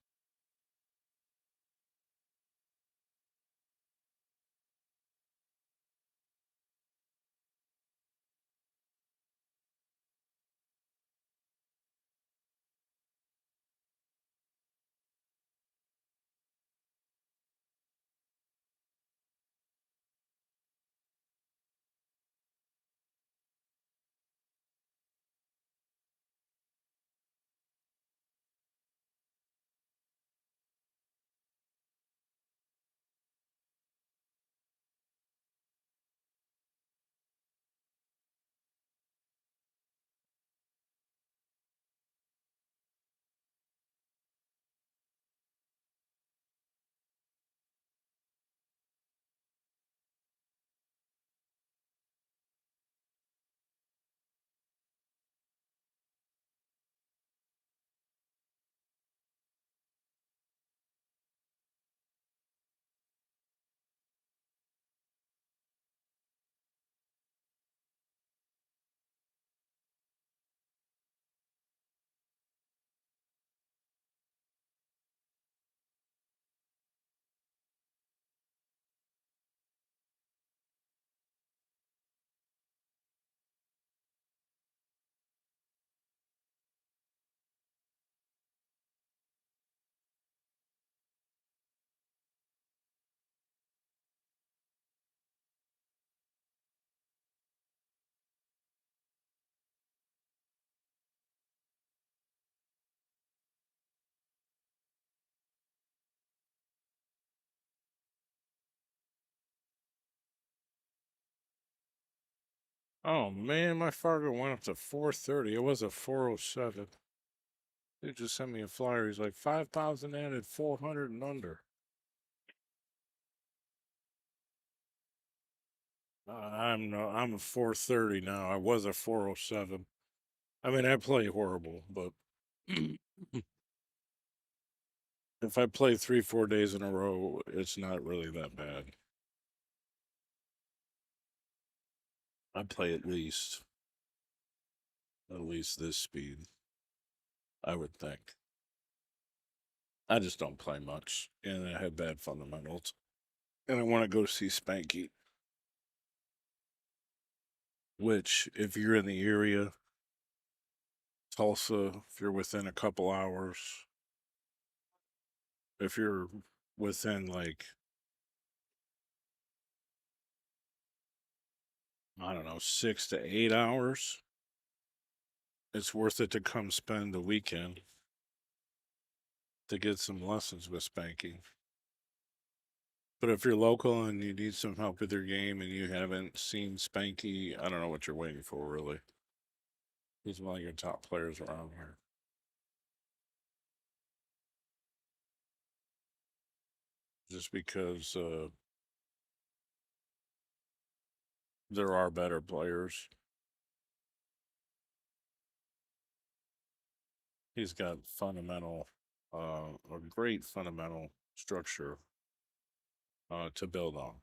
Oh man, my Fargo went up to 430. It was a 407. They just sent me a flyer. He's like 5,000 added, 400 and under. I'm a 430 now. I was a 407. I mean, I play horrible, but if I play 3-4 days in a row, it's not really that bad. I play at least this speed, I would think. I just don't play much, and I have bad fundamentals. And I want to go see Spanky, which, if you're in the area, Tulsa, if you're within a couple hours, if you're within like, I don't know, 6 to 8 hours, it's worth it to come spend the weekend to get some lessons with Spanky. But if you're local and you need some help with your game and you haven't seen Spanky, I don't know what you're waiting for, really. He's one of your top players around here. Just because there are better players. He's got a great fundamental structure to build on.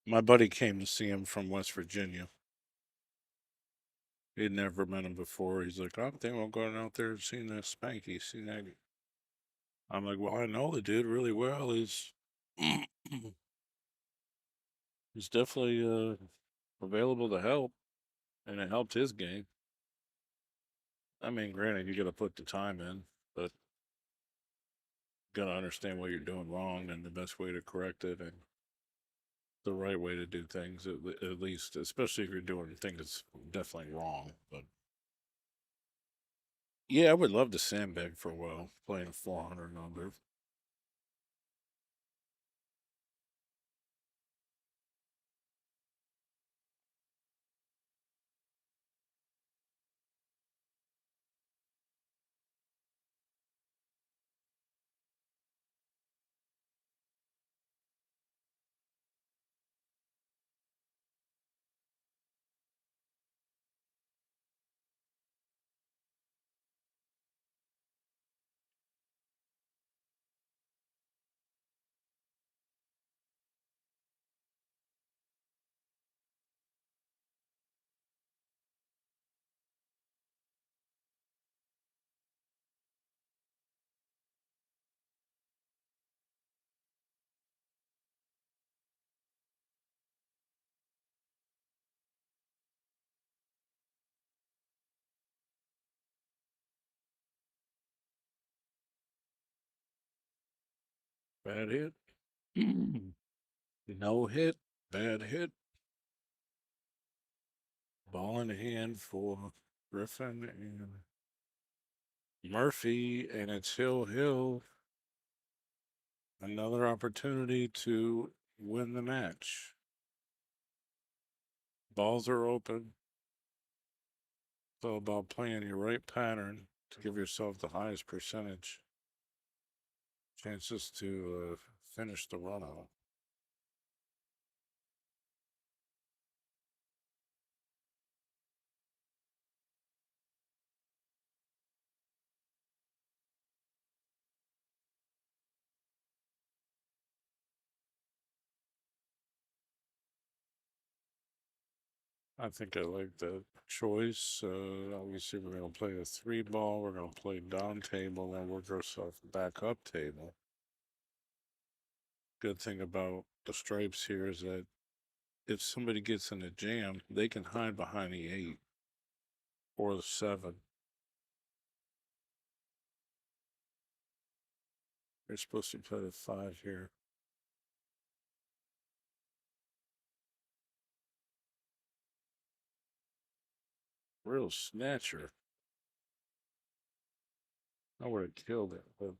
My buddy came to see him from West Virginia. He'd never met him before. He's like, I'm thinking about going out there and seeing that Spanky. Seen that. I'm like, well, I know the dude really well. He's he's definitely available to help, and it helped his game. I mean, granted, you got to put the time in, but gotta understand what you're doing wrong and the best way to correct it and the right way to do things, at least, especially if you're doing things definitely wrong. But yeah, I would love to sandbag for a while, playing a 400 number. Bad hit. No hit. Bad hit. Ball in hand for Griffin and Murphy, and it's Hill. Another opportunity to win the match. Balls are open. It's all about playing your right pattern to give yourself the highest percentage chances to finish the run out. I think I like that choice. Obviously, we're going to play a 3-ball. We're going to play down table and work ourselves back up table. Good thing about the stripes here is that if somebody gets in a jam, they can hide behind the 8 or the 7. They're supposed to play the 5 here. Real snatcher. I would have killed it, but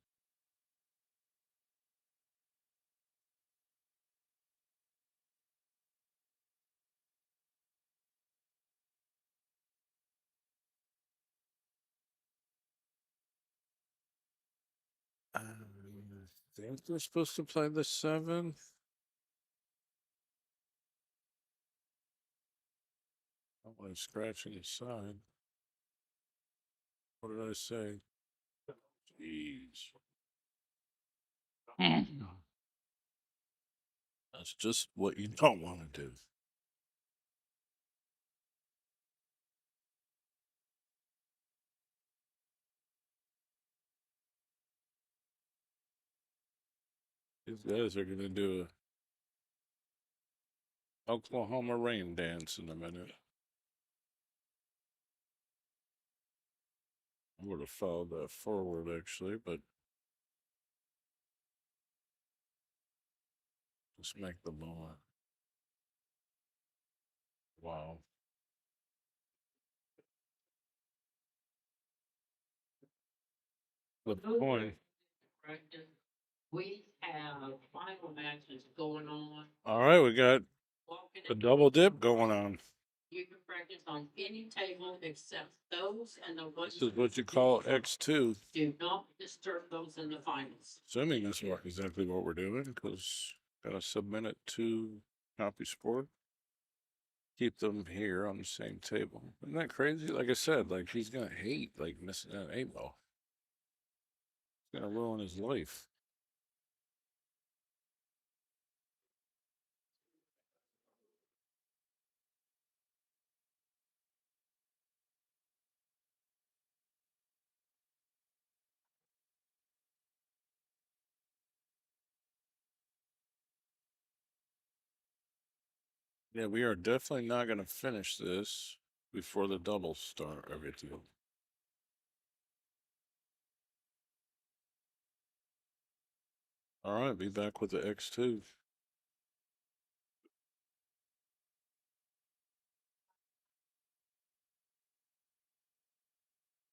I think they're supposed to play the 7. I want to scratch inside. What did I say? Jeez. That's just what you don't want to do. These guys are going to do a Oklahoma rain dance in a minute. I would have followed that forward actually, but just make the ball. Wow. The point. We have final matches going on. All right, we got Walking a in- double dip going on. You can practice on any table except those and the ones. This is what you call X2. Do not disturb those in the finals. Assuming that's exactly what we're doing, because gotta submit it to Copy Sport. Keep them here on the same table. Isn't that crazy? Like I said, like he's gonna hate like missing an 8-ball. It's gonna ruin his life. Yeah, we are definitely not gonna finish this before the doubles start everything. All right, be back with the X2.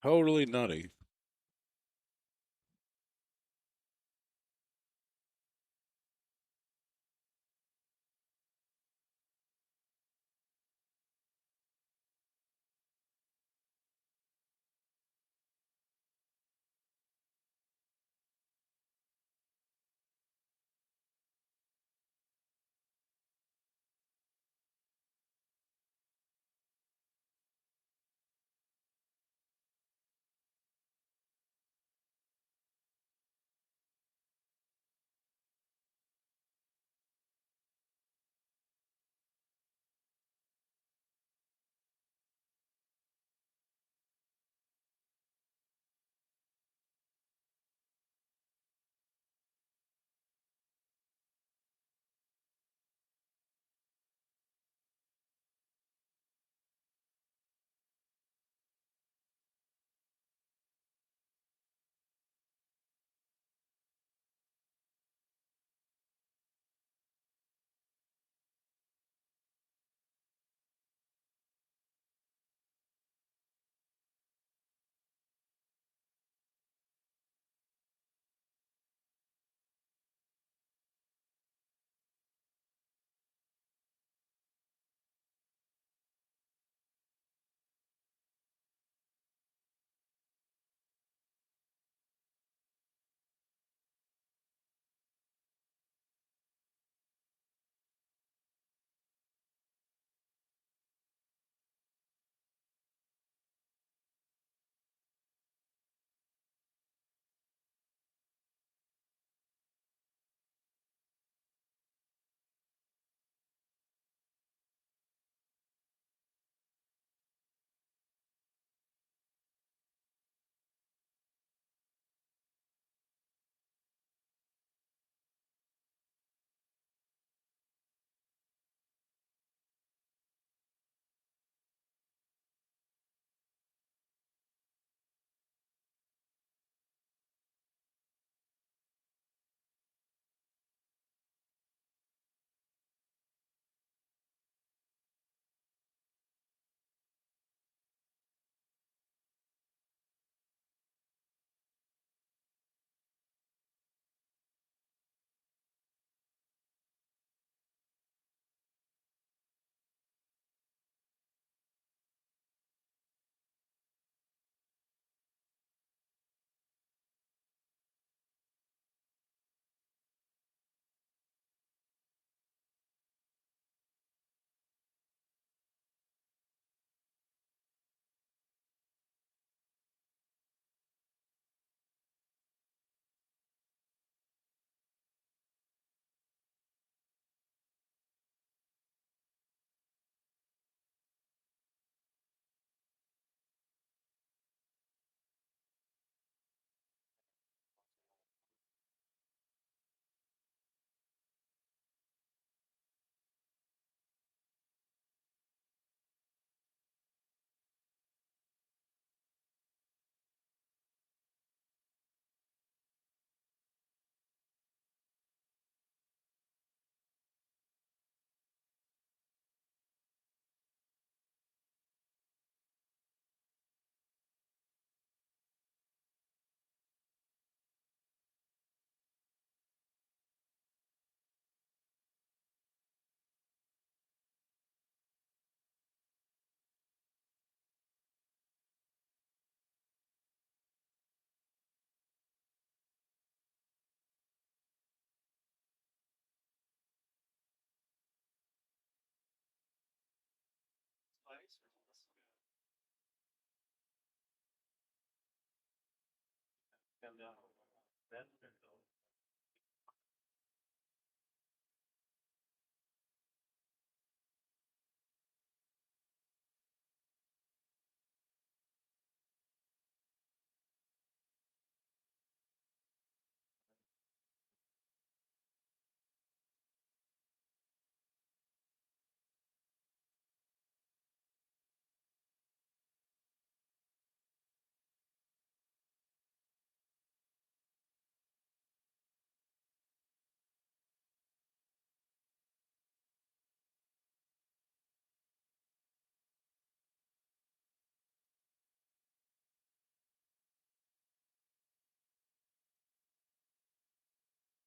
Totally nutty.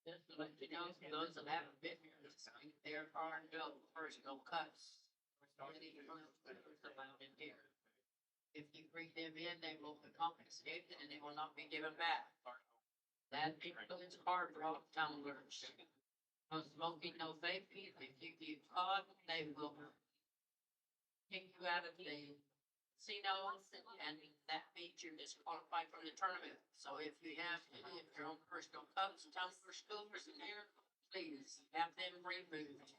Just to let you know, for those that haven't been here this week, there are no personal cuts. Or any personal cuts allowed in here. If you bring them in, they will be confiscated and they will not be given back. That includes hard rock tumblers. No smoking, no vaping. If you get caught, they will kick you out of the casino, and that means you're disqualified from the tournament. So if you have any of your own personal cups, tumblers, scoopers in here, please have them removed.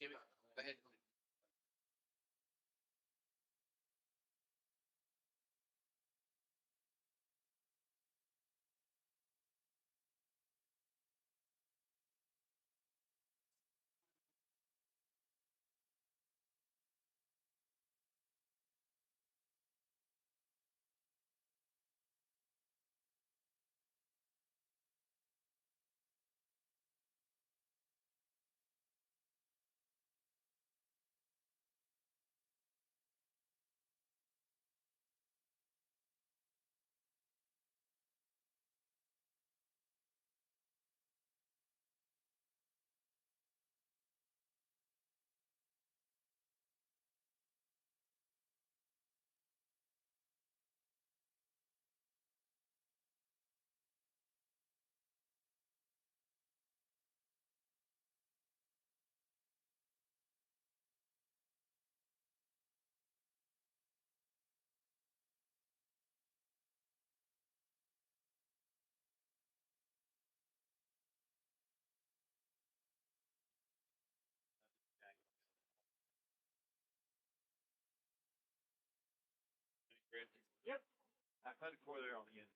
Give it. Go ahead. Yep. I had a core there on the end.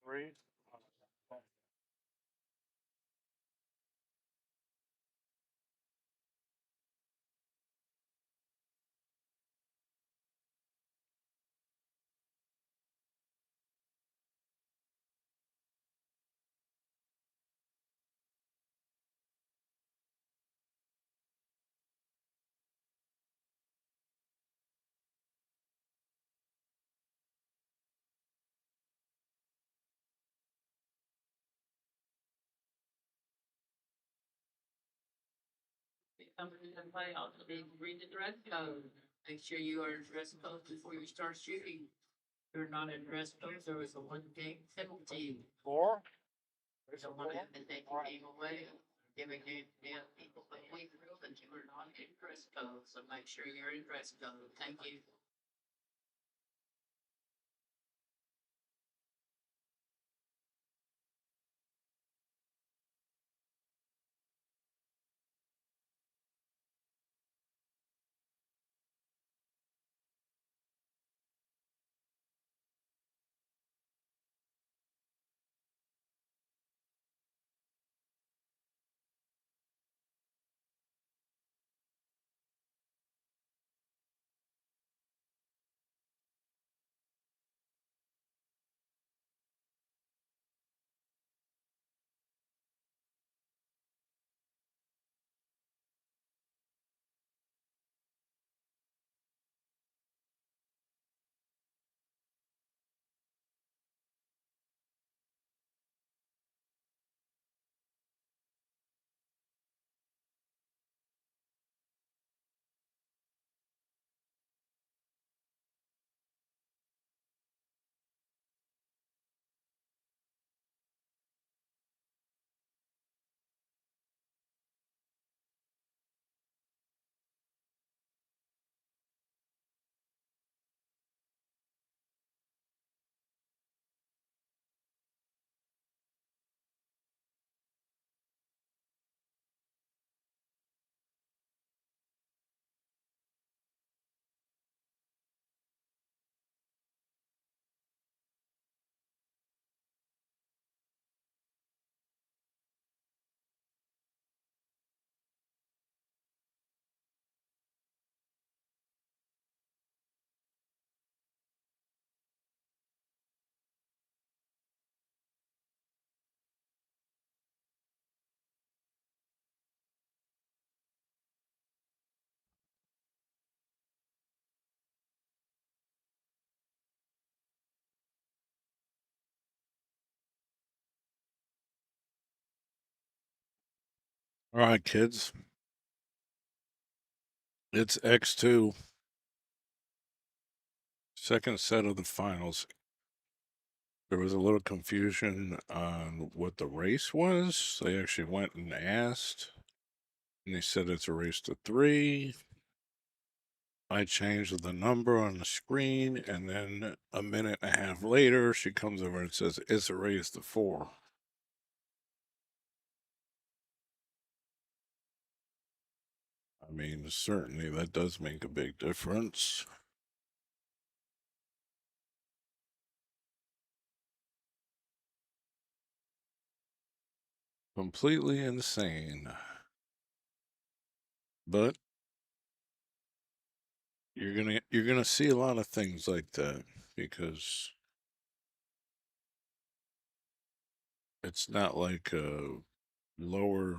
3. Coming in and play, I'll read the dress code. Make sure you are in dress code before you start shooting. If you're not in dress code, there is a 1 game penalty. 4. Someone had to take the game away, giving people the week rule that you are not in dress code, so make sure you're in dress code. Thank you. All right, kids. It's X2. Second set of the finals. There was a little confusion on what the race was. They actually went and asked, and they said it's a race to 3. I changed the number on the screen, and then a minute and a half later, she comes over and says, it's a race to 4. I mean, certainly that does make a big difference. Completely insane. But you're gonna see a lot of things like that because it's not like a lower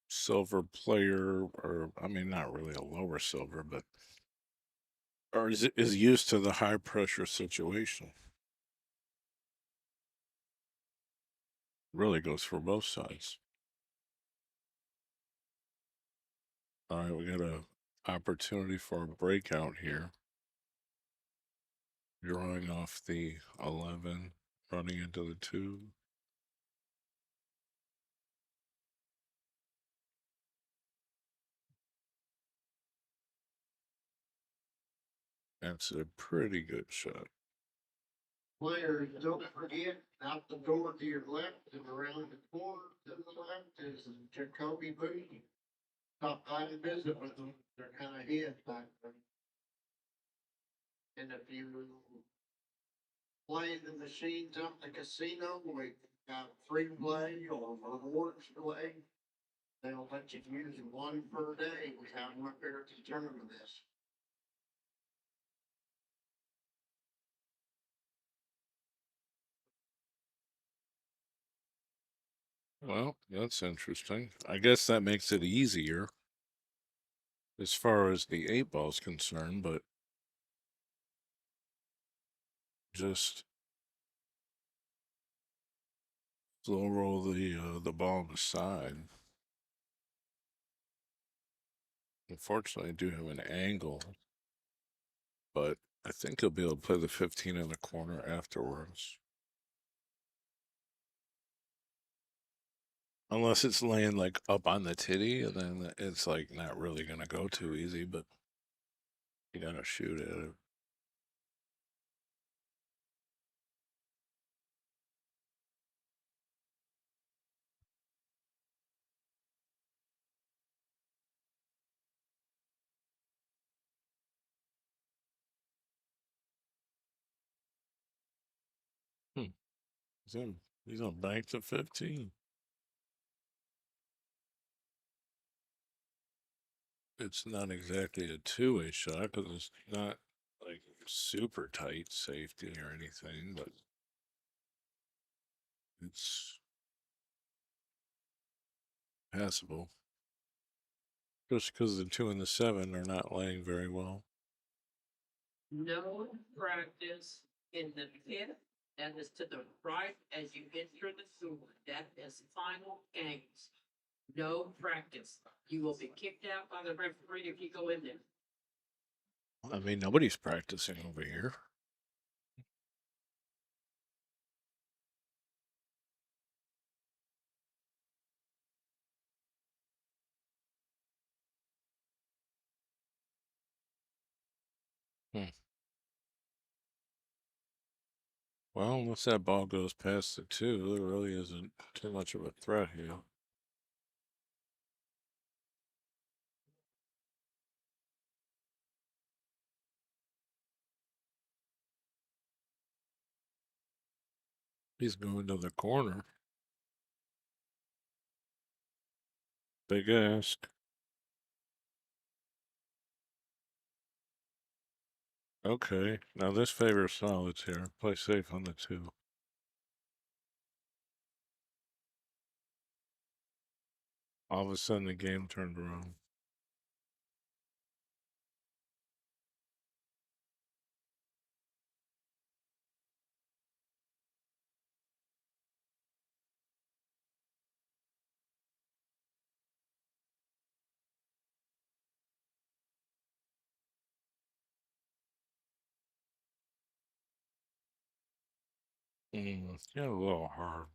silver player, or I mean, not really a lower silver, but or is used to the high pressure situation. Really goes for both sides. All right, we got a opportunity for a breakout here. Drawing off the 11, running into the 2. That's a pretty good shot. Players, don't forget, out the door to your left and around the corner to the left is Jacoby Booty. Stop by to visit with them, they're kinda hid back there. And if you playing the machines up in the casino, we got free play or rewards play. They'll let you use one per day. We have them up there to determine this. Well, that's interesting. I guess that makes it easier as far as the 8 ball's concerned, but just slow roll the ball aside. Unfortunately, I do have an angle, but I think he'll be able to play the 15 in the corner afterwards. Unless it's laying like up on the titty, and then it's like not really gonna go too easy, but you gotta shoot at it. Hmm. He's on bank to 15. It's not exactly a two-way shot because it's not like super tight safety or anything, but it's passable. Just because the 2 and the 7 are not laying very well. No practice in the pit. That is to the right as you enter the sewer. That is final games. No practice. You will be kicked out by the referee if you go in there. I mean, nobody's practicing over here. Hmm. Well, once that ball goes past the 2, there really isn't too much of a threat here. He's going to the corner. Big ask. Okay, now this favors solids here. Play safe on the 2. All of a sudden, the game turned around. Yeah, a little hard.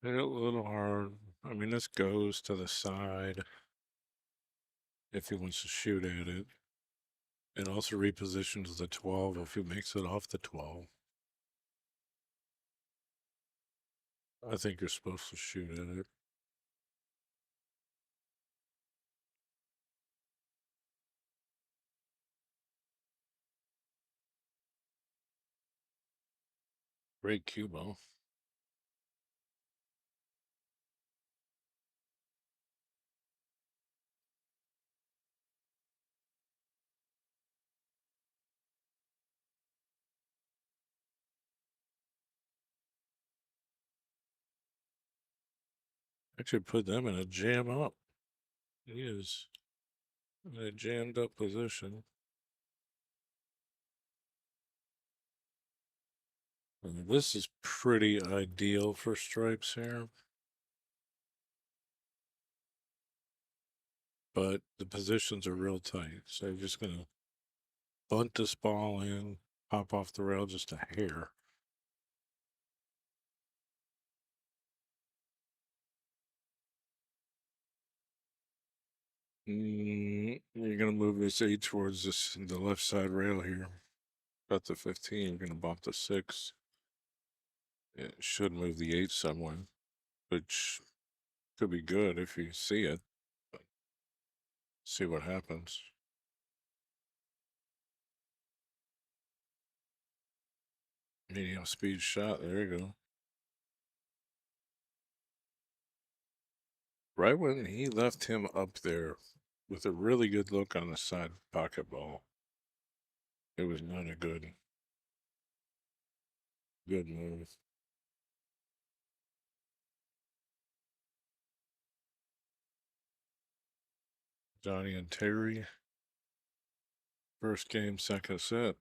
Hit it a little hard. I mean, this goes to the side if he wants to shoot at it. It also repositions the 12 if he makes it off the 12. I think you're supposed to shoot at it. Great cue ball. Actually put them in a jam up. He is in a jammed up position. And this is pretty ideal for stripes here. But the positions are real tight. So you're just going to bunt this ball in, pop off the rail just a hair. You're going to move this 8 towards the left side rail here. Got the 15, you're going to bump the 6. It should move the 8 somewhere, which could be good if you see it. But see what happens. Medium speed shot. There you go. Right when he left him up there with a really good look on the side pocket ball, it was not a good move. Johnny and Terry. First game, second set.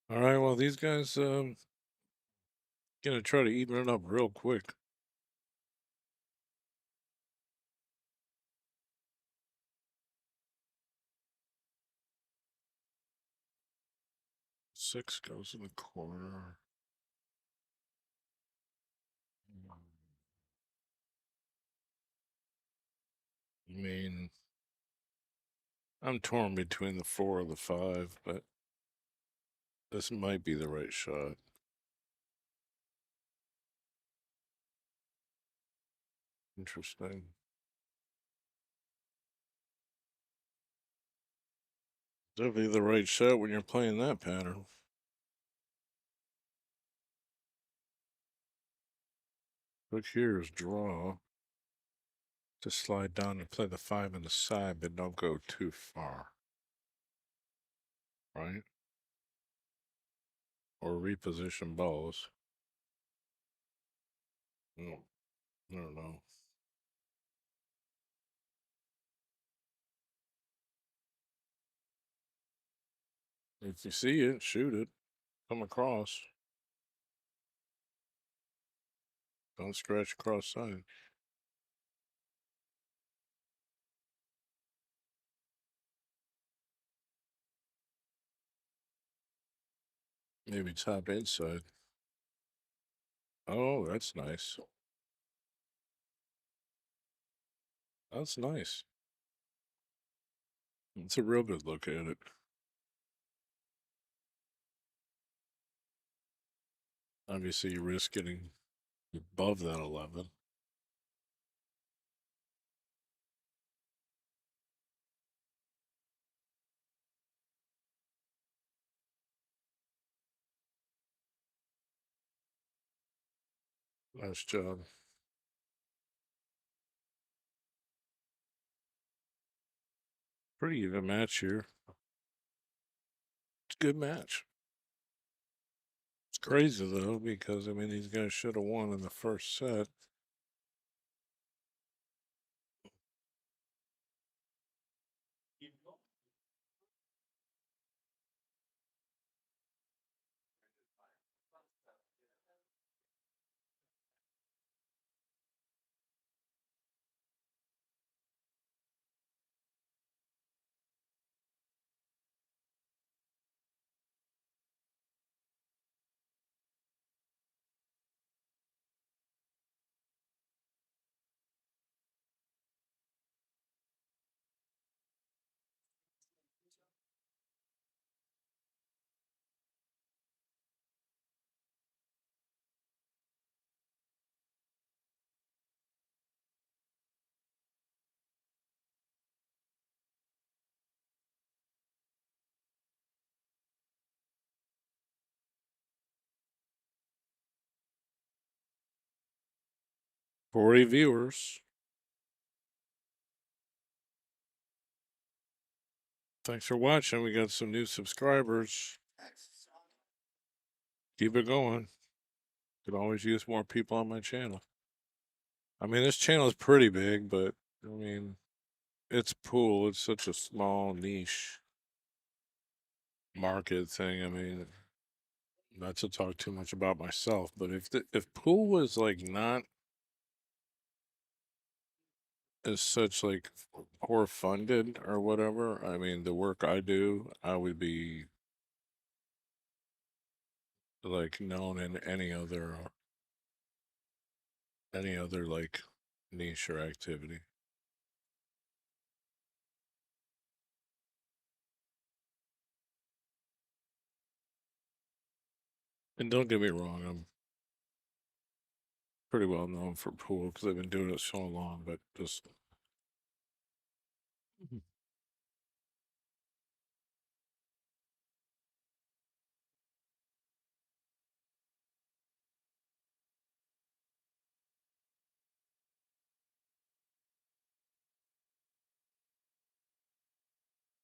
All right, well, these guys gonna try to even it up real quick. Six goes in the corner. I mean, I'm torn between the 4 or the 5, but this might be the right shot. Interesting. Definitely the right shot when you're playing that pattern. Look here is draw. To slide down and play the 5 on the side, but don't go too far. Right? Or reposition balls. No, I don't know. If you see it, shoot it. Come across. Don't scratch across side. Maybe top inside. Oh, that's nice. That's nice. It's a real good look at it. Obviously, you risk getting above that 11. Nice job. Pretty even match here. It's a good match. It's crazy though, because I mean these guys should have won in the first set. .40 viewers. Thanks for watching. We got some new subscribers. Keep it going. Could always use more people on my channel. I mean, this channel is pretty big, but I mean, it's pool. It's such a small niche market thing. I mean, not to talk too much about myself, but if pool was like not as such like poor funded or whatever, I mean, the work I do, I would be like known in any other like niche or activity. And don't get me wrong, I'm pretty well known for pool because I've been doing it so long, but just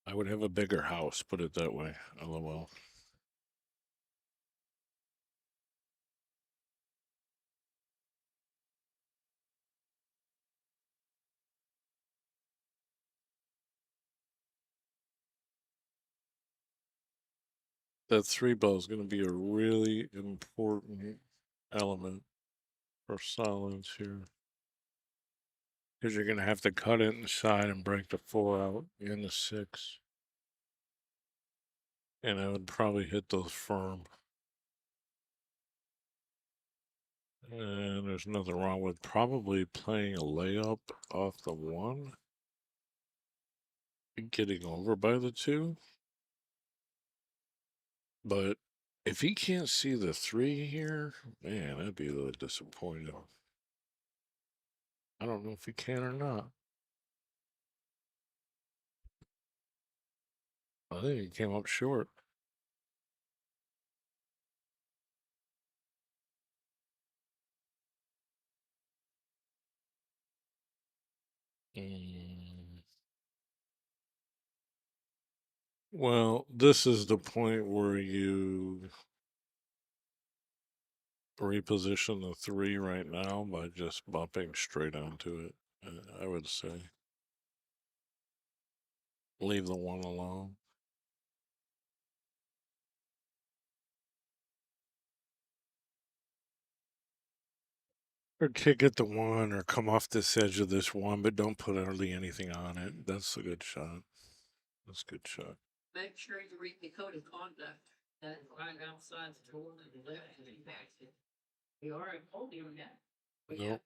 I would have a bigger house, put it that way. LOL. That 3 ball is going to be a really important element for solids here. Because you're going to have to cut it inside and break the 4 out in the 6. And I would probably hit those firm. And there's nothing wrong with probably playing a layup off the 1. Getting over by the 2. But if he can't see the 3 here, man, that'd be a little disappointing. I don't know if he can or not. I think he came up short. Well, this is the point where you reposition the 3 right now by just bumping straight onto it. I would say leave the 1 alone. Or kick at the 1 or come off this edge of this 1, but don't put hardly anything on it. That's a good shot. That's a good shot. Make sure you read the code of conduct. That's right outside the door to the left and impacts it. We are holding that. Nope.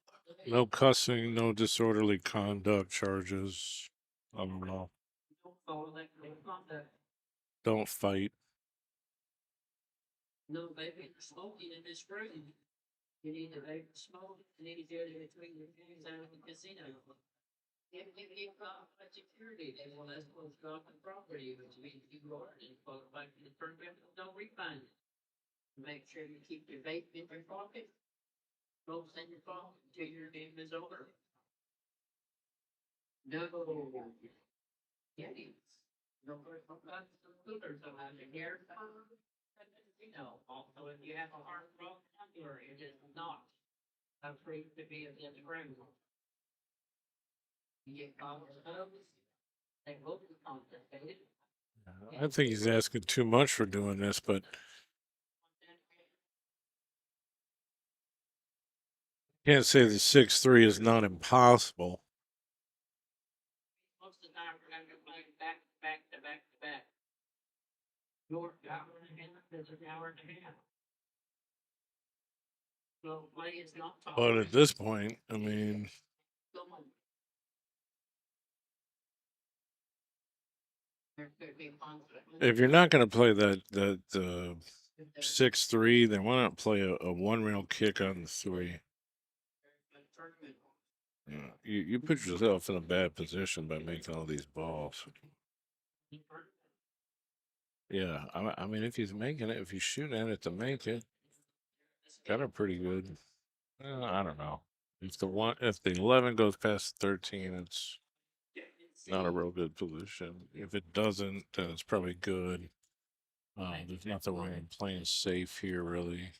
No cussing, no disorderly conduct charges. No. Don't follow that code of conduct. Don't fight. No, baby, smoking in this room. You need to vape smoke. You need to do it between your hands out of the casino. If you get caught by security, they will ask for stock and property, which means you are in qualified for the program. Don't refund it. Make sure you keep your vape in your pocket. Smokes in your pocket until your game is over. No. Yetis. No, that's the scooters that have in here. You know, also if you have a hard rock tumbler, it is not approved to be in the ground. You get power hubs, they will be compensated. I think he's asking too much for doing this, but can't say the 6.3 is not impossible. Most of the time, we're gonna play back to back to back to back. Your hour and a half is an hour and a half. So play is not. But at this point, I mean, There could be conflict. if you're not going to play that 6.3, then why not play a one rail kick on the 3? You put yourself in a bad position by making all these balls. Yeah, I mean, if he's making it, if he's shooting at it to make it, got it pretty good. I don't know. If the 11 goes past 13, it's not a real good position. If it doesn't, then it's probably good. There's nothing wrong in playing safe here, really.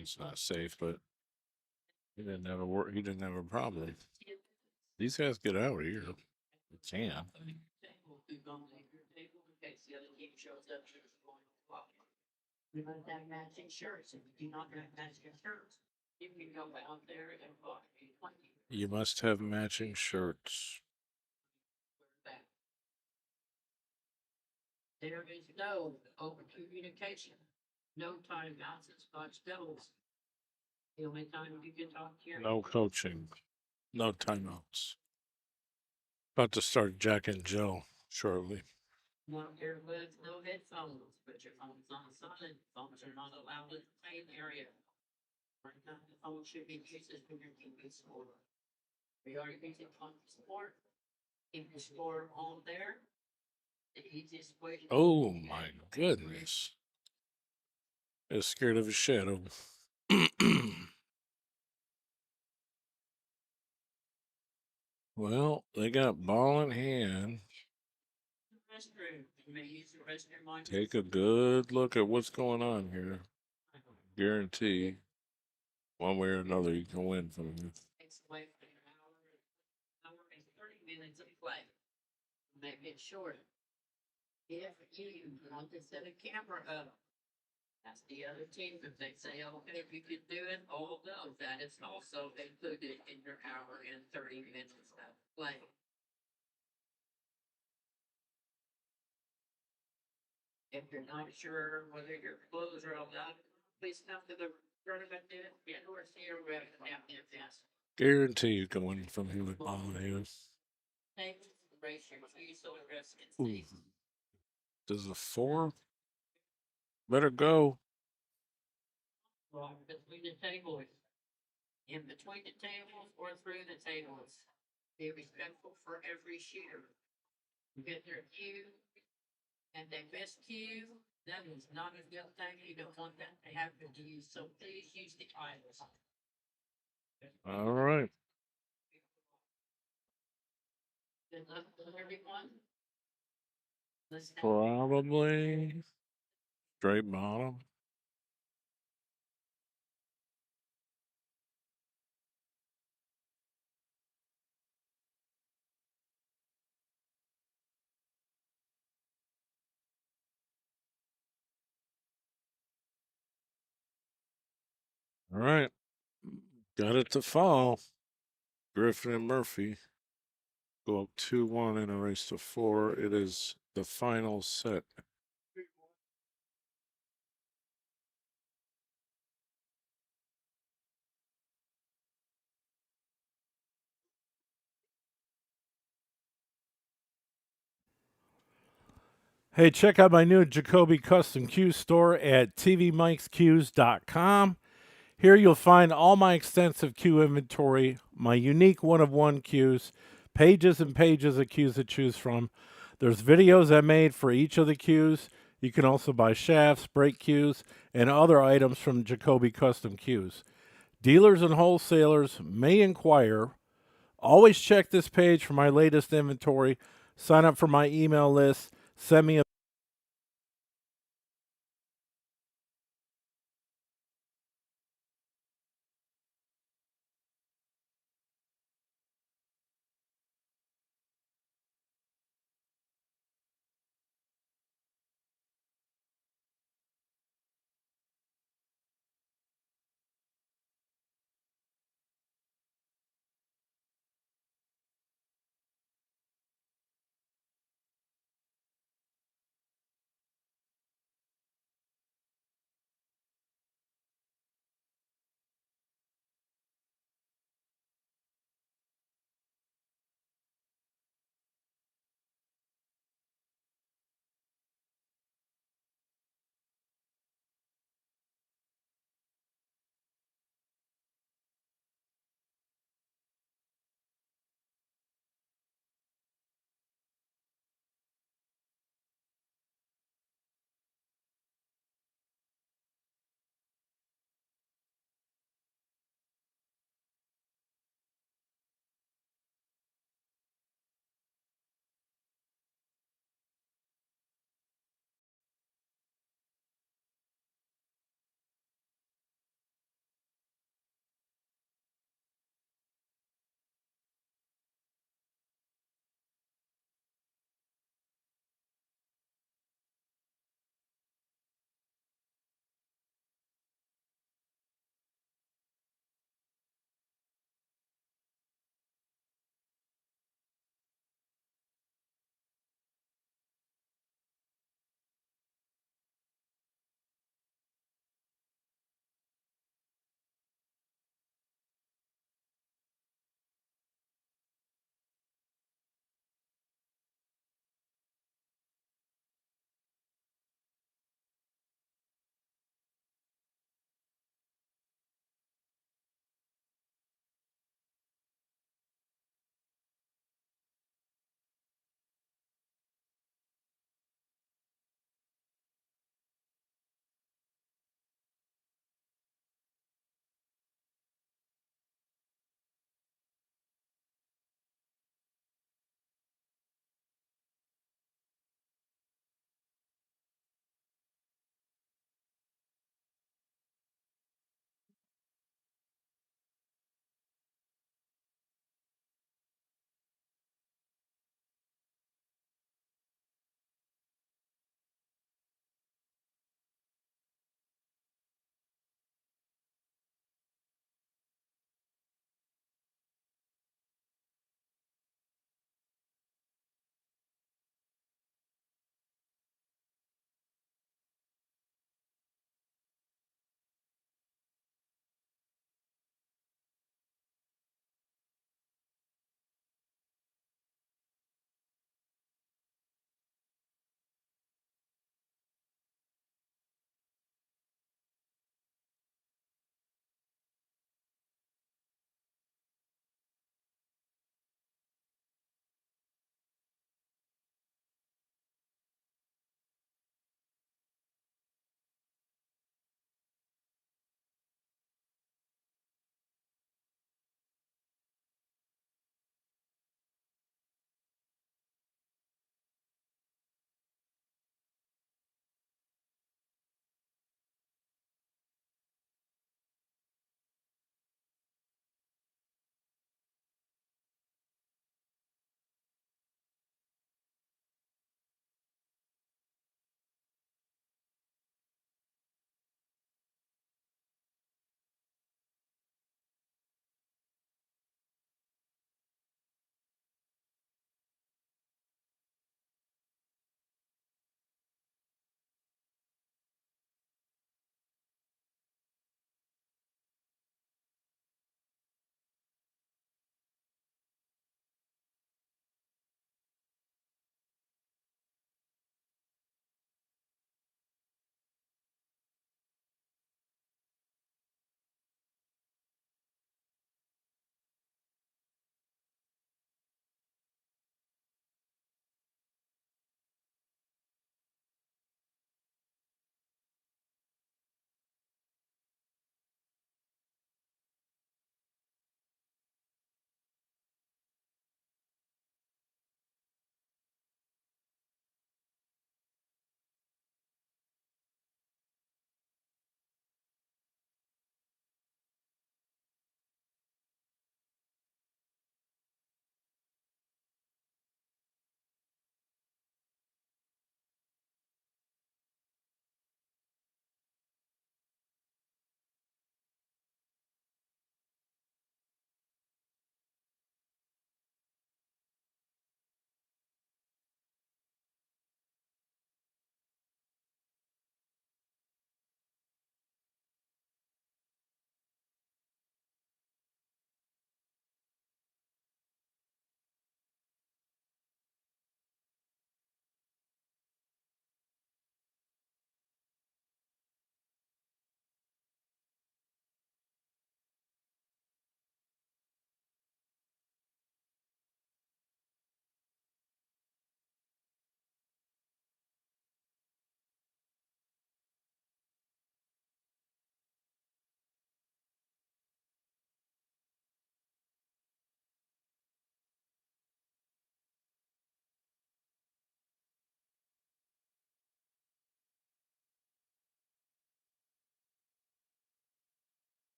It's not safe, but he didn't have a work. He didn't have a problem. These guys get out of here. They can. We must have matching shirts. If you do not have matching shirts, you can go out there and buy 20. You must have matching shirts. There is no open communication, no timeouts and Scotch doubles. The only time you can talk to your. No coaching. No timeouts. About to start Jack and Jill shortly. No earbuds, no headphones, put your phones on silent, phones are not allowed in the same area. Right now, the phone should be used as when you're keeping score. We are using phone support, keep the score on there. The easiest way. Oh my goodness. I was scared of a shadow. Well, they got ball in hand. Restroom, you may use the restroom on. Take a good look at what's going on here. Guarantee one way or another you can win from here. Takes away from your hour and 30 minutes of play. Make it short. If you want to set a camera up, that's the other team. If they say, okay, if you can do it, all those, that is also included in your hour and 30 minutes of play. If you're not sure whether your clothes are allowed, please come to the tournament or see your rep and have the events. Guarantee you can win from here with ball in hand. Thanks. Race your keys so the rest can see. Does the 4? Better go. Walk between the tables. In between the tables or through the tables. Be respectful for every shooter. Get their cue. And they miss cue. That is not a good thing. You don't want that to happen to you. So please use the items. All right. Good luck to everyone. Probably straight bottom. All right. Got it to fall. Griffin and Murphy go up 2-1 in a race to 4. It is the final set. Hey, check out my new Jacoby Custom Cue store at tvmikescues.com. Here you'll find all my extensive cue inventory, my unique one-of-one cues, pages and pages of cues to choose from. There's videos I made for each of the cues. You can also buy shafts, brake cues, and other items from Jacoby Custom Cues. Dealers and wholesalers may inquire, Always check this page for my latest inventory. Sign up for my email list. Send me a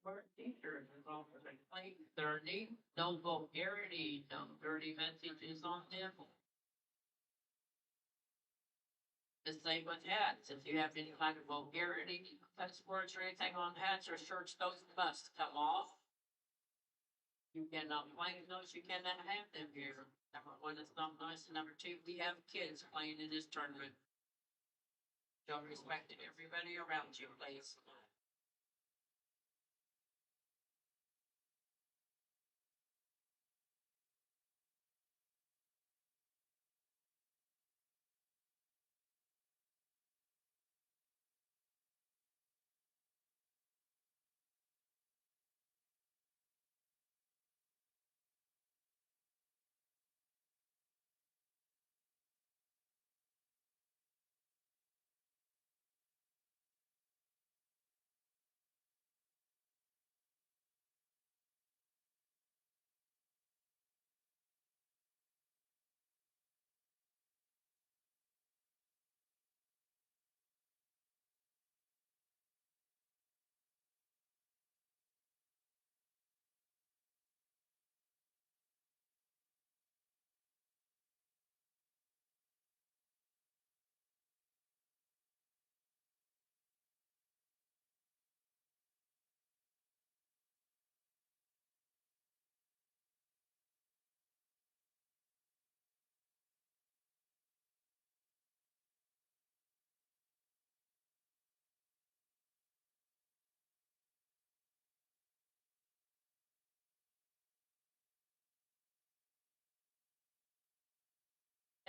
For teachers, as long as they claim 30, no vulgarity, no dirty messages on them. The same with hats. If you have any kind of vulgarity, cuss words or anything on hats or shirts, those must come off. You cannot claim those, you cannot have them here. Number one, it's not nice, and number two, we have kids playing in this tournament. Show respect to everybody around you, please.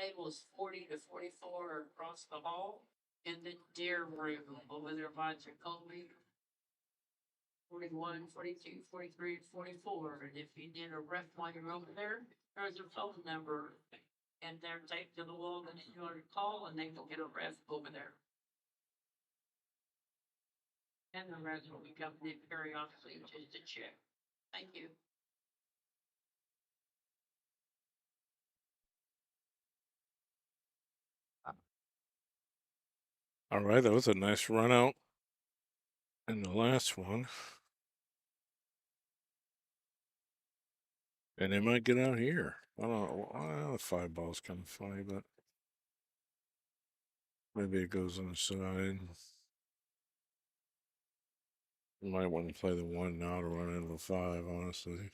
Tables 40 to 44 are across the hall in the deer room over there by Jacoby. 41, 42, 43, 44. And if you need a ref while you're over there, there's a phone number. And they're taped to the wall that you want to call and they will get a ref over there. And the rest will be coming in periodically just to check. Thank you. All right, that was a nice run out in the last one. And they might get out here. I don't know. Well, 5 ball's kind of funny, but maybe it goes on the side. You might want to play the 1 now to run into the 5, honestly.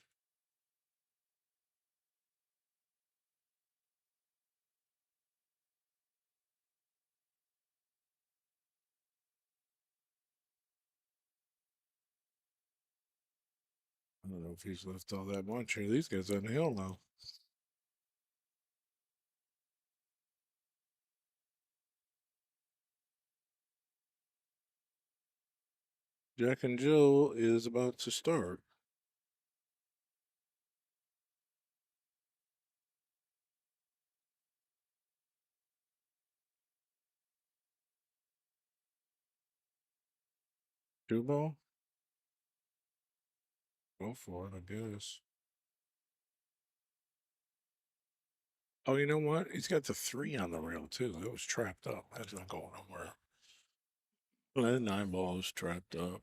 I don't know if he's left all that much here. These guys on the hill now. Jack and Jill is about to start. Two ball? Go for it, I guess. Oh, you know what? He's got the 3 on the rail, too. That was trapped up. That's not going nowhere. Well, that 9 ball is trapped up.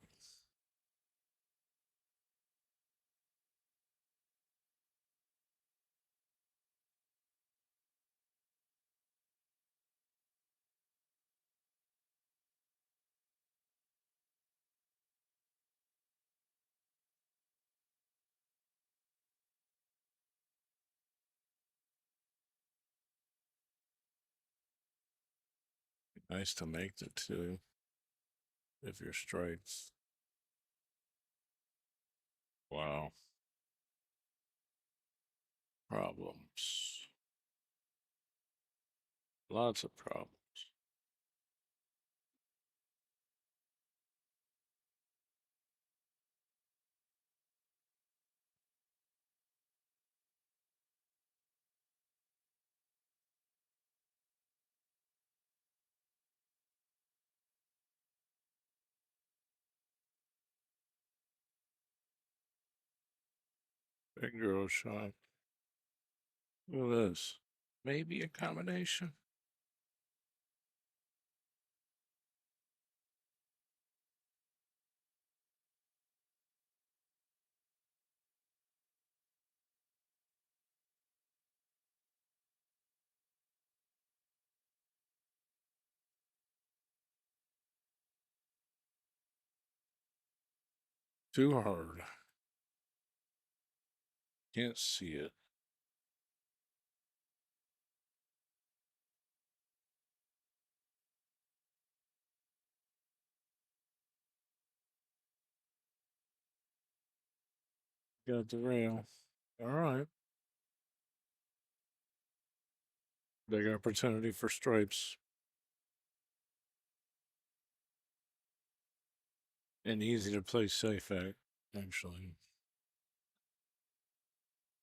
Nice to make the 2 if you're straights. Wow. Problems. Lots of problems. Big girl shot. Look at this. Maybe a combination. Too hard. Can't see it. Got the rail. All right. Big opportunity for stripes. And easy to play safe at, actually.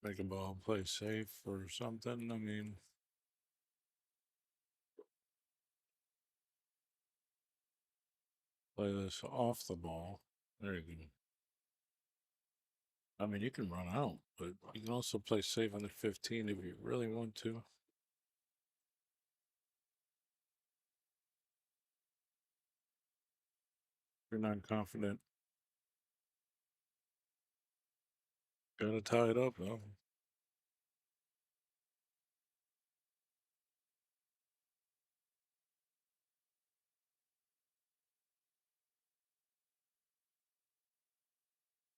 Make a ball play safe or something. I mean, play this off the ball. There you go. I mean, you can run out, but you can also play safe on the 15 if you really want to. If you're not confident. Gotta tie it up, though.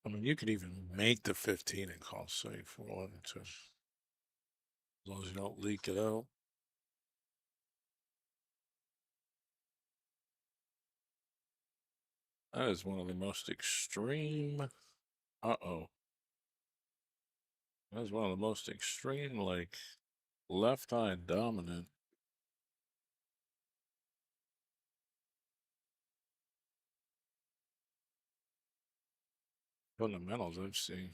I mean, you could even make the 15 and call safe for one, too. As long as you don't leak it out. That is one of the most extreme. Uh-oh. That is one of the most extreme, like, left eye dominant fundamentals I've seen.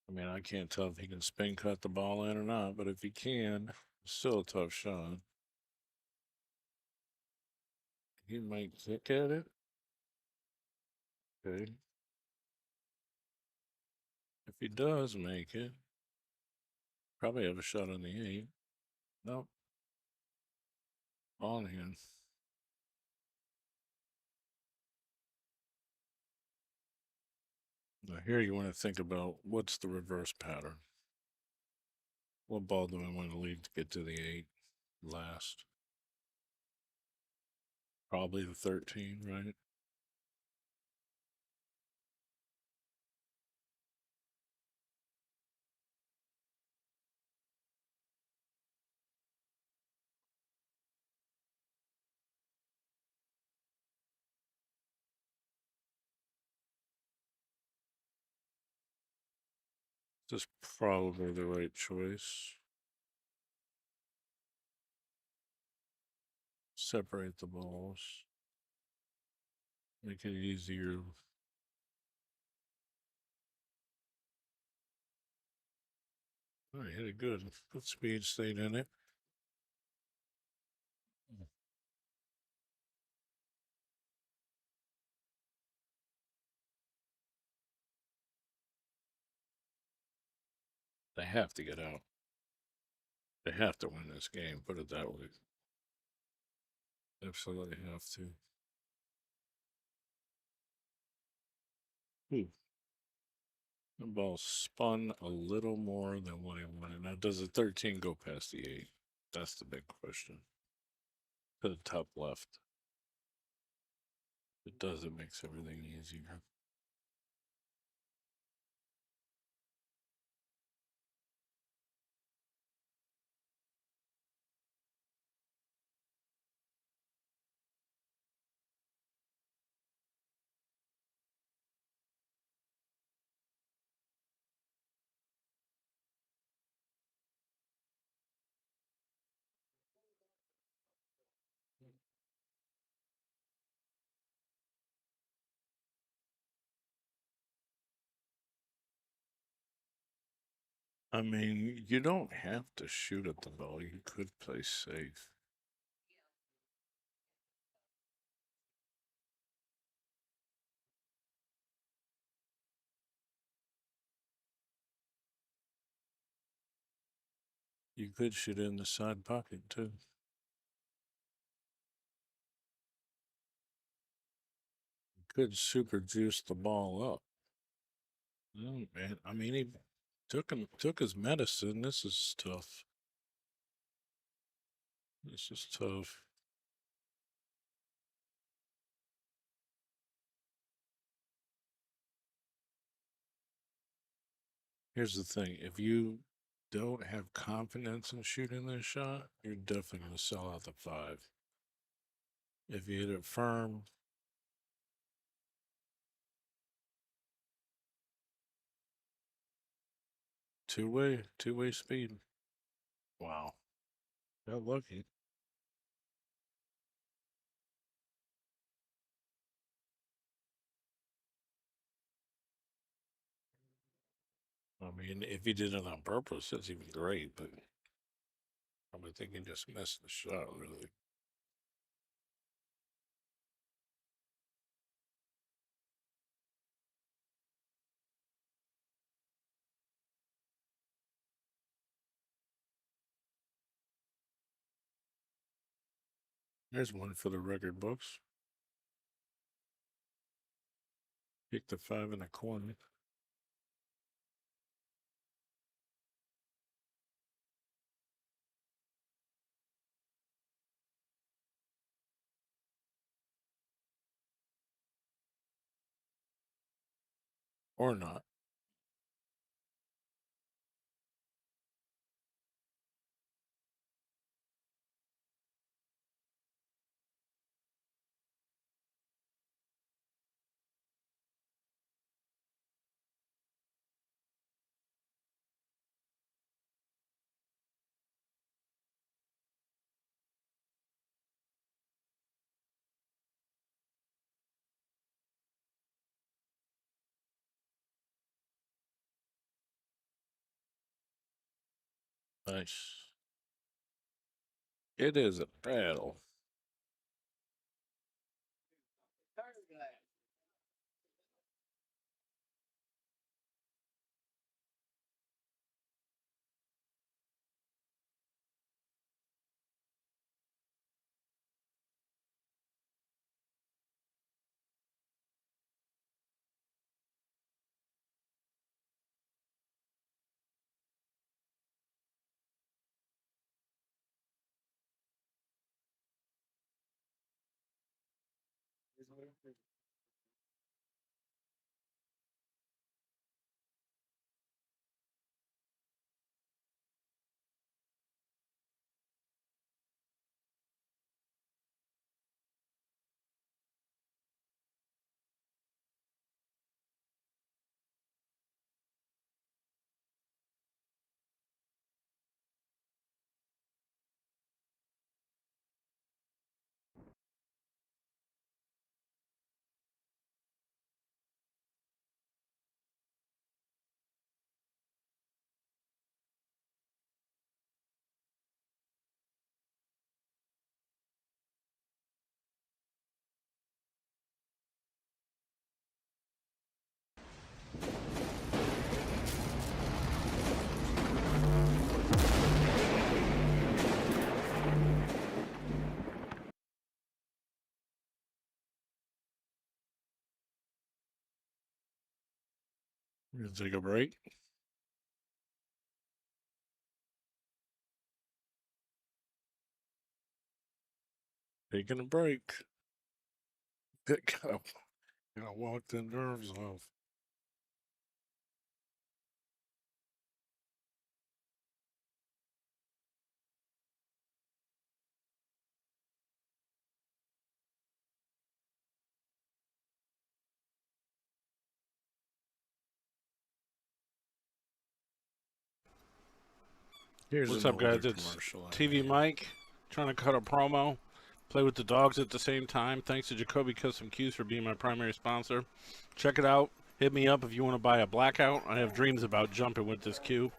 I mean, I can't tell if he can spin cut the ball in or not, but if he can, it's still a tough shot. He might kick at it. Okay. If he does make it, probably have a shot on the 8. Nope. On him. Now here you want to think about what's the reverse pattern. What ball do I want to leave to get to the 8 last? Probably the 13, right? This is probably the right choice. Separate the balls. Make it easier. Oh, he hit it good. Good speed stayed in it. They have to get out. They have to win this game, put it that way. Absolutely have to. The ball spun a little more than what he wanted. Now, does the 13 go past the 8? That's the big question. To the top left. If it does, it makes everything easier. I mean, you don't have to shoot at the ball. You could play safe. You could shoot it in the side pocket, too. You could super juice the ball up. Oh, man. I mean, he Took his medicine. This is tough. This is tough. Here's the thing. If you don't have confidence in shooting this shot, you're definitely going to sell out the 5. If you hit it firm, two-way speed. Wow. Got lucky. I mean, if he did it on purpose, that's even great, but I would think he just missed the shot, really. There's one for the record books. Pick the 5 in a corner. Or not. Nice. It is a battle. We're gonna take a break. Taking a break. Gotta walk the nerves off. Here's What's an up, guys? older It's commercial I TV made. Mike trying to cut a promo, play with the dogs at the same time. Thanks to Jacoby Custom Cues for being my primary sponsor. Check it out. Hit me up if you want to buy a blackout. I have dreams about jumping with this cue.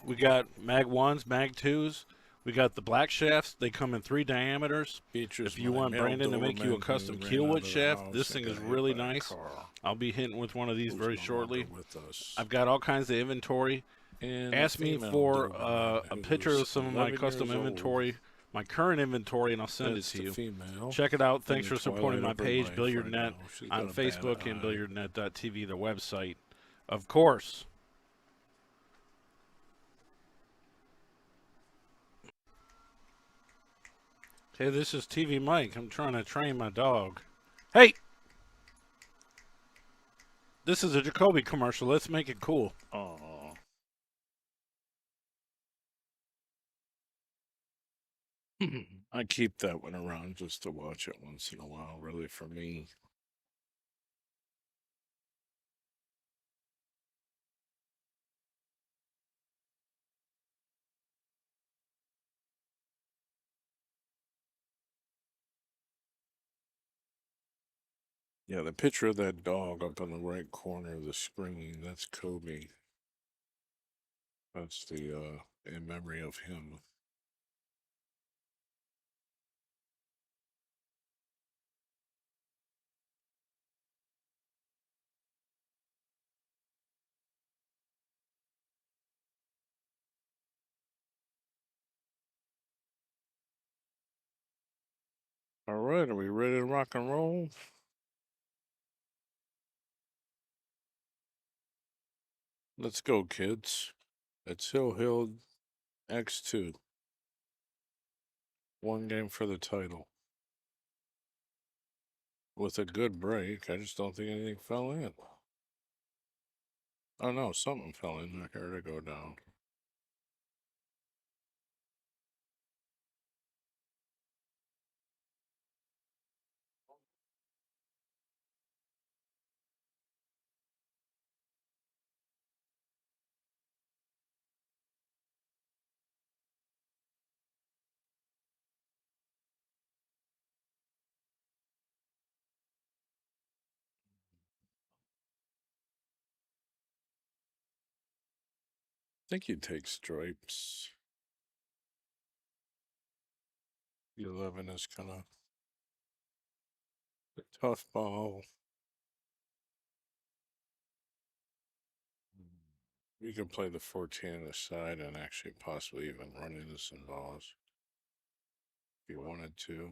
We got Mag 1s, Mag 2s. We got the black shafts. They come in 3 diameters. Features If you my want male Brandon to make you a Doberman custom who ran keelwood out of the shaft, house this and thing got is hit really by a nice. car. I'll be hitting with one of these Who's very no shortly. longer with us. I've got all kinds of inventory. And Ask a me female for Doberman a who picture was of some of my 11 custom years old. inventory, my current inventory, and I'll send That's it to the you. female. Check it out. in Thanks the for supporting twilight my of her page, life Billiardnet, right now. She's got on a bad Facebook and eye. Billiardnet.tv, the website. Of course, Hey, this is TV Mike. I'm trying to train my dog. Hey! This is a Jacoby commercial. Let's make it cool. Oh. I keep that one around just to watch it once in a while, really, for me. Yeah, the picture of that dog up in the right corner of the screen, that's Kobe. That's the, in memory of him. All right, are we ready to rock and roll? Let's go, kids. It's Hill X2. One game for the title. With a good break, I just don't think anything fell in. Oh no, something fell in. I heard it go down. I think you'd take stripes. The 11 is kind of a tough ball. You can play the 14 on the side and actually possibly even run into some balls if you wanted to.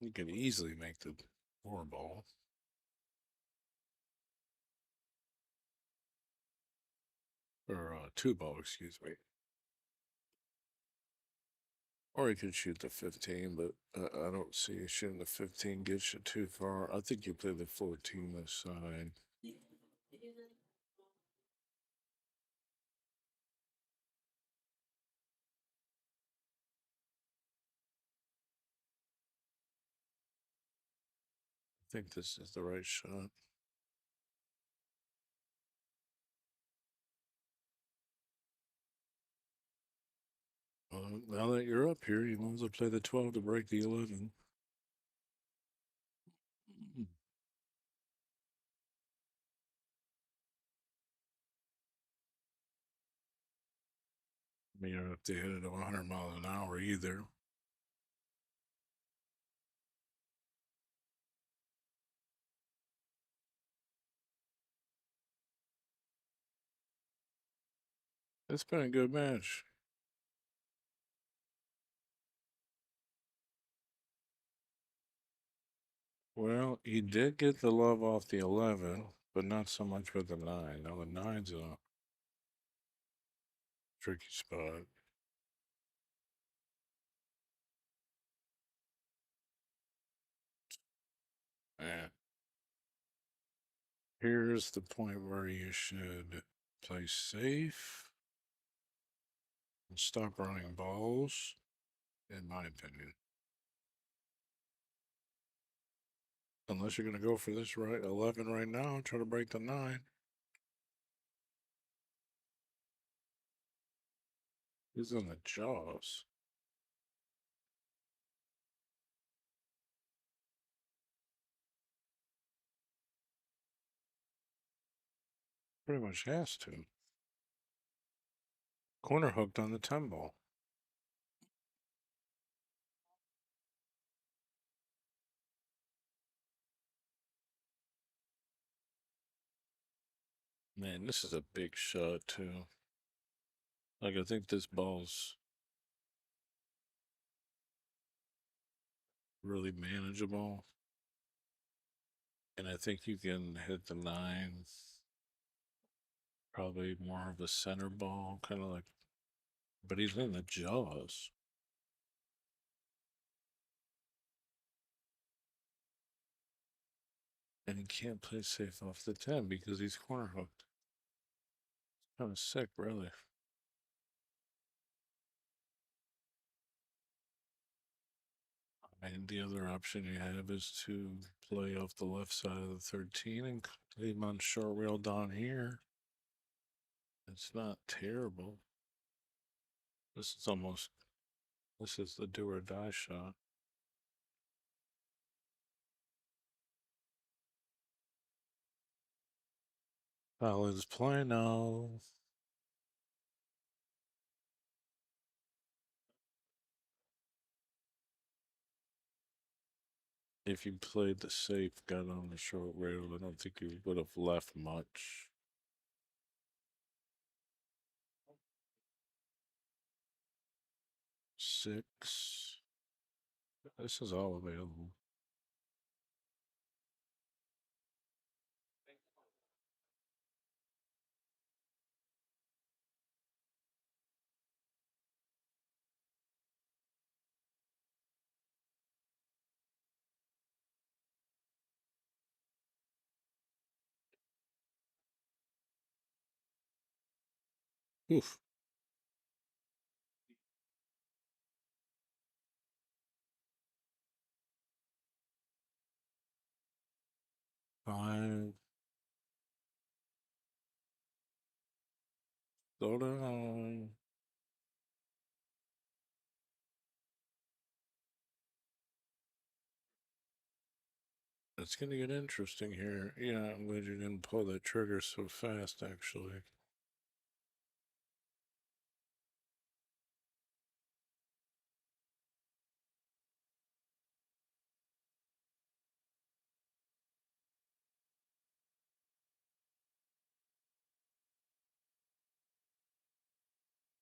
You could easily make the 4 ball. Or 2 ball, excuse me. Or you could shoot the 15, but I don't see shooting the 15 gets you too far. I think you play the 14 this side. I think this is the right shot. Now that you're up here, you might as well play the 12 to break the 11. You don't have to hit it at 100 miles an hour either. It's been a good match. Well, he did get the love off the 11, but not so much with the 9. Now the 9's a tricky spot. And here's the point where you should play safe and stop running balls, in my opinion. Unless you're going to go for this 11 right now and try to break the 9. He's in the jaws. Pretty much has to. Corner hooked on the 10 ball. Man, this is a big shot, too. Like, I think this ball's really manageable. And I think you can hit the 9. Probably more of a center ball, kind of like, but he's in the jaws. And he can't play safe off the 10 because he's corner hooked. Kind of sick, really. And the other option you have is to play off the left side of the 13 and leave him on short rail down here. It's not terrible. This is the do or die shot. Palad's play now. If you played the safe, got on the short rail, I don't think you would have left much. Six. This is all available. Oof. Five. Slow down. It's gonna get interesting here. Yeah, I'm glad you didn't pull that trigger so fast, actually.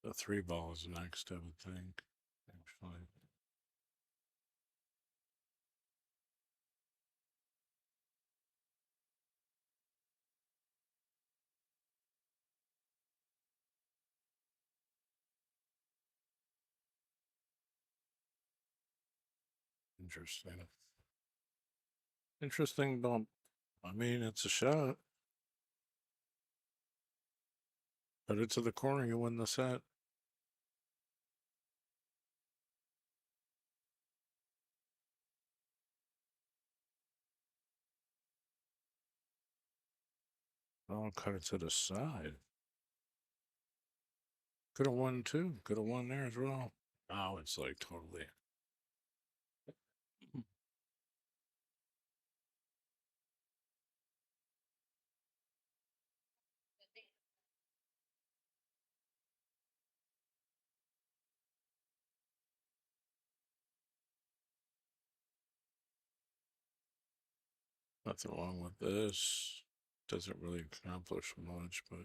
The 3 ball is next, I would think. Actually. Interesting. Interesting bump. I mean, it's a shot. Put it to the corner, you win the set. I'll cut it to the side. Could have won too. Could have won there as well. Oh, it's like totally. Nothing wrong with this. Doesn't really accomplish much, but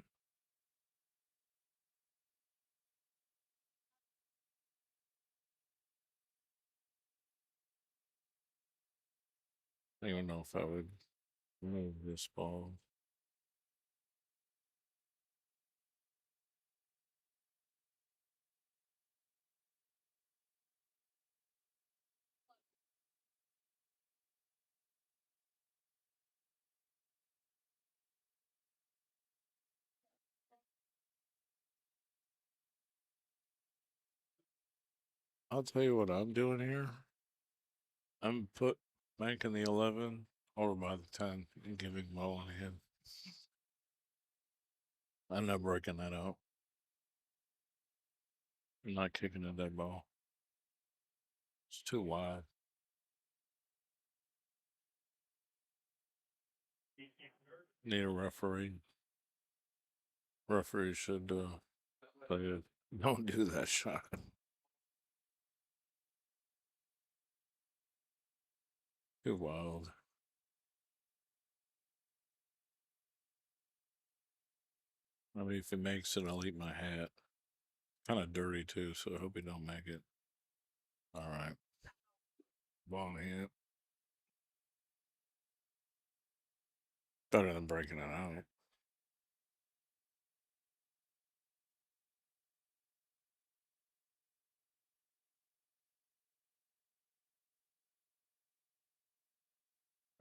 I don't even know if I would move this ball. I'll tell you what I'm doing here. I'm banking the 11 over by the 10 and giving Mo on ahead. I'm not breaking that out. I'm not kicking a dead ball. It's too wide. Need a referee. Referee should play it. Don't do that shot. Too wild. I mean, if he makes it, I'll eat my hat. Kind of dirty too, so I hope he don't make it. All right. Ball in hand. Better than breaking it out.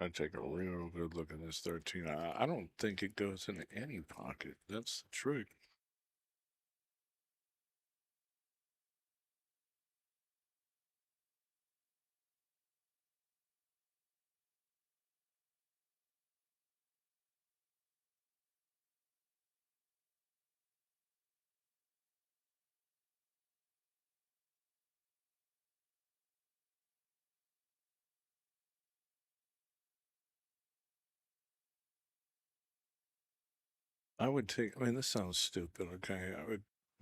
I take a real good look at this 13. I don't think it goes into any pocket. That's the trick. I would take, I mean, this sounds stupid, okay? I would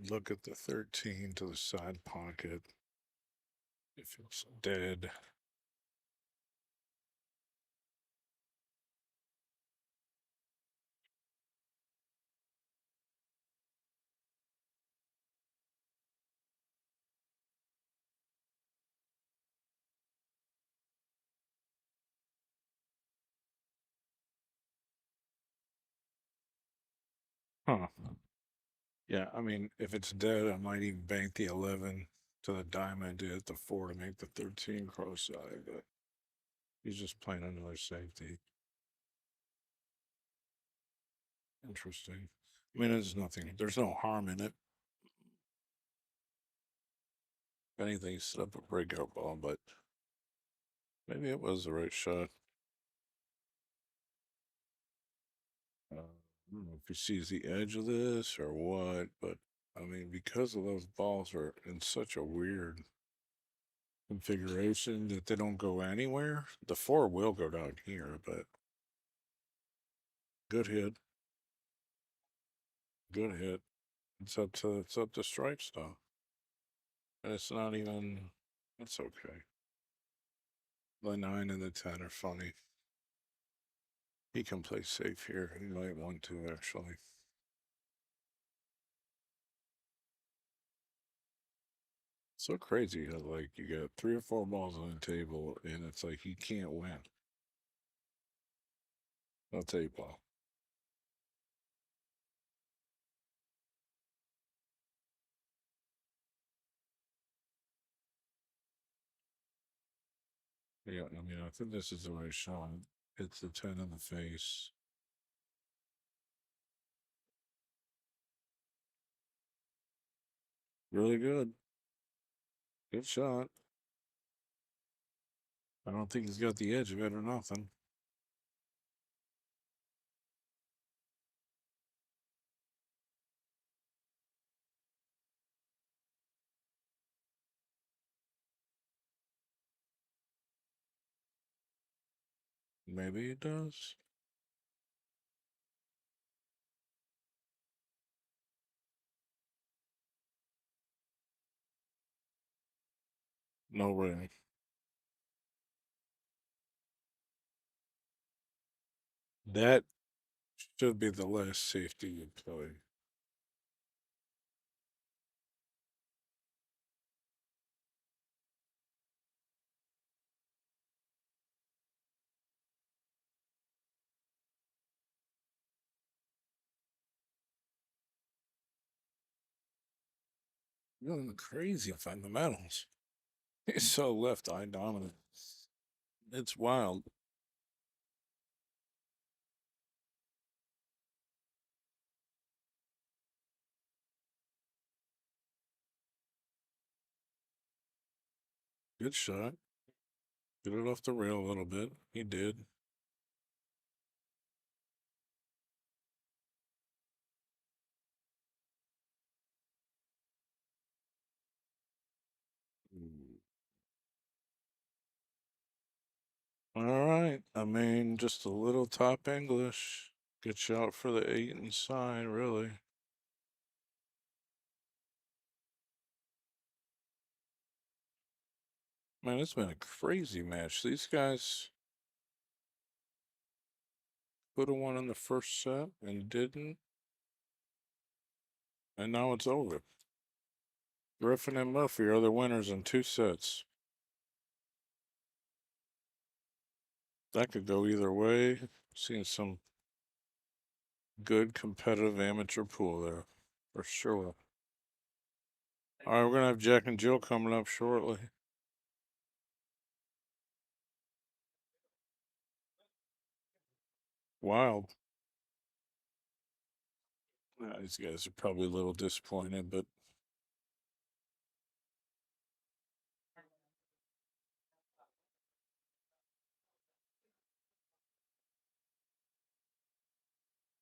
look at the 13 to the side pocket if it's dead. Huh. Yeah, I mean, if it's dead, I might even bank the 11 to the diamond, do it the 4 to make the 13 cross-side, but he's just playing another safety. Interesting. I mean, there's no harm in it. If anything, set up a breakout ball, but maybe it was the right shot. I don't know if he sees the edge of this or what, but I mean, because of those balls are in such a weird configuration that they don't go anywhere, the 4 will go down here, but good hit. Good hit. It's up to strike stuff. And it's not even, it's okay. The 9 and the 10 are funny. He can play safe here. He might want to, actually. So crazy how, like, you got 3 or 4 balls on the table, and it's like he can't win. I'll tell you, Paul. Yeah, I mean, I think this is the right shot. It's the 10 in the face. Really good. Good shot. I don't think he's got the edge of it or nothing. Maybe it does. No way. That should be the last safety you play. Really crazy fundamentals. He's so left eye dominant. It's wild. Good shot. Get it off the rail a little bit. He did. All right. I mean, just a little top English. Good shot for the 8 inside, really. Man, it's been a crazy match. These guys could have won in the first set and didn't. And now it's over. Griffin and Murphy are the winners in 2 sets. That could go either way. Seeing some good competitive amateur pool there, for sure. All right, we're gonna have Jack and Jill coming up shortly. Wild. These guys are probably a little disappointed, but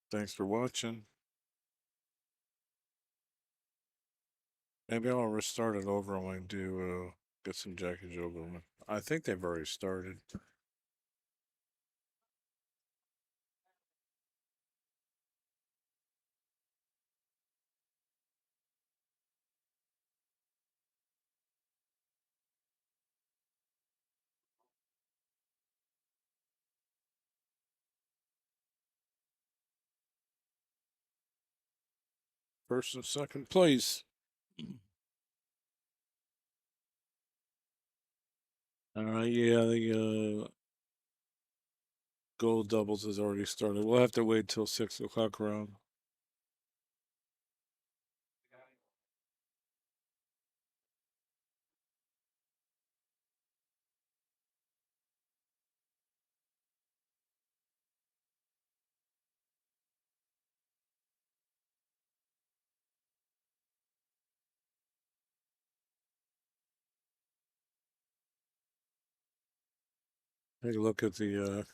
thanks for watching. Maybe I'll restart it over and we do get some Jack and Jill going. I think they've already started. First and second place. All right, yeah, the gold doubles has already started. We'll have to wait till 6 o'clock around. Take a look at the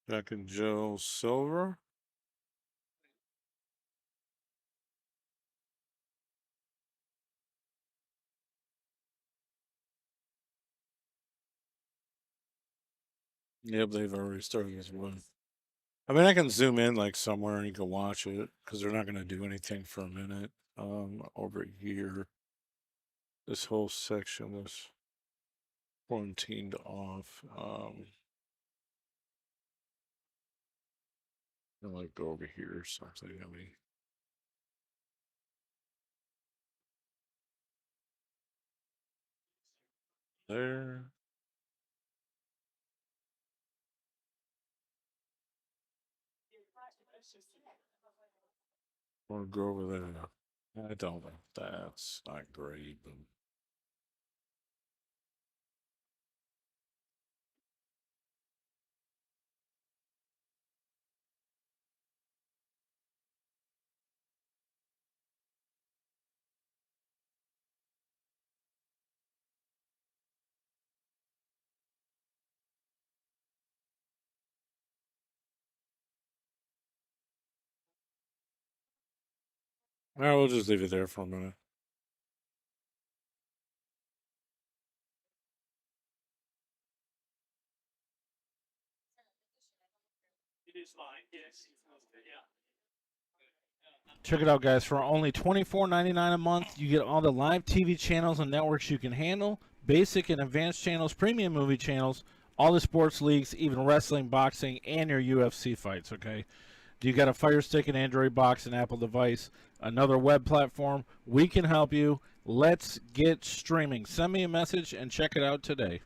Jack and Jill silver. Yep, they've already started this one. I mean, I can zoom in like somewhere and you can watch it because they're not going to do anything for a minute. Over here, this whole section was quarantined off. I'll like go over here or something. I mean, there. Or go over there. I don't think that's not great, but all right, we'll just leave it there for a minute. Check it out, guys. For only $24.99 a month, you get all the live TV channels and networks you can handle, basic and advanced channels, premium movie channels, all the sports leagues, even wrestling, boxing, and your UFC fights, okay? You got a Fire Stick, an Android box, an Apple device, another web platform. We can help you. Let's get streaming. Send me a message and check it out today.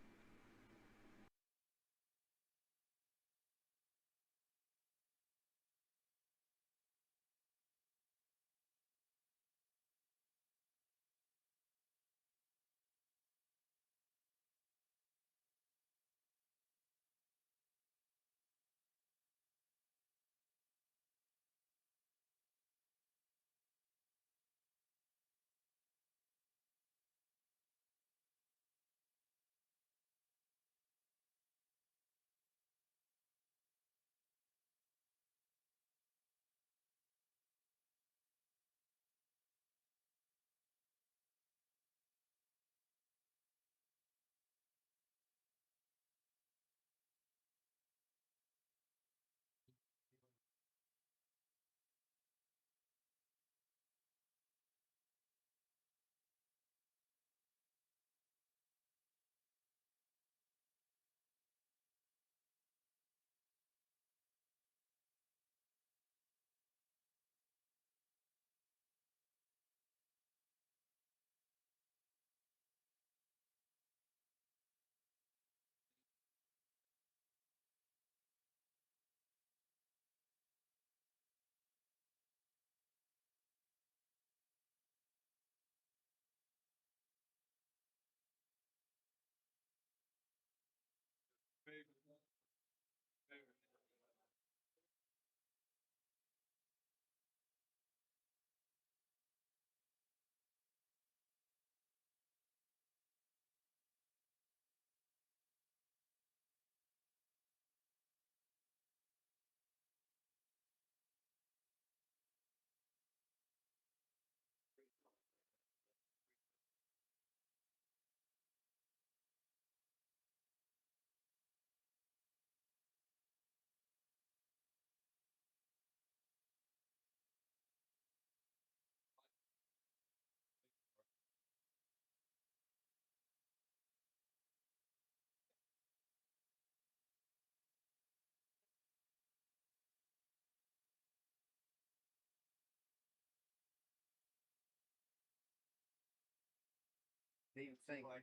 These things like.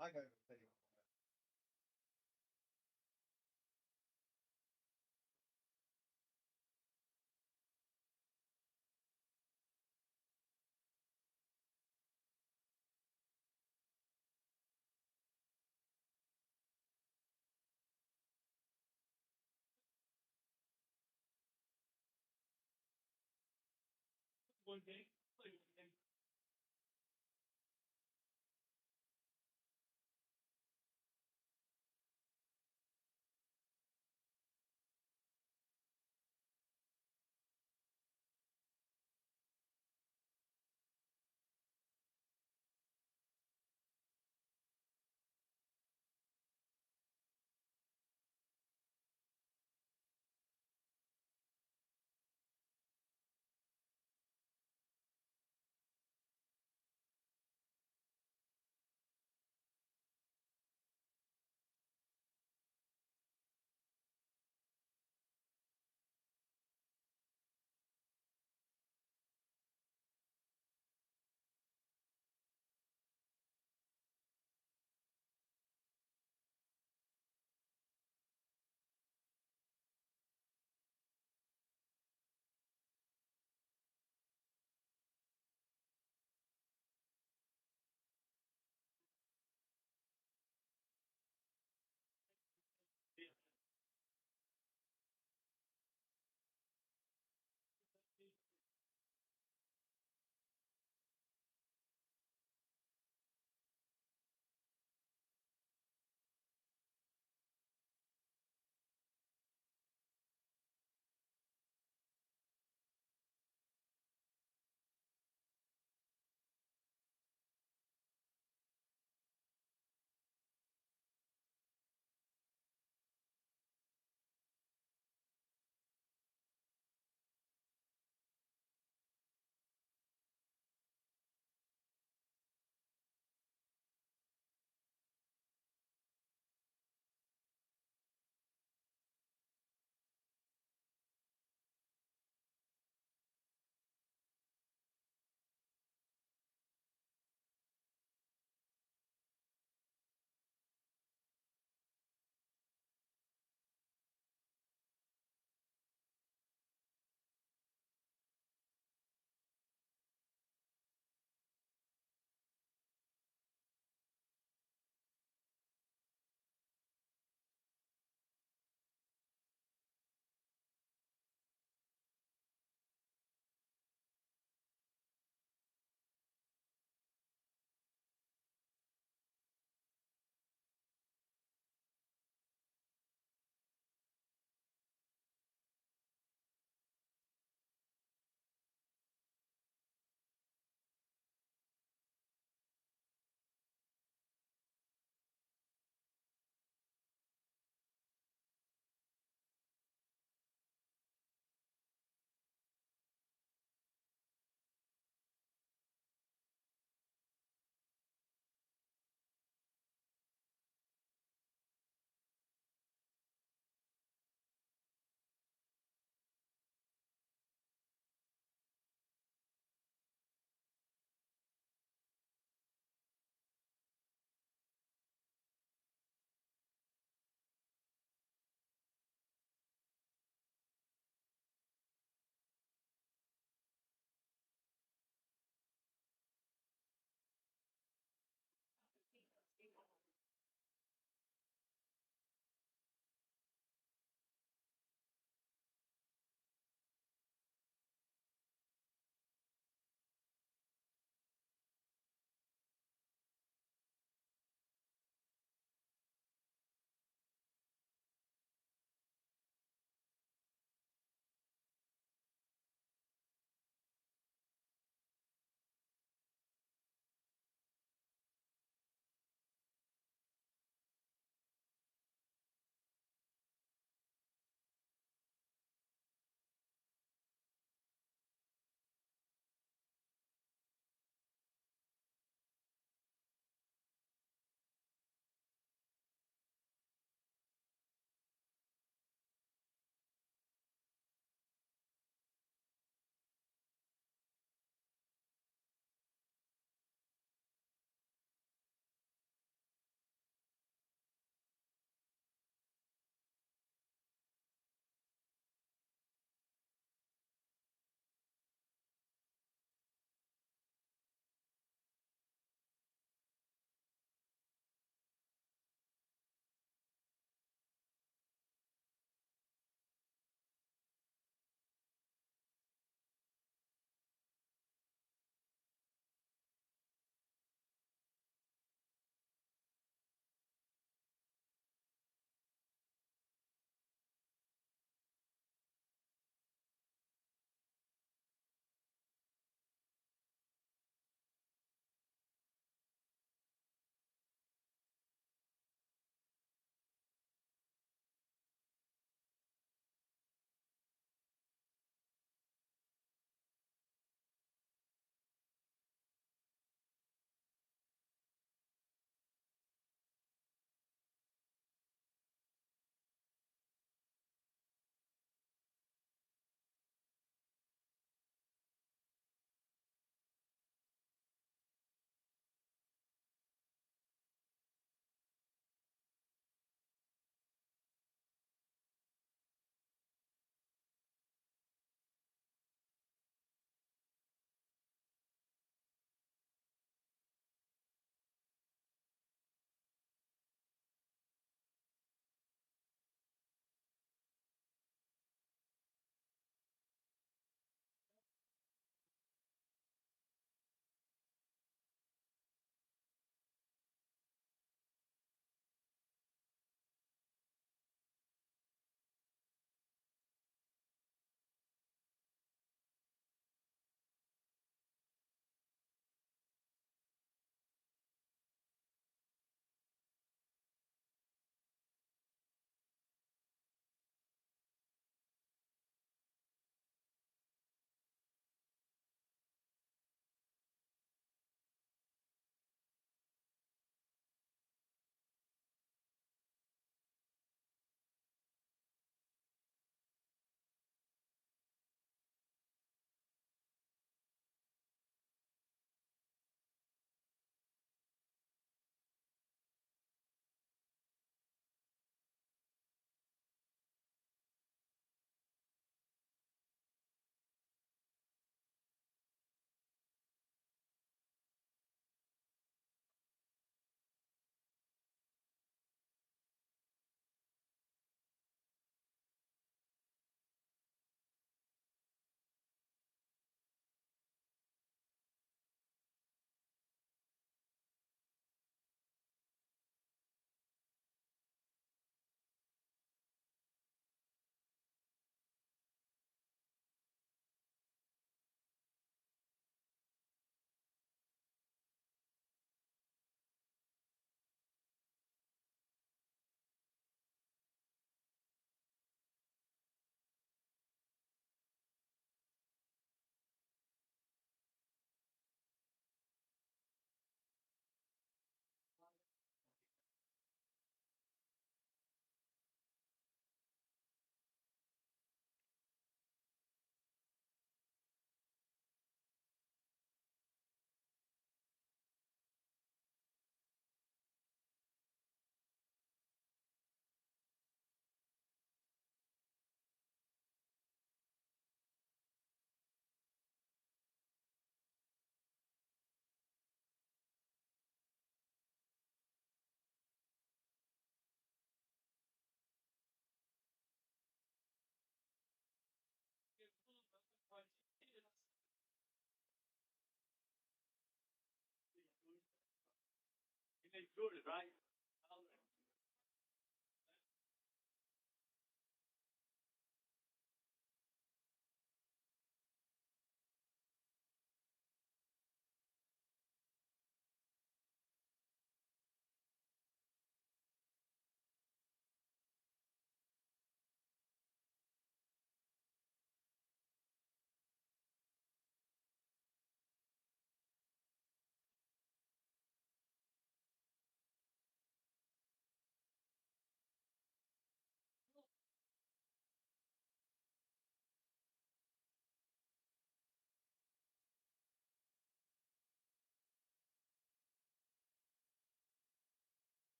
I got it. One day.